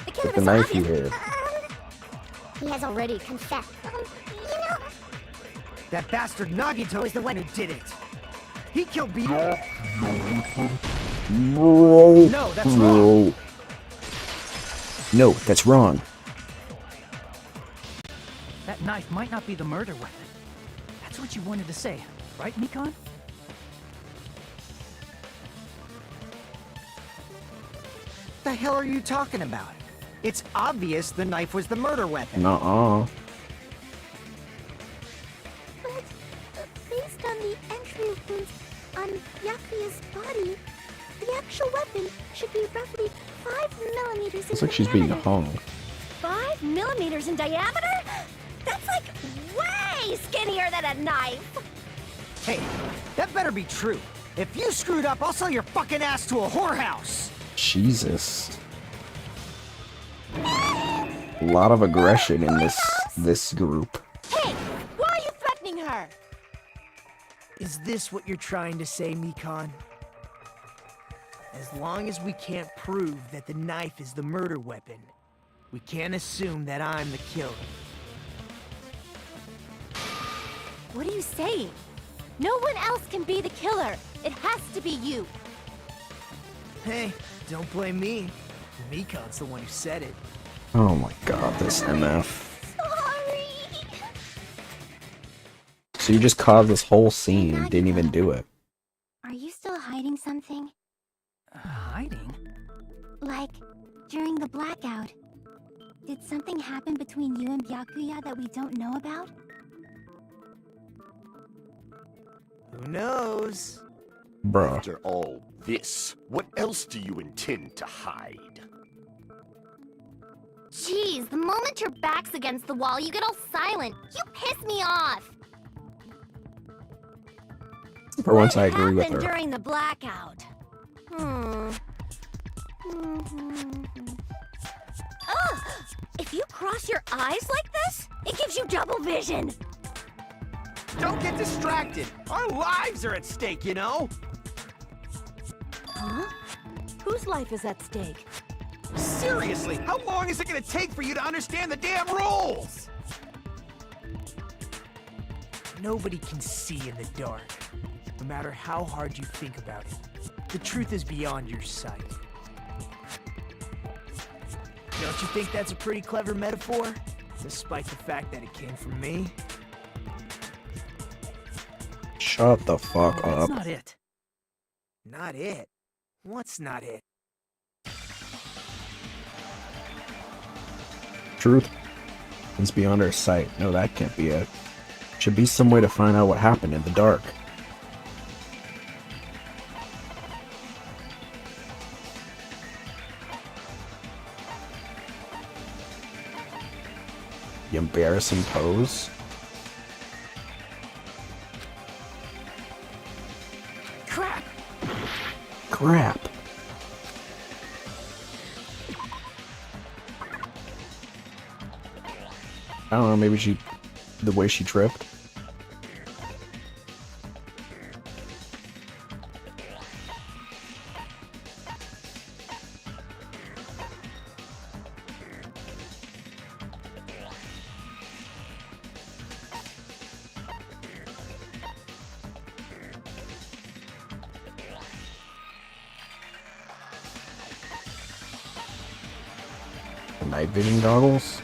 With the knife he hit. He has already confessed. That bastard Nagito is the one who did it. He killed Byakuya. No, that's wrong. No, that's wrong. That knife might not be the murder weapon. That's what you wanted to say, right, Mikon? The hell are you talking about? It's obvious the knife was the murder weapon. Nuh-uh. But based on the entry wounds on Byakuya's body, the actual weapon should be roughly 5 millimeters in Looks like she's being hung. 5 millimeters in diameter? That's like way skinnier than a knife! Hey, that better be true. If you screwed up, I'll sell your fucking ass to a whorehouse! Jesus. A lot of aggression in this group. Hey, why are you threatening her? Is this what you're trying to say, Mikan? As long as we can't prove that the knife is the murder weapon, we can't assume that I'm the killer. What are you saying? No one else can be the killer. It has to be you. Hey, don't blame me. Mikan's the one who said it. Oh my god, this MF. Sorry. So you just caused this whole scene, didn't even do it. Are you still hiding something? Hiding? Like, during the blackout, did something happen between you and Byakuya that we don't know about? Who knows? Bruh. After all this, what else do you intend to hide? Jeez, the moment your back's against the wall, you get all silent. You piss me off. For once, I agree with her. During the blackout. Ugh! If you cross your eyes like this, it gives you double vision. Don't get distracted. Our lives are at stake, you know? Huh? Whose life is at stake? Seriously, how long is it gonna take for you to understand the damn rules? Nobody can see in the dark, no matter how hard you think about it. The truth is beyond your sight. Don't you think that's a pretty clever metaphor? Despite the fact that it came from me? Shut the fuck That's up. not it. Not it? What's not it? Truth is beyond our sight. No, that can't be it. Should be some way to find out what happened in the dark. The embarrassing pose. Crap! Crap. I don't know, maybe the way she tripped. The night vision goggles?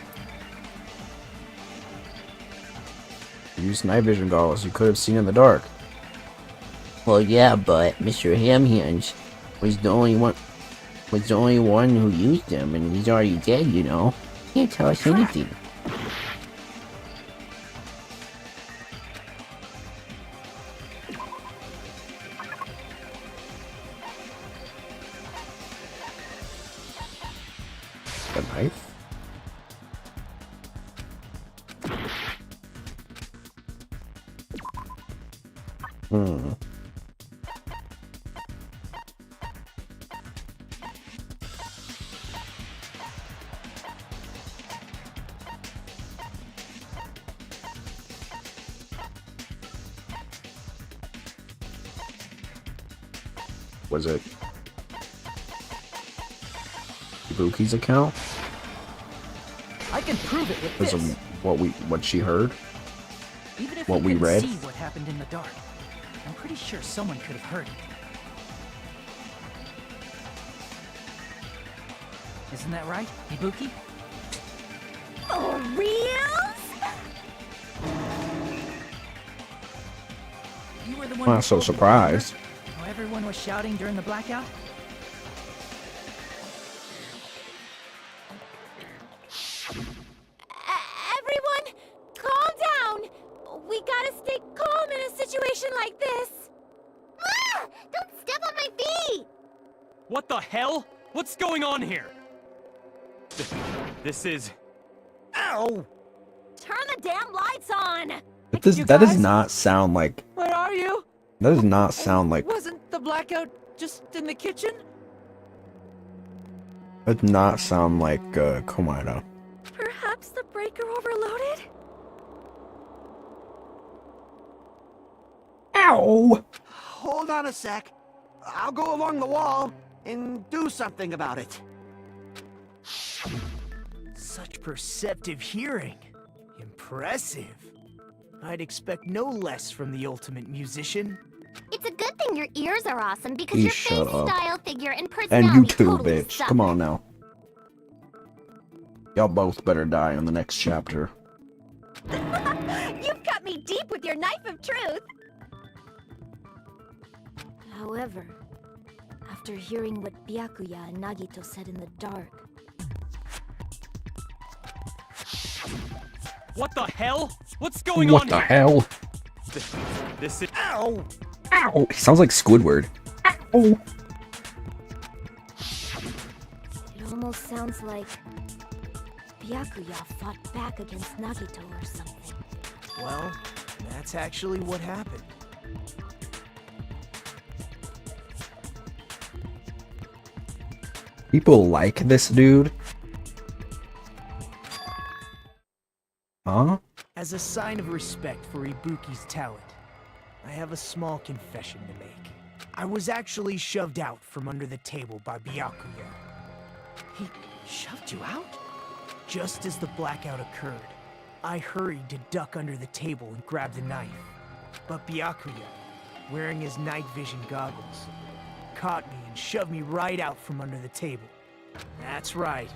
Use night vision goggles, you could have seen in the dark. Well, yeah, but Mr. Hamhands was the only one who used them, and he's already dead, you know. Can't tell us anything. The knife? Hmm. Was it Ibuki's account? I can prove it with Because this. of what she heard? Even if what we couldn't read? see what happened in the dark, I'm pretty sure someone could have heard it. Isn't that right, Ibuki? For reals? You were the one I'm who not so told me, surprised. remember? How everyone was shouting during the blackout? Everyone, calm down. We gotta stay calm in a situation like this. Ah! Don't step on my feet! What the hell? What's going on here? This is... Ow! Turn the damn lights on. That does not sound like... Where are you? That does not sound like... Wasn't the blackout just in the kitchen? That does not sound like Komada. Perhaps the breaker overloaded? Ow! Hold on a sec. I'll go along the wall and do something about it. Such perceptive hearing. Impressive. I'd expect no less from the ultimate musician. It's a good thing your ears are awesome because Please your shut face, up. style, figure, and And personality you too, totally bitch. suck. Come on now. Y'all both better die in the next chapter. You've cut me deep with your knife of truth. However, after hearing what Byakuya and Nagito said in the dark, What the hell? What's going What on the here? hell? This is... Ow! Ow! He sounds like Squidward. Ow! it almost sounds like Byakuya fought back against Nagito or something. Well, that's actually what happened. People like this dude. Huh? As a sign of respect for Ibuki's talent, I have a small confession to make. I was actually shoved out from under the table by Byakuya. He shoved you out? Just as the blackout occurred, I hurried to duck under the table and grab the knife. But Byakuya, wearing his night vision goggles, caught me and shoved me right out from under the table. That's right.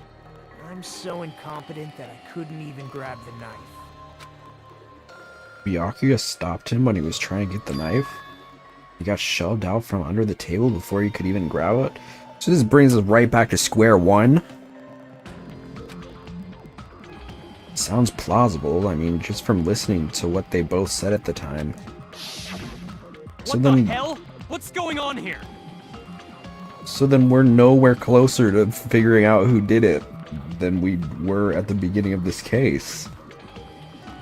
I'm so incompetent that I couldn't even grab the knife. Byakuya stopped him when he was trying to get the knife. He got shoved out from under the table before he could even grab it. So this brings us right back to square one. Sounds plausible. I mean, just from listening to what they both said at the time. So What then, the hell? What's going on here? so then we're nowhere closer to figuring out who did it than we were at the beginning of this case.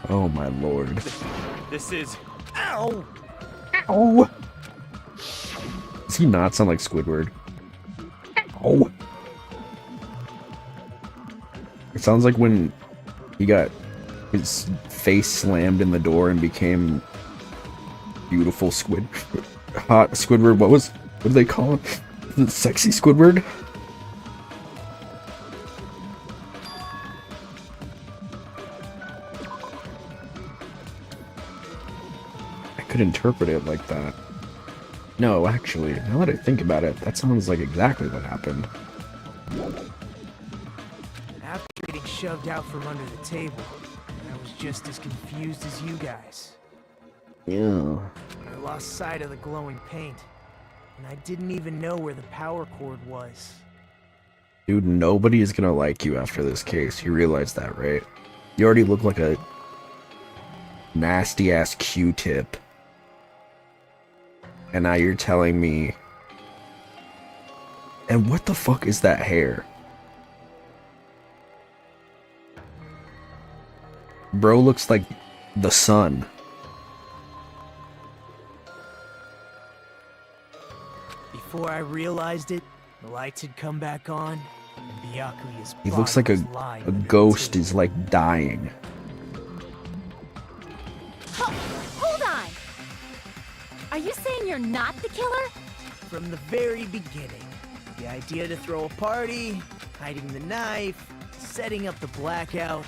Oh my lord. This is... Ow! Ow! Does he not sound like Squidward? Ow! It sounds like when he got his face slammed in the door and became beautiful hot Squidward. What do they call him? The sexy Squidward? I could interpret it like that. No, actually, now that I think about it, that sounds like exactly what happened. After getting shoved out from under the table, I was just as confused as you guys. Yeah. I lost sight of the glowing paint, and I didn't even know where the power cord was. Dude, nobody is gonna like you after this case. You realize that, right? You already look like a nasty-ass Q-tip. And now you're telling me... And what the fuck is that hair? Bro looks like the sun. Before I realized it, the lights had come back on, and Byakuya's He looks body like was lying a under the ghost table. is like dying. Hold on! Are you saying you're not the killer? From the very beginning, the idea to throw a party, hiding the knife, setting up the blackout,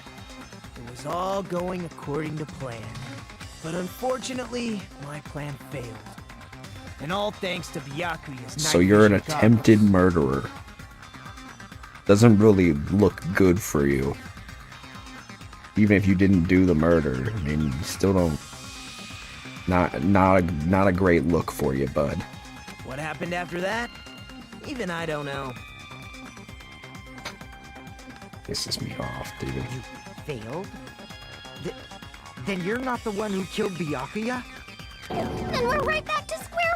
it was all going according to plan. But unfortunately, my plan failed. And all thanks to Byakuya's So night you're an vision attempted goggles. murderer. Doesn't really look good for you. Even if you didn't do the murder, I mean, you still don't. Not a great look for you, bud. What happened after that? Even I don't know. Pisses me off, dude. Failed? Then you're not the one who killed Byakuya? Then we're right back to square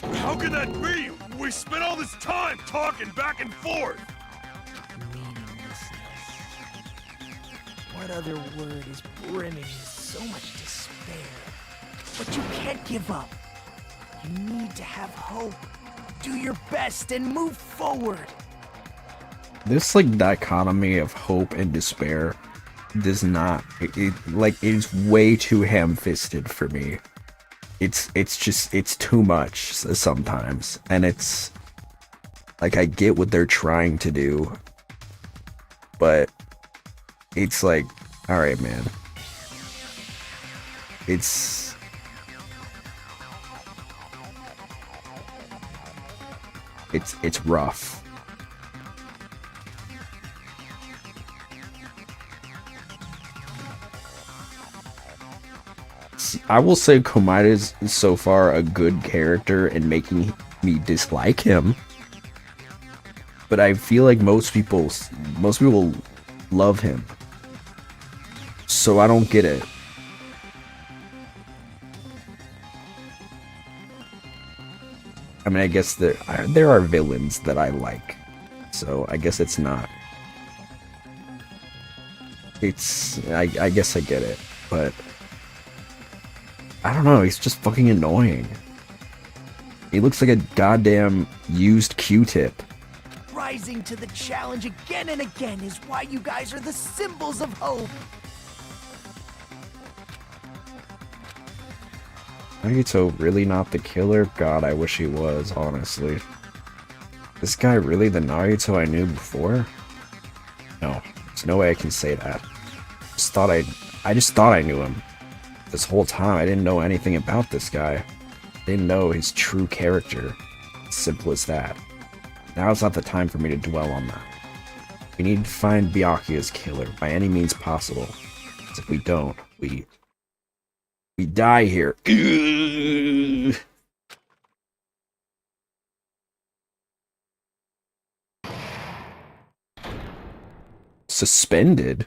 one! How could that be? We spent all this time talking back and forth. What other word is brimming with so much despair? But you can't give up. You need to have hope. Do your best and move forward. this like dichotomy of hope and despair does not it's way too ham-fisted for me. It's too much sometimes, and it's like I get what they're trying to do, but it's like, all right, man. It's rough. I will say Komida is so far a good character in making me dislike him. But I feel like most people love him. So I don't get it. I mean, I guess there are villains that I like. So I guess it's not. I guess I get it, but I don't know, he's just fucking annoying. He looks like a goddamn used Q-tip. Rising to the challenge again and again is why you guys are the symbols of hope. Nagito really not the killer? God, I wish he was, honestly. This guy really the Nagito I knew before? No, there's no way I can say that. I just thought I knew him. This whole time, I didn't know anything about this guy. I didn't know his true character. Simple as that. Now is not the time for me to dwell on that. We need to find Byakuya's killer by any means possible. Because if we don't, we die here. Suspended?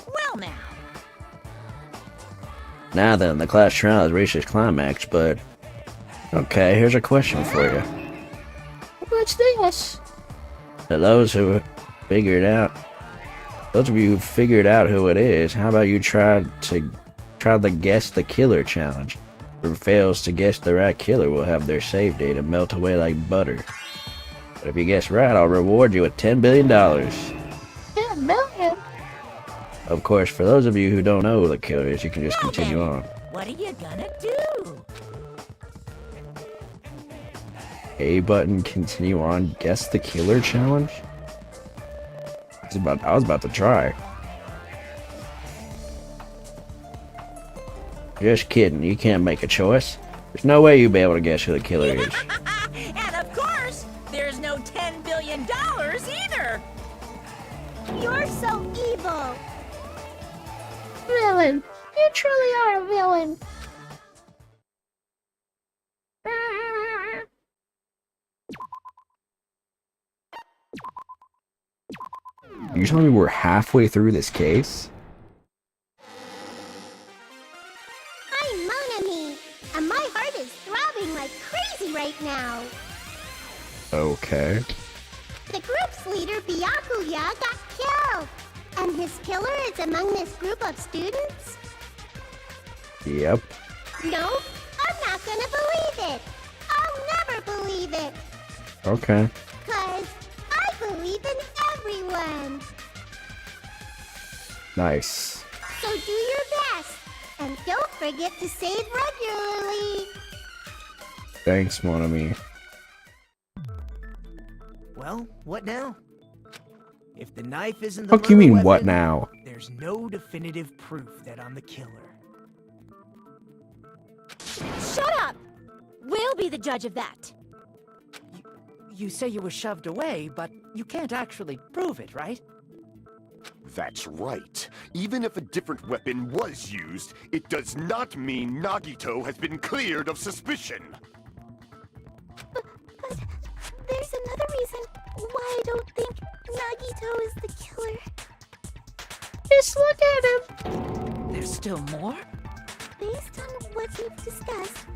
Well now. Now then, the class trial has reached its climax, but... Okay, here's a question for you. What's this? To those of you who figured out who it is, how about you try the guess the killer challenge? Whoever fails to guess the right killer will have their save data melt away like butter. But if you guess right, I'll reward you with $10 billion. 10 million? Of course, for those of you who don't know who the killer is, you can just continue on. What are you gonna do? A button, continue on, guess the killer challenge? I was about to try. Just kidding, you can't make a choice. There's no way you'll be able to guess who the killer is. And of course, there's no $10 billion either. You're so evil. Villain. You truly are a villain. You telling me we're halfway through this case? I'm Monami, and my heart is throbbing like crazy right now. Okay. The group's leader, Byakuya, got killed, and his killer is among this group of students? Yep. No, I'm not gonna believe it. I'll never believe it. Okay. 'Cause I believe in everyone. Nice. So do your best, and don't forget to save regularly. Thanks, Monami. Well, what now? If the knife isn't the Fuck you mean, murder what weapon, now? there's no definitive proof that I'm the killer. Shut up! We'll be the judge of that. You say you were shoved away, but you can't actually prove it, right? That's right. Even if a different weapon was used, it does not mean Nagito has been cleared of suspicion. But there's another reason why I don't think Nagito is the killer. Just look at him. There's still more? Based on what we've discussed,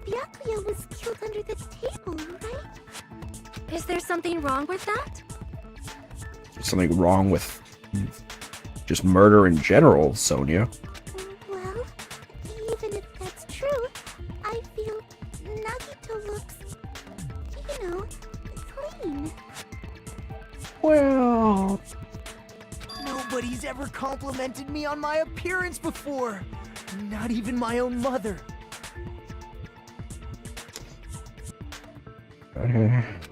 Byakuya was killed under the table, right? Is there something wrong with that? There's something wrong with just murder in general, Sonia. Well, even if that's true, I feel Nagito looks Nobody's ever complimented me on my appearance before. Not even my own mother. I'm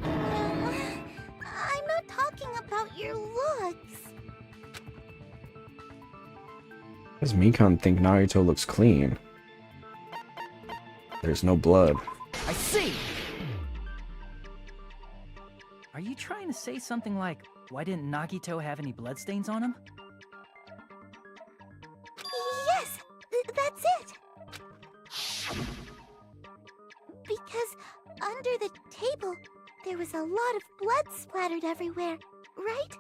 not talking about your looks. Does Mikan think Naruto looks clean? There's no blood. I see! Are you trying to say something like, why didn't Nagito have any bloodstains on him? Yes, that's it. Because under the table, there was a lot of blood splattered everywhere, right?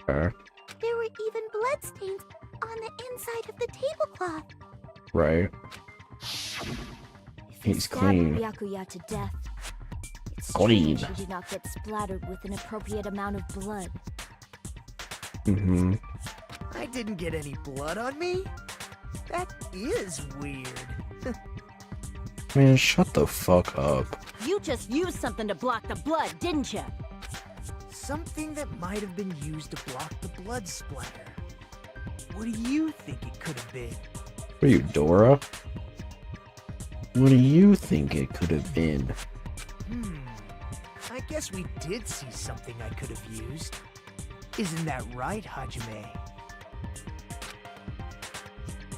There were even bloodstains on the inside of the tablecloth. Right. He's clean. Byakuya to death. It's Clean. strange he did not get splattered with an appropriate amount of blood. Mm-hmm. I didn't get any blood on me? That is weird. Man, shut the fuck up. You just used something to block the blood, didn't you? Something that might have been used to block the blood splatter. What do you think it could have been? What are you, Dora? What do you think it could have been? I guess we did see something I could have used. Isn't that right, Hajime?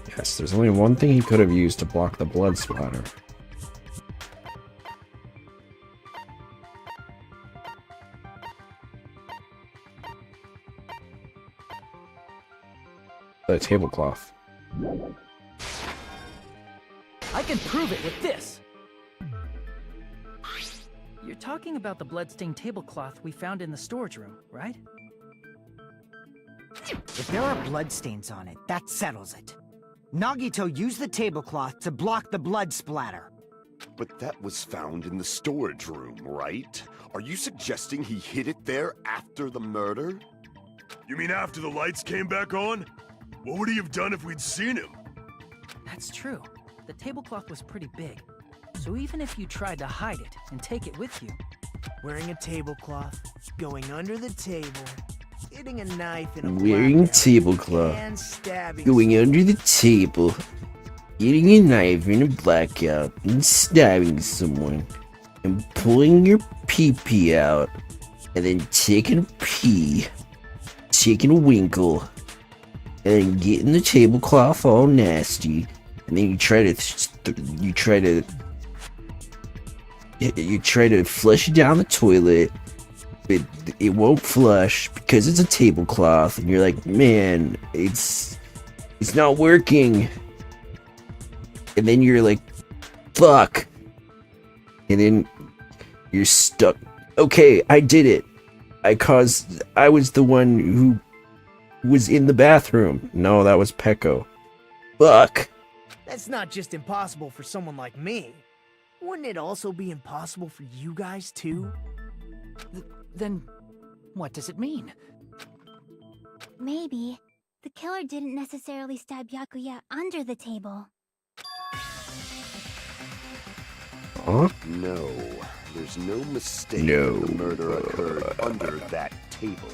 Yes, there's only one thing he could have used to block the blood splatter. The tablecloth. I can prove it with this! You're talking about the bloodstained tablecloth we found in the storage room, right? If there are bloodstains on it, that settles it. Nagito used the tablecloth to block the blood splatter. But that was found in the storage room, right? Are you suggesting he hid it there after the murder? You mean after the lights came back on? What would he have done if we'd seen him? That's true. The tablecloth was pretty big. So even if you tried to hide it and take it with you... Wearing a tablecloth, going under the table, hitting a knife in a Wearing blackout, tablecloth, and stabbing going under the table, eating a knife in a blackout, and stabbing someone, and pulling your pee-pee out, and then taking a pee, taking a winkle, and then getting the tablecloth all nasty, and then you try to flush it down the toilet, but it won't flush because it's a tablecloth, and you're like, man, it's not working. And then you're like, fuck. And then you're stuck. Okay, I did it. I was the one who was in the bathroom. No, that was Peko. Fuck. That's not just impossible for someone like me. Wouldn't it also be impossible for you guys too? Then, what does it mean? Maybe the killer didn't necessarily stab Byakuya under the table. Huh? No, there's no mistake No. that the murder occurred under that table.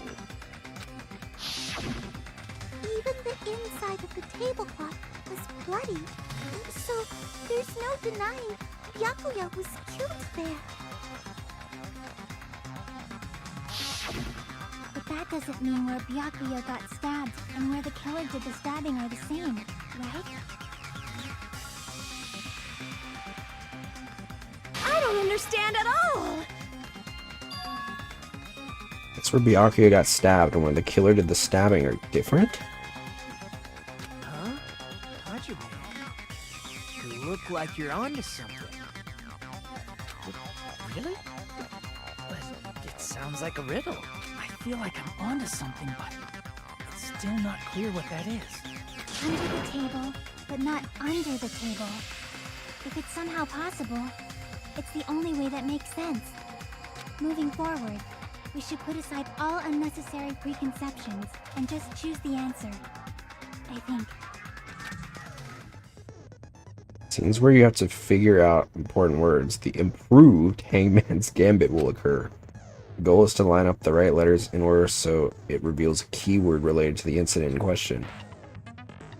Even the inside of the tablecloth was bloody. So there's no denying Byakuya was killed there. But that doesn't mean where Byakuya got stabbed and where the killer did the stabbing are the same, right? I don't understand at all! That's where Byakuya got stabbed, and when the killer did the stabbing are different? Huh? Hajime, you look like you're onto something. Really? But it sounds like a riddle. I feel like I'm onto something, but it's still not clear what that is. Under the table, but not under the table. If it's somehow possible, it's the only way that makes sense. Moving forward, we should put aside all unnecessary preconceptions and just choose the answer. I think. Scenes where you have to figure out important words, the improved Hangman's Gambit will occur. The goal is to line up the right letters in order so it reveals a keyword related to the incident in question.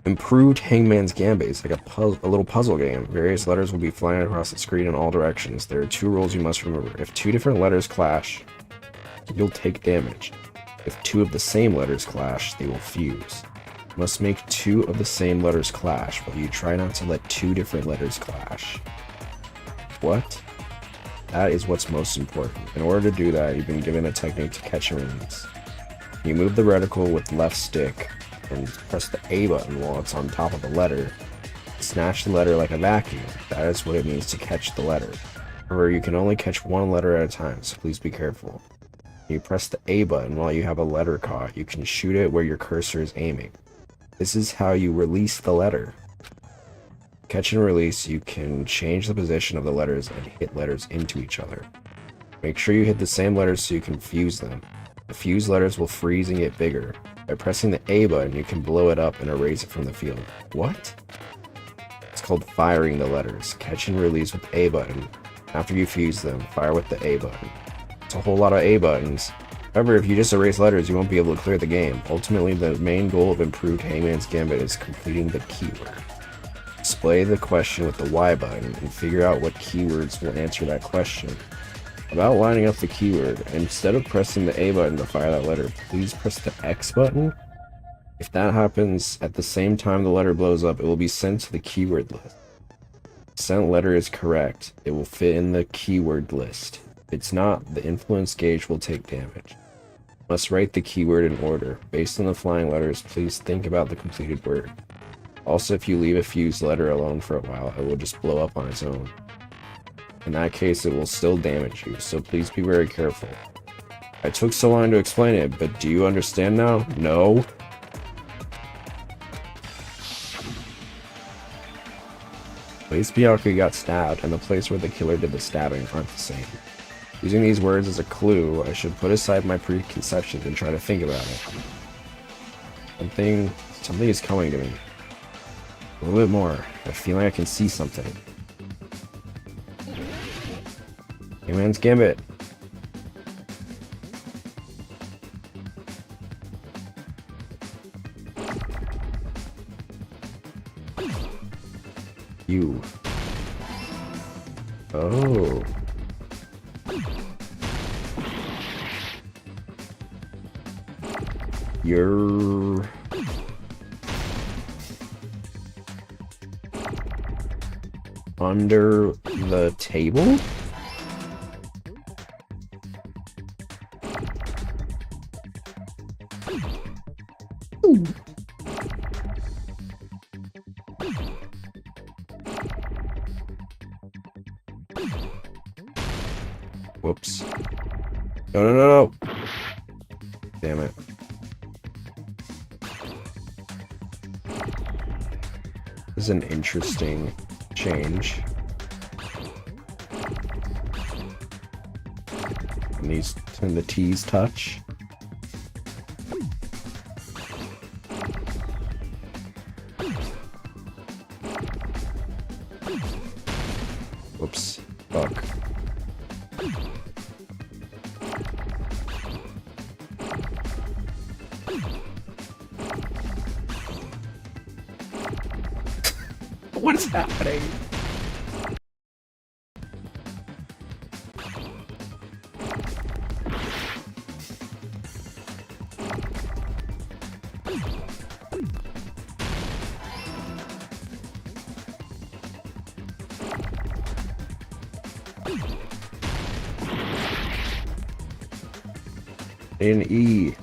Improved Hangman's Gambit is like a little puzzle game. Various letters will be flying across the screen in all directions. There are 2 rules you must remember. If 2 different letters clash, you'll take damage. If 2 of the same letters clash, they will fuse. You must make 2 of the same letters clash, but you try not to let 2 different letters clash. What? That is what's most important. In order to do that, you've been given a technique to catch and release. You move the reticle with left stick and press the A button while it's on top of the letter. Snatch the letter like a vacuum. That is what it means to catch the letter. However, you can only catch 1 letter at a time, so please be careful. When you press the A button while you have a letter caught, you can shoot it where your cursor is aiming. This is how you release the letter. Catch and release, you can change the position of the letters and hit letters into each other. Make sure you hit the same letters so you can fuse them. The fused letters will freeze and get bigger. By pressing the A button, you can blow it up and erase it from the field. What? It's called firing the letters. Catch and release with A button. After you fuse them, fire with the A button. It's a whole lot of A buttons. However, if you just erase letters, you won't be able to clear the game. Ultimately, the main goal of Improved Hangman's Gambit is completing the keyword. Display the question with the Y button and figure out what keywords will answer that question. About lining up the keyword, instead of pressing the A button to fire that letter, please press the X button. If that happens at the same time the letter blows up, it will be sent to the keyword list. The sent letter is correct. It will fit in the keyword list. If it's not, the influence gauge will take damage. You must write the keyword in order. Based on the flying letters, please think about the completed word. Also, if you leave a fused letter alone for a while, it will just blow up on its own. In that case, it will still damage you, so please be very careful. I took so long to explain it, but do you understand now? No? The place Byakuya got stabbed and the place where the killer did the stabbing aren't the same. Using these words as a clue, I should put aside my preconceptions and try to think about it. Something is coming to me. A little bit more. I feel like I can see something. Hangman's Gambit. You. Oh. You're... under the table? Ooh. Whoops. No. Damn it. This is an interesting change. And the T's touch. Whoops. Fuck. What is happening? An E.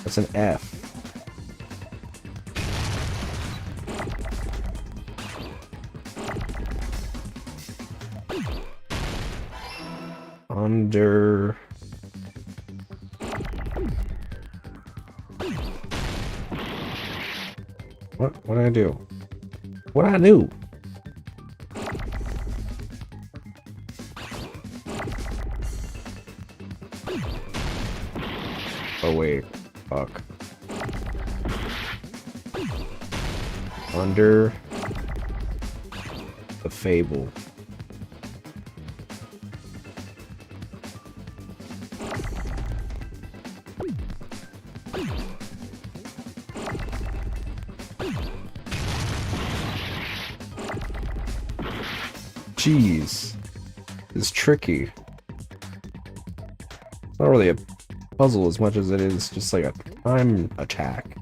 That's an F. Under... What did I do? What did I do? Oh wait, fuck. Under the fable. Jeez. It's tricky. Not really a puzzle as much as it is just like a time attack.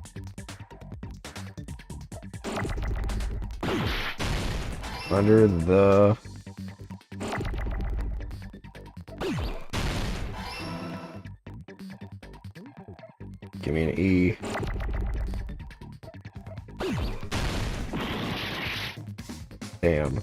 Under the... Give me an E. Damn.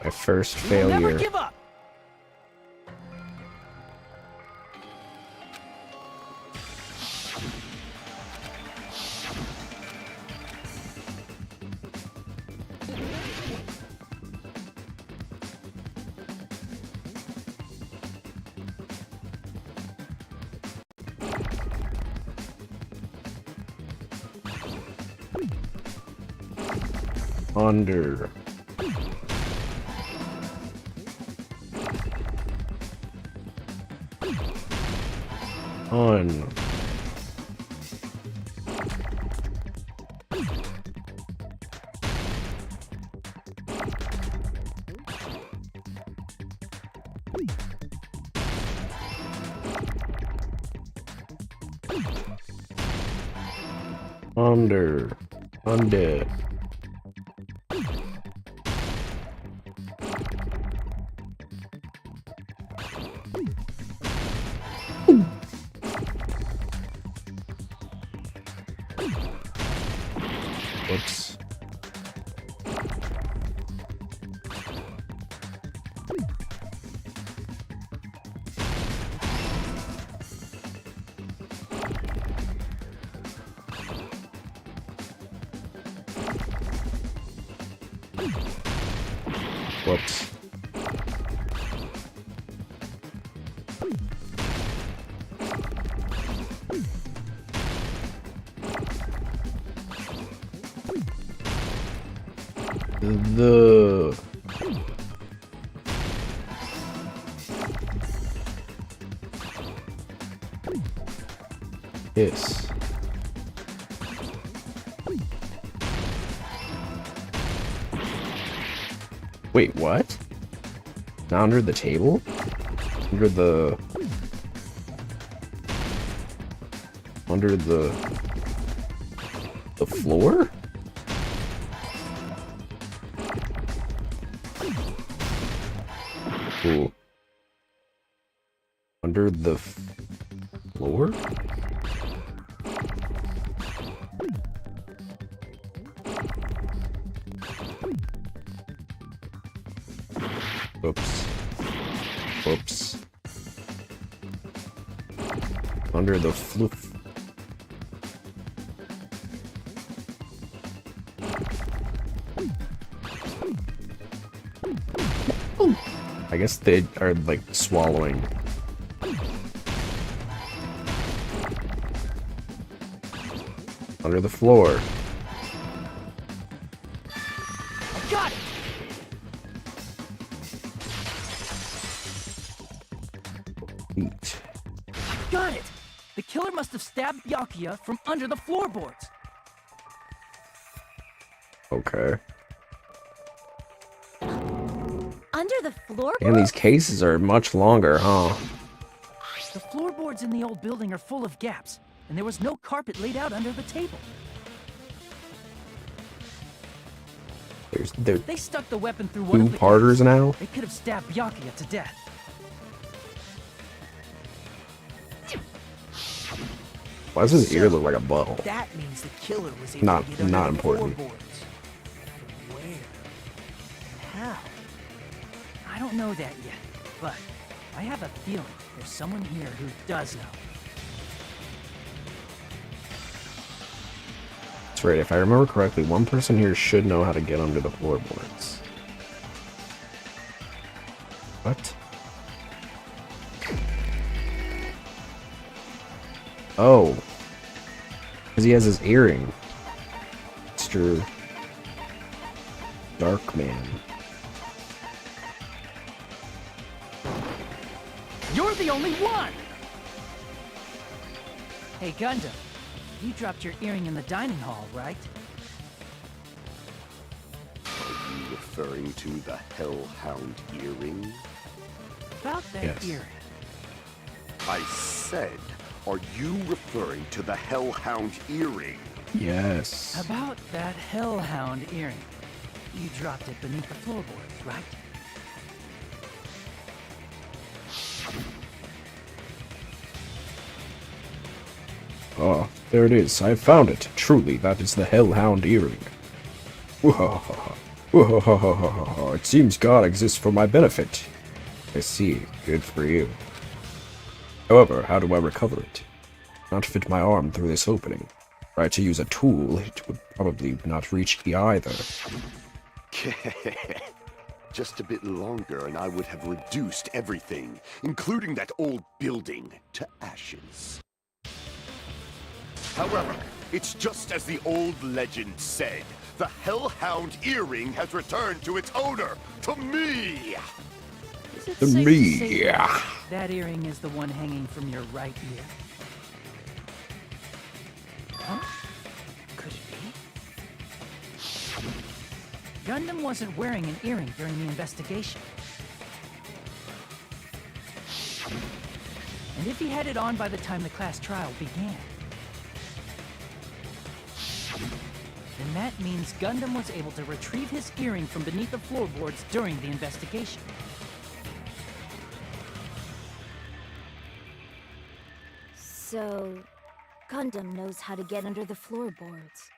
My first failure. Never give up. Under. On. Under. Under. Whoops. Whoops. The Yes. Wait, what? Not under the table? Under the... Under the floor? Ooh. Under the floor? Oops. Whoops. Under the floof. I guess they are like swallowing. Under the floor. Got it. Eat. Got it. The killer must have stabbed Byakuya from under the floorboards. Okay. Under the floorboards? And these cases are much longer, huh? The floorboards in the old building are full of gaps, and there was no carpet laid out under the table. They're They stuck the weapon through one of the two-parters gaps. now? They could have stabbed Byakuya to death. Why does his ear look like a butthole? That means the killer was able Not- to get under not the important. floorboards. Where? How? I don't know that yet, but I have a feeling there's someone here who does know. That's right, if I remember correctly, one person here should know how to get under the floorboards. What? Oh. Because he has his earring. It's true. Dark Man. You're the only one! Hey, Gundam. You dropped your earring in the dining hall, right? Are you referring to the Hellhound earring? About that Yes. earring. I said, are you referring to the Hellhound earring? Yes. About that Hellhound earring. You dropped it beneath the floorboards, right? Oh, there it is. I found it. Truly, that is the Hellhound earring. It seems God exists for my benefit. I see. Good for you. However, how do I recover it? Not fit my arm through this opening. Try to use a tool, it would probably not reach me either. Just a bit longer and I would have reduced everything, including that old building, to ashes. However, it's just as the old legend said. The Hellhound earring has returned to its owner, to me! Is it To safe me, to say yeah. that earring is the one hanging from your right ear? Huh? Could it be? Gundam wasn't wearing an earring during the investigation. And if he had it on by the time the class trial began, then that means Gundam was able to retrieve his earring from beneath the floorboards during the investigation. So, Gundam knows how to get under the floorboards.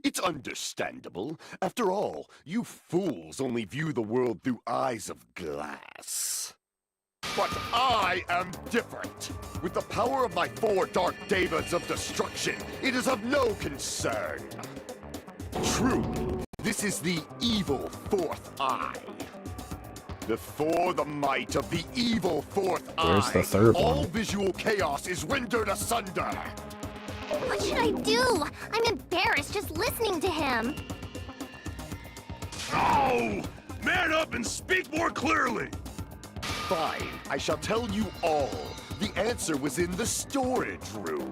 It's understandable. After all, you fools only view the world through eyes of glass. But I am different. With the power of my 4 Dark Devas of Destruction, it is of no concern. Truly, this is the evil 4th eye. Before the might of the evil 4th Where's eye, the third all one? visual chaos is rendered asunder. What should I do? I'm embarrassed just listening to him. Oh! Man up and speak more clearly! Fine, I shall tell you all. The answer was in the storage room.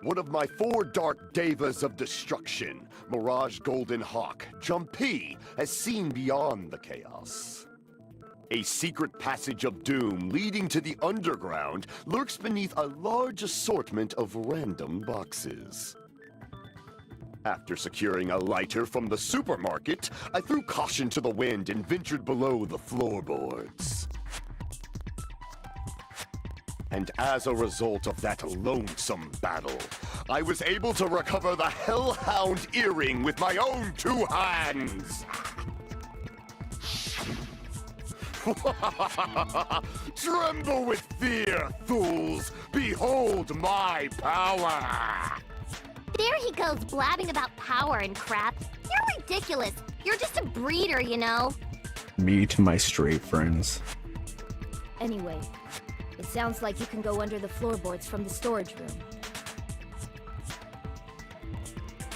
One of my 4 Dark Devas of Destruction, Mirage Golden Hawk, Jumpy, has seen beyond the chaos. A secret passage of doom leading to the underground lurks beneath a large assortment of random boxes. After securing a lighter from the supermarket, I threw caution to the wind and ventured below the floorboards. And as a result of that lonesome battle, I was able to recover the Hellhound earring with my own 2 hands! Tremble with fear, fools! Behold my power! There he goes blabbing about power and crap. You're ridiculous. You're just a breeder, you know. Me to my straight friends. Anyway, it sounds like you can go under the floorboards from the storage room.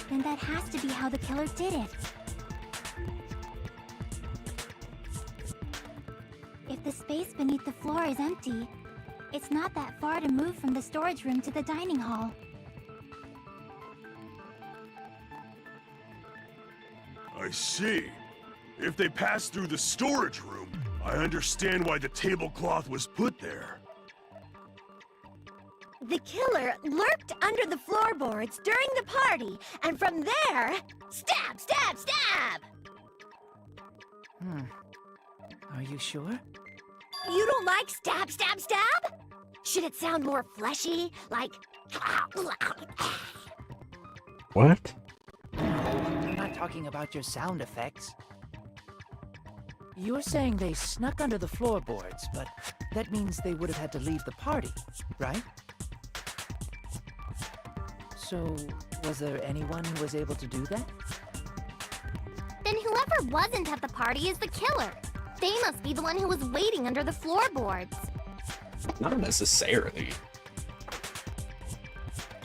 Then that has to be how the killer did it. If the space beneath the floor is empty, it's not that far to move from the storage room to the dining hall. I see. If they passed through the storage room, I understand why the tablecloth was put there. The killer lurked under the floorboards during the party, and from there, stab, stab, stab! Are you sure? You don't like stab, stab, stab? Should it sound more fleshy, like... What? I'm not talking about your sound effects. You're saying they snuck under the floorboards, but that means they would have had to leave the party, right? So, was there anyone who was able to do that? Then whoever wasn't at the party is the killer. They must be the one who was waiting under the floorboards. Not necessarily.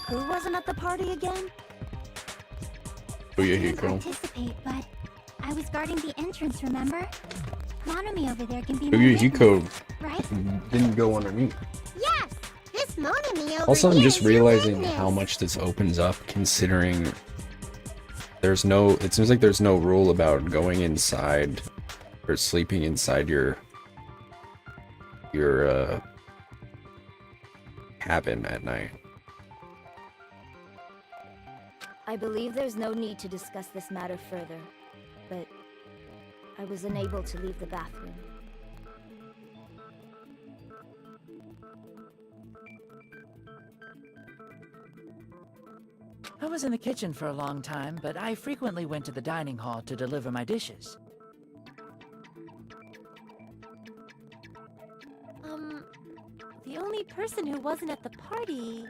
Who wasn't at the party again? Oh yeah, I here didn't you go. participate, but I was guarding the entrance, remember? Monami over there can be Oh my yeah, witness, right? didn't go underneath. Yes, this Monami over Also, I'm here just is your realizing witness. how much this opens up, considering there's no. It seems like there's no rule about going inside or sleeping inside your cabin at night. I believe there's no need to discuss this matter further, but I was unable to leave the bathroom. I was in the kitchen for a long time, but I frequently went to the dining hall to deliver my dishes. The only person who wasn't at the party...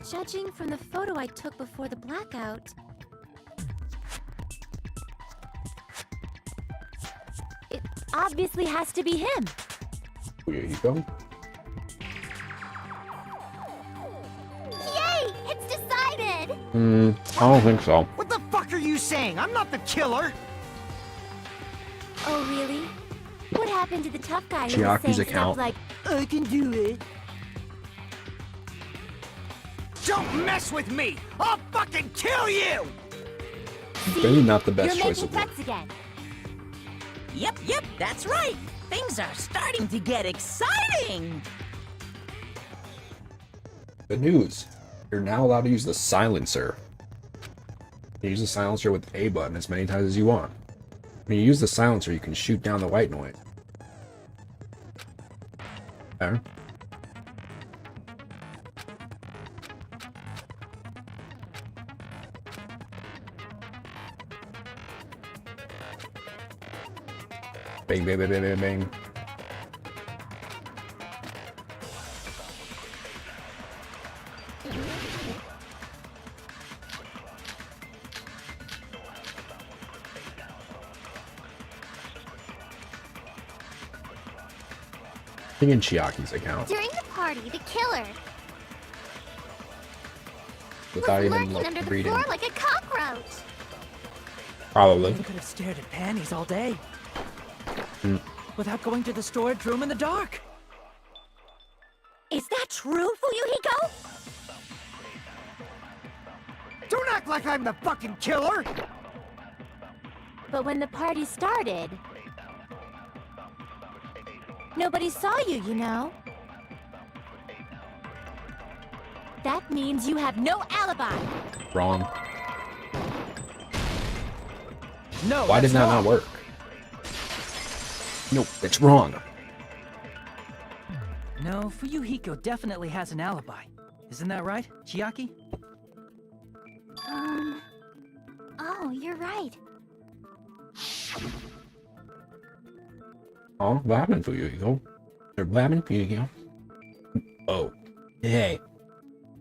Judging from the photo I took before the blackout... It obviously has to be him. Oh, here you go. Yay! It's decided! I don't think so. What the fuck are you saying? I'm not the killer! Oh, really? What happened to the tough guy who was Chiaki's saying account. stuff like, I can do it. Don't mess with me! I'll fucking kill you! Maybe not the best you're choice making of words. threats again? Yep, that's right. Things are starting to get exciting. Good news. You're now allowed to use the silencer. You use the silencer with the A button as many times as you want. When you use the silencer, you can shoot down the white noise. There. Bang, bang, bang, bang, bang, bang. In Chiaki's account During the party, the killer without was even lurking under the reading. floor like a cockroach. Probably. You could have stared at panties all day. Mm. Without going to the storage room in the dark. Is that true, Fuyuhiko? Don't act like I'm the fucking killer! But when the party started... Nobody saw you, you know? That means you have no alibi! Wrong. No, Why did that's that wrong. not work? No, it's wrong. No, Fuyuhiko definitely has an alibi. Isn't that right, Chiaki? Oh, you're right. Oh, what happened for you, Hugo? Or what happened for you, Hugo? Oh, hey,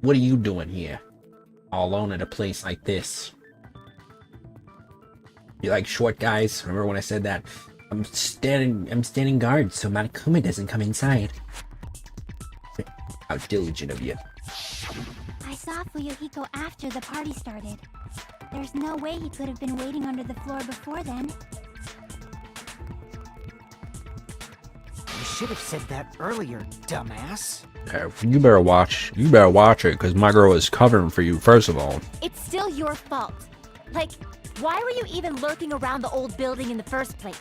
what are you doing here? All alone at a place like this? You like short guys? Remember when I said that? I'm standing guard so Monokuma doesn't come inside. How diligent of you. I saw Fuyuhiko after the party started. There's no way he could have been waiting under the floor before then. You should have said that earlier, dumbass. You better watch it, because my girl is covering for you, first of all. It's still your fault. Like, why were you even lurking around the old building in the first place?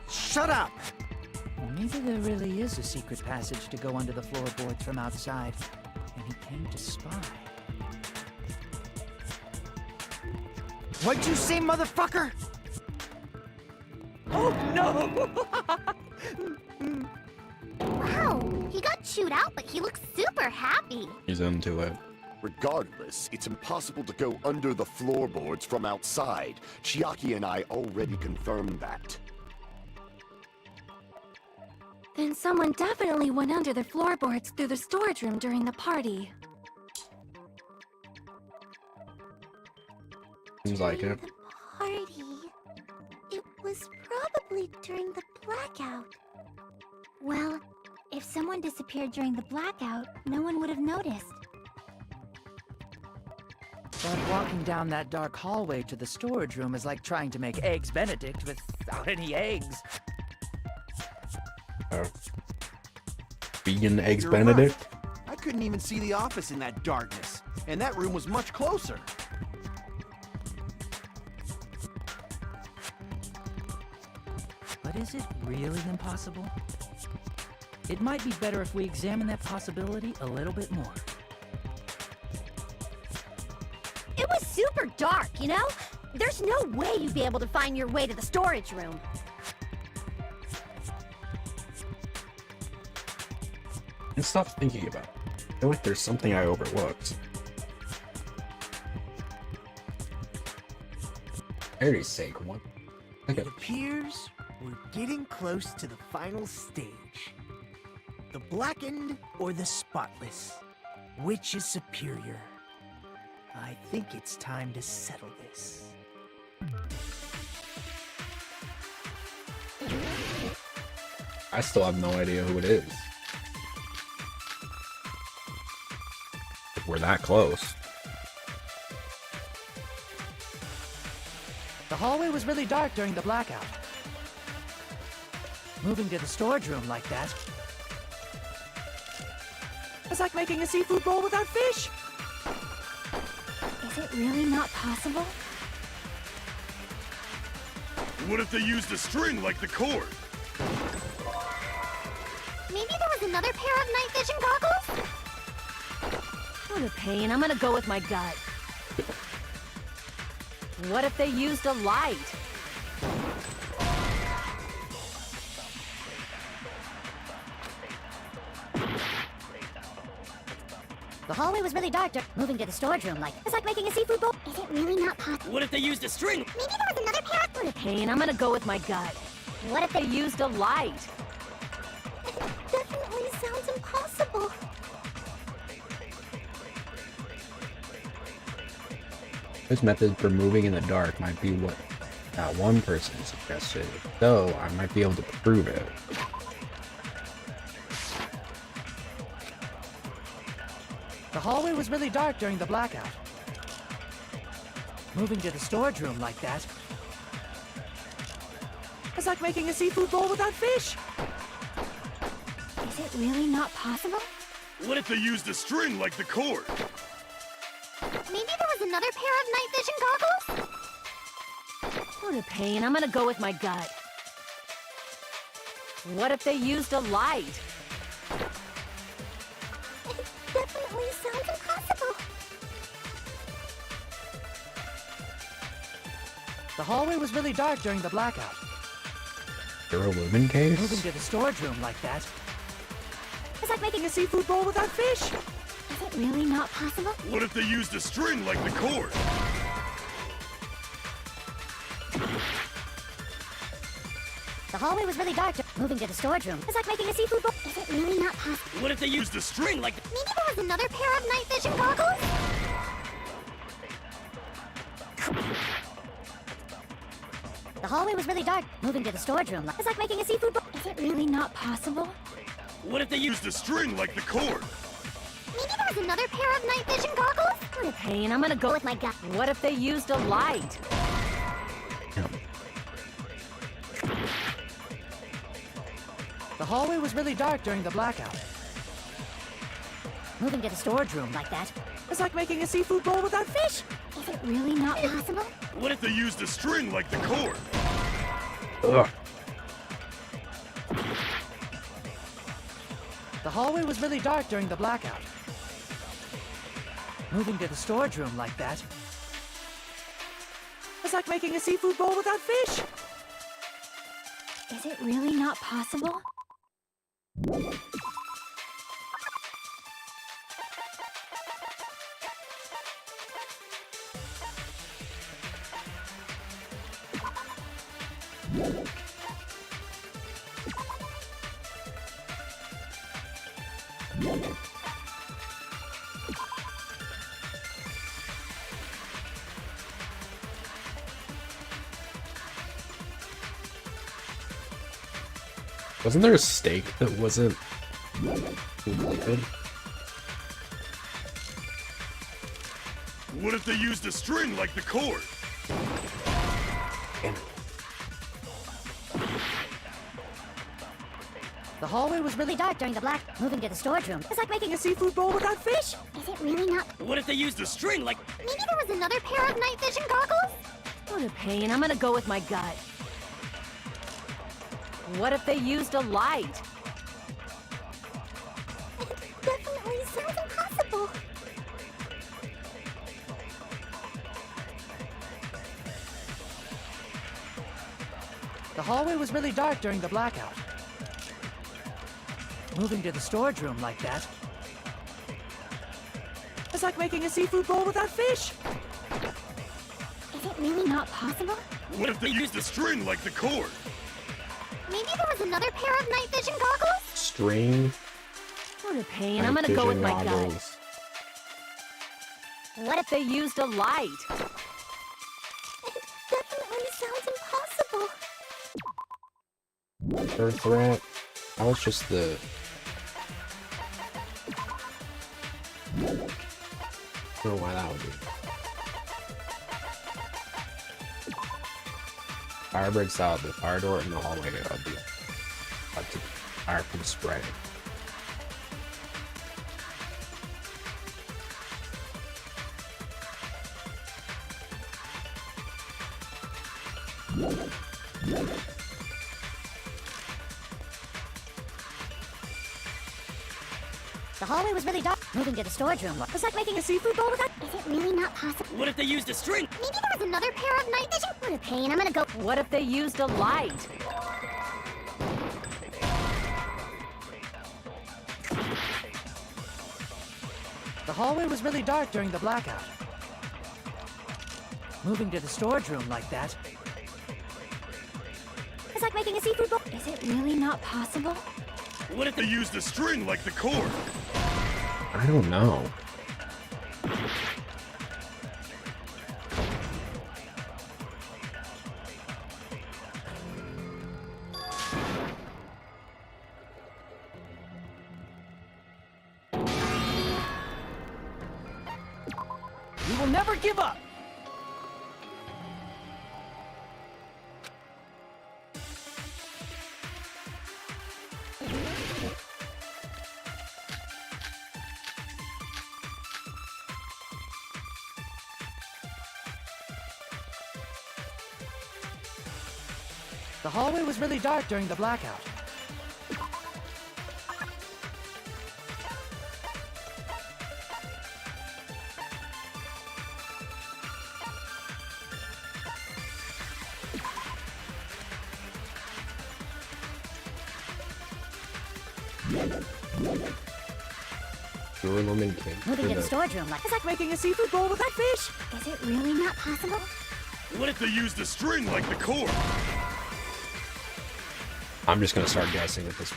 Shut up! Maybe there really is a secret passage to go under the floorboards from outside, and he came to spy. What'd you say, motherfucker? Oh no! Wow, he got chewed out, but he looks super happy. He's into it. Regardless, it's impossible to go under the floorboards from outside. Chiaki and I already confirmed that. Then someone definitely went under the floorboards through the storage room during the party. Seems like it. party. It was probably during the blackout. Well, if someone disappeared during the blackout, no one would have noticed. But walking down that dark hallway to the storage room is like trying to make Eggs Benedict without any eggs. Vegan Eggs You're Benedict? right. I couldn't even see the office in that darkness, and that room was much closer. But is it really impossible? It might be better if we examine that possibility a little bit more. It was super dark, you know? There's no way you'd be able to find your way to the storage room. And stop thinking about it. I feel like there's something I overlooked. Harry's sake, what? It appears we're getting close to the final stage. The blackened or the spotless? Which is superior? I think it's time to settle this. I still have no idea who it is. We're that close. The hallway was really dark during the blackout. Moving to the storage room like that. It's like making a seafood bowl without fish. Is it really not possible? What if they used a string like the cord? Maybe there was another pair of night vision goggles? What a pain. I'm gonna go with my gut. What if they used a light? The hallway was really dark. Moving to the storage room it's like making a seafood bowl. Is it really not possible? What if they used a string? Maybe there was another pair. What a pain. I'm gonna go with my gut. What if they used a light? Definitely sounds impossible. This method for moving in the dark might be what that one person suggested, though I might be able to prove it. The hallway was really dark during the blackout. Moving to the storage room like that. It's like making a seafood bowl without fish. Is it really not possible? What if they used a string like the cord? Maybe there was another pair of night vision goggles? What a pain. I'm gonna go with my gut. What if they used a light? It definitely sounds impossible. The hallway was really dark during the blackout. Your lumen case? Moving to the storage room like that. It's like making a seafood bowl without fish. Is it really not possible? What if they used a string like the cord? The hallway was really dark. Moving to the storage room. It's like making a seafood bowl. Is it really not possible? What if they used a string like Maybe there was another pair of night vision goggles? The hallway was really dark. Moving to the storage room. It's like making a seafood bowl. Is it really not possible? What if they used a string like the cord? Maybe there was another pair of night vision goggles? What a pain. I'm gonna go with my gut. What if they used a light? The hallway was really dark during the blackout. Moving to the storage room like that. It's like making a seafood bowl without fish. Is it really not possible? What if they used a string like the cord? Ugh. The hallway was really dark during the blackout. Moving to the storage room like that. It's like making a seafood bowl without fish. Is it really not possible? Wasn't there a stake that wasn't completed? What if they used a string like the cord? The hallway was really dark during the black. Moving to the storage room. It's like making a seafood bowl without fish. Is it really not? What if they used a string like... Maybe there was another pair of night vision goggles? What a pain. I'm gonna go with my gut. What if they used a light? It definitely sounds impossible. The hallway was really dark during the blackout. Moving to the storage room like that. It's like making a seafood bowl without fish. Is it really not possible? What if they used a string like the cord? Maybe there was another pair of night vision goggles? String. What a pain. I'm gonna go with my gut. goggles. What if they used a light? It definitely sounds impossible. Third threat. That was just the... I don't know why that would be. Fire breaks out the fire door in the hallway. I'll be about to fire from spray. The hallway was really dark. Moving to the storage room. It's like making a seafood bowl without... Is it really not possible? What if they used a string? Maybe there was another pair of night vision... What a pain. I'm gonna go... What if they used a light? The hallway was really dark during the blackout. Moving to the storage room like that. It's like making a seafood bowl. Is it really not possible? What if they used a string like the cord? I don't know. We will never give up! The hallway was really dark during the blackout. Moving to the storage room like... It's like making a seafood bowl without fish. Is it really not possible? What if they used a string like the cord? I'm just gonna start guessing at this.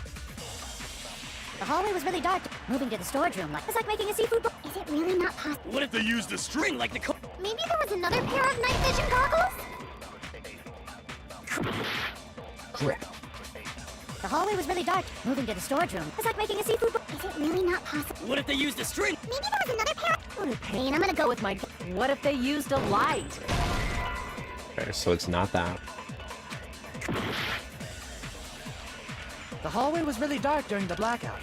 The hallway was really dark. Moving to the storage room like... It's like making a seafood bowl. Is it really not possible? What if they used a string like the cord? Maybe there was another pair of night vision goggles? Crap. The hallway was really dark. Moving to the storage room. It's like making a seafood bowl. Is it really not possible? What if they used a string? Maybe there was another pair... What a pain. I'm gonna go with my... What if they used a light? Okay, so it's not that. The hallway was really dark during the blackout.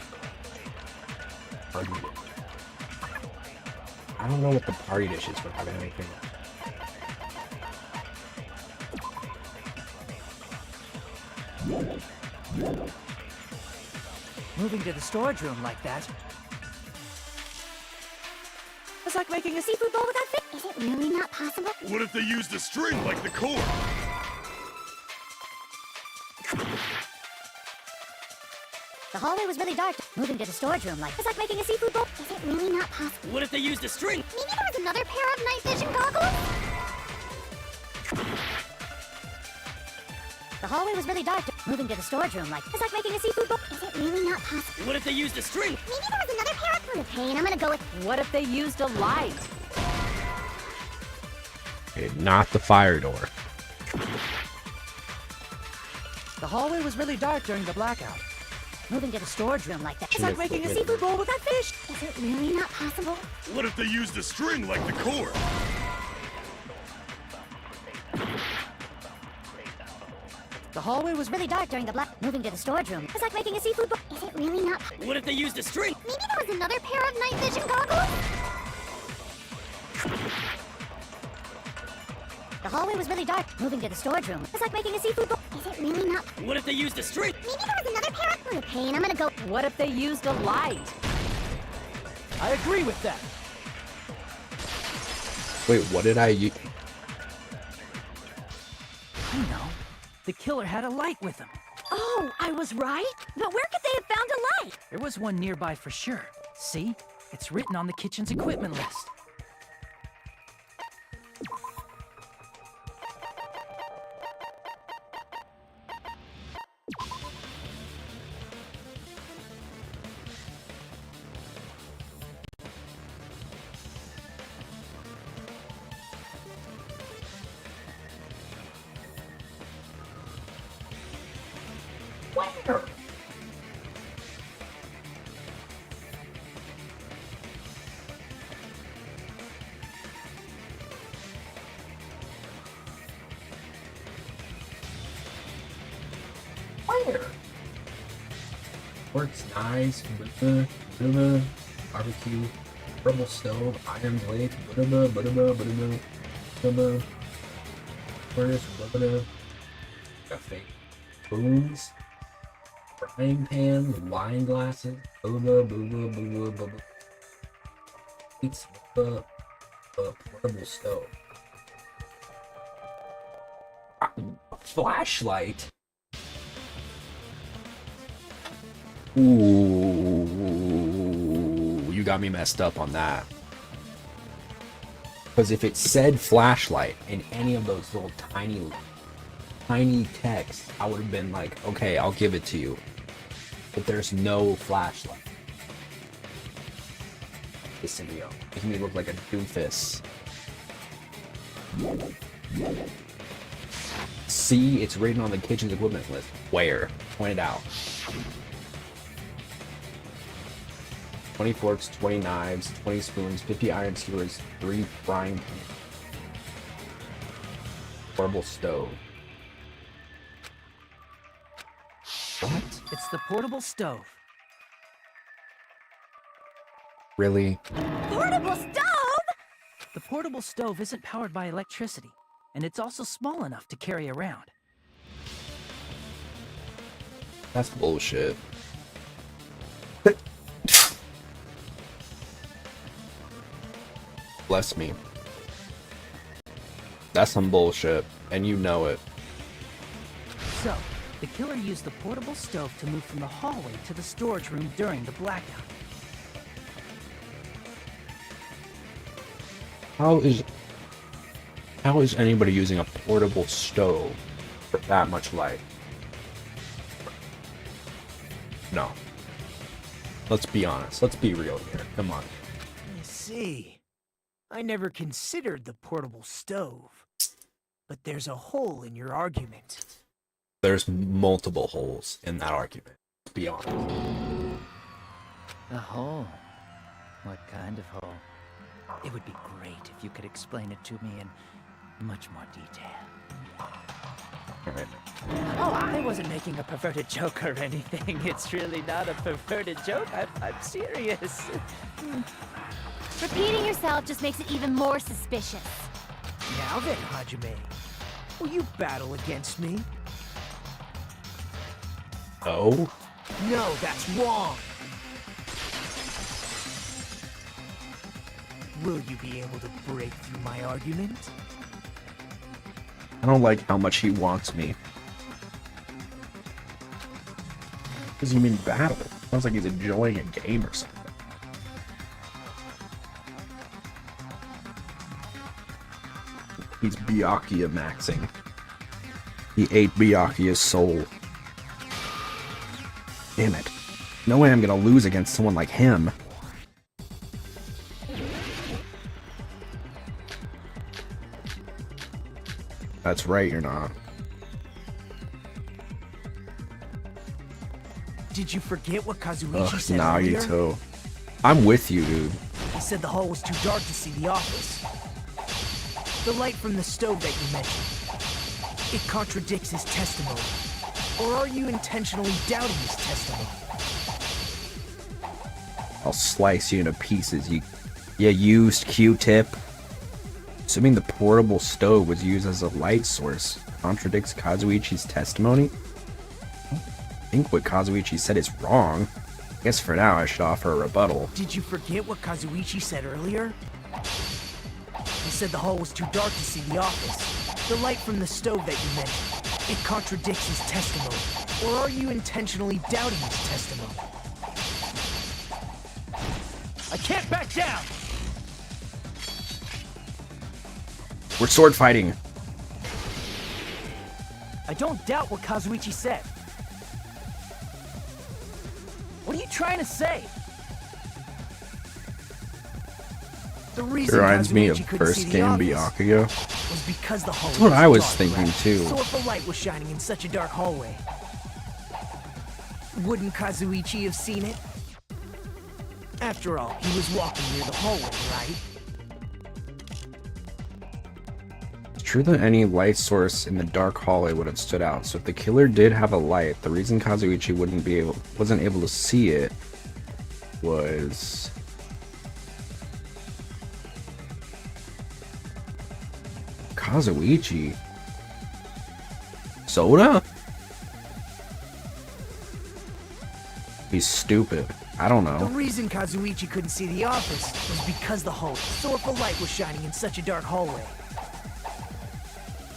Party dish. I don't know what the party dish is for having anything. Moving to the storage room like that. It's like making a seafood bowl without fish. Is it really not possible? What if they used a string like the cord? The hallway was really dark. Moving to the storage room like... It's like making a seafood bowl. Is it really not possible? What if they used a string? Maybe there was another pair of night vision goggles? The hallway was really dark. Moving to the storage room like... It's like making a seafood bowl. Is it really not possible? What if they used a string? Maybe there was another pair of... What a pain. I'm gonna go with... What if they used a light? Okay, not the fire door. The The hallway was really dark during the blackout. Moving to the storage room like that. It's like making a seafood bowl without fish. Is it really not possible? What if they used a string like the core? The hallway was Really dark during the moving to the storage room. It's like making a seafood bowl. Is it really not? What if they used a string? Maybe there was another pair of night vision goggles? The hallway was really dark. Moving to the storage room. It's like making a seafood bowl. Is it really not? What if they used a string? Maybe there was another pair of... For the pain, I'm gonna go... What if they used a light? I agree with that. Wait, what did I use? I know. The killer had a light with him. Oh, I was right? But where could they have found a light? There was one nearby for sure. See? It's written on the kitchen's equipment list. Where? Where? Works nice with the barbecue, purple stove, iron blade, furnace, cafe, spoons, frying pan, wine glasses, it's the portable stove. A flashlight. Ooh, you got me messed up on that. Because if it said flashlight in any of those little tiny texts, I would have been like, okay, I'll give it to you. But there's no flashlight. Listen to me, making me look like a doofus. See, it's written on the kitchen's equipment list. Where? Point it out. 20 forks, 20 knives, 20 spoons, 50 iron skewers, 3 frying pans. Portable stove. What? It's the portable stove. Really? Portable stove? The portable stove isn't powered by electricity, and it's also small enough to carry around. That's bullshit. Bless me. That's some bullshit, and you know it. So, the killer used the portable stove to move from the hallway to the storage room during the blackout. How is anybody using a portable stove for that much light? No. Let's be honest. Let's be real here. Come on. I see. I never considered the portable stove. But there's a hole in your argument. There's multiple holes in that argument. Let's be honest. A hole? What kind of hole? It would be great if you could explain it to me in much more detail. Alright. Oh, I wasn't making a perverted joke or anything. It's really not a perverted joke. I'm serious. Repeating yourself just makes it even more suspicious. Now then, Hajime, will you battle against me? Oh? No, that's wrong. Will you be able to break through my argument? I don't like how much he wants me. What does he mean battle? Sounds like he's enjoying a game or something. He's Byakuya maxing. He ate Byakuya's soul. Damn it. No way I'm gonna lose against someone like him. That's right, you're not. Did you forget what Kazuichi said Ugh, earlier? Nagito. I'm with you, dude. He said the hall was too dark to see the office. The light from the stove that you mentioned. It contradicts his testimony. Or are you intentionally doubting his testimony? I'll slice you into pieces, you used Q-tip. Assuming the portable stove was used as a light source contradicts Kazuichi's testimony? I think what Kazuichi said is wrong. I guess for now I should offer a rebuttal. Did you forget what Kazuichi said earlier? He said the hall was too dark to see the office. The light from the stove that you mentioned. It contradicts his testimony. Or are you intentionally doubting his testimony? I can't back down! We're sword fighting. I don't doubt what Kazuichi said. What are you trying to say? The reason Reminds me of Kazuichi couldn't first see the game office Byakuya. was because the hall That's what I was dark, thinking right? too. So if the light was shining in such a dark hallway, wouldn't Kazuichi have seen it? After all, he was walking near the hallway, right? It's true that any light source in the dark hallway would have stood out, so if the killer did have a light, the reason Kazuichi wasn't able to see it was... Kazuichi? Soda? He's stupid. I don't The know. reason Kazuichi couldn't see the office was because the hallway. So if the light was shining in such a dark hallway,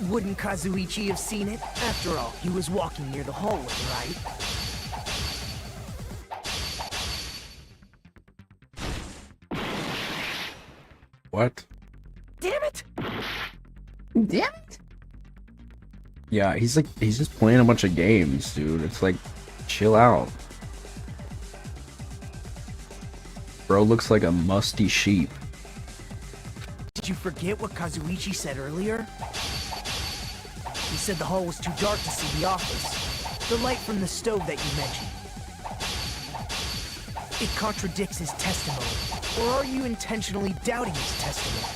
wouldn't Kazuichi have seen it? After all, he was walking near the hallway, right? What? Damn it! Damn it! Yeah, he's just playing a bunch of games, dude. It's like, chill out. Bro looks like a musty sheep. Did you forget what Kazuichi said earlier? He said the hall was too dark to see the office. The light from the stove that you mentioned. It contradicts his testimony. Or are you intentionally doubting his testimony?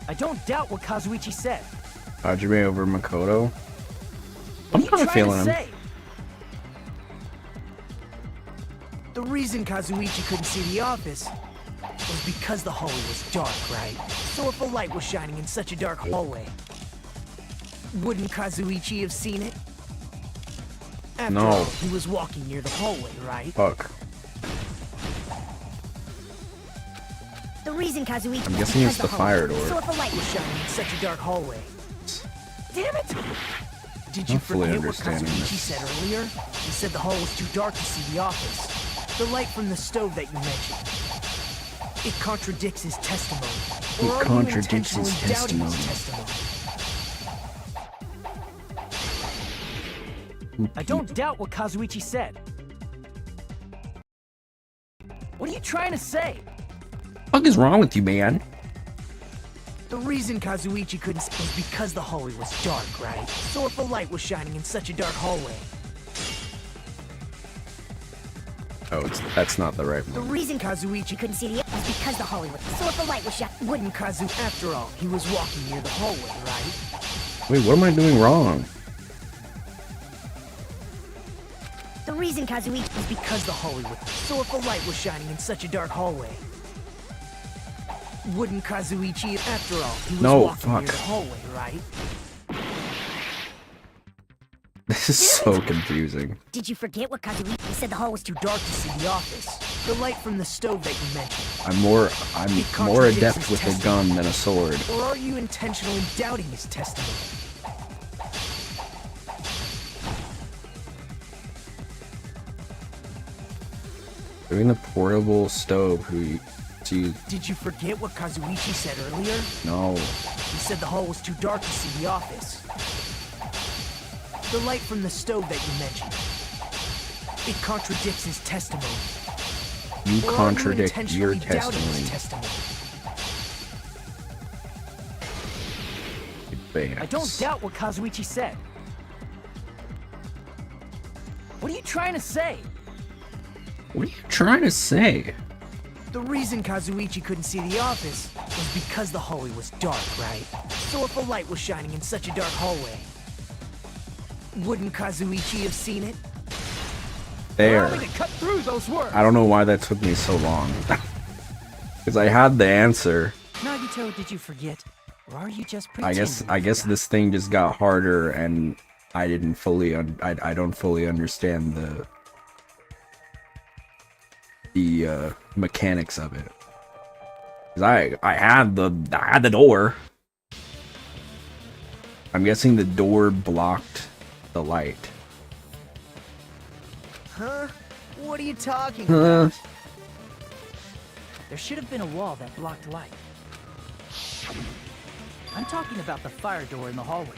I don't doubt what Kazuichi said. Hajime over Makoto. I'm What are you kind of trying feeling to him. say? The reason Kazuichi couldn't see the office was because the hallway was dark, right? So if a light was shining in such a dark hallway, wouldn't Kazuichi have seen it? After No. all, he was walking near the hallway, right? Fuck. The reason Kazuichi I'm guessing it's the fire door. So if a light was shining in such a dark hallway, Damn it! did you Not fully forget what understanding Kazuichi this. said earlier? He said the hall was too dark to see the office. The light from the stove that you mentioned. It contradicts his testimony. It Or are you contradicts his intentionally doubting his testimony. I don't doubt what Kazuichi said. What are you trying to say? What is wrong with you, man? The reason Kazuichi couldn't see was because the hallway was dark, right? So if a light was shining in such a dark hallway, Oh, that's not the right The one. reason Kazuichi couldn't see the was because the hallway was. So if the light was shut, wouldn't Kazu? After all, he was walking near the hallway, right? Wait, what am I doing wrong? the reason Kazuichi was because the hallway was. So if a light was shining in such a dark hallway, wouldn't Kazuichi? After all, he was No, walking near fuck. the hallway, right? This is so confusing. Did you forget what Kazuichi said the hall was too Dark to see the office. The light from the stove that you mentioned. I'm more contradicts adept his with a testimony. gun than a sword. Or are you intentionally doubting his testimony? Doing the portable stove who see Did you forget what Kazuichi said earlier? no. He said the hall was too dark to see the office. The light from the stove that you mentioned. It contradicts his testimony. You Or are contradict your intentionally doubting his testimony. testimony? I don't doubt what Kazuichi said. What are you trying to say? What are you trying to say? The reason Kazuichi couldn't see the office was because the hallway was dark, right? So if a light was shining in such a dark hallway, wouldn't Kazuichi have seen it? There. Allow me to cut through those words. I don't know why that took me so long. Because I had the answer. Nagito, did you forget? Or are you just pretending? I guess this thing just got harder, and I didn't fully I don't fully understand the mechanics of it. 'Cause I had the door. I'm guessing the door blocked the light. Huh? What are you talking about? There should have been a wall that blocked light. I'm talking about the fire door in the hallway.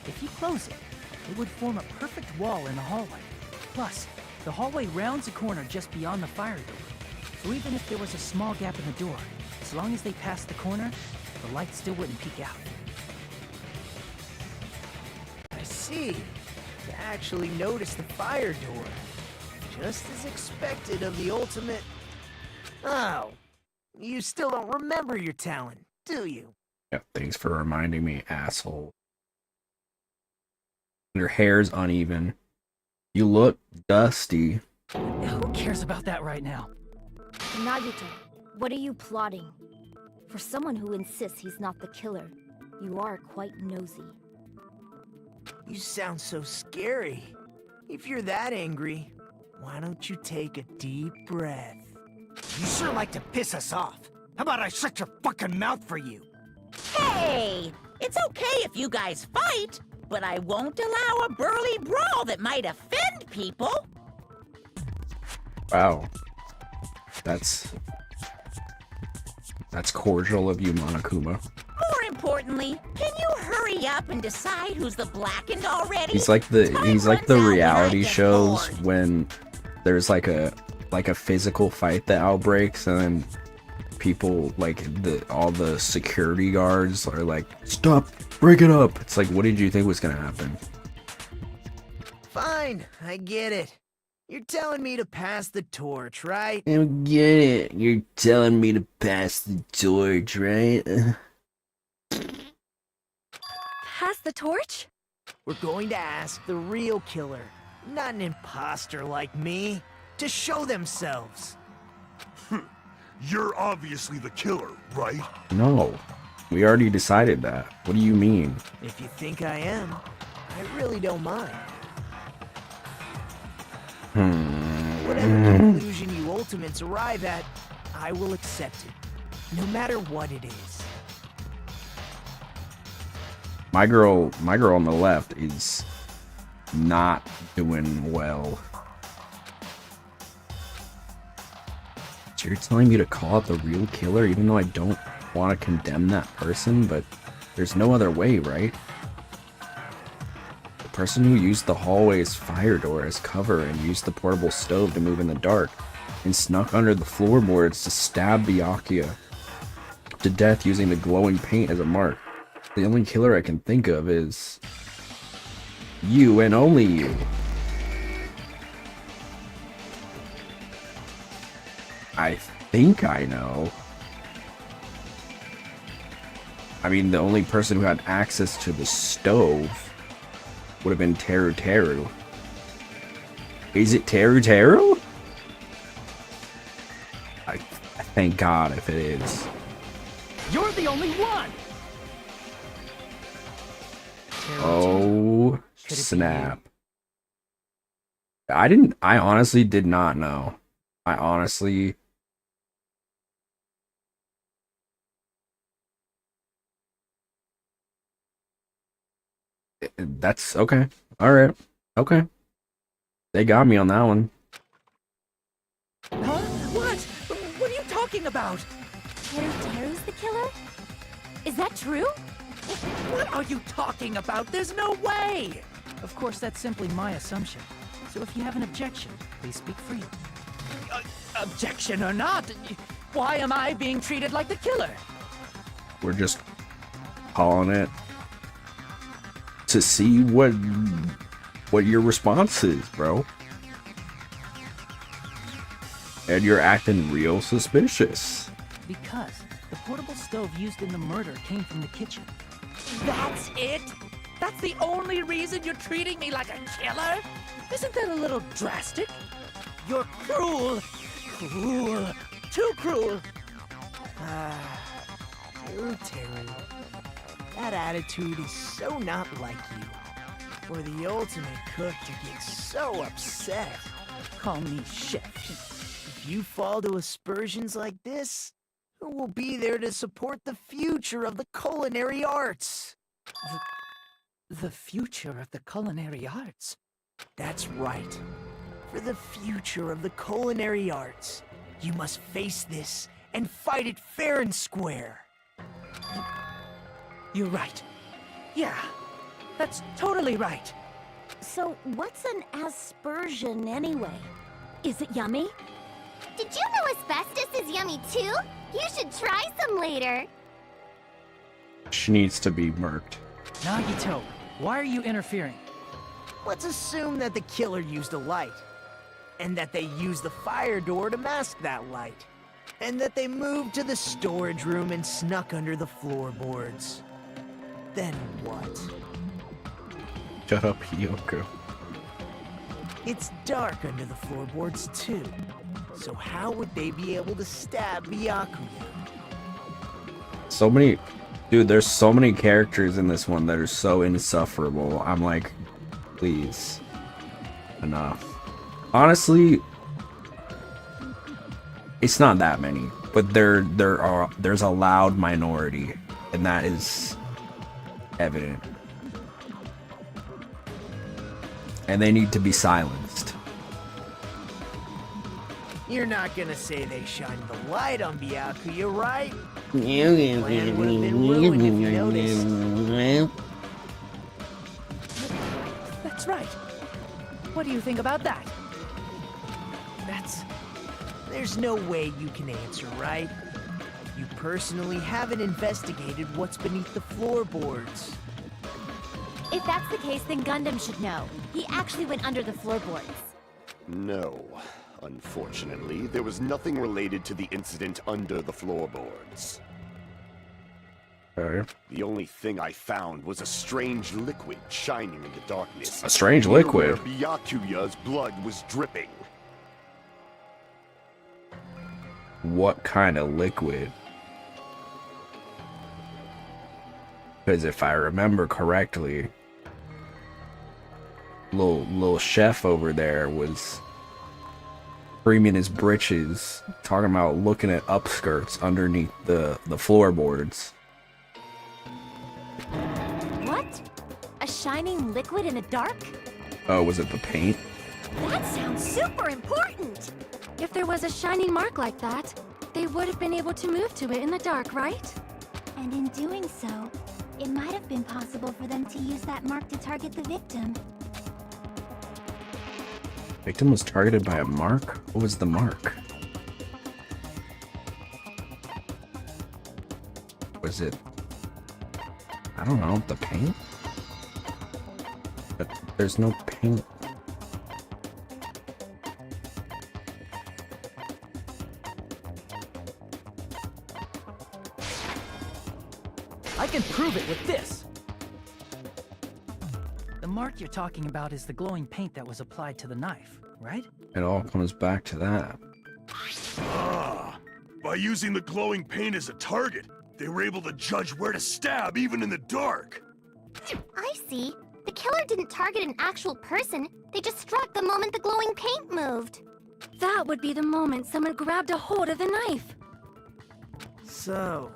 If you close it, it would form a perfect wall in the hallway. Plus, the hallway rounds a corner just beyond the fire door. So even if there was a small gap in the door, as long as they passed the corner, the light still wouldn't peek out. I see. To actually notice the fire door. Just as expected of the ultimate... Oh. You still don't remember your talent, do you? Yep, thanks for reminding me, asshole. Your hair's uneven. You look dusty. Who cares about that right now? Nagito, what are you plotting? For someone who insists he's not the killer, you are quite nosy. You sound so scary. If you're that angry, why don't you take a deep breath? You sure like to piss us off. How about I shut your fucking mouth for you? Hey, it's okay if you guys fight, but I won't allow a burly brawl that might offend people. Wow. That's cordial of you, Monokuma. More importantly, can you hurry up and decide who's the blackened already? He's like the reality shows when there's like a physical fight that outbreaks, and then people like all the security guards are like, stop, break it up. It's like, what did you think was gonna happen? Fine, I get it. You're telling me to pass the torch, right? I get it. You're telling me to pass the torch, right? Pass the torch? We're going to ask the real killer, not an imposter like me, to show themselves. You're obviously the killer, right? No. We already decided that. What do you mean? If you think I am, I really don't mind. Whatever conclusion you ultimates arrive at, I will accept it, no matter what it is. My girl on the left is not doing well. So you're telling me to call out the real killer even though I don't want to condemn that person, but there's no other way, right? The person who used the hallway's fire door as cover and used the portable stove to move in the dark and snuck under the floorboards to stab Byakuya to death using the glowing paint as a mark. The only killer I can think of is you and only you. I think I know. I mean, the only person who had access to the stove would have been Teru Teru. Is it Teru Teru? I thank God if it is. You're the only one! Oh, snap. I honestly did not know. I honestly... That's okay. Alright. Okay. They got me on that one. Huh? What? What are you talking about? Teru Teru's the killer? Is that true? What are you talking about? There's no way! Of course, that's simply my assumption. So if you have an objection, please speak freely. Objection or not, why am I being treated like the killer? We're just calling it to see what your response is, bro. And you're acting real suspicious. Because the portable stove used in the murder came from the kitchen. That's it? That's the only reason you're treating me like a killer? Isn't that a little drastic? You're cruel. Cruel. Too cruel. Teru. That attitude is so not like you. For the ultimate cook to get so upset. Call me chef. If you fall to aspersions like this, who will be there to support the future of the culinary arts? The future of the culinary arts? That's right. For the future of the culinary arts, you must face this and fight it fair and square. You're right. Yeah, that's totally right. So, what's an aspersion anyway? Is it yummy? Did you know asbestos is yummy too? You should try some later. She needs to be murked. Nagito, why are you interfering? Let's assume that the killer used a light, and that they used the fire door to mask that light, and that they moved to the storage room and snuck under the floorboards. Then what? Shut up, Hiyoko. It's dark under the floorboards too, so how would they be able to stab Byakuya? So many... Dude, there's so many characters in this one that are so insufferable. I'm like, please. Enough. Honestly, it's not that many, but there's a loud minority, and that is evident. And they need to be silenced. You're not gonna say they shined the light on Byakuya, right? That's right. What do you think about that? There's no way you can answer, right? You personally haven't investigated what's beneath the floorboards. If that's the case, then Gundam should know. He actually went under the floorboards. No. Unfortunately, there was nothing related to the incident under the floorboards. Okay. The only thing I found was a strange liquid shining in the darkness. A strange liquid? Where Byakuya's blood was dripping. What kind of liquid? Because if I remember correctly, little chef over there was creaming his britches, talking about looking at upskirts underneath the floorboards. What? A shining liquid in the dark? Oh, was it the paint? That sounds super important! If there was a shining mark like that, they would have been able to move to it in the dark, right? And in doing so, it might have been possible for them to use that mark to target the victim. Victim was targeted by a mark? What was the mark? Was it... I don't know, the paint? But there's no paint. I can prove it with this! The mark you're talking about is the glowing paint that was applied to the knife, right? It all comes back to that. Ah, by using the glowing paint as a target, they were able to judge where to stab even in the dark. I see. The killer didn't target an actual person. They just struck the moment the glowing paint moved. That would be the moment someone grabbed a hold of the knife. So,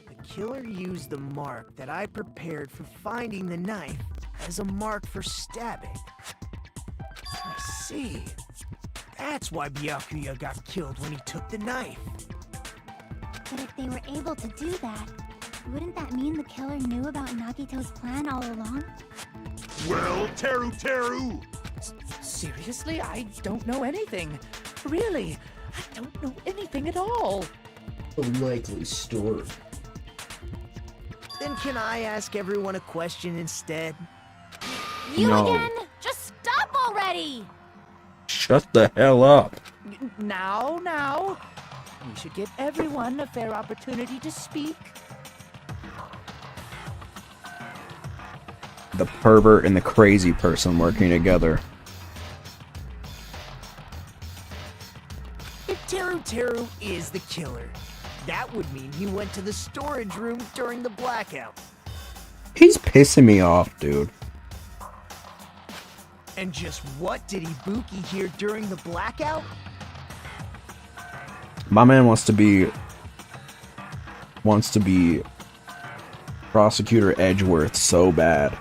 the killer used the mark that I prepared for finding the knife as a mark for stabbing. I see. That's why Byakuya got killed when he took the knife. But if they were able to do that, wouldn't that mean the killer knew about Nagito's plan all along? Well, Teru! Seriously? I don't know anything. Really, I don't know anything at all. A likely story. Then can I ask everyone a question instead? You No. again? Just stop already! Shut the hell up. Now. We should give everyone a fair opportunity to speak. The pervert and the crazy person working together. If Teru is the killer, that would mean he went to the storage room during the blackout. He's pissing me off, dude. And just what did Ibuki hear during the blackout? My man wants to be Prosecutor Edgeworth so bad.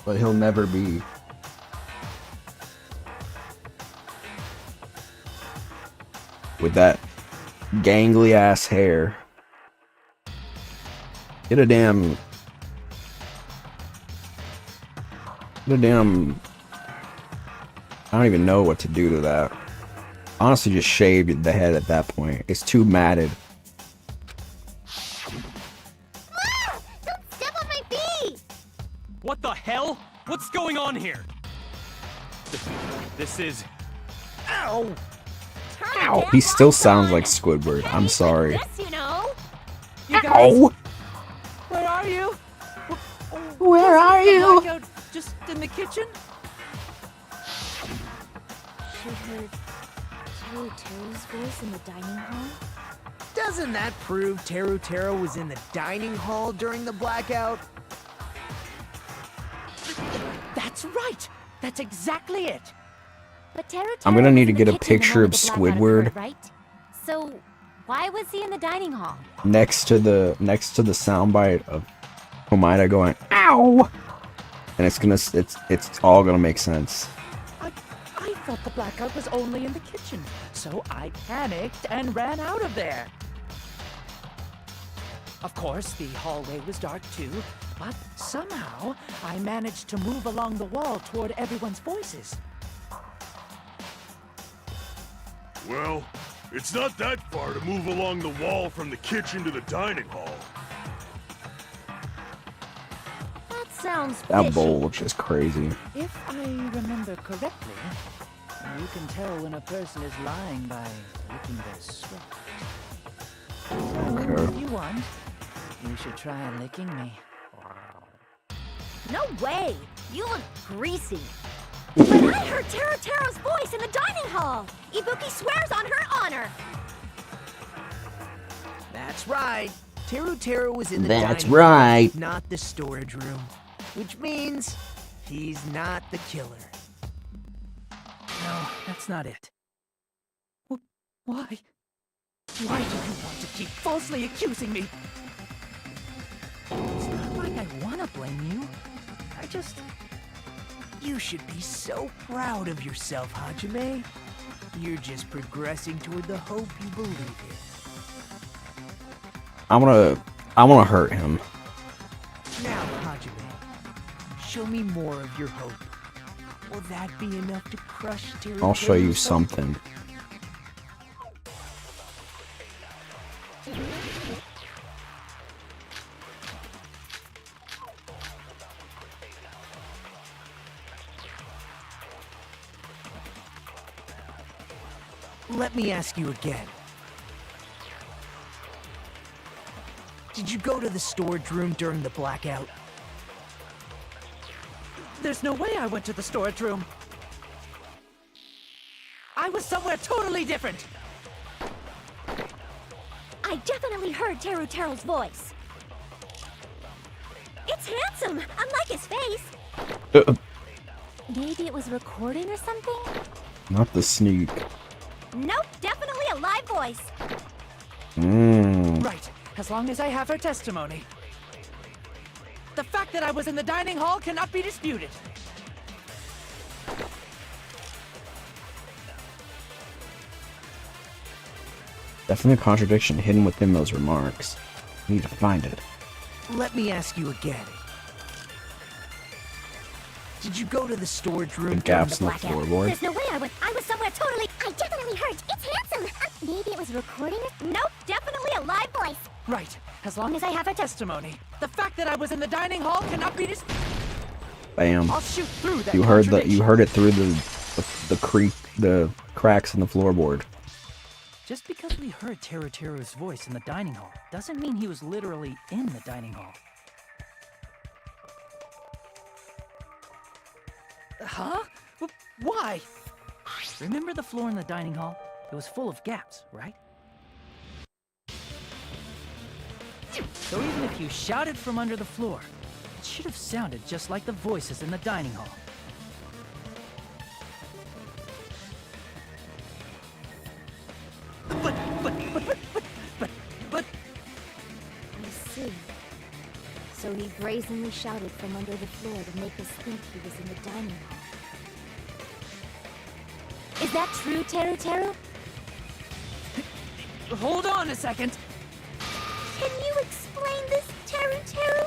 But he'll never be. With that gangly ass hair. Get a damn I don't even know what to do to that. Honestly, just shaved the head at that point. It's too matted. Don't step on my bee! What the hell? What's going on here? This is... Ow! Ow! He still sounds like Squidward. I'm sorry. This, you know? You guys, Ow! where are you? Where are you? Blackout just in the kitchen? She heard Teru's voice in the dining hall? Doesn't that prove Teru was in the dining hall during the blackout? That's right! That's exactly it! But Teru I'm gonna need to was in get the a kitchen the picture of moment the blackout Squidward occurred, right? So, why was he in the dining hall? next to the soundbite of Komaeda going ow, and it's all gonna make sense. I thought the blackout was only in the kitchen, so I panicked and ran out of there. Of course, the hallway was dark too, but somehow I managed to move along the wall toward everyone's voices. Well, it's not that far to move along the wall from the kitchen to the dining hall. That sounds That fishy. bulge is crazy. If I remember correctly, you can tell when a person is lying by licking their sweat. Okay. If you want, you should try licking me. No way! You look greasy. But I heard Teru's voice in the dining hall! Ibuki swears on her honor! That's right. Teru was in the That's dining right. hall, not the storage room. Which means he's not the killer. No, that's not it. Why? Why do you want to keep falsely accusing me? It's not like I want to blame you. I just... You should be so proud of yourself, Hajime. You're just progressing toward the hope you believe in. I wanna hurt him. Now, Hajime, show me more of your hope. Will that be enough to crush Teru? I'll show you something. Let me ask you again. Did you go to the storage room during the blackout? There's no way I went to the storage room. I was somewhere totally different. I definitely heard Teru's voice. It's handsome, unlike his face. Maybe it was recording or something? Not the sneak. Nope, definitely a live voice. Right, as long as I have her testimony. The fact that I was in the dining hall cannot be disputed. Definitely a contradiction hidden within those remarks. I need to find it. Let me ask you again. Did you go to the storage room The during gaps the in the blackout? floorboard. There's no way I was somewhere totally... I definitely heard. It's handsome. Maybe it was recording it? Nope, definitely a live voice. Right, as long as I have her testimony. The fact that I was in the dining hall cannot be disputed. Bam. I'll shoot through that You heard it through the cracks in the floorboard. Just because we heard Teruteru's voice in the dining hall doesn't mean he was literally in the dining hall. Huh? Why? Remember the floor in the dining hall? It was full of gaps, right? So even if you shouted from under the floor, it should have sounded just like the voices in the dining hall. But... I see. So he brazenly shouted from under the floor to make us think he was in the dining hall. Is that true, Teru? Hold on a second. Can you explain this, Teru?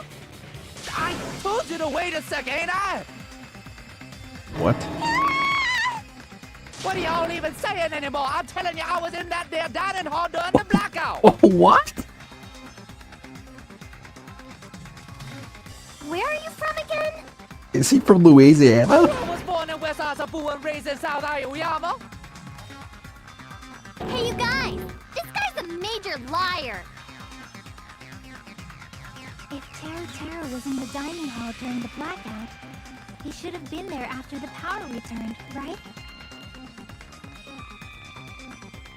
I told you to wait a second, ain't I? What? What are y'all even saying anymore? I'm telling you, I was in that there dining hall during the blackout. What? Where are you from again? Is he from Louisiana? I was born in West Asabu and raised in South Aoyama. Hey, you guys! This guy's a major liar! If Teru was in the dining hall during the blackout, he should have been there after the power returned, right?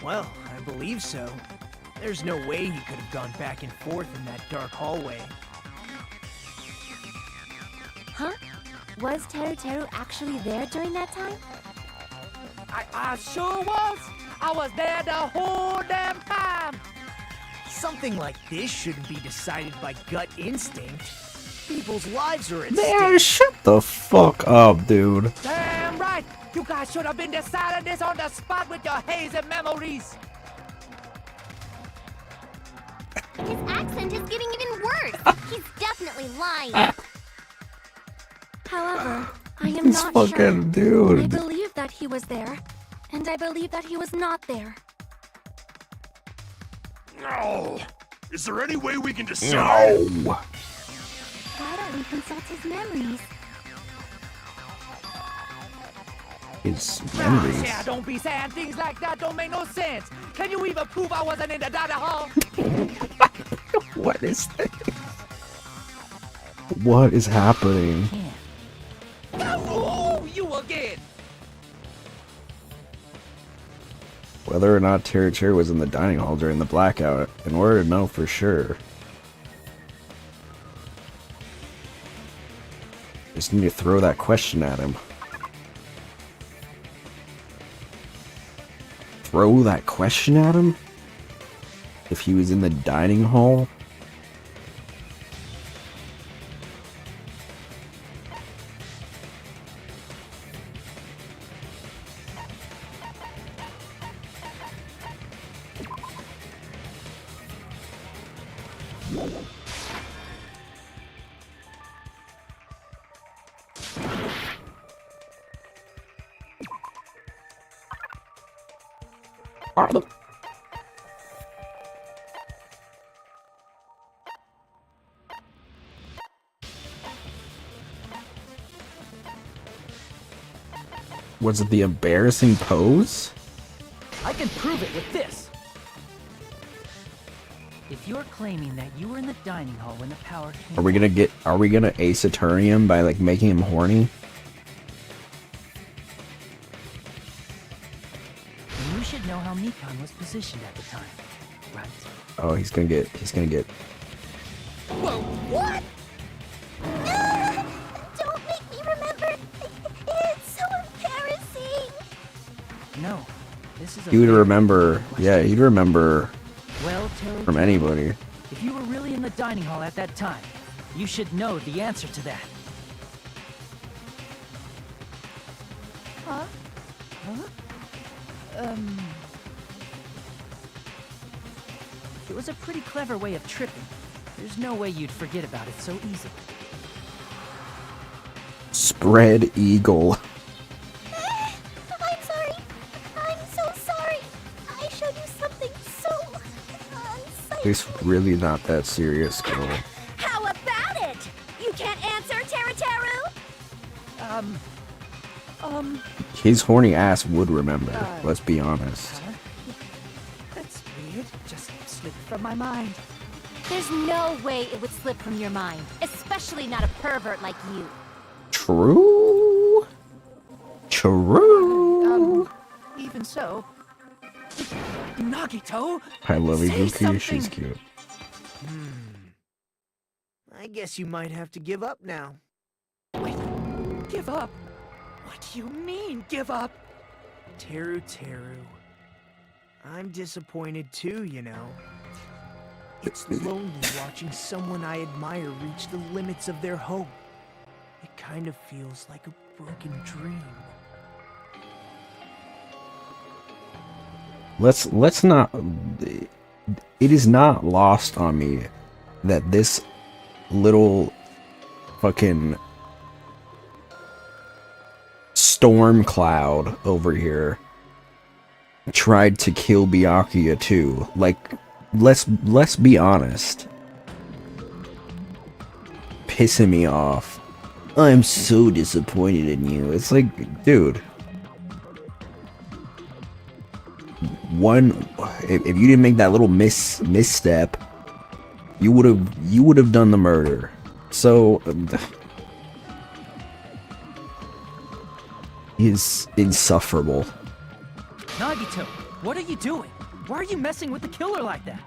Well, I believe so. There's no way he could have gone back and forth in that dark hallway. Huh? Was Teru actually there during that time? I sure was. I was there the whole damn time. Something like this shouldn't be decided by gut instinct. People's lives are at Man, stake. shut the fuck up, dude. Damn right. You guys should have been deciding this on the spot with your hazy memories. His accent is getting even worse. He's definitely lying. However, I am This not fucking sure. dude. I believe that he was there, and I believe that he was not there. No! Is there any way we can decide? No! Why don't we consult his memories? His memories. Yeah, don't be saying things like that. Don't make no sense. Can you even prove I wasn't in the dining hall? What is this? What is happening? Oh, you again. Whether or not Teru was in the dining hall during the blackout, in order to know for sure, just need to throw that question at him. Throw that question at him? If he was in the dining hall? Was it the embarrassing pose? I can prove it with this. If you're claiming that you were in the dining hall when the power came, Are we gonna Ace Attorney him by like making him horny? then you should know how Mikan was positioned at the time, right? Oh, he's gonna get Whoa, what? Don't make me remember. It's so embarrassing. No, this is a he would very remember, important question. yeah, he'd remember Well, Teru, from anybody. if you were really in the dining hall at that time, you should know the answer to that. Huh? It was a pretty clever way of tripping. There's no way you'd forget about it so easily. Spread eagle. I'm sorry. I'm so sorry. I showed you something so unsightly. It's really not that serious, girl. How about it? You can't answer, Teru? His horny ass would remember, let's be honest. That's weird. Just slipped from my mind. There's no way it would slip from your mind, especially not a pervert like you. True. True. Even so, Nagito, I love say Ibuki, something. she's cute. I guess you might have to give up now. Wait, give up? What do you mean, give up? Teru. I'm disappointed too, you know. It's lonely watching someone I admire reach the limits of their hope. It kind of feels like a broken dream. Let's not. It is not lost on me that this little fucking storm cloud over here tried to kill Byakuya too. Like, let's be honest. Pissing me off. I'm so disappointed in you. It's like, dude. If you didn't make that little misstep, you would have done the murder. So he's insufferable. Nagito, what are you doing? Why are you messing with the killer like that?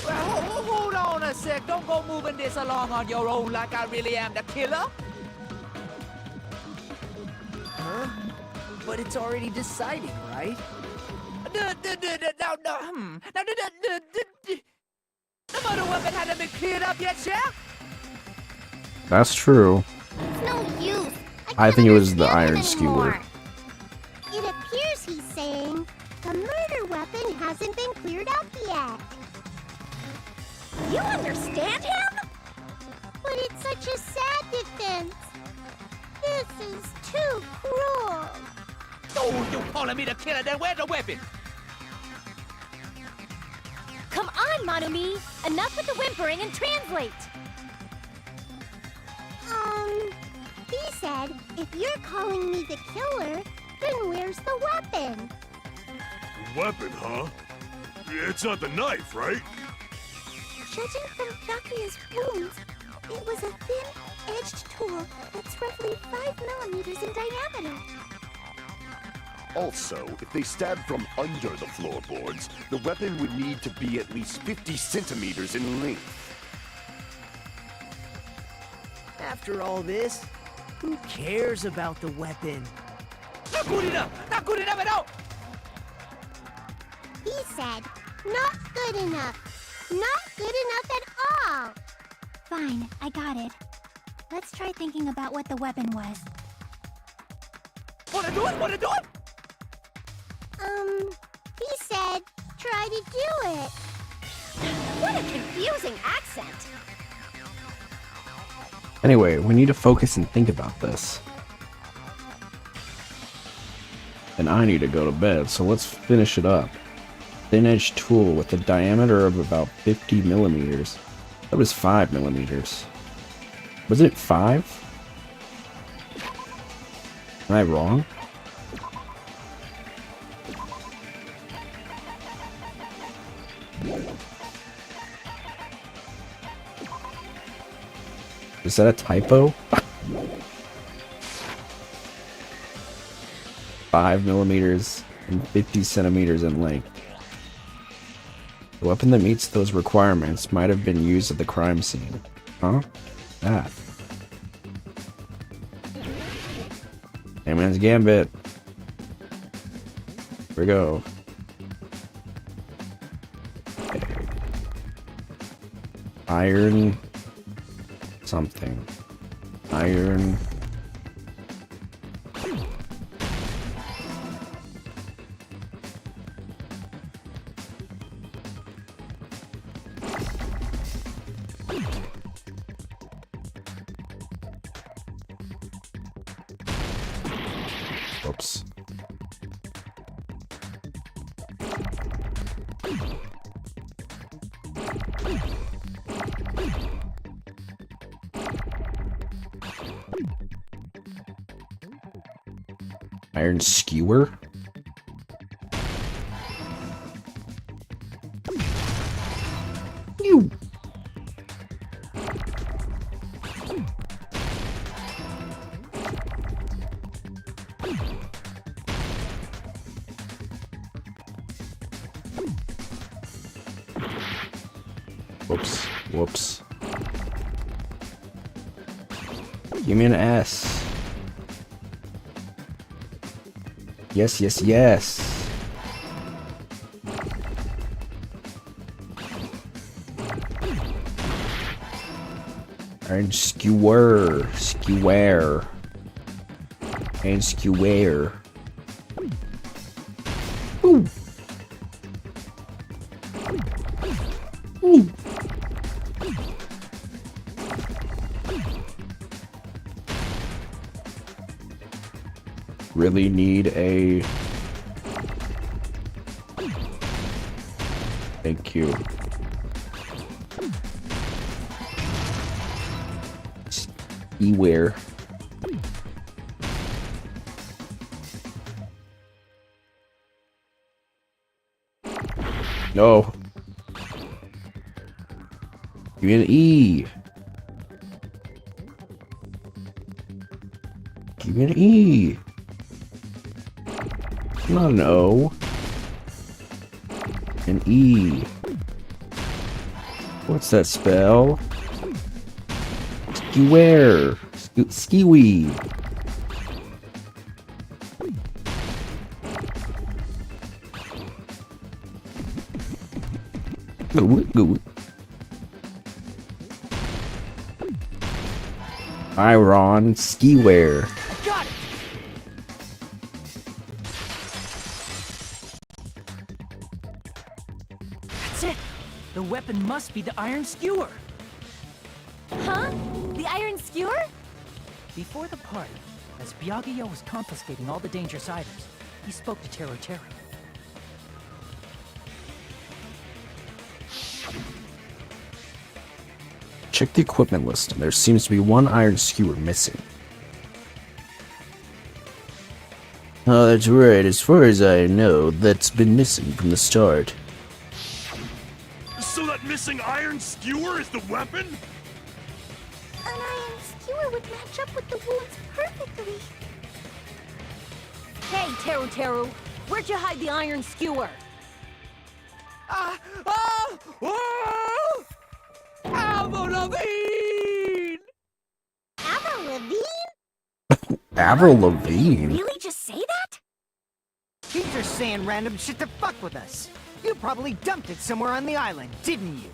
Hold on a sec. Don't go moving this along on your own like I really am the killer. Huh? But it's already decided, right? The murder weapon hasn't been cleared up yet, Chef? That's true. It's no use. I think it was the iron skewer. It appears he's saying the murder weapon hasn't been cleared up yet. You understand him? But it's such a sad defense. This is too cruel. Oh, you calling me the killer? Then where's the weapon? Come on, Manumi! Enough with the whimpering and translate! He said, if you're calling me the killer, then where's the weapon? Weapon, huh? It's not the knife, right? Judging from Byakuya's wounds, it was a thin-edged tool that's roughly 5 millimeters in diameter. Also, if they stabbed from under the floorboards, the weapon would need to be at least 50 centimeters in length. After all this, who cares about the weapon? Not good enough! Not good enough at all! He said, not good enough. Not good enough at all. Fine, I got it. Let's try thinking about what the weapon was. Wanna do it? Wanna do it? He said, try to do it. What a confusing accent! Anyway, we need to focus and think about this. And I need to go to bed, so let's finish it up. Thin-edged tool with a diameter of about 50 millimeters. That was 5 millimeters. Wasn't it 5? Am I wrong? Is that a typo? 5 millimeters and 50 centimeters in length. The weapon that meets those requirements might have been used at the crime scene. Huh? That. Man's Gambit. Here we go. Iron something. Iron. Oops. Iron skewer? You. Whoops. Whoops. Give me an S. Yes, yes, yes. Iron skewer. Skewer. And skewer. Ooh. Ooh. Really need a... Thank you. Beware. No. Give me an E. Give me an E. Not an O. An E. What's that spell? Skewer. Skiwi. Go. Iron skiwear. Got it! That's it! The weapon must be the iron skewer! Huh? The iron skewer? Before the party, as Byakuya was confiscating all the dangerous items, he spoke to Teru Teru. Check the equipment list, and there seems to be one iron skewer missing. Oh, that's right. As far as I know, that's been missing from the start. So that missing iron skewer is the weapon? An iron skewer would match up with the wounds perfectly. Hey, Teru Teru, where'd you hide the iron skewer? Avril Lavigne! Avril Lavigne? Avril Lavigne? Really just say that? He's just saying random shit to fuck with us. You probably dumped it somewhere on the island, didn't you?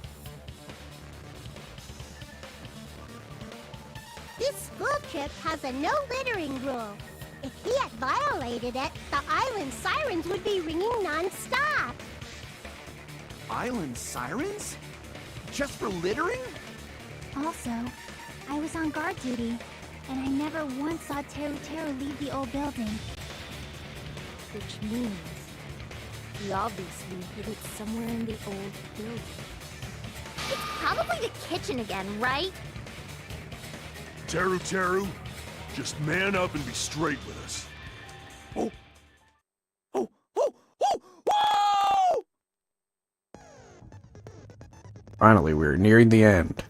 This school trip has a no littering rule. If he had violated it, the island sirens would be ringing non-stop. Island sirens? Just for littering? Also, I was on guard duty, and I never once saw Teru Teru leave the old building. Which means he obviously hid it somewhere in the old building. It's probably the kitchen again, right? Teru Teru, just man up and be straight with us. Oh! Finally, we're nearing the end.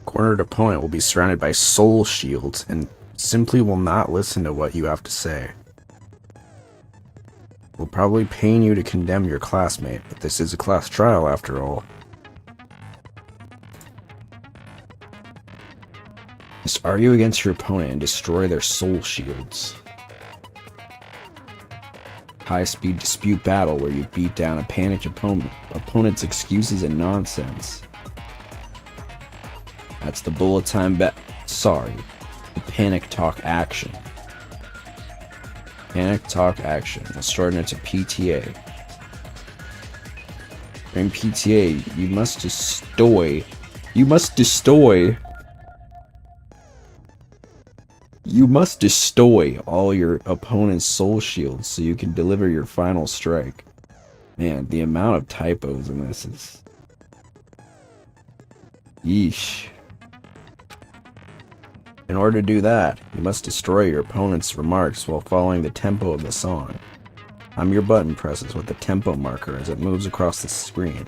Cornered opponent will be surrounded by soul shields and simply will not listen to what you have to say. Will probably pain you to condemn your classmate, but this is a class trial after all. Just argue against your opponent and destroy their soul shields. High-speed dispute battle where you beat down a panicked opponent's excuses and nonsense. That's the bullet time the panic talk action. Panic talk action. Let's start into PTA. During PTA, you must destroy. You must destroy all your opponent's soul shields so you can deliver your final strike. Man, the amount of typos in this is... Yeesh. In order to do that, you must destroy your opponent's remarks while following the tempo of the song. Time your button presses with the tempo marker as it moves across the screen.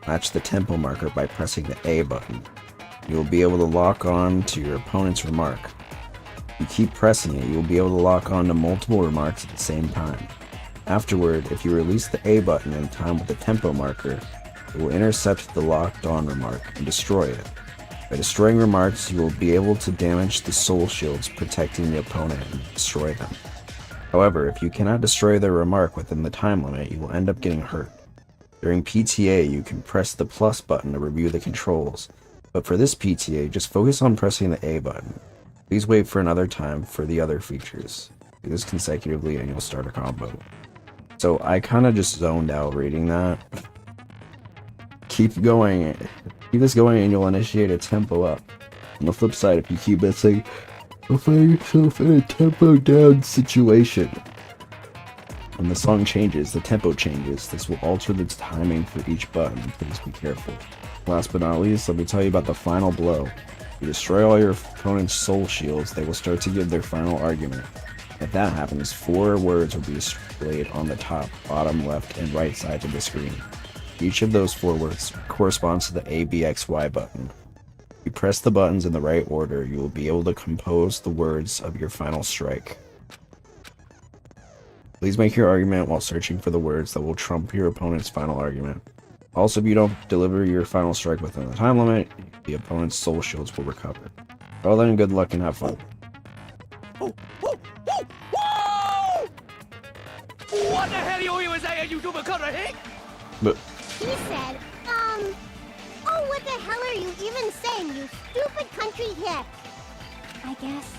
Match the tempo marker by pressing the A button. You will be able to lock on to your opponent's remark. If you keep pressing it, you will be able to lock on to multiple remarks at the same time. Afterward, if you release the A button in time with the tempo marker, it will intercept the locked on remark and destroy it. By destroying remarks, you will be able to damage the soul shields protecting the opponent and destroy them. However, if you cannot destroy their remark within the time limit, you will end up getting hurt. During PTA, you can press the plus button to review the controls, but for this PTA, just focus on pressing the A button. Please wait for another time for the other features. Do this consecutively and you'll start a combo. So I kind of just zoned out reading that. Keep going. Keep this going and you'll initiate a tempo up. On the flip side, if you keep missing, you'll find yourself in a tempo down situation. When the song changes, the tempo changes. This will alter the timing for each button. Please be careful. Last but not least, let me tell you about the final blow. If you destroy all your opponent's soul shields, they will start to give their final argument. If that happens, 4 words will be displayed on the top, bottom, left, and right sides of the screen. Each of those 4 words corresponds to the ABXY button. If you press the buttons in the right order, you will be able to compose the words of your final strike. Please make your argument while searching for the words that will trump your opponent's final argument. Also, if you don't deliver your final strike within the time limit, the opponent's soul shields will recover. Well then, good luck and have fun. What the hell you even say, you YouTuber cutter hick? But He said, oh, what the hell are you even saying, you stupid country hick? I guess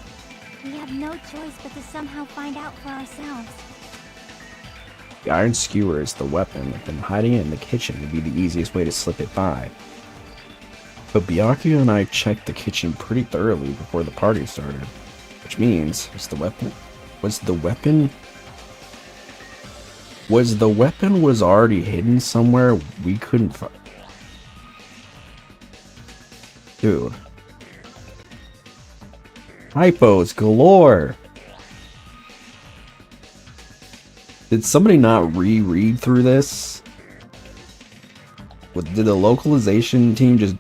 we have no choice but to somehow find out for ourselves. the iron skewer is the weapon, and hiding it in the kitchen would be the easiest way to slip it by. But Byakuya and I checked the kitchen pretty thoroughly before the party started, which means, was the weapon already hidden somewhere we couldn't find? Dude. Typos galore! Did somebody not reread through this? Did the localization team just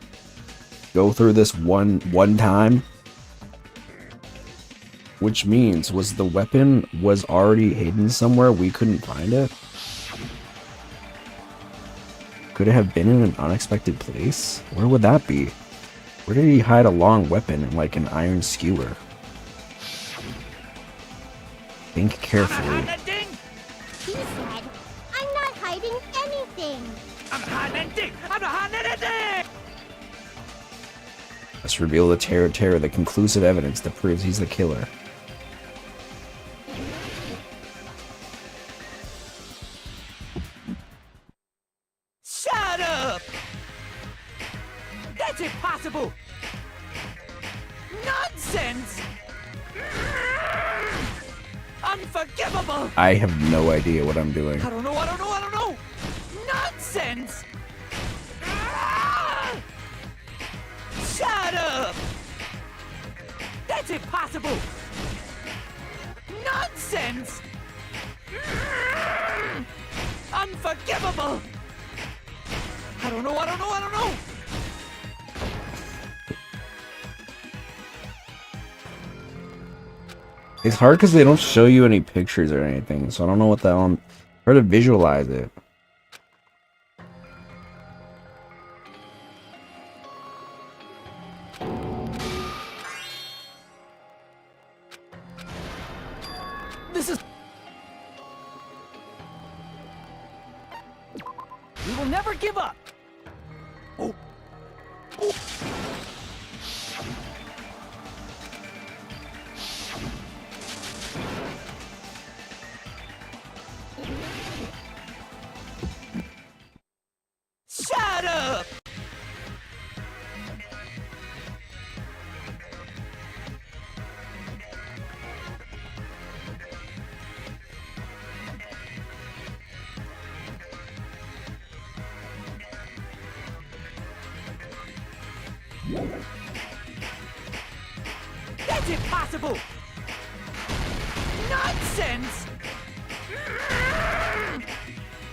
go through this one time? Which means, was the weapon already hidden somewhere we couldn't find it? Could it have been in an unexpected place? Where would that be? Where did he hide a long weapon in like an iron skewer? Think carefully. He said, I'm not hiding anything. I'm hiding anything! I'm not hiding anything! Let's reveal the terror, the conclusive evidence that proves he's the killer. Shut up! That's impossible! Nonsense! Unforgivable! I have no idea what I'm doing. I don't know! Nonsense! Ah! Shut up! That's impossible! Nonsense! Unforgivable! I don't know! It's hard because they don't show you any pictures or anything, so I don't know what the hell hard to visualize it. This is... We will never give up! Oh. Shut up! That's impossible! Nonsense!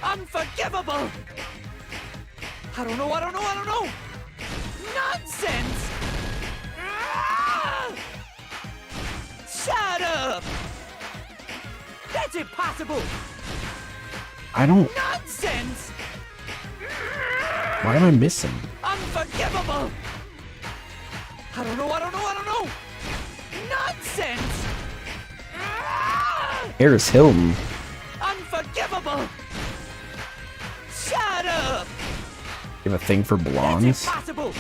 Unforgivable! I don't know! Nonsense! Shut up! That's impossible! I don't... Nonsense! Why am I missing? Unforgivable! I don't know! Nonsense! Harris Hilton. Unforgivable! Shut up! You have a thing for blondes? That's impossible!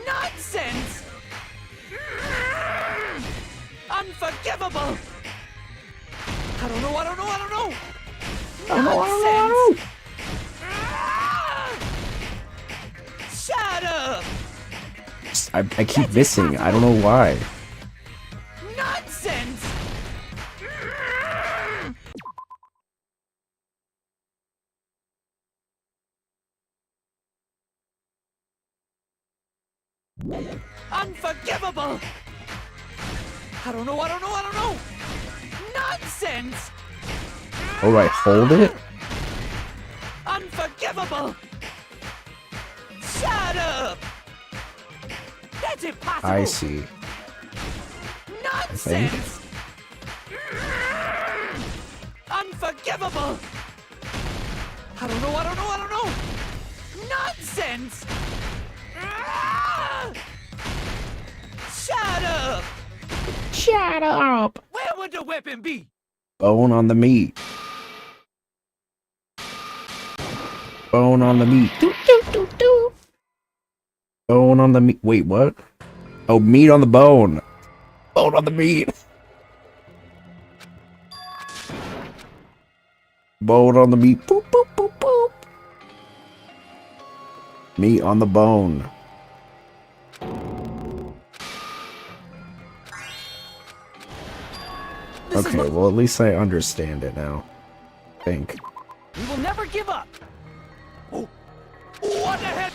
Nonsense! Unforgivable! I don't know! Nonsense! Shut up! I keep missing. I don't know why. Nonsense! Unforgivable! I don't know! Nonsense! Oh, right, hold it? Unforgivable! Shut up! That's impossible! I see. Nonsense! Unforgivable! I don't know! Nonsense! Shut up! Shut up! Where would the weapon be? Bone on the meat. Bone on the meat. Bone on the meat. Wait, what? Oh, meat on the bone. Bone on the meat. Bone on the meat. Boop, boop, boop, boop. Meat on the bone. Okay, well, at least I understand it now. I think. We will never give up! Oh, what the heck?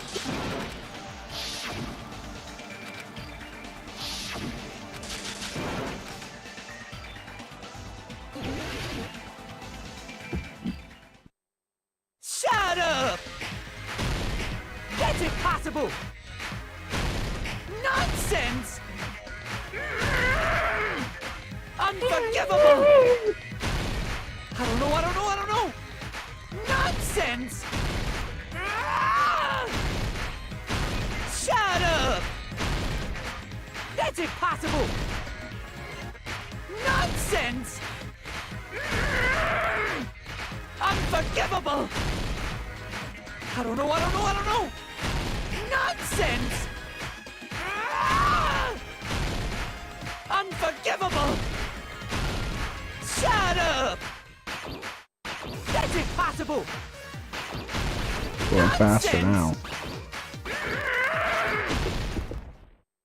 Shut up! That's impossible! Nonsense! Unforgivable! I don't know! Nonsense! Shut up! That's impossible! Nonsense! Unforgivable! I don't know! Nonsense! Unforgivable! Shut up! That's impossible! Going faster now.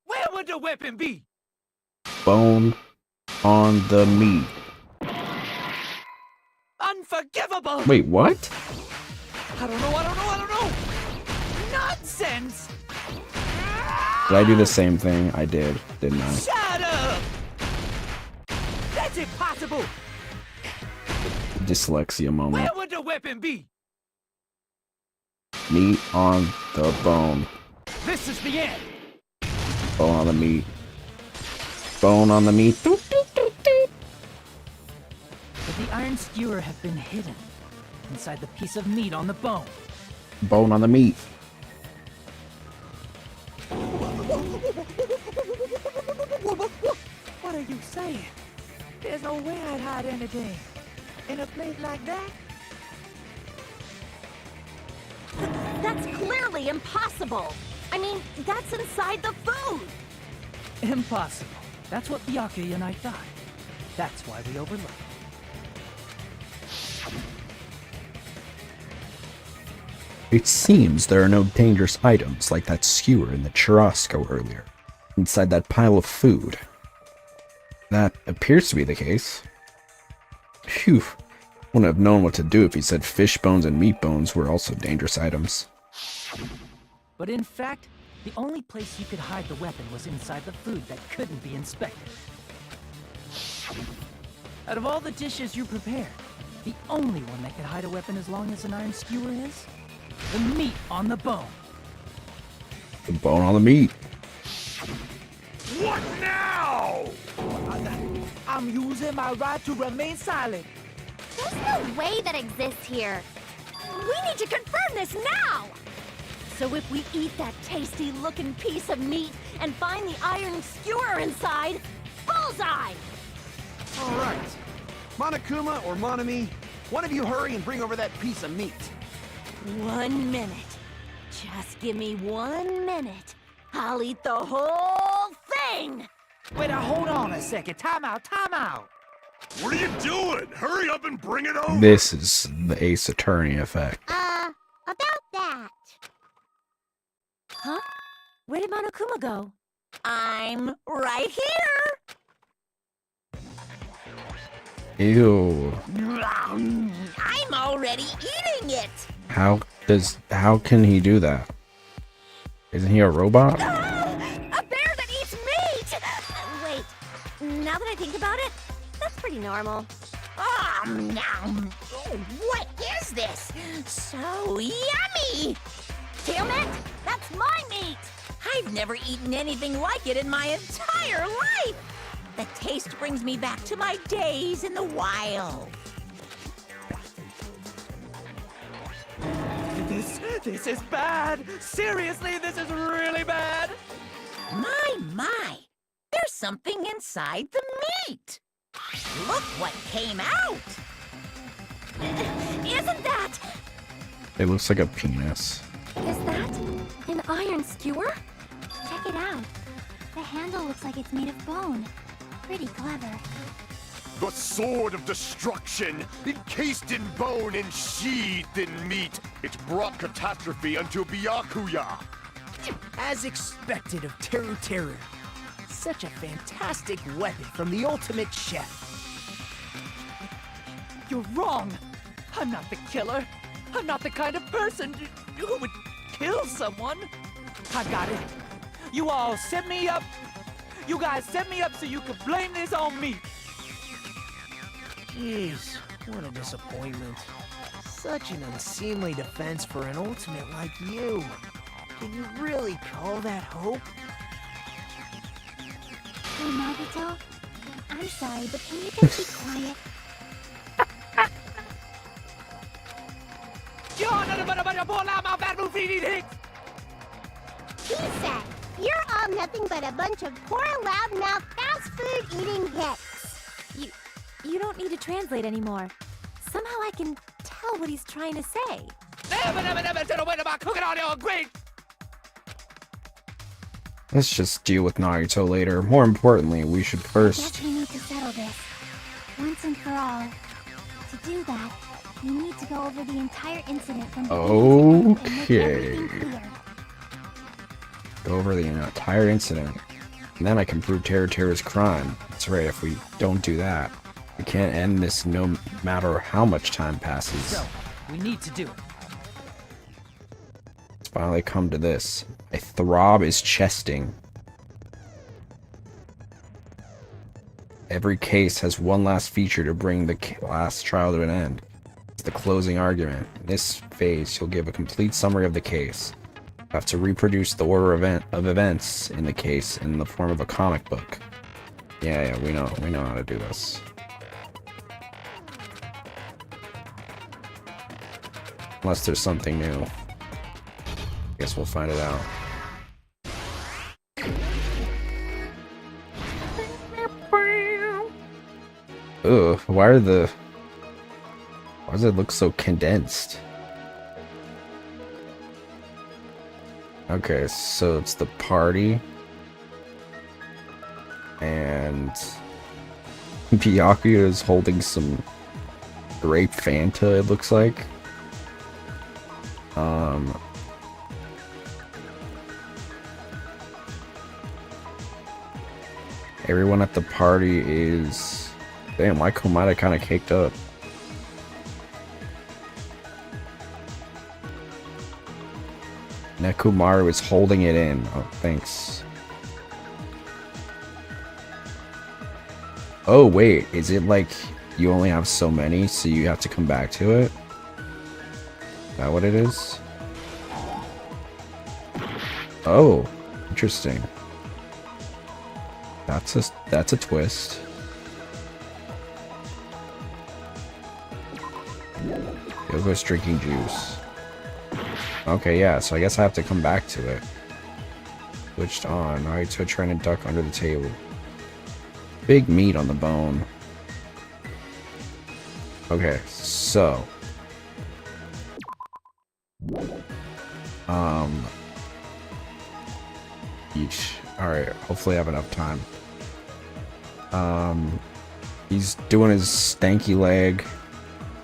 Where would the weapon be? Bone on the meat. Unforgivable! Wait, what? I don't know! Nonsense! Did I do the same thing? I did, didn't I? Shut up! That's impossible! Dyslexia moment. Where would the weapon be? Meat on the bone. This is the end! Bone on the meat. Bone on the meat. Could the iron skewer have been hidden inside the piece of meat on the bone? Bone on the meat. What are you saying? There's no way I'd hide anything in a place like that. That's clearly impossible. I mean, that's inside the food. Impossible. That's what Byakuya and I thought. That's why we overlooked. It seems there are no dangerous items like that skewer in the churrasco earlier, inside that pile of food. That appears to be the case. Phew. Wouldn't have known what to do if he said fish bones and meat bones were also dangerous items. But in fact, The only place you could hide the weapon was inside the food that couldn't be inspected. Out of all the dishes you prepared, the only one that could hide a weapon as long as an iron skewer is the meat on the bone. The bone on the meat. What now? I'm using my right to remain silent. There's no way that exists here. We need to confirm this now! So if we eat that tasty-looking piece of meat and find the iron skewer inside, bullseye! All right. Monokuma or Monami, one of you hurry and bring over that piece of meat. 1 minute. Just give me 1 minute. I'll eat the whole thing! Wait, now hold on a second. Time out, time out. What are you doing? Hurry up and bring it over! This is the Ace Attorney effect. About that. Huh? Where did Monokuma go? I'm right here! Ew. I'm already eating it! How can he do that? Isn't he a robot? A bear that eats meat! Wait, now that I think about it, that's pretty normal. What is this? So yummy! Damn it! That's my meat! I've never eaten anything like it in my entire life! The taste brings me back to my days in the wild. This is bad! Seriously, this is really bad! My! There's something inside the meat! Look what came out! Isn't that... It looks like a penis. Is that an iron skewer? Check it out. The handle looks like it's made of bone. Pretty clever. The sword of destruction, encased in bone and sheathed in meat. It brought catastrophe unto Byakuya. As expected of Teru Teru. Such a fantastic weapon from the ultimate chef. You're wrong! I'm not the killer! I'm not the kind of person who would kill someone! I got it! You all set me up! You guys set me up so you could blame this on me! Jeez, what a disappointment. Such an unseemly defense for an ultimate like you. Can you really call that hope? Hey, Nagito. I'm sorry, but can you just be quiet? He said, you're all nothing but a bunch of poor, loud-mouthed, fast-food-eating hicks. You don't need to translate anymore. Somehow I can tell what he's trying to say. Let's just deal with Naruto later. More importantly, we should I first... guess we need to settle this. Once and for all. To do that, you need to go over the entire incident from beginning to end and make everything clear. Go over the entire incident. And then I can prove Teru Teru's crime. That's right, if we don't do that, we can't end this no matter how much time passes. So, we need to do it. It's finally come to this. A throb is chesting. Every case has one last feature to bring the last trial to an end. It's the closing argument. In this phase, you'll give a complete summary of the case. You have to reproduce the order of events in the case in the form of a comic book. Yeah, we know how to do this. Unless there's something new. Guess we'll find it out. Ugh, why does it look so condensed? Okay, so it's the party. And Byakuya is holding some grape Fanta, it looks like. Everyone at the party is... Damn, my Komata kind of caked up. Nekomaru is holding it in. Oh, thanks. Oh, wait. Is it like you only have so many, so you have to come back to it? Is that what it is? Oh, interesting. That's a twist. Yogo's drinking juice. Okay, yeah, so I guess I have to come back to it. Switched on. Alright, so trying to duck under the table. Big meat on the bone. Okay, so. Each. Alright, hopefully I have enough time. He's doing his stanky leg.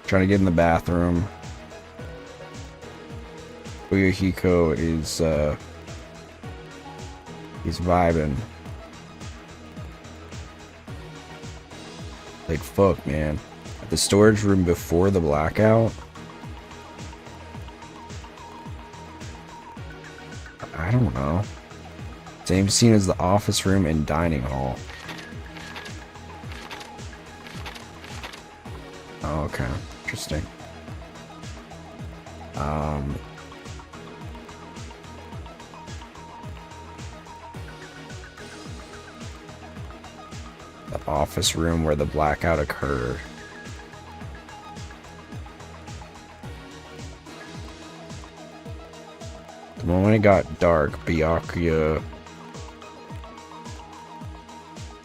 Trying to get in the bathroom. Uyuhiko is, he's vibing. Like, fuck, man. At the storage room before the blackout? I don't know. Same scene as the office room and dining hall. Oh, okay. Interesting. The office room where the blackout occurred. The moment it got dark, Byakuya...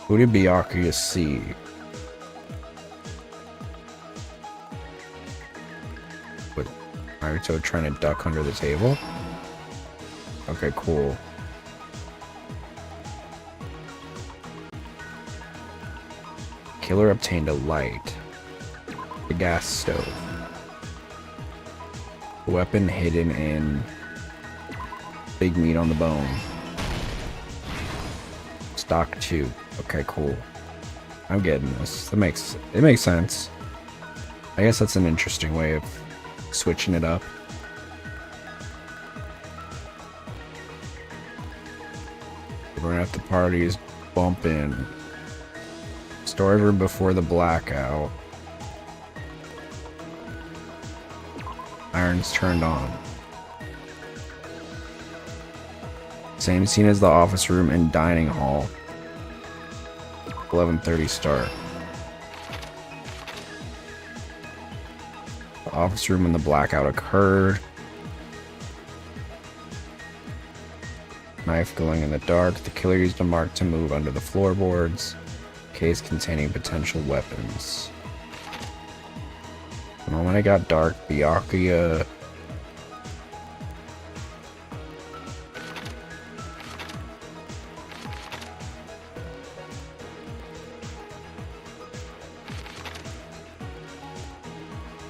Who did Byakuya see? What? Naruto trying to duck under the table? Okay, cool. Killer obtained a light. The gas stove. Weapon hidden in big meat on the bone. Stock 2. Okay, cool. I'm getting this. It makes sense. I guess that's an interesting way of switching it up. Everyone at the party is bumping. Storage room before the blackout. Irons turned on. Same scene as the office room and dining hall. 11:30 start. The office room when the blackout occurred. Knife glowing in the dark. The killer used a mark to move under the floorboards. Case containing potential weapons. The moment it got dark, Byakuya...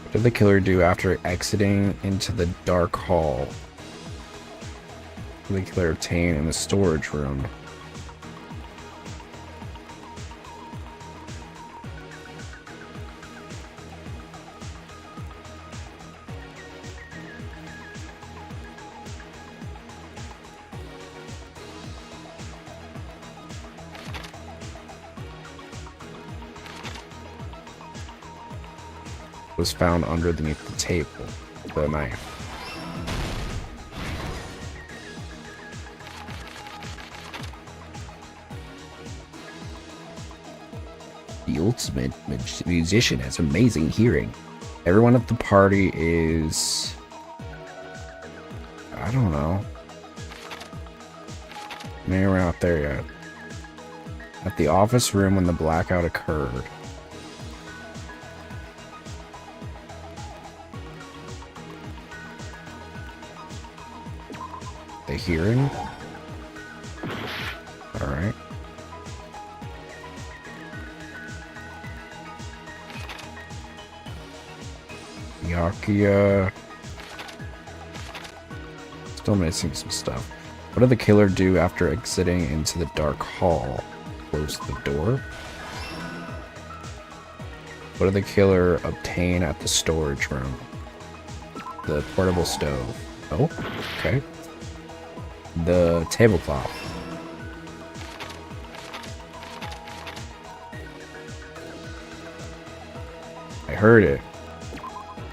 What did the killer do after exiting into the dark hall? What did the killer obtain in the storage room? Was found underneath the table. The knife. The ultimate musician has amazing hearing. Everyone at the party is... I don't know. Maybe we're not there yet. At the office room when the blackout occurred. The hearing? Alright. Byakuya. Still missing some stuff. What did the killer do after exiting into the dark hall? Close the door? What did the killer obtain at the storage room? The portable stove. Oh, okay. the tablecloth. I heard it.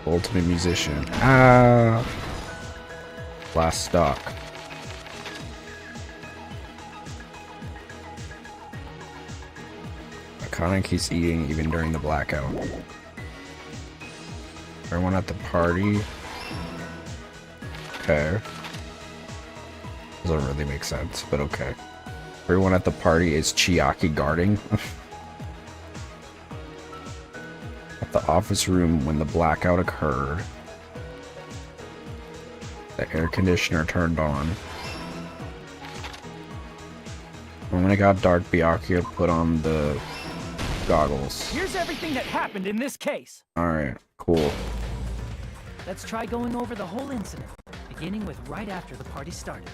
Ultimate musician. Ah. Last stock. Iconic keeps eating even during the blackout. Everyone at the party. Okay. Doesn't really make sense, but okay. Everyone at the party is Chiaki guarding. At the office room when the blackout occurred. The air conditioner turned on. And when it got dark, Byakuya put on the goggles. Here's everything that happened in this case. Alright, cool. Let's try going over the whole incident, beginning with right after the party started.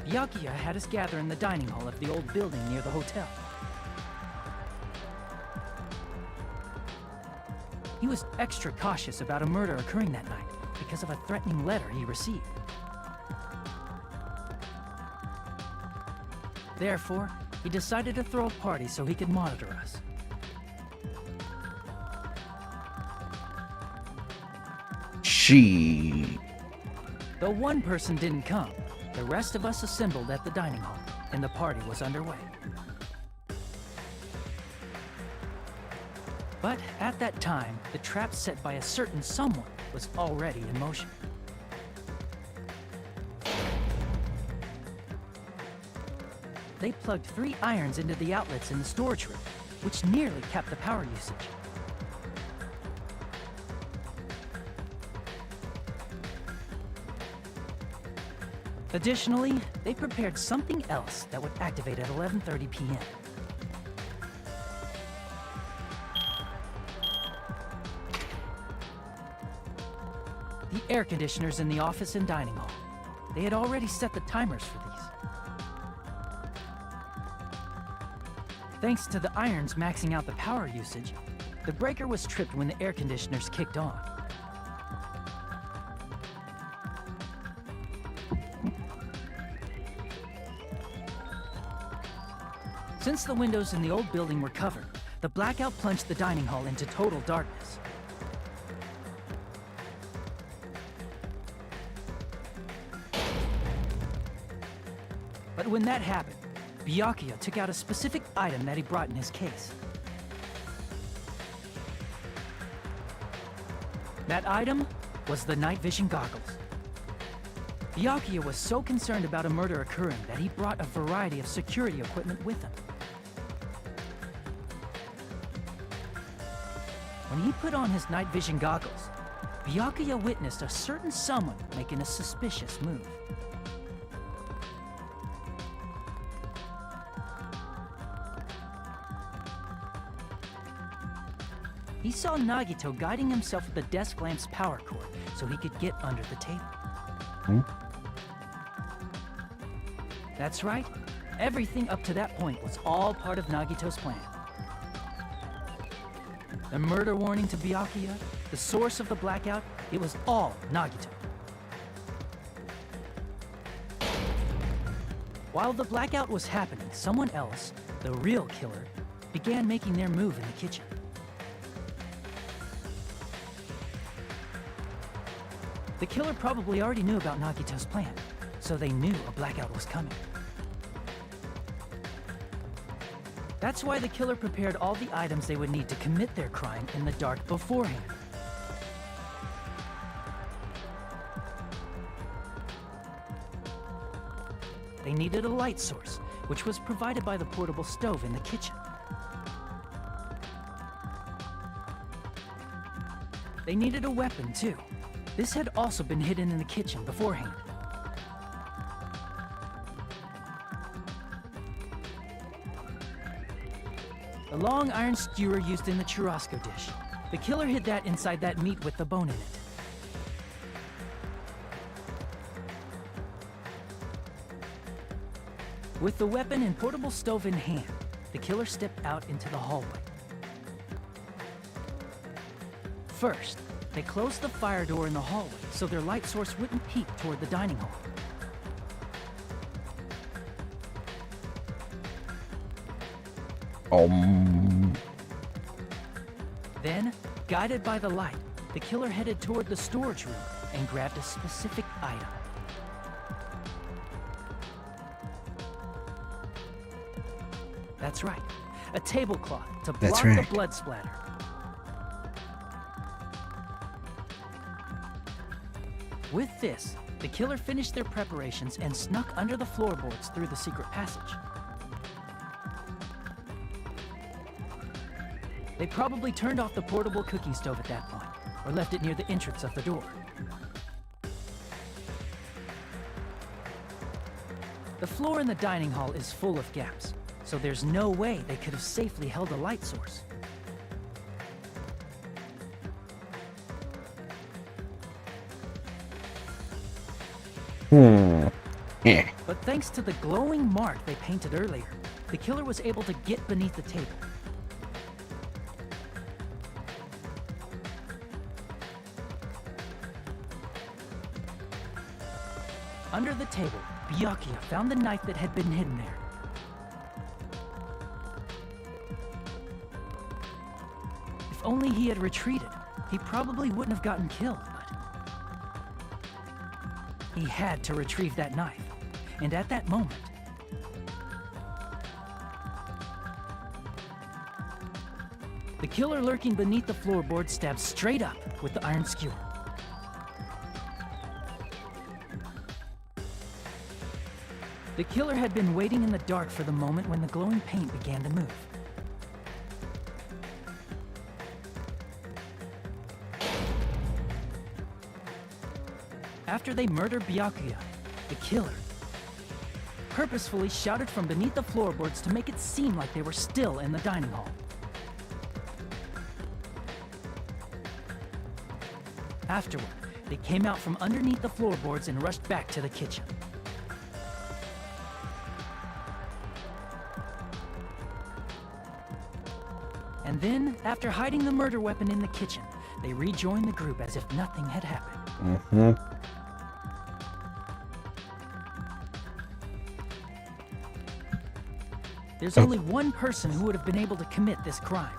Byakuya had us gather in the dining hall of the old building near the hotel. He was extra cautious about a murder occurring that night because of a threatening letter he received. Therefore, he decided to throw a party so he could monitor us. Though one person didn't come, the rest of us assembled at the dining hall, and the party was underway. But at that time, the trap set by a certain someone was already in motion. They plugged 3 irons into the outlets in the storage room, which nearly capped the power usage. Additionally, they prepared something else that would activate at 11:30 p.m. The air conditioners in the office and dining hall. They had already set the timers for these. Thanks to the irons maxing out the power usage, the breaker was tripped when the air conditioners kicked on. Since the windows in the old building were covered, the blackout plunged the dining hall into total darkness. But when that happened, Byakuya took out a specific item that he brought in his case. That item was the night vision goggles. Byakuya was so concerned about a murder occurring that he brought a variety of security equipment with him. When he put on his night vision goggles, Byakuya witnessed a certain someone making a suspicious move. He saw Nagito guiding himself with the desk lamp's power cord so he could get under the table. That's right. Everything up to that point was all part of Nagito's plan. The murder warning to Byakuya, the source of the blackout, it was all Nagito. While the blackout was happening, someone else, the real killer, began making their move in the kitchen. The killer probably already knew about Nagito's plan, so they knew a blackout was coming. That's why the killer prepared all the items they would need to commit their crime in the dark beforehand. They needed a light source, which was provided by the portable stove in the kitchen. They needed a weapon, too. This had also been hidden in the kitchen beforehand. The long iron skewer used in the churrasco dish. The killer hid that inside that meat with the bone in it. With the weapon and portable stove in hand, the killer stepped out into the hallway. First, they closed the fire door in the hallway so their light source wouldn't peek toward the dining hall. Then, guided by the light, the killer headed toward the storage room and grabbed a specific item. That's right, a tablecloth to block the blood splatter. With this, the killer finished their preparations and snuck under the floorboards through the secret passage. They probably turned off the portable cooking stove at that point, or left it near the entrance of the door. The floor in the dining hall is full of gaps, so there's no way they could have safely held a light source. But thanks to the glowing mark they painted earlier, the killer was able to get beneath the table. Under the table, Byakuya found the knife that had been hidden there. If only he had retreated, he probably wouldn't have gotten killed, but he had to retrieve that knife, and at that moment, the killer lurking beneath the floorboard stabbed straight up with the iron skewer. The killer had been waiting in the dark for the moment when the glowing paint began to move. After they murdered Byakuya, the killer purposefully shouted from beneath the floorboards to make it seem like they were still in the dining hall. Afterward, they came out from underneath the floorboards and rushed back to the kitchen. And then, after hiding the murder weapon in the kitchen, they rejoined the group as if nothing had happened. There's only one person who would have been able to commit this crime.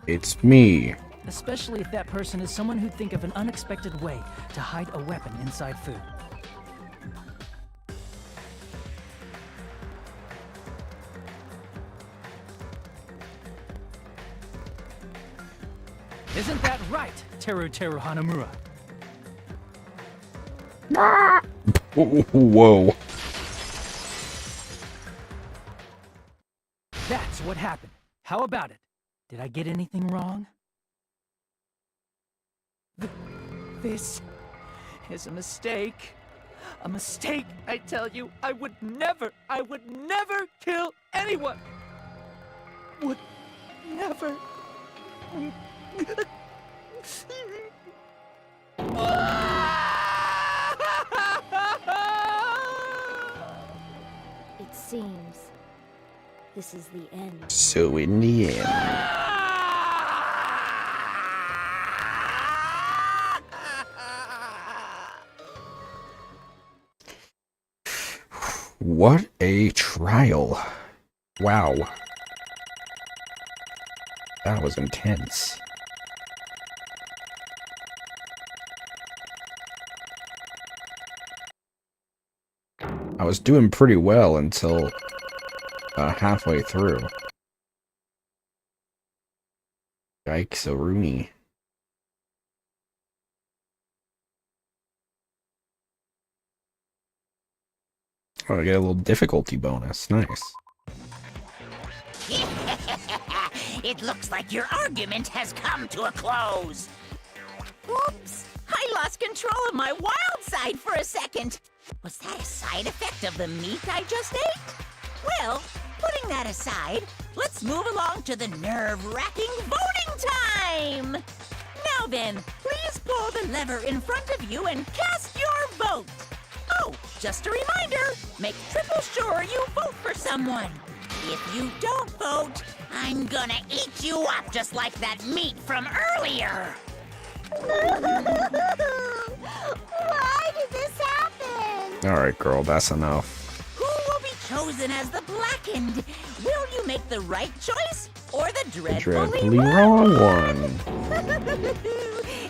It's me. Especially if that person is someone who'd think of an unexpected way to hide a weapon inside food. Isn't that right, Teru Hanamura? Whoa. That's what happened. How about it? Did I get anything wrong? This is a mistake. A mistake, I tell you. I would never kill anyone. Would never. It seems this is the end. So in the end. What a trial. Wow. That was intense. I was doing pretty well until halfway through. Yikes, Rooney. Oh, I get a little difficulty bonus. Nice. It looks like your argument has come to a close. Oops! I lost control of my wild side for a second. Was that a side effect of the meat I just ate? Well, putting that aside, let's move along to the nerve-wracking voting time! Now then, please pull the lever in front of you and cast your vote! Oh, just a reminder, make triple sure you vote for someone. If you don't vote, I'm gonna eat you up just like that meat from earlier. Why did this happen? Alright, girl, that's enough. Who will be chosen as the blackened? Will you make the right choice or the dreadfully Wrong one.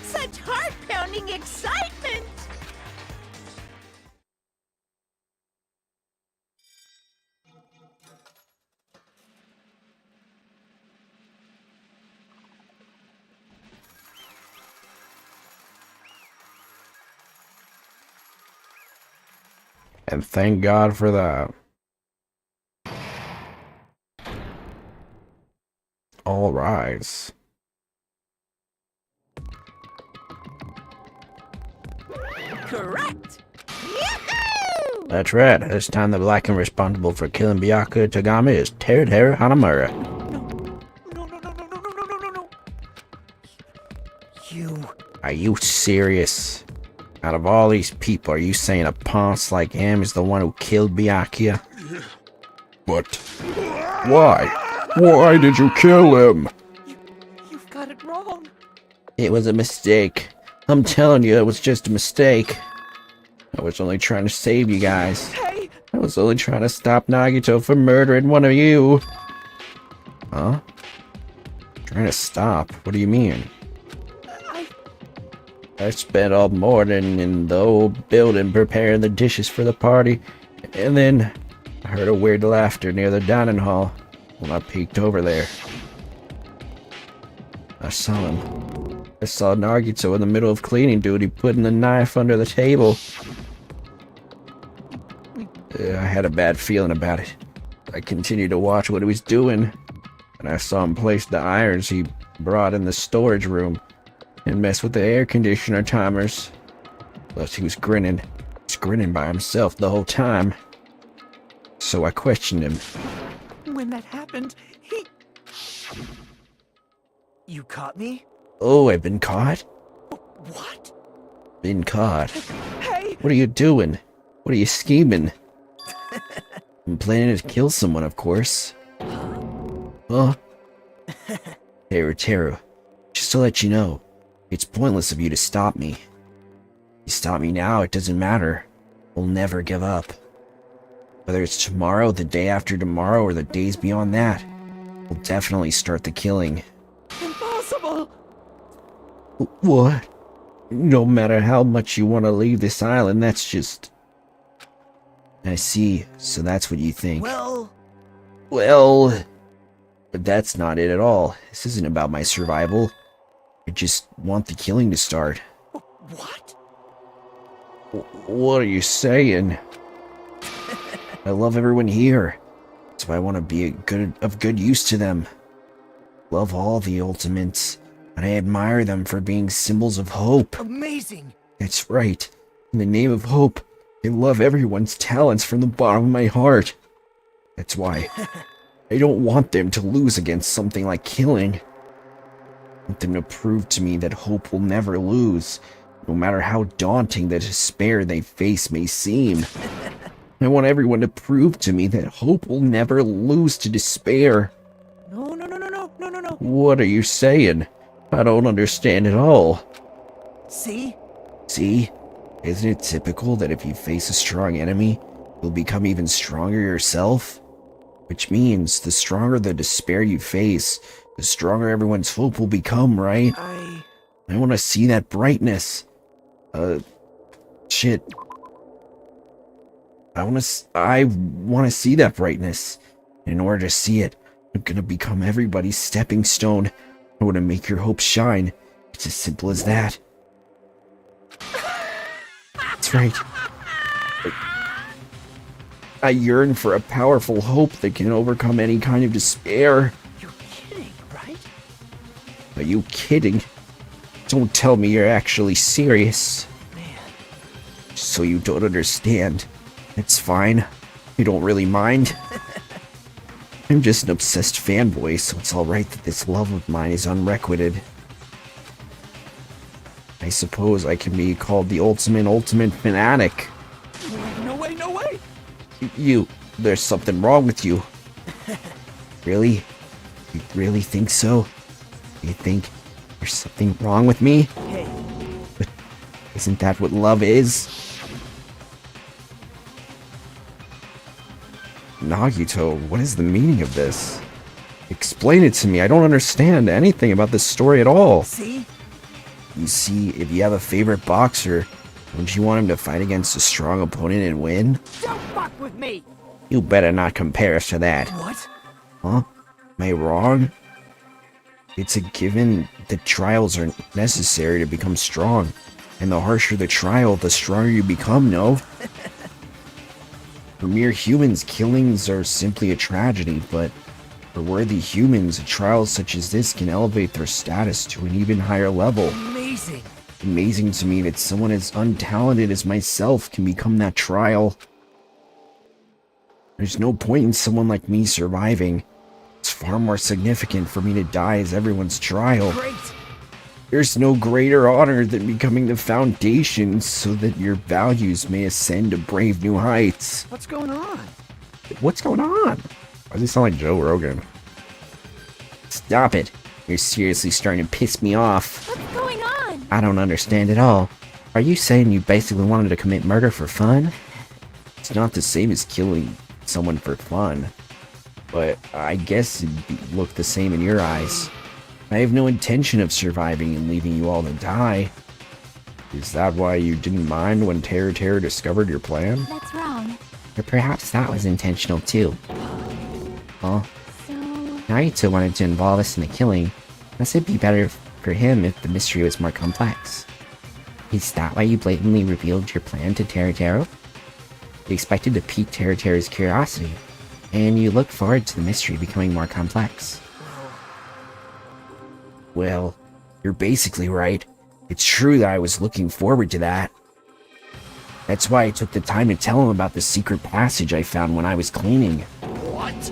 Such heart-pounding excitement! And thank God for that. All rise. Correct! That's right. This time the black and responsible for killing Byakuya Tagami is Teruteru Hanamura. You... Are you serious? Out of all these people, are you saying a ponce like him is the one who killed Byakuya? What? Why? Why did you kill him? You've got it wrong. It was a mistake. I'm telling you, it was just a mistake. I was only trying to save you guys. Hey! I was only trying to stop Nagito from murdering one of you. Huh? Trying to stop? What do you mean? I spent all morning in the old building preparing the dishes for the party, and then I heard a weird laughter near the dining hall when I peeked over there. I saw him. I saw Nagito in the middle of cleaning duty putting the knife under the table. I had a bad feeling about it. I continued to watch what he was doing, and I saw him place the irons he brought in the storage room and mess with the air conditioner timers. Plus he was grinning. He was grinning by himself the whole time. So I questioned him. When that happened, he... You caught me? Oh, I've been caught? What? Been caught. Hey! What are you doing? What are you scheming? I'm planning to kill someone, of course. Huh? Teru, just to let you know, it's pointless of you to stop me. You stop me now, it doesn't matter. We'll never give up. Whether it's tomorrow, the day after tomorrow, or the days beyond that, we'll definitely start the killing. Impossible! What? No matter how much you want to leave this island, that's just... I see, so that's what you think. Well... But that's not it at all. This isn't about my survival. I just want the killing to start. What? What are you saying? I love everyone here. So I want to be of good use to them. Love all the Ultimates, and I admire them for being symbols of hope. Amazing! That's right. In the name of hope, I love everyone's talents from the bottom of my heart. That's why I don't want them to lose against something like killing. I want them to prove to me that hope will never lose, no matter how daunting the despair they face may seem. I want everyone to prove to me that hope will never lose to despair. No. What are you saying? I don't understand at all. See? See? Isn't it typical that if you face a strong enemy, you'll become even stronger yourself? Which means the stronger the despair you face, the stronger everyone's hope will become, right? I want to see that brightness. Shit. I want to see that brightness. In order to see it, I'm gonna become everybody's stepping stone. I want to make your hope shine. It's as simple as that. That's right. I yearn for a powerful hope that can overcome any kind of despair. You're kidding, right? Are you kidding? Don't tell me you're actually serious. Man. So you don't understand. It's fine. You don't really mind. I'm just an obsessed fanboy, so it's alright that this love of mine is unrequited. I suppose I can be called the ultimate fanatic. No way! There's something wrong with you. Really? You really think so? Do you think there's something wrong with me? Hey. But isn't that what love is? Nagito, what is the meaning of this? Explain it to me. I don't understand anything about this story at all. See? You see, if you have a favorite boxer, don't you want him to fight against a strong opponent and win? Don't fuck with me! You better not compare us to that. What? Huh? Am I wrong? It's a given that trials are necessary to become strong. And the harsher the trial, the stronger you become, no? For mere humans, killings are simply a tragedy, but for worthy humans, a trial such as this can elevate their status to an even higher level. Amazing. Amazing to me that someone as untalented as myself can become that trial. There's no point in someone like me surviving. It's far more significant for me to die as everyone's trial. Great. There's no greater honor than becoming the foundation so that your values may ascend to brave new heights. What's going on? What's going on? Why does he sound like Joe Rogan? Stop it. You're seriously starting to piss me off. What's going on? I don't understand at all. Are you saying you basically wanted to commit murder for fun? It's not the same as killing someone for fun. But I guess it'd look the same in your eyes. I have no intention of surviving and leaving you all to die. Is that why you didn't mind when Terra discovered your plan? That's wrong. Or perhaps that was intentional too. Huh? So... Naruto wanted to involve us in the killing. Must it be better for him if the mystery was more complex? Is that why you blatantly revealed your plan to Terra? You expected to pique Terra's curiosity, and you looked forward to the mystery becoming more complex. Well, you're basically right. It's true that I was looking forward to that. That's why I took the time to tell him about the secret passage I found when I was cleaning. What?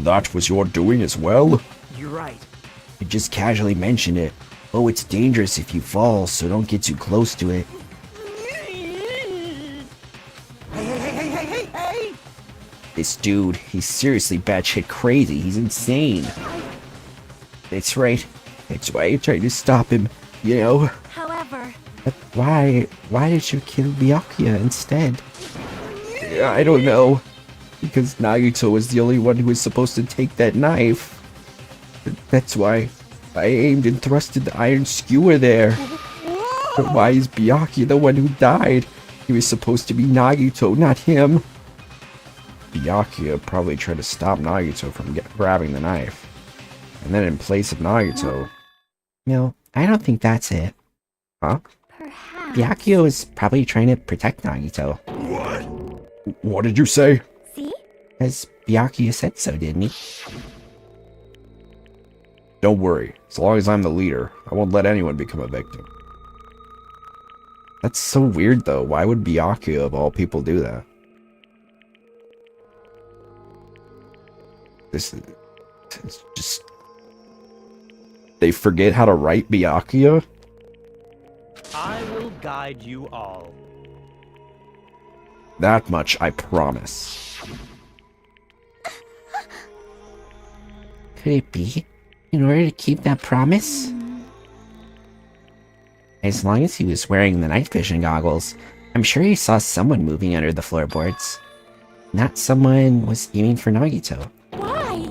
That was your doing as well? You're right. I just casually mentioned it. Oh, it's dangerous if you fall, so don't get too close to it. Hey! This dude, he's seriously batshit crazy. He's insane. That's right. That's why I tried to stop him, you know? However... But why did you kill Byakuya instead? I don't know. Because Nagito was the only one who was supposed to take that knife. That's why I aimed and thrusted the iron skewer there. But why is Byakuya the one who died? He was supposed to be Nagito, not him. Byakuya probably tried to stop Nagito from grabbing the knife. And then in place of Nagito... No, I don't think that's it. Huh? Perhaps... Byakuya was probably trying to protect Nagito. What? What did you say? See? As Byakuya said so, didn't he? Don't worry. As long as I'm the leader, I won't let anyone become a victim. That's so weird though. Why would Byakuya of all people do that? This is just... They forget how to write Byakuya? I will guide you all. That much I promise. Could it be? In order to keep that promise? As long as he was wearing the night vision goggles, I'm sure he saw someone moving under the floorboards. That someone was aiming for Nagito. Why?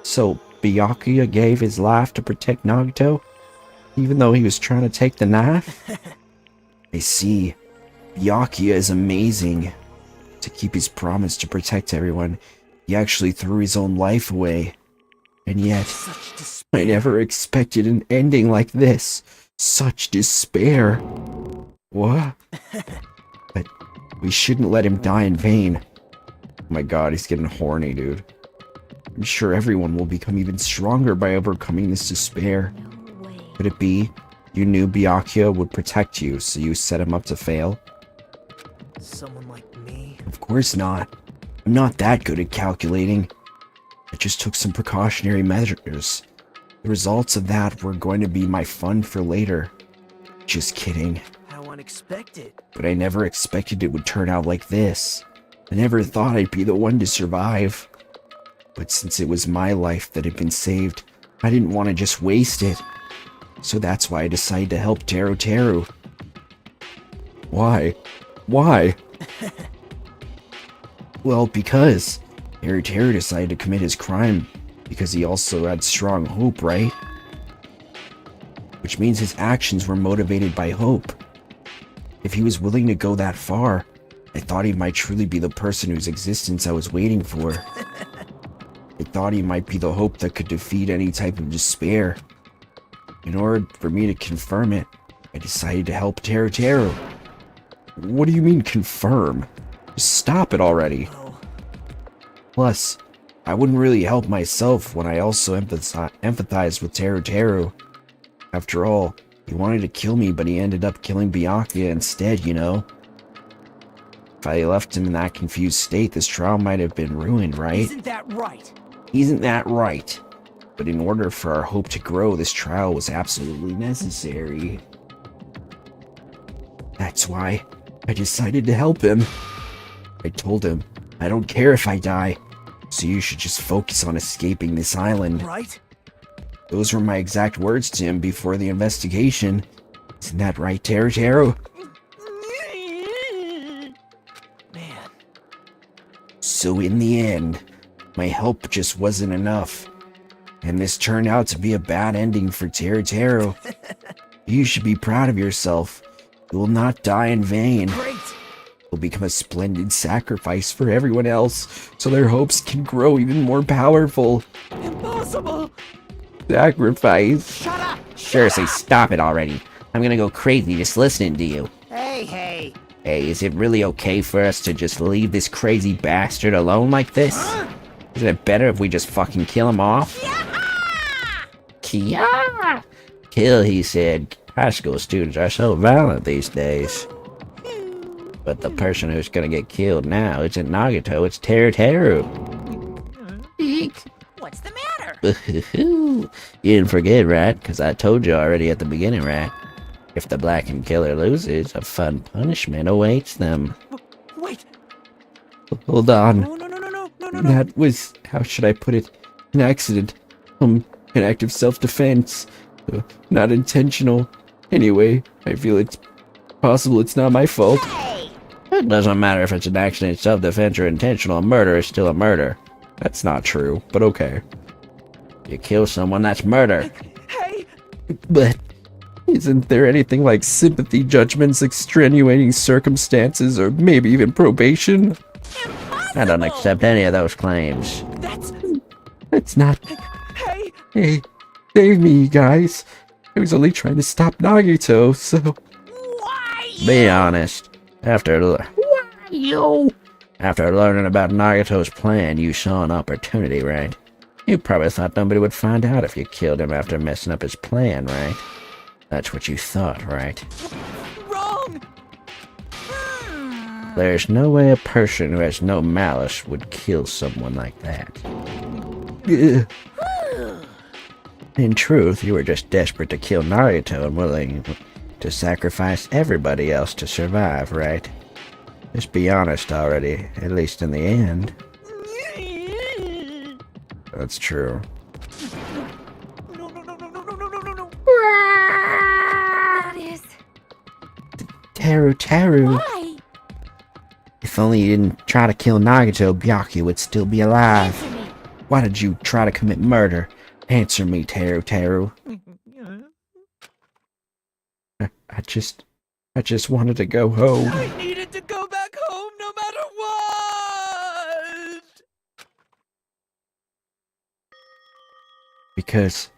So, Byakuya gave his life to protect Nagito? Even though he was trying to take the knife? I see. Byakuya is amazing. To keep his promise to protect everyone, he actually threw his own life away. And yet, I never expected an ending like this. Such despair. What? But we shouldn't let him die in vain. Oh my god, he's getting horny, dude. I'm sure everyone will become even stronger by overcoming this despair. Could it be you knew Byakuya would protect you, so you set him up to fail? Someone like me? Of course not. I'm not that good at calculating. I just took some precautionary measures. The results of that were going to be my fun for later. Just kidding. How unexpected. But I never expected it would turn out like this. I never thought I'd be the one to survive. But since it was my life that had been saved, I didn't want to just waste it. So that's why I decided to help Teru Teru. Why? Why? Well, because Teru Teru decided to commit his crime because he also had strong hope, right? Which means his actions were motivated by hope. If he was willing to go that far, I thought he might truly be the person whose existence I was waiting for. I thought he might be the hope that could defeat any type of despair. In order for me to confirm it, I decided to help Teru Teru. What do you mean confirm? Just stop it already. Plus, I wouldn't really help myself when I also empathized with Teru Teru. After all, he wanted to kill me, but he ended up killing Byakuya instead, you know? If I left him in that confused state, this trial might have been ruined, right? Isn't that right? Isn't that right? But in order for our hope to grow, this trial was absolutely necessary. That's why I decided to help him. I told him, I don't care if I die, so you should just focus on escaping this island. Right? Those were my exact words to him before the investigation. Isn't that right, Teru Teru? Man. So in the end, my help just wasn't enough. And this turned out to be a bad ending for Teru Teru. You should be proud of yourself. You will not die in vain. Great. You'll become a splendid sacrifice for everyone else, so their hopes can grow even more powerful. Impossible! Sacrifice? Shut up! Sure, say stop it already. I'm gonna go crazy just listening to you. Hey! Hey, is it really okay for us to just leave this crazy bastard alone like this? Isn't it better if we just fucking kill him off? Kia! Kill, he said. High school students are so violent these days. But the person who's gonna get killed now isn't Nagato, it's Teru Teru. What's the matter? You didn't forget, right? Because I told you already at the beginning, right? If the blackened killer loses, a fun punishment awaits them. Wait! Hold on. No. That was, how should I put it, an accident. An act of self-defense. Not intentional. Anyway, I feel it's possible it's not my fault. It doesn't matter if it's an accident, self-defense, or intentional. Murder is still a murder. That's not true, but okay. You kill someone, that's murder. Hey! But isn't there anything like sympathy, judgments, extenuating circumstances, or maybe even probation? I don't accept any of those claims. That's not... Hey! Hey, save me, guys. I was only trying to stop Nagito, so... Be honest. After learning about Nagito's plan, you saw an opportunity, right? You probably thought nobody would find out if you killed him after messing up his plan, right? That's what you thought, right? Wrong! There's no way a person who has no malice would kill someone like that. In truth, you were just desperate to kill Naruto and willing to sacrifice everybody else to survive, right? Just be honest already, at least in the end. That's true. That is... Teru. Why? If only you didn't try to kill Nagato, Byakuya would still be alive. Answer me. Why did you try to commit murder? Answer me, Teru. I just wanted to go home. I needed to go back home no matter what! Because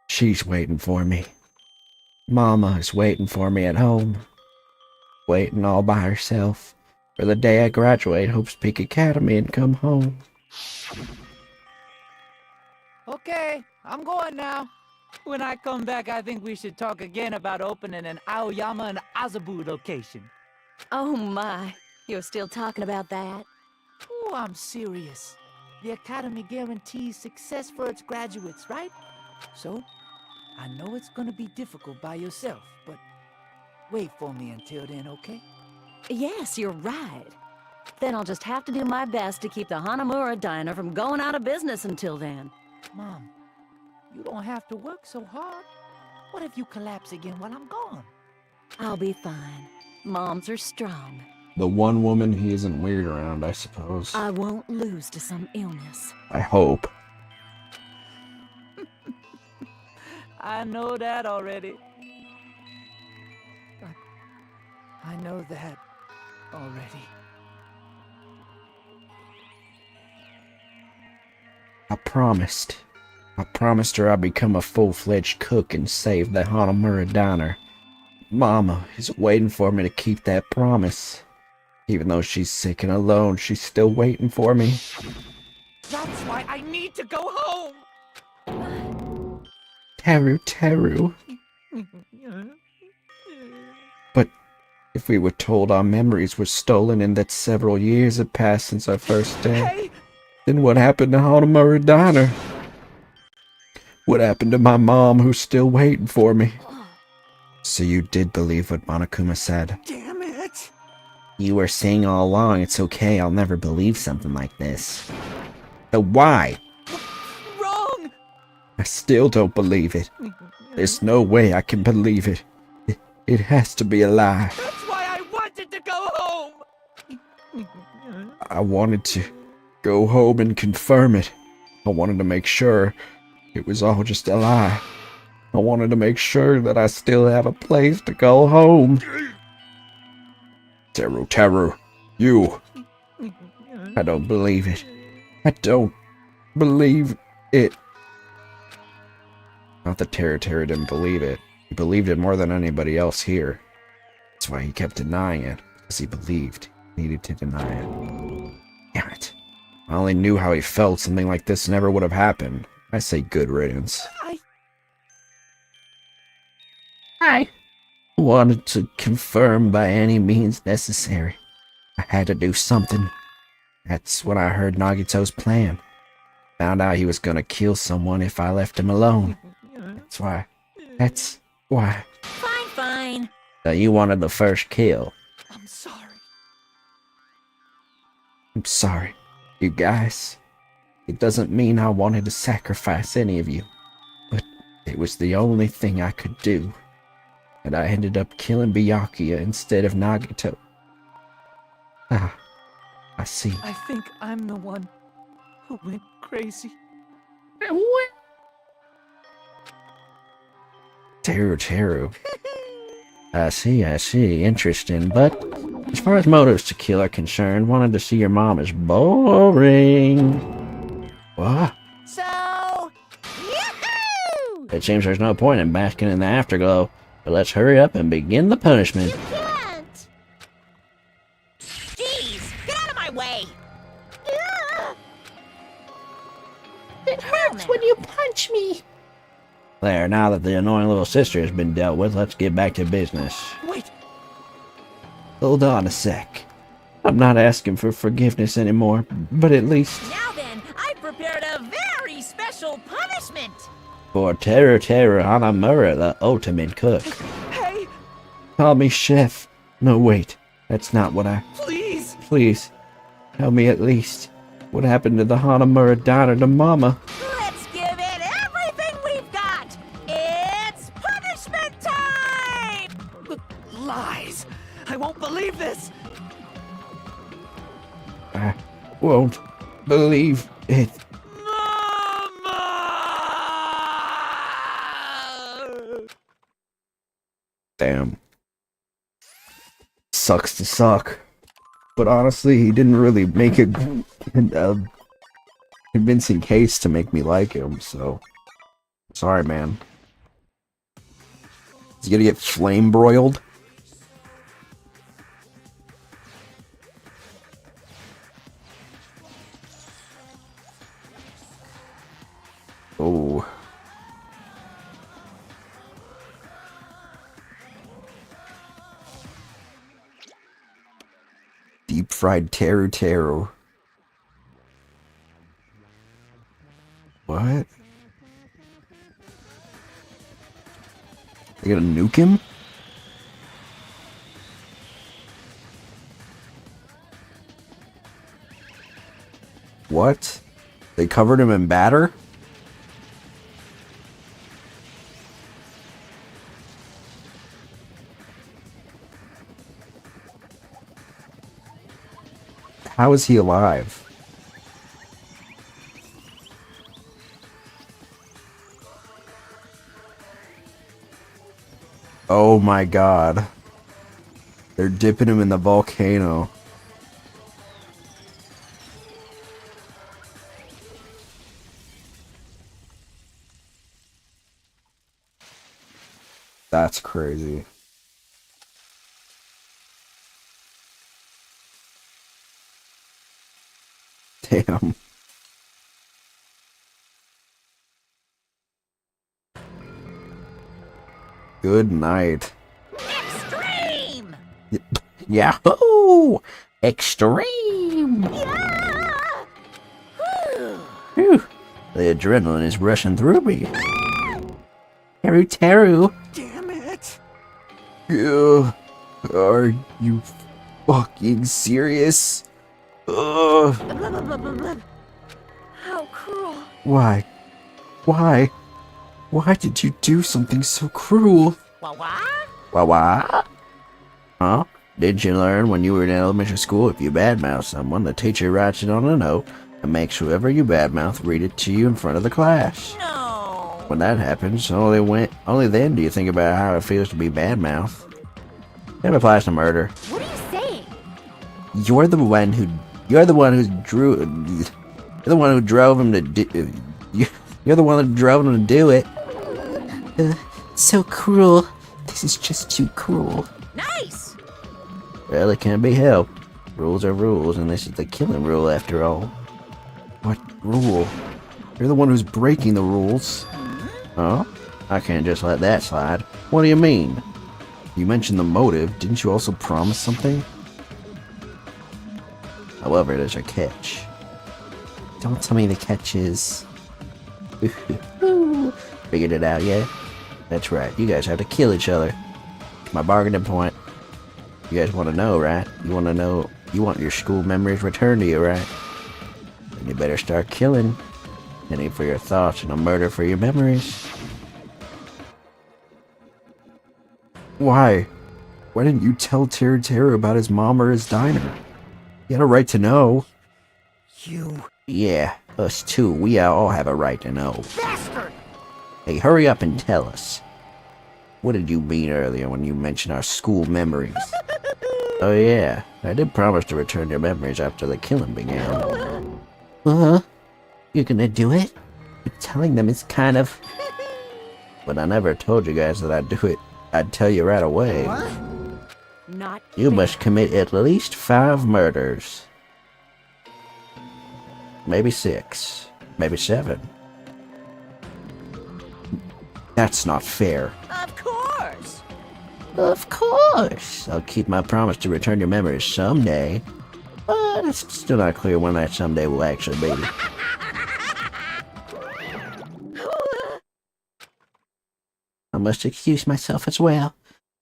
she's waiting for me. Mama is waiting for me at home. Waiting all by herself for the day I graduate Hope's Peak Academy and come home. Okay, I'm going now. When I come back, I think we should talk again about opening an Aoyama and Azabu location. Oh my, you're still talking about that? Oh, I'm serious. The Academy guarantees success for its graduates, right? So, I know it's gonna be difficult by yourself, but wait for me until then, okay? Yes, you're right. Then I'll just have to do my best to keep the Hanamura Diner from going out of business until then. Mom, you don't have to work so hard. What if you collapse again while I'm gone? I'll be fine. Moms are strong. The one woman he isn't weird around, I suppose. I won't lose to some illness. I hope. I know that already. I know that already. I promised her I'd become a full-fledged cook and save the Hanamura Diner. Mama is waiting for me to keep that promise. Even though she's sick and alone, she's still waiting for me. That's why I need to go home! Teru. But if we were told our memories were stolen and that several years had passed since our first day, then what happened to Hanamura Diner? What happened to my mom who's still waiting for me? So you did believe what Monokuma said? Damn it! You were saying all along it's okay, I'll never believe something like this. But why? Wrong! I still don't believe it. There's no way I can believe it. It has to be a lie. That's why I wanted to go home! I wanted to go home and confirm it. I wanted to make sure it was all just a lie. I wanted to make sure that I still have a place to go home. Teru, you. I don't believe it. I don't believe it. Not that Teru didn't believe it. He believed it more than anybody else here. That's why he kept denying it. Because he believed he needed to deny it. Damn it. I only knew how he felt. Something like this never would have happened. I say good riddance. I wanted to confirm by any means necessary. I had to do something. That's when I heard Nagito's plan. Found out he was gonna kill someone if I left him alone. That's why. Fine. So you wanted the first kill. I'm sorry. I'm sorry, you guys. It doesn't mean I wanted to sacrifice any of you. But it was the only thing I could do. And I ended up killing Byakuya instead of Nagito. Ah, I see. I think I'm the one who went crazy. What? Teru. I see. Interesting, but as far as motives to kill are concerned, wanted to see your mom is boring. What? So, yahoo! It seems there's no point in basking in the afterglow, but let's hurry up and begin the punishment. Can't! Jeez, get out of my way! It hurts when you punch me. There, now that the annoying little sister has been dealt with, let's get back to business. Wait! Hold on a sec. I'm not asking for forgiveness anymore, but at least Now then, I prepared a very special punishment! For Teru Hanamura, the ultimate cook. Hey! Call me chef. No, wait. That's not what I... Please! Please. Tell me at least. What happened to the Hanamura Diner to Mama? Let's give it everything we've got! It's punishment time! Lies! I won't believe this! I won't believe it. Damn. Sucks to suck. But honestly, he didn't really make a convincing case to make me like him, so... Sorry, man. He's gonna get flame broiled? Oh. Deep fried Teru. What? They gonna nuke him? What? They covered him in batter? How is he alive? Oh my god. They're dipping him in the volcano. That's crazy. Damn. Good night. Extreme! Yahoo! Extreme! Whew. The adrenaline is rushing through me. Teru Teru. Damn it! Yeah. Are you fucking serious? Ugh. How cruel. Why? Why? Why did you do something so cruel? Wah? Huh? Didn't you learn when you were in elementary school if you badmouth someone, the teacher writes it on a note and makes whoever you badmouth read it to you in front of the class? No. When that happens, only then do you think about how it feels to be badmouth. It applies to murder. What are you saying? You're the one who drove him to do. You're the one that drove him to do it. So cruel. This is just too cruel. Nice. Well, it can't be helped. Rules are rules, and this is the killing rule after all. What rule? You're the one who's breaking the rules. Huh? I can't just let that slide. What do you mean? You mentioned the motive. Didn't you also promise something? However, there's a catch. Don't tell me the catch is... Figured it out, yeah? That's right, you guys have to kill each other. It's my bargaining point. You guys want to know, right? You want your school memories returned to you, right? Then you better start killing. Any for your thoughts and a murder for your memories. Why? Why didn't you tell Teru about his mom or his diner? You had a right to know. You... Yeah, us too. We all have a right to know. Bastard! Hey, hurry up and tell us. What did you mean earlier when you mentioned our school memories? Oh yeah, I did promise to return your memories after the killing began. You're gonna do it? But telling them is kind of... But I never told you guys that I'd do it. I'd tell you right away. Not You must commit at least 5 murders. Maybe 6. Maybe 7. That's not fair. Of course. Of course. I'll keep my promise to return your memories someday. But it's still not clear when that someday will actually be. I must excuse myself as well.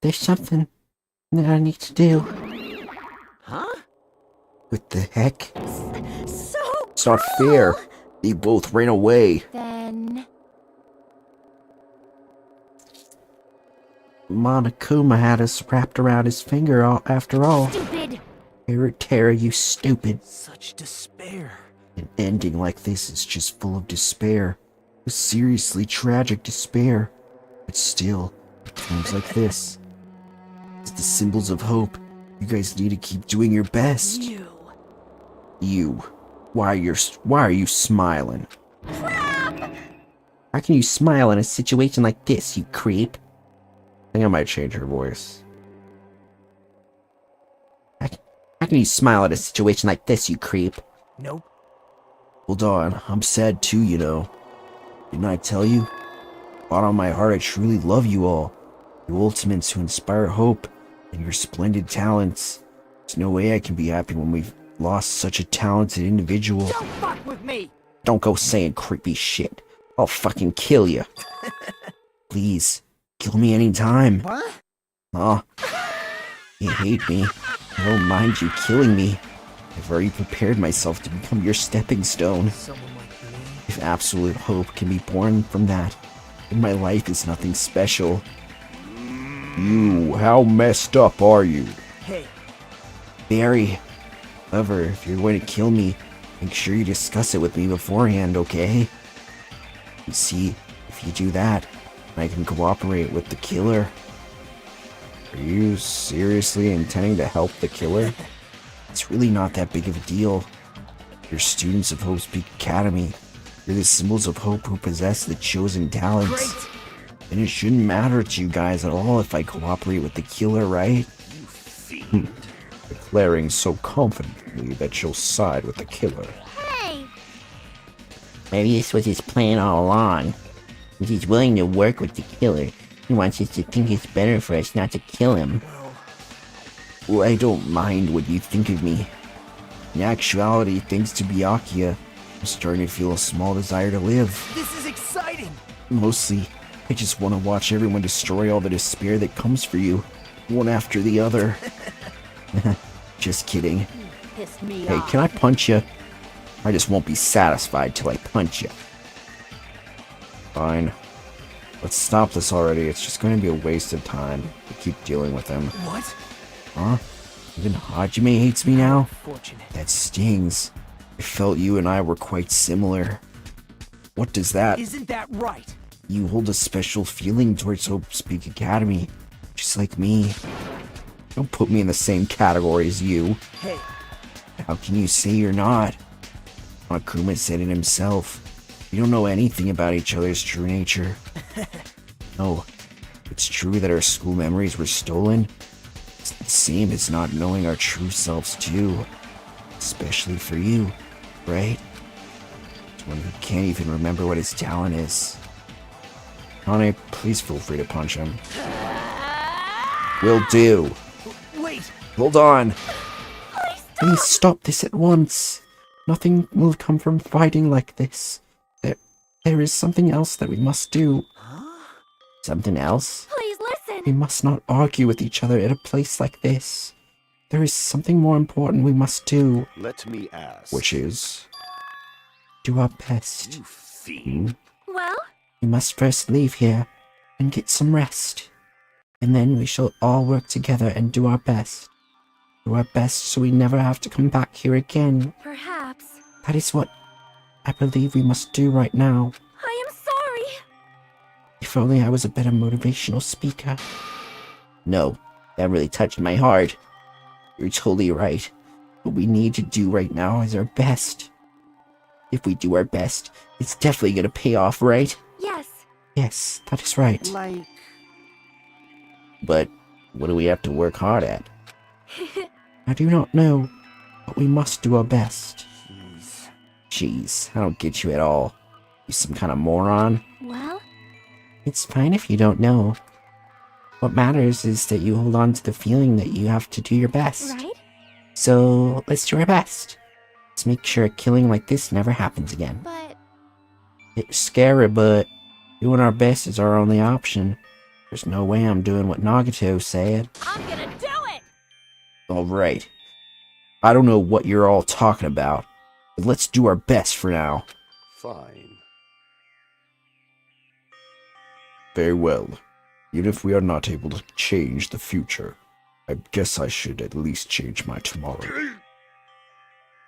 There's something that I need to do. Huh? What the heck? So It's not fair. They both ran away. Then... Monokuma had us wrapped around his finger after all. Stupid! Tara, you stupid. Such despair. An ending like this is just full of despair. A seriously tragic despair. But still, at times like this, it's the symbols of hope. You guys need to keep doing your best. You. Why are you smiling? How can you smile in a situation like this, you creep? I think I might change her voice. How can you smile at a situation like this, you creep? Nope. Hold on, I'm sad too, you know. Didn't I tell you? Bottom of my heart, I truly love you all. You ultimates who inspire hope, and your splendid talents. There's no way I can be happy when we've lost such a talented individual. Don't fuck with me! Don't go saying creepy shit. I'll fucking kill you. Please, kill me anytime. What? Huh? You hate me. I don't mind you killing me. I've already prepared myself to become your stepping stone. Someone like me? If absolute hope can be born from that, then my life is nothing special. You, how messed up are you? Hey. Very. However, if you're going to kill me, make sure you discuss it with me beforehand, okay? You see, if you do that, I can cooperate with the killer. Are you seriously intending to help the killer? It's really not that big of a deal. You're students of Hope's Peak Academy. You're the symbols of hope who possess the chosen talents. Great. And it shouldn't matter to you guys at all if I cooperate with the killer, right? Declaring so confidently that you'll side with the killer. Hey! Maybe this was his plan all along. If he's willing to work with the killer, he wants us to think it's better for us not to kill him. Well, I don't mind what you think of me. In actuality, thanks to Byakuya, I'm starting to feel a small desire to live. This is exciting! Mostly, I just want to watch everyone destroy all the despair that comes for you, one after the other. Just kidding. Pissed me Hey, off. can I punch you? I just won't be satisfied till I punch you. Fine. Let's stop this already. It's just going to be a waste of time to keep dealing with him. What? Huh? Even Hajime hates me now? Fortunate. That stings. I felt you and I were quite similar. What does that... Isn't that right? You hold a special feeling towards Hope's Peak Academy, just like me. Don't put me in the same category as you. Hey. How can you say you're not? Akuma said it himself. We don't know anything about each other's true nature. No, it's true that our school memories were stolen. It's the same as not knowing our true selves too. Especially for you, right? One who can't even remember what his talent is. Hane, please feel free to punch him. Will do. Wait! Hold on. Please stop this at once. Nothing will come from fighting like this. There is something else that we must do. Something else? Please listen! We must not argue with each other at a place like this. There is something more important we must do. Let me ask. Which is? Do our best. You fiend. Well? We must first leave here and get some rest. And then we shall all work together and do our best. Do our best so we never have to come back here again. Perhaps. That is what I believe we must do right now. I am sorry! If only I was a better motivational speaker. No, that really touched my heart. You're totally right. What we need to do right now is our best. If we do our best, it's definitely gonna pay off, right? Yes. Yes, that is right. Like... But what do we have to work hard at? I do not know, but we must do our best. Jeez, I don't get you at all. You some kind of moron? Well? It's fine if you don't know. What matters is that you hold on to the feeling that you have to do your best. Right? So, let's do our best. Let's make sure a killing like this never happens again. But... It's scary, but doing our best is our only option. There's no way I'm doing what Nagato said. I'm gonna do it! Alright. I don't know what you're all talking about, but let's do our best for now. Fine. Very well. Even if we are not able to change the future, I guess I should at least change my tomorrow.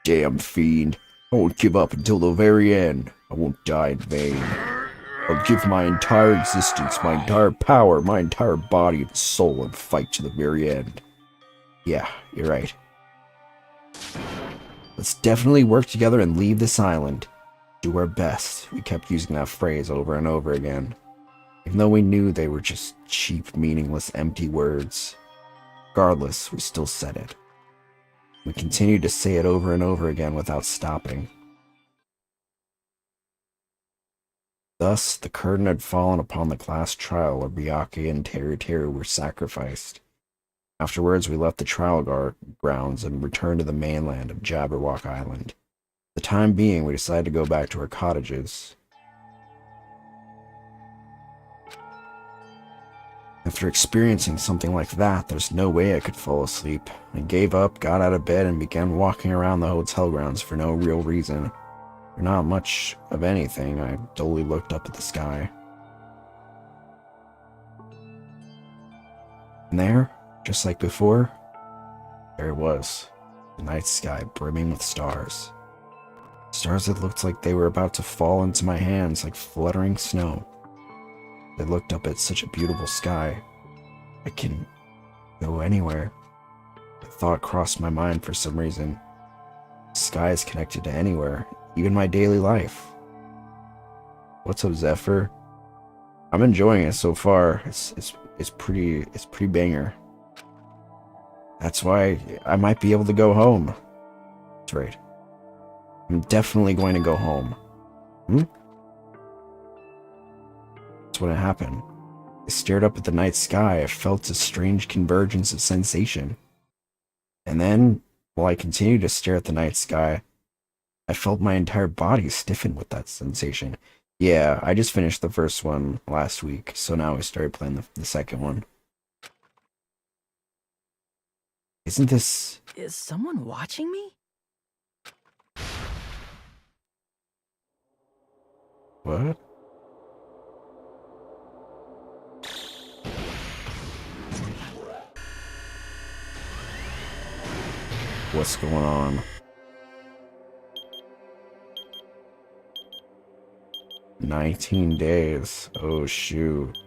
Damn fiend. I won't give up until the very end. I won't die in vain. I'll give my entire existence, my entire power, my entire body and soul and fight to the very end. Yeah, you're right. Let's definitely work together and leave this island. Do our best. We kept using that phrase over and over again. Even though we knew they were just cheap, meaningless, empty words. Regardless, we still said it. We continued to say it over and over again without stopping. Thus, the curtain had fallen upon the class trial where Byakuya and Teru were sacrificed. Afterwards, we left the trial grounds and returned to the mainland of Jabberwock Island. For the time being, we decided to go back to our cottages. After experiencing something like that, there's no way I could fall asleep. I gave up, got out of bed, and began walking around the hotel grounds for no real reason. For not much of anything, I dully looked up at the sky. And there, just like before, there it was. The night sky brimming with stars. Stars that looked like they were about to fall into my hands like fluttering snow. I looked up at such a beautiful sky. I can go anywhere. The thought crossed my mind for some reason. The sky is connected to anywhere, even my daily life. What's up, Zephyr? I'm enjoying it so far. It's pretty banger. That's why I might be able to go home. That's right. I'm definitely going to go home. That's when it happened. I stared up at the night sky. I felt a strange convergence of sensation. And then, while I continued to stare at the night sky, I felt my entire body stiffen with that sensation. Yeah, I just finished the first one last week, so now I started playing the second one. Isn't this... Is someone watching me? What? What's going on? "19 days. Oh, shoot.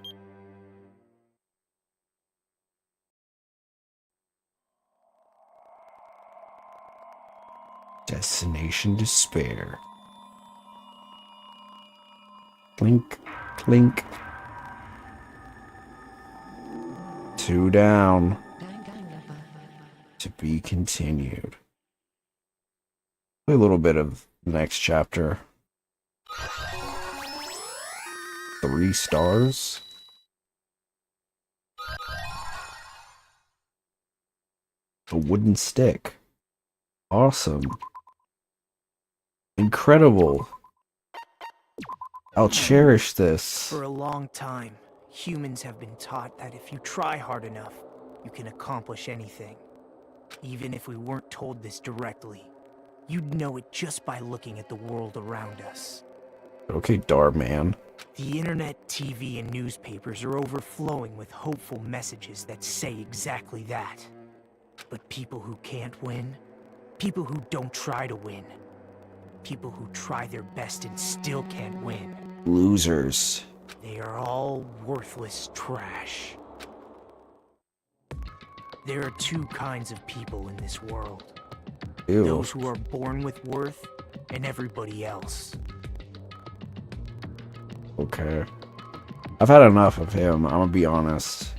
Destination despair. Clink, clink. 2 down. To be continued. Play a little bit of the next chapter. 3 stars? A wooden stick. Awesome. Incredible. I'll cherish this. For a long time, humans have been taught that if you try hard enough, you can accomplish anything. Even if we weren't told this directly, you'd know it just by looking at the world around us. Okay, Darman. The internet, TV, and newspapers are overflowing with hopeful messages that say exactly that. But people who can't win, people who don't try to win, people who try their best and still can't win. Losers. They are all worthless trash. There are 2 kinds of people in this world. Ew. Those who are born with worth, and everybody else. Okay. I've had enough of him, I'm gonna be honest.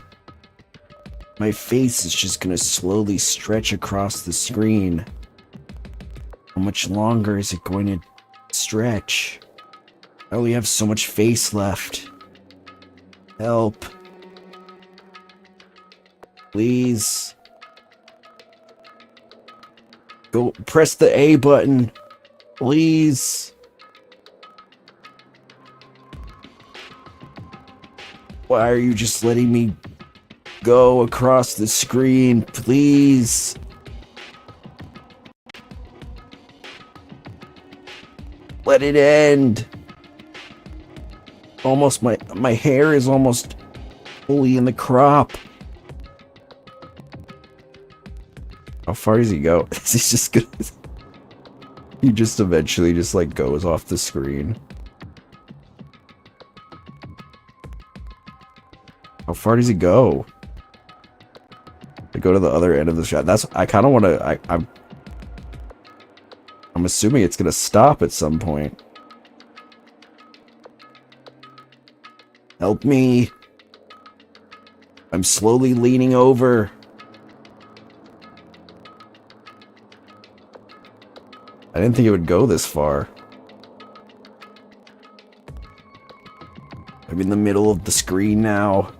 My face is just gonna slowly stretch across the screen. How much longer is it going to stretch? I only have so much face left. Help. Please. Go press the A button. Please. Why are you just letting me go across the screen? Please. Let it end. Almost my hair is almost fully in the crop. How far does he go? He's just gonna... He just eventually just like goes off the screen. How far does he go? To go to the other end of the shot. That's... I kind of want to... I'm assuming it's gonna stop at some point. Help me. I'm slowly leaning over. I didn't think it would go this far. I'm in the middle of the screen now.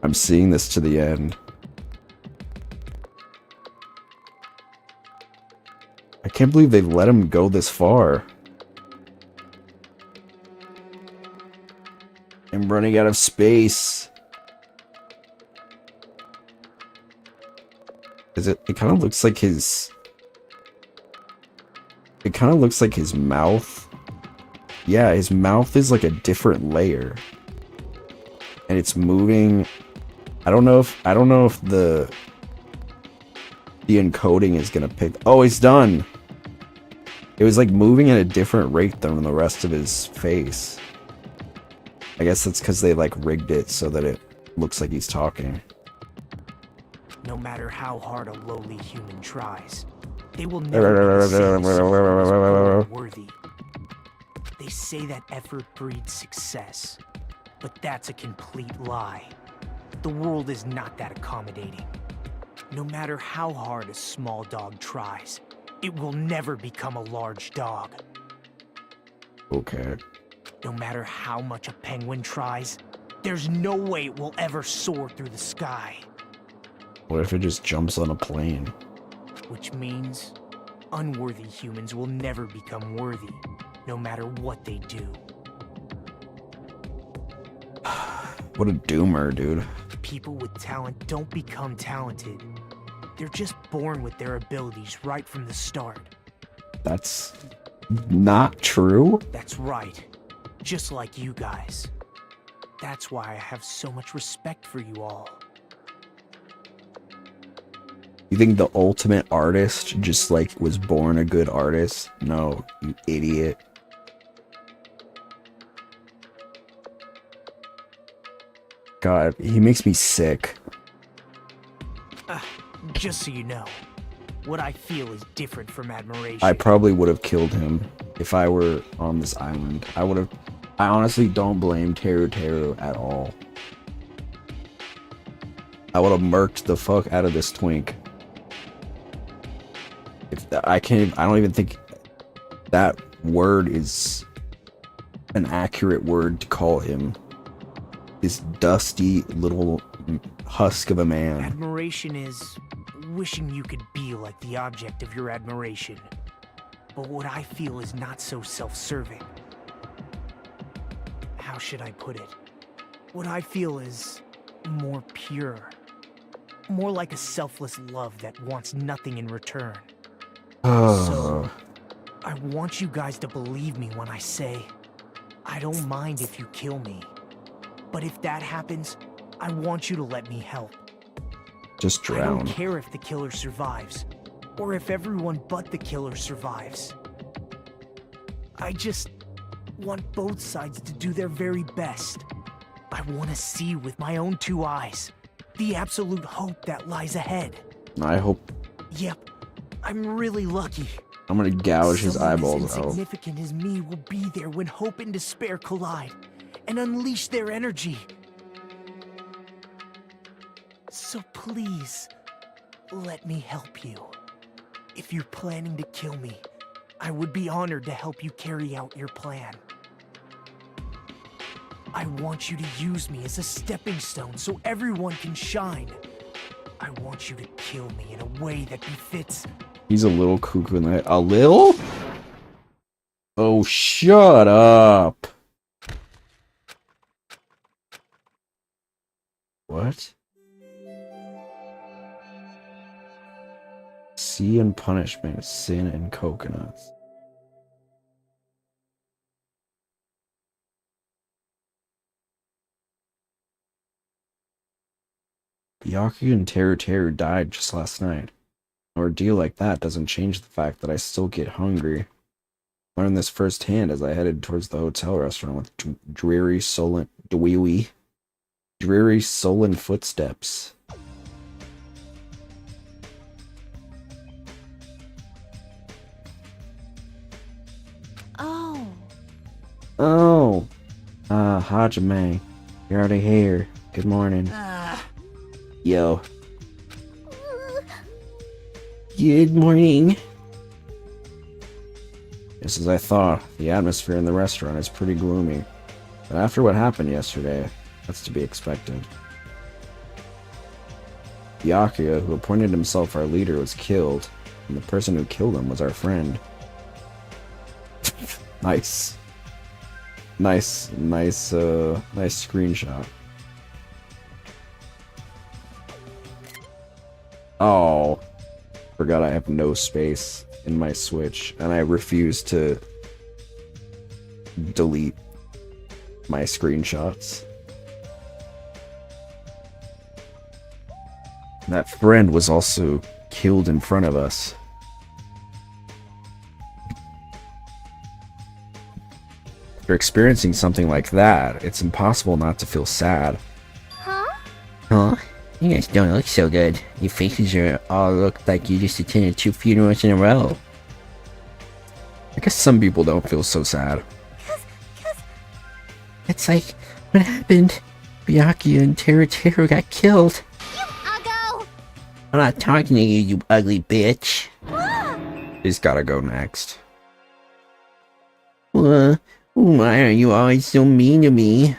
I'm seeing this to the end. I can't believe they let him go this far. I'm running out of space. It kind of looks like his... It kind of looks like his mouth. Yeah, his mouth is like a different layer. And it's moving. I don't know if the encoding is gonna pick. Oh, he's done. It was like moving at a different rate than the rest of his face. I guess that's because they like rigged it so that it looks like he's talking. No matter how hard a lowly human tries, they will never be the same worthy. They say that effort breeds success, but that's a complete lie. The world is not that accommodating. No matter how hard a small dog tries, it will never become a large dog. Okay. No matter how much a penguin tries, there's no way it will ever soar through the sky. What if it just jumps on a plane? Which means unworthy humans will never become worthy, no matter what they do. What a doomer, dude. People with talent don't become talented. They're just born with their abilities right from the start. That's not true. That's right. Just like you guys. That's why I have so much respect for you all. You think the ultimate artist just like was born a good artist? No, you idiot. God, he makes me sick. Just so you know, what I feel is different from admiration. I probably would have killed him if I were on this island. I honestly don't blame Teru at all. I would have murked the fuck out of this twink. I don't even think that word is an accurate word to call him. This dusty little husk of a man. Admiration is wishing you could be like the object of your admiration. But what I feel is not so self-serving. How should I put it? What I feel is more pure. More like a selfless love that wants nothing in return. So, I want you guys to believe me when I say, I don't mind if you kill me. But if that happens, I want you to let me help. Just drown. I don't care if the killer survives, or if everyone but the killer survives. I just want both sides to do their very best. I want to see with my own two eyes the absolute hope that lies ahead. I hope. Yep, I'm really lucky. I'm gonna gouge his eyeballs as out. Insignificant as me will be there when hope and despair collide and unleash their energy. So please, let me help you. If you're planning to kill me, I would be honored to help you carry out your plan. I want you to use me as a stepping stone so everyone can shine. I want you to kill me in a way that befits. He's a little cuckoo in that. A little? Oh, shut up. What? Sea and punishment, sin and coconuts. Byakuya and Teru died just last night. An ordeal like that doesn't change the fact that I still get hungry. I learned this firsthand as I headed towards the hotel restaurant with dreary, sullen footsteps. Oh. Hajime. You're already here. Good morning. Yo. Good morning. Just as I thought, the atmosphere in the restaurant is pretty gloomy. But after what happened yesterday, that's to be expected. Byakuya, who appointed himself our leader, was killed, And the person who killed him was our friend. Nice. Nice screenshot. Oh. Forgot I have no space in my Switch, and I refuse to delete my screenshots. That friend was also killed in front of us. After experiencing something like that, it's impossible not to feel sad. Huh? You guys don't look so good. Your faces all look like you just attended 2 funerals in a row. I guess some people don't feel so sad. It's like, what happened? Byakuya and Teru got killed. I'm not talking to you, you ugly bitch. He's gotta go next. Why are you always so mean to me?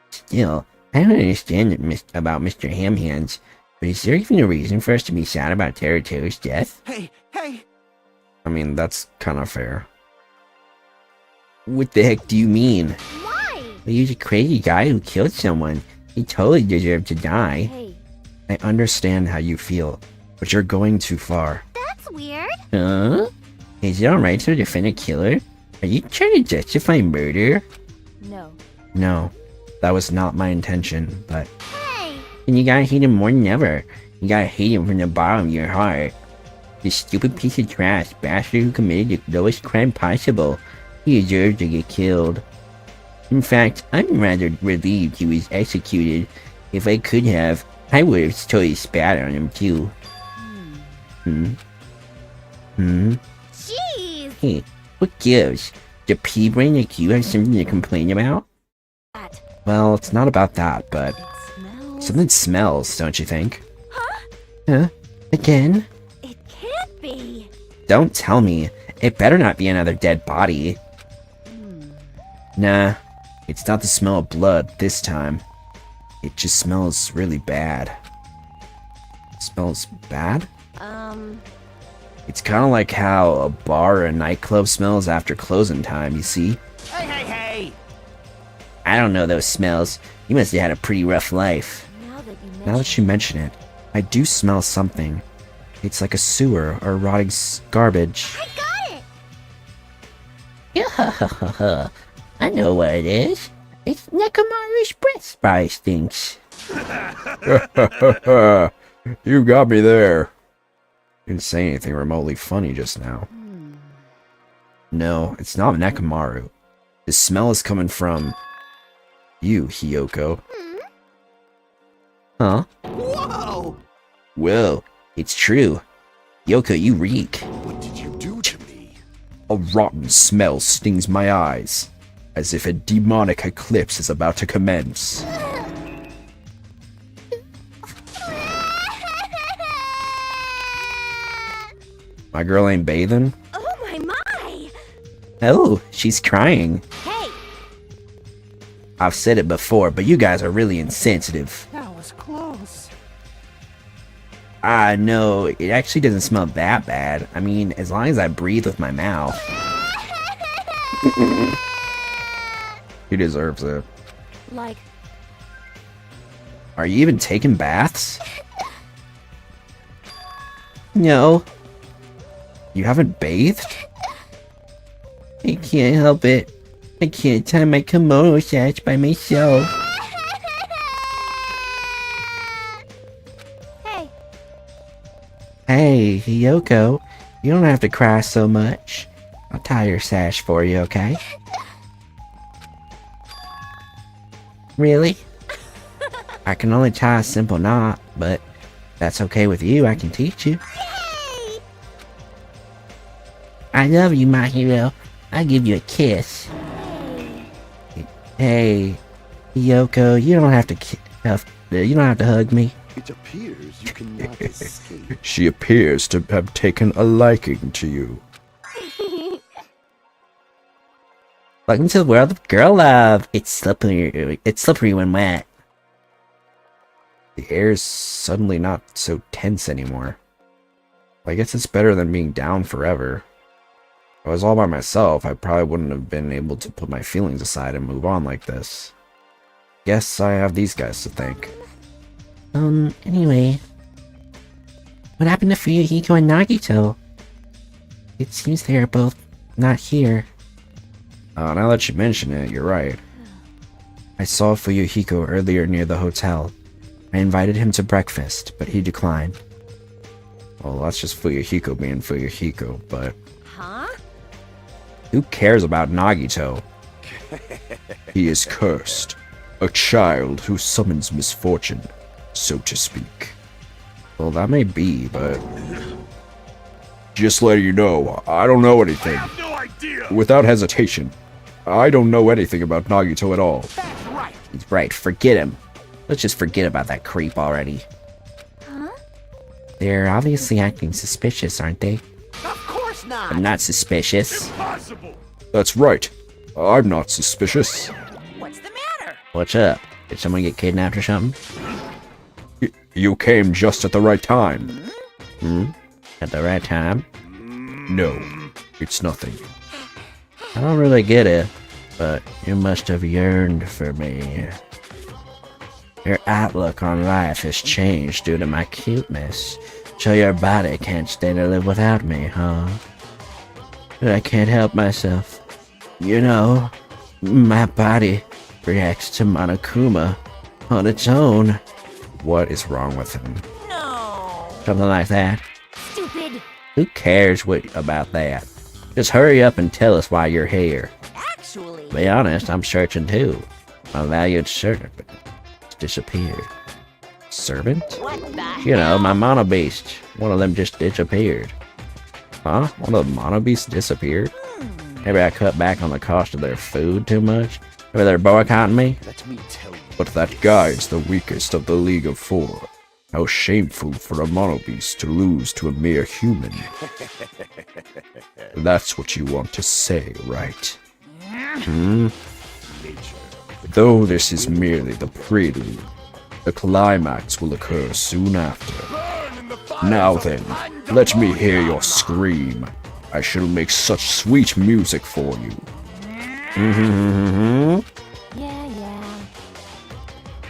Still, I don't understand about Mr. Hamhands, but is there even a reason for us to be sad about Teru's death? Hey! I mean, that's kind of fair. What the heck do you mean? Why? Well, he's a crazy guy who killed someone. He totally deserved to die. I understand how you feel, but you're going too far. That's weird. Huh? Is it alright to defend a killer? Are you trying to justify murder? No, that was not my intention, but... And you gotta hate him more than ever. You gotta hate him from the bottom of your heart. This stupid piece of trash bastard who committed the lowest crime possible. He deserves to get killed. In fact, I'm rather relieved he was executed. If I could have, I would have totally spat on him too. Jeez! Hey, what gives? The P-Brain like you have something to complain about? Well, it's not about that, but... Something smells, don't you think? Huh? Again? It can't be! Don't tell me. It better not be another dead body. Nah, it's not the smell of blood this time. It just smells really bad. Smells bad? It's kind of like how a bar or a nightclub smells after closing time, you see? Hey! I don't know those smells. You must have had a pretty rough life. Now that you mention it, I do smell something. It's like a sewer or rotting garbage. I got it! Yeah, I know what it is. It's Nekomaru's breath spray stinks. You got me there. You didn't say anything remotely funny just now. No, it's not Nekomaru. The smell is coming from... you, Hiyoko. Huh? Whoa! Whoa, it's true. Yoko, you reek. What did you do to me? A rotten smell stings my eyes, as if a demonic eclipse is about to commence. My girl ain't bathing? Oh my! Oh, she's crying. Hey! I've said it before, but you guys are really insensitive. That was close. No, it actually doesn't smell that bad. I mean, as long as I breathe with my mouth. He deserves it. Like... Are you even taking baths? No. You haven't bathed? I can't help it. I can't tie my kimono sash by myself. Hey. Hey, Hiyoko. You don't have to cry so much. I'll tie your sash for you, okay? Really? I can only tie a simple knot, but if that's okay with you, I can teach you. Yay! I love you, my hero. I'll give you a kiss. Hey, Yoko, you don't have to hug me. It appears you cannot escape. She appears to have taken a liking to you. Welcome to the world of girl love. It's slippery when wet. The air's suddenly not so tense anymore. I guess it's better than being down forever. If I was all by myself, I probably wouldn't have been able to put my feelings aside and move on like this. Guess I have these guys to thank. Anyway. What happened to Fuyuhiko and Nagito? It seems they are both not here. Now that you mention it, you're right. I saw Fuyuhiko earlier near the hotel. I invited him to breakfast, but he declined. Well, that's just Fuyuhiko being Fuyuhiko, but... Huh? Who cares about Nagito? He is cursed. A child who summons misfortune, so to speak. Well, that may be, but... Just letting you know, I don't know anything. I have no idea! Without hesitation, I don't know anything about Nagito at all. That's right! He's right, forget him. Let's just forget about that creep already. Huh? They're obviously acting suspicious, aren't they? Of course not! I'm not suspicious. Impossible! That's right. I'm not suspicious. What's the matter? What's up? Did someone get kidnapped or something? You came just at the right time. At the right time? No, it's nothing. I don't really get it, but you must have yearned for me. Your outlook on life has changed due to my cuteness, so your body can't stay to live without me, huh? But I can't help myself. You know, my body reacts to Monokuma on its own. What is wrong with him? No. Something like that. Stupid. Who cares about that? Just hurry up and tell us why you're here. Actually... To be honest, I'm searching too. My valued servant disappeared. Servant? What the You know, my mono beast. One of them just disappeared. Huh? One of the mono beasts disappeared? Maybe I cut back on the cost of their food too much. Maybe they're boycotting me. Let me tell you. But that guy is the weakest of the League of Four. How shameful for a mono beast to lose to a mere human. That's what you want to say, right? Though this is merely the prelude, the climax will occur soon after. Now then, let me hear your scream. I shall make such sweet music for you. Yeah.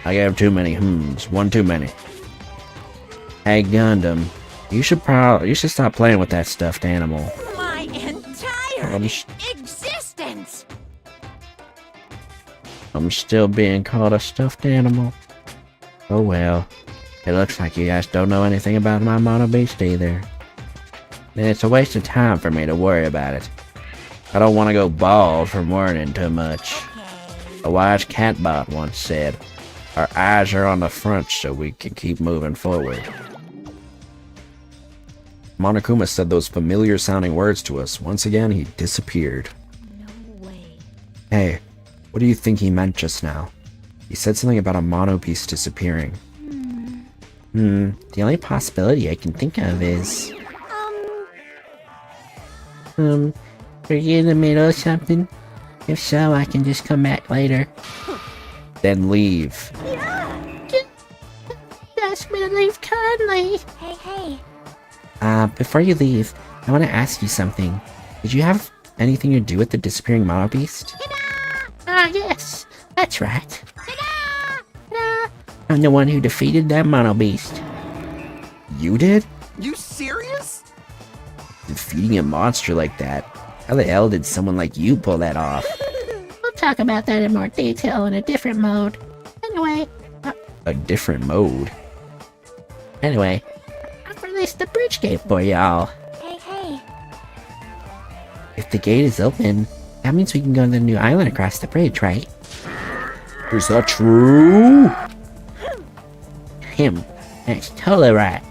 I gave too many hmms. One too many. Hey Gundam, you should stop playing with that stuffed animal. My entire existence! I'm still being called a stuffed animal. Oh well. It looks like you guys don't know anything about my mono beast either. Then it's a waste of time for me to worry about it. I don't want to go bald from worrying too much. A wise catbot once said, our eyes are on the front so we can keep moving forward. Monokuma said those familiar sounding words to us. Once again, he disappeared. No way. Hey, what do you think he meant just now? He said something about a mono beast disappearing. The only possibility I can think of is... Are you in the middle of something? If so, I can just come back later. Then leave. Ask me to leave kindly. Hey. Before you leave, I want to ask you something. Did you have anything to do with the disappearing mono beast? Yes, that's right. I'm the one who defeated that mono beast. You did? You serious? Defeating a monster like that? How the hell did someone like you pull that off? We'll talk about that in more detail in a different mode. Anyway. A different mode? Anyway. I've released the bridge gate For y'all. Hey. If the gate is open, that means we can go to the new island across the bridge, right? Is that true? That's totally right.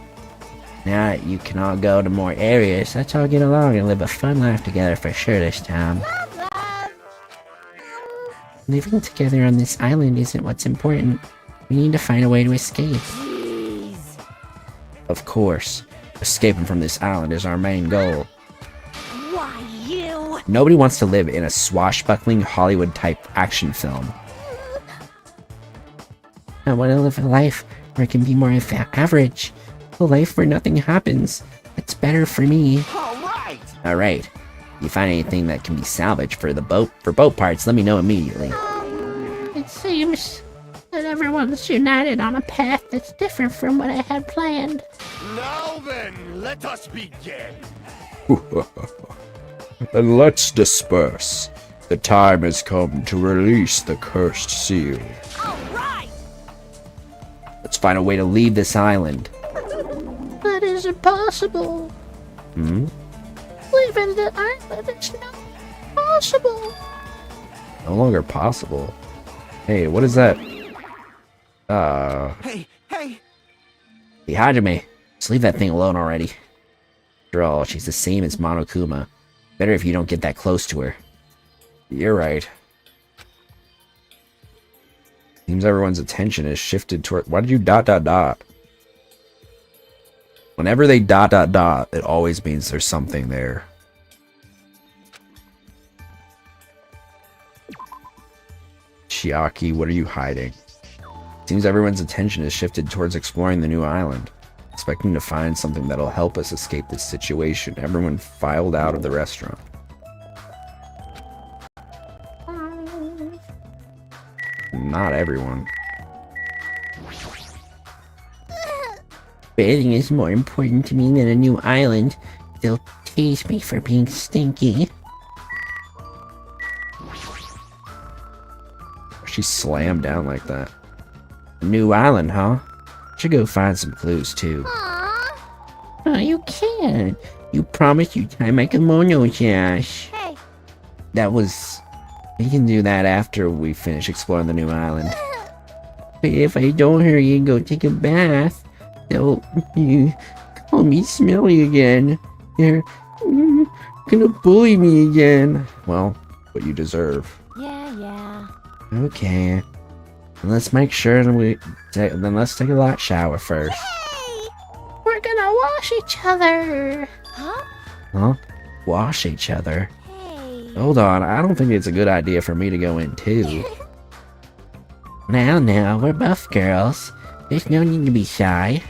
Now that you can all go to more areas, let's all get along and live a fun life together for sure this time. Living together on this island isn't what's important. We need to find a way to escape. Of course. Escaping from this island is our main goal. Why, you? Nobody wants to live in a swashbuckling Hollywood-type action film. I want to live a life where it can be more average. A life where nothing happens. It's better for me. Alright! Alright. You find anything that can be salvaged for boat parts, let me know immediately. It seems that everyone's united on a path that's different from what I had planned. Now then, let us begin. Then let's disperse. The time has come to release the cursed seal. Let's find a way to leave this island. That is impossible. Leaving the island is not possible. No longer possible. Hey, what is that? Hey! Hey, Hajime, just leave that thing alone already. After all, she's the same as Monokuma. Better if you don't get that close to her. You're right. Seems everyone's attention is shifted toward. Why did you ... Whenever they ... it always means there's something there. Chiaki, what are you hiding? Seems everyone's attention is shifted towards exploring the new island. Expecting to find something that'll help us escape this situation, everyone filed out of the restaurant. Not everyone. Bathing is more important to me than a new island. They'll tease me for being stinky. She slammed down like that. New island, huh? Should go find some clues too. Oh, you can't. You promised you'd tie my kimono, Josh. Hey. That was... We can do that after we finish exploring the new island. But if I don't hurry and go take a bath, they'll call me smelly again. They're gonna bully me again. Well, what you deserve. Yeah. Okay. Let's make sure then let's take a hot shower first. Hey! We're gonna wash each other. Huh? Wash each other? Hey. Hold on, I don't think it's a good idea for me to go in too. Now, we're buff girls. There's no need to be shy.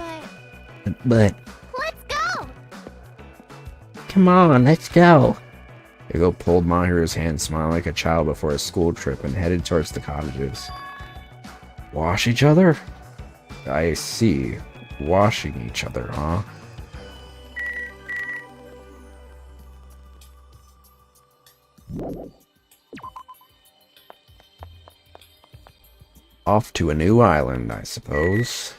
But... Let's go! Come on, let's go. Hugo pulled Mahiru's hand, smiling like a child before a school trip, and headed towards the cottages. Wash each other? I see. Washing each other, huh? Off to a new island, I suppose.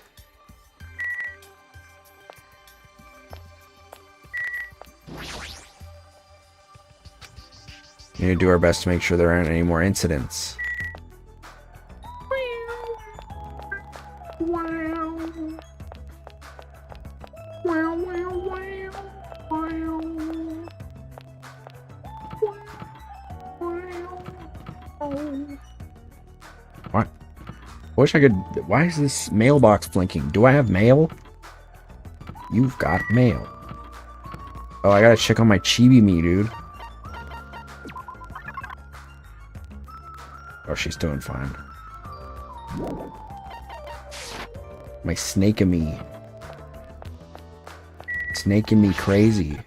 We need to do our best to make sure there aren't any more incidents. What? I wish I could... Why is this mailbox blinking? Do I have mail? You've got mail. Oh, I gotta check on my chibi me, dude. Oh, she's doing fine. My snake-a-me. It's making me crazy.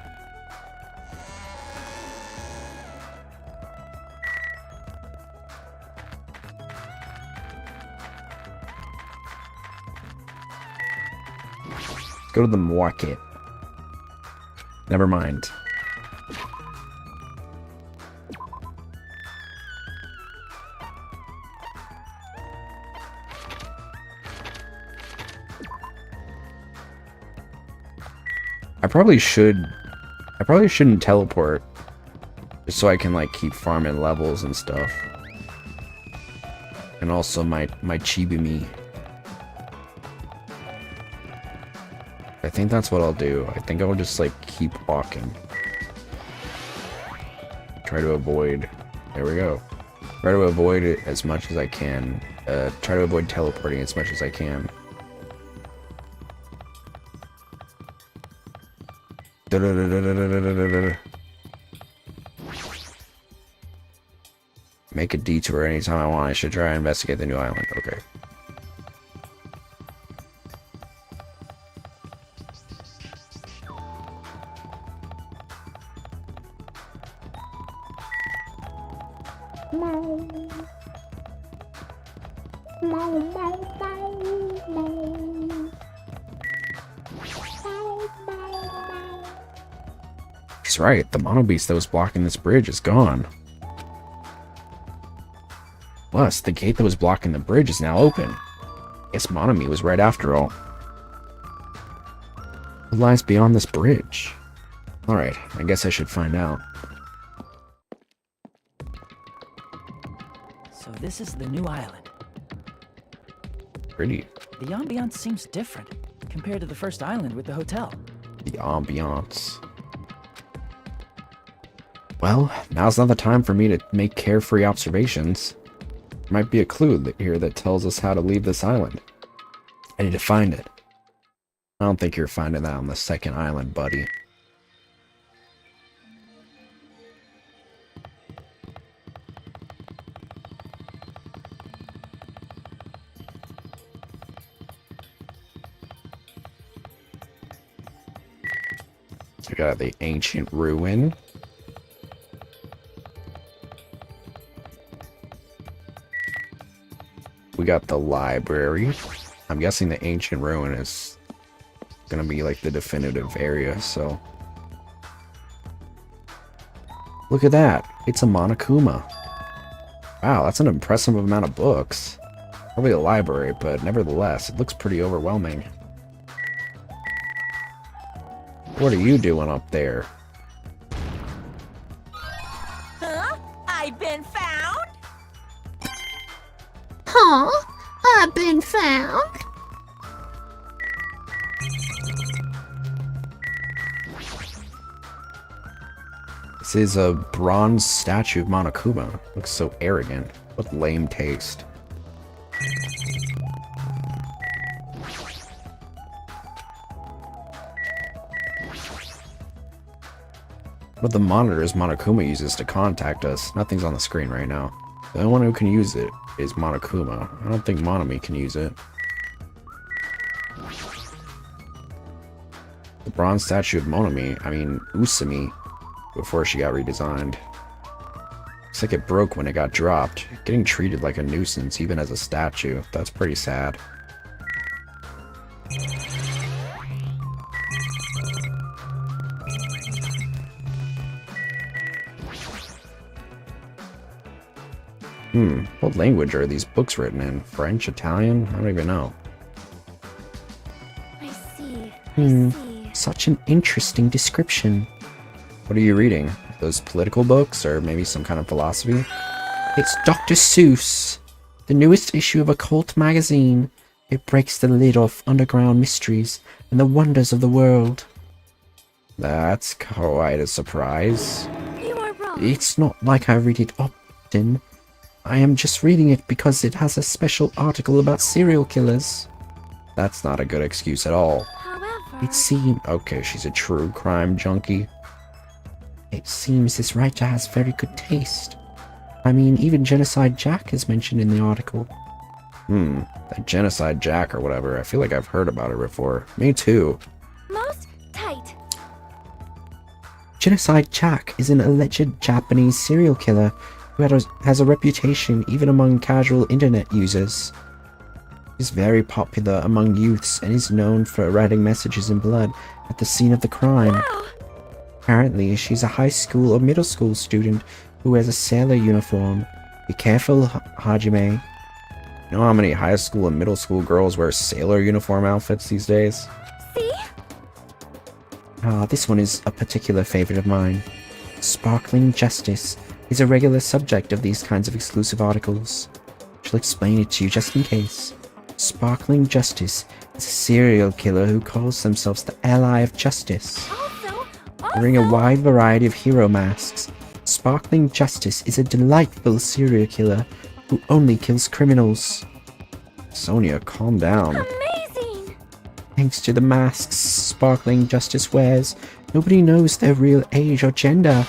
Let's go to the market. Never mind. I probably shouldn't teleport. Just so I can like keep farming levels and stuff. And also my chibi me. I think that's what I'll do. I think I'll just like keep walking. Try to avoid. There we go. Try to avoid it as much as I can. Try to avoid teleporting as much as I can. Make a detour anytime I want. I should try and investigate the new island. Okay. He's right, the mono beast that was blocking this bridge is gone. Plus, the gate that was blocking the bridge is now open. Guess Monomi was right after all. What lies beyond this bridge? Alright, I guess I should find out. So this is the new island. Pretty. The ambiance seems different compared to the first island with the hotel. The ambiance. Well, now's not the time for me to make carefree observations. There might be a clue here that tells us how to leave this island. I need to find it. I don't think you're finding that on the second island, buddy. We got the ancient ruin. We got the library. I'm guessing the ancient ruin is gonna be like the definitive area, so. Look at that. It's a Monokuma. Wow, that's an impressive amount of books. Probably a library, but nevertheless, it looks pretty overwhelming. What are you doing up there? Huh? I've been found? Huh? I've been found? This is a bronze statue of Monokuma. Looks so arrogant. What lame taste. But the monitors Monokuma uses to contact us. Nothing's on the screen right now. The only one who can use it is Monokuma. I don't think Monomi can use it. The bronze statue of Usami, before she got redesigned. Looks like it broke when it got dropped. Getting treated like a nuisance even as a statue. That's pretty sad. What language are these books written in? French, Italian? I don't even know. I see. Such an interesting description. What are you reading? Those political books, or maybe some kind of philosophy? It's Dr. Seuss, the newest issue of a cult magazine. It breaks the lid off underground mysteries and the wonders of the world. That's quite a surprise. You are wrong. It's not like I read it often. I am just reading it because it has a special article about serial killers. That's not a good excuse at all. However, It seems... Okay, she's a true crime junkie. It seems this writer has very good taste. I mean, even Genocide Jack is mentioned in the article. That Genocide Jack or whatever, I feel like I've heard about it before. Me too. most tight. Genocide Jack is an alleged Japanese serial killer who has a reputation even among casual internet users. He's very popular among youths and is known for writing messages in blood at the scene of the crime. Wow. Apparently, she's a high school or middle school student who wears a sailor uniform. Be careful, Hajime. You know how many high school and middle school girls wear sailor uniform outfits these days? See? This one is a particular favorite of mine. Sparkling Justice is a regular subject of these kinds of exclusive articles. She'll explain it to you just in case. Sparkling Justice is a serial killer who calls themselves the Ally of Justice. Wearing a wide variety of hero masks, Sparkling Justice is a delightful serial killer who only kills criminals. Sonia, calm down. Amazing! Thanks to the masks Sparkling Justice wears, nobody knows their real age or gender.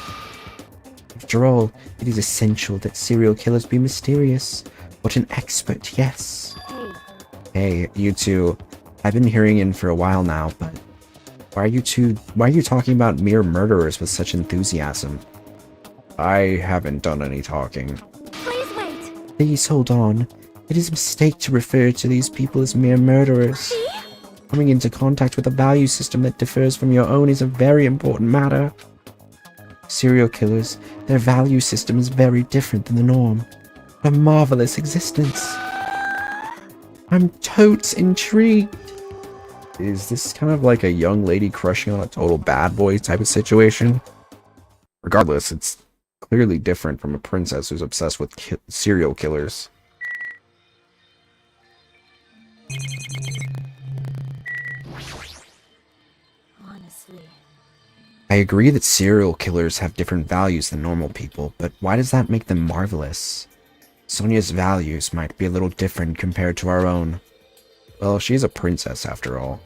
After all, it is essential that serial killers be mysterious. What an expert, yes. Hey, you two. I've been hearing in for a while now, but why are you talking about mere murderers with such enthusiasm? I haven't done any talking. Please hold on. It is a mistake to refer to these people as mere murderers. Coming into contact with a value system that differs from your own is a very important matter. Serial killers, their value system is very different than the norm. A marvelous existence. I'm totes intrigued. Is this kind of like a young lady crushing on a total bad boy type of situation? Regardless, it's clearly different from a princess who's obsessed with serial killers. Honestly. I agree that serial killers have different values than normal people, but why does that make them marvelous? Sonia's values might be a little different compared to our own. Well, she's a princess after all.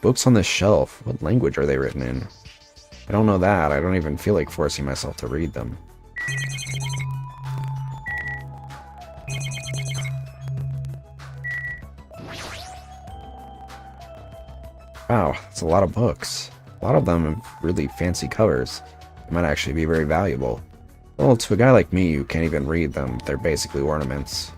Books on the shelf. What language are they written in? I don't know that. I don't even feel like forcing myself to read them. Wow, that's a lot of books. A lot of them have really fancy covers. They might actually be very valuable. Well, to a guy like me who can't even read them, they're basically ornaments.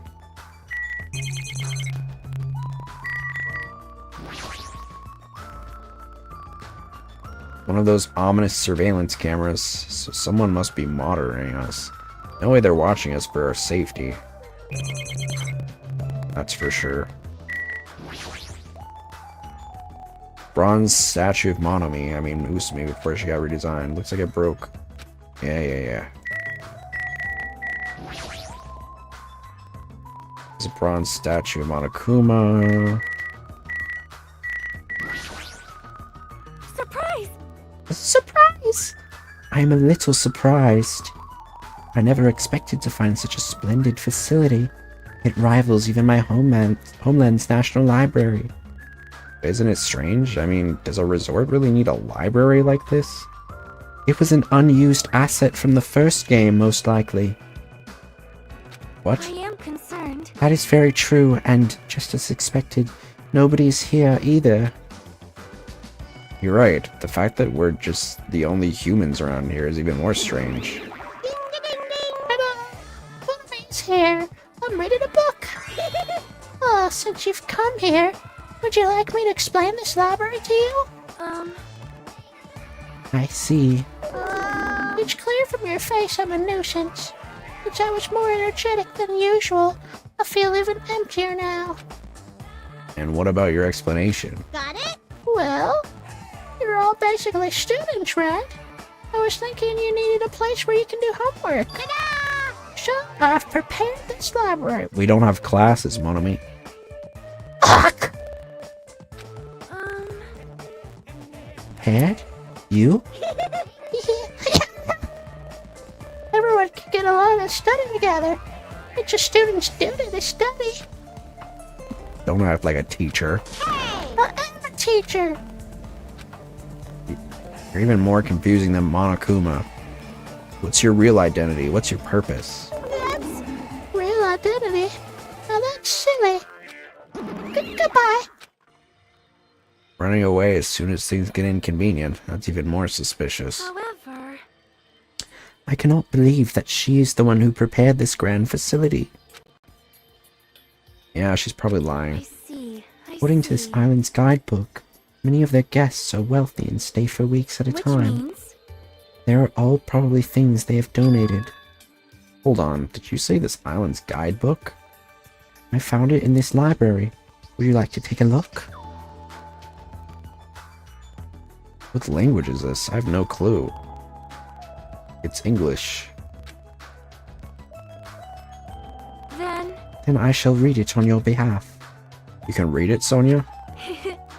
One of those ominous surveillance cameras, so someone must be monitoring us. No way they're watching us for our safety. That's for sure. Bronze statue of Usumi before she got redesigned. Looks like it broke. Yeah. There's a bronze statue of Monokuma. Surprise! Surprise! I'm a little surprised. I never expected to find such a splendid facility. It rivals even my homeland's National Library. Isn't it strange? I mean, does a resort really need a library like this? It was an unused asset from the first game, most likely. What? I am concerned. That is very true, and just as expected, nobody's here either. You're right. The fact that we're just the only humans around here is even more strange. Mommy's here. I'm reading a book. Oh, since you've come here, would you like me to explain this library to you? I see. It's clear from your face I'm a nuisance. Since I was more energetic than usual, I feel even emptier now. And what about your explanation? Got it? Well, you're all basically students, right? I was thinking you needed a place where you can do homework. Ta-da! So I've prepared this library. We don't have classes, Monomi. Ugh! Prepared? You? Everyone can get along and study together. It's a student's duty to study. Don't act like a teacher. I am a teacher. You're even more confusing than Monokuma. What's your real identity? What's your purpose? That's real identity. Now that's silly. Goodbye. Running away as soon as things get inconvenient. That's even more suspicious. However, I cannot believe that she is the one who prepared this grand facility. Yeah, she's probably lying. According to this island's guidebook, many of their guests are wealthy and stay for weeks at a time. They are all probably things they have donated. Hold on, did you say this island's guidebook? I found it in this library. Would you like to take a look? What language is this? I have no clue. It's English. Then I shall read it on your behalf. You can read it, Sonia?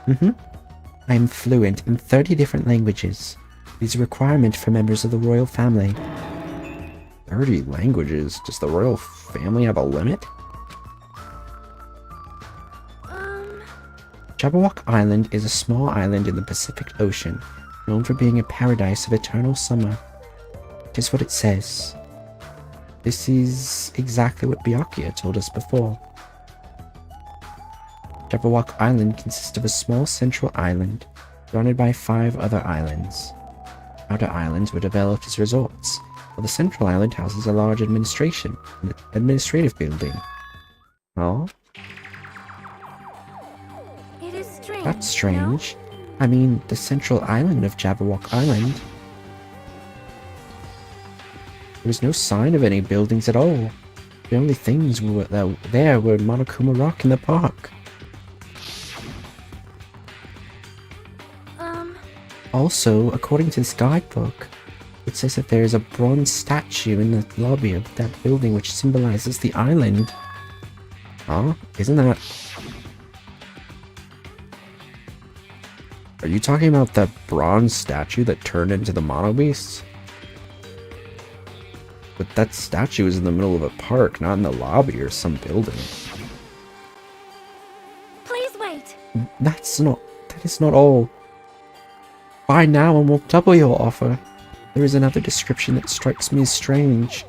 I am fluent in 30 different languages. It is a requirement for members of the royal family. 30 languages? Does the royal family have a limit? Jabberwock Island is a small island in the Pacific Ocean, known for being a paradise of eternal summer. It is what it says. This is exactly what Byakuya told us before. Jabberwock Island consists of a small central island, surrounded by 5 other islands. outer islands were developed as resorts, while the central island houses a large administrative building. Oh? It is strange. That's strange. I mean, the central island of Jabberwock Island. There was no sign of any buildings at all. The only things there were Monokuma Rock in the park. Also, according to this guidebook, it says that there is a bronze statue in the lobby of that building which symbolizes the island. Huh? Isn't that... Are you talking about that bronze statue that turned into the Mono Beast? But that statue is in the middle of a park, not in the lobby or some building. Please wait. That is not all. Buy now and we'll double your offer. There is another description that strikes me as strange.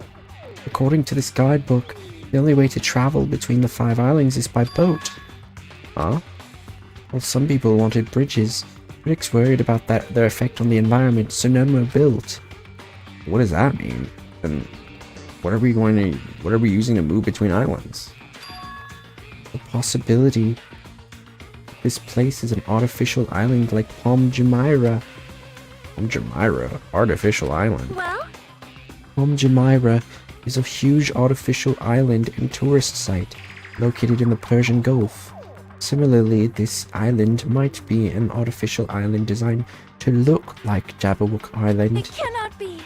According to this guidebook, the only way to travel between the 5 islands is by boat. Huh? Well, some people wanted bridges. Critics worried about their effect on the environment, so none were built. What does that mean? And what are we using to move between islands? The possibility this place is an artificial island like Palm Jumeirah. Palm Jumeirah? Artificial island? Well? Palm Jumeirah is a huge artificial island and tourist site located in the Persian Gulf. Similarly, this island might be an artificial island designed to look like Jabberwock Island. It cannot be.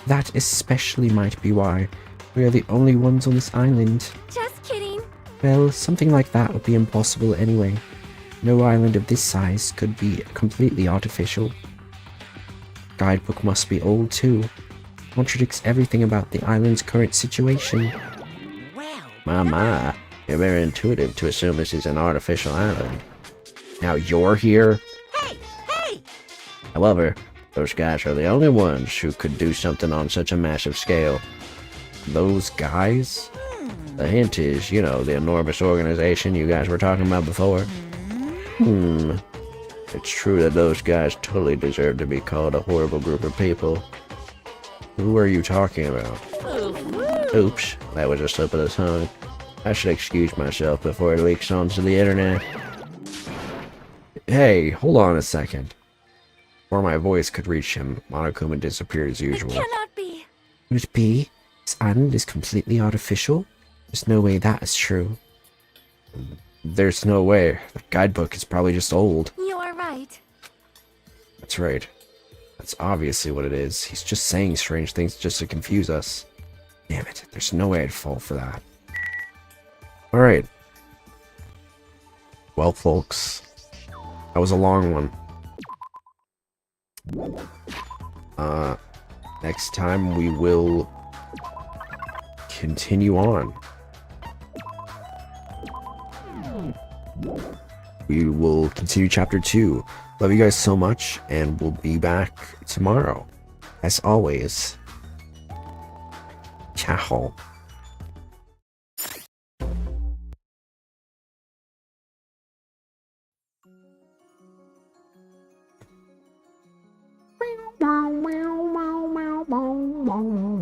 That especially might be why we are the only ones on this island. Just kidding. Well, something like that would be impossible anyway. No island of this size could be completely artificial. Guidebook must be old too. Contradicts everything about the island's current situation. My, you're very intuitive to assume this is an artificial island. Now you're here? Hey! However, those guys are the only ones who could do something on such a massive scale. Those guys? The hint is, you know, the enormous organization you guys were talking about before. It's true that those guys totally deserve to be called a horrible group of people. Who are you talking about? Oops, that was a slip of the tongue. I should excuse myself before it leaks onto the internet. Hey, hold on a second. Before my voice could reach him, Monokuma disappeared as usual. It cannot be. Could it be? This island is completely artificial? There's no way that is true. There's no way. The guidebook is probably just old. You are right. That's right. That's obviously what it is. He's just saying strange things just to confuse us. Damn it. There's no way I'd fall for that. Alright. Well, folks. That was a long one. Next time we will continue on. We will continue chapter 2. Love you guys so much, and we'll be back tomorrow. As always. Ciao. Wow, wow, wow, wow, wow, wow.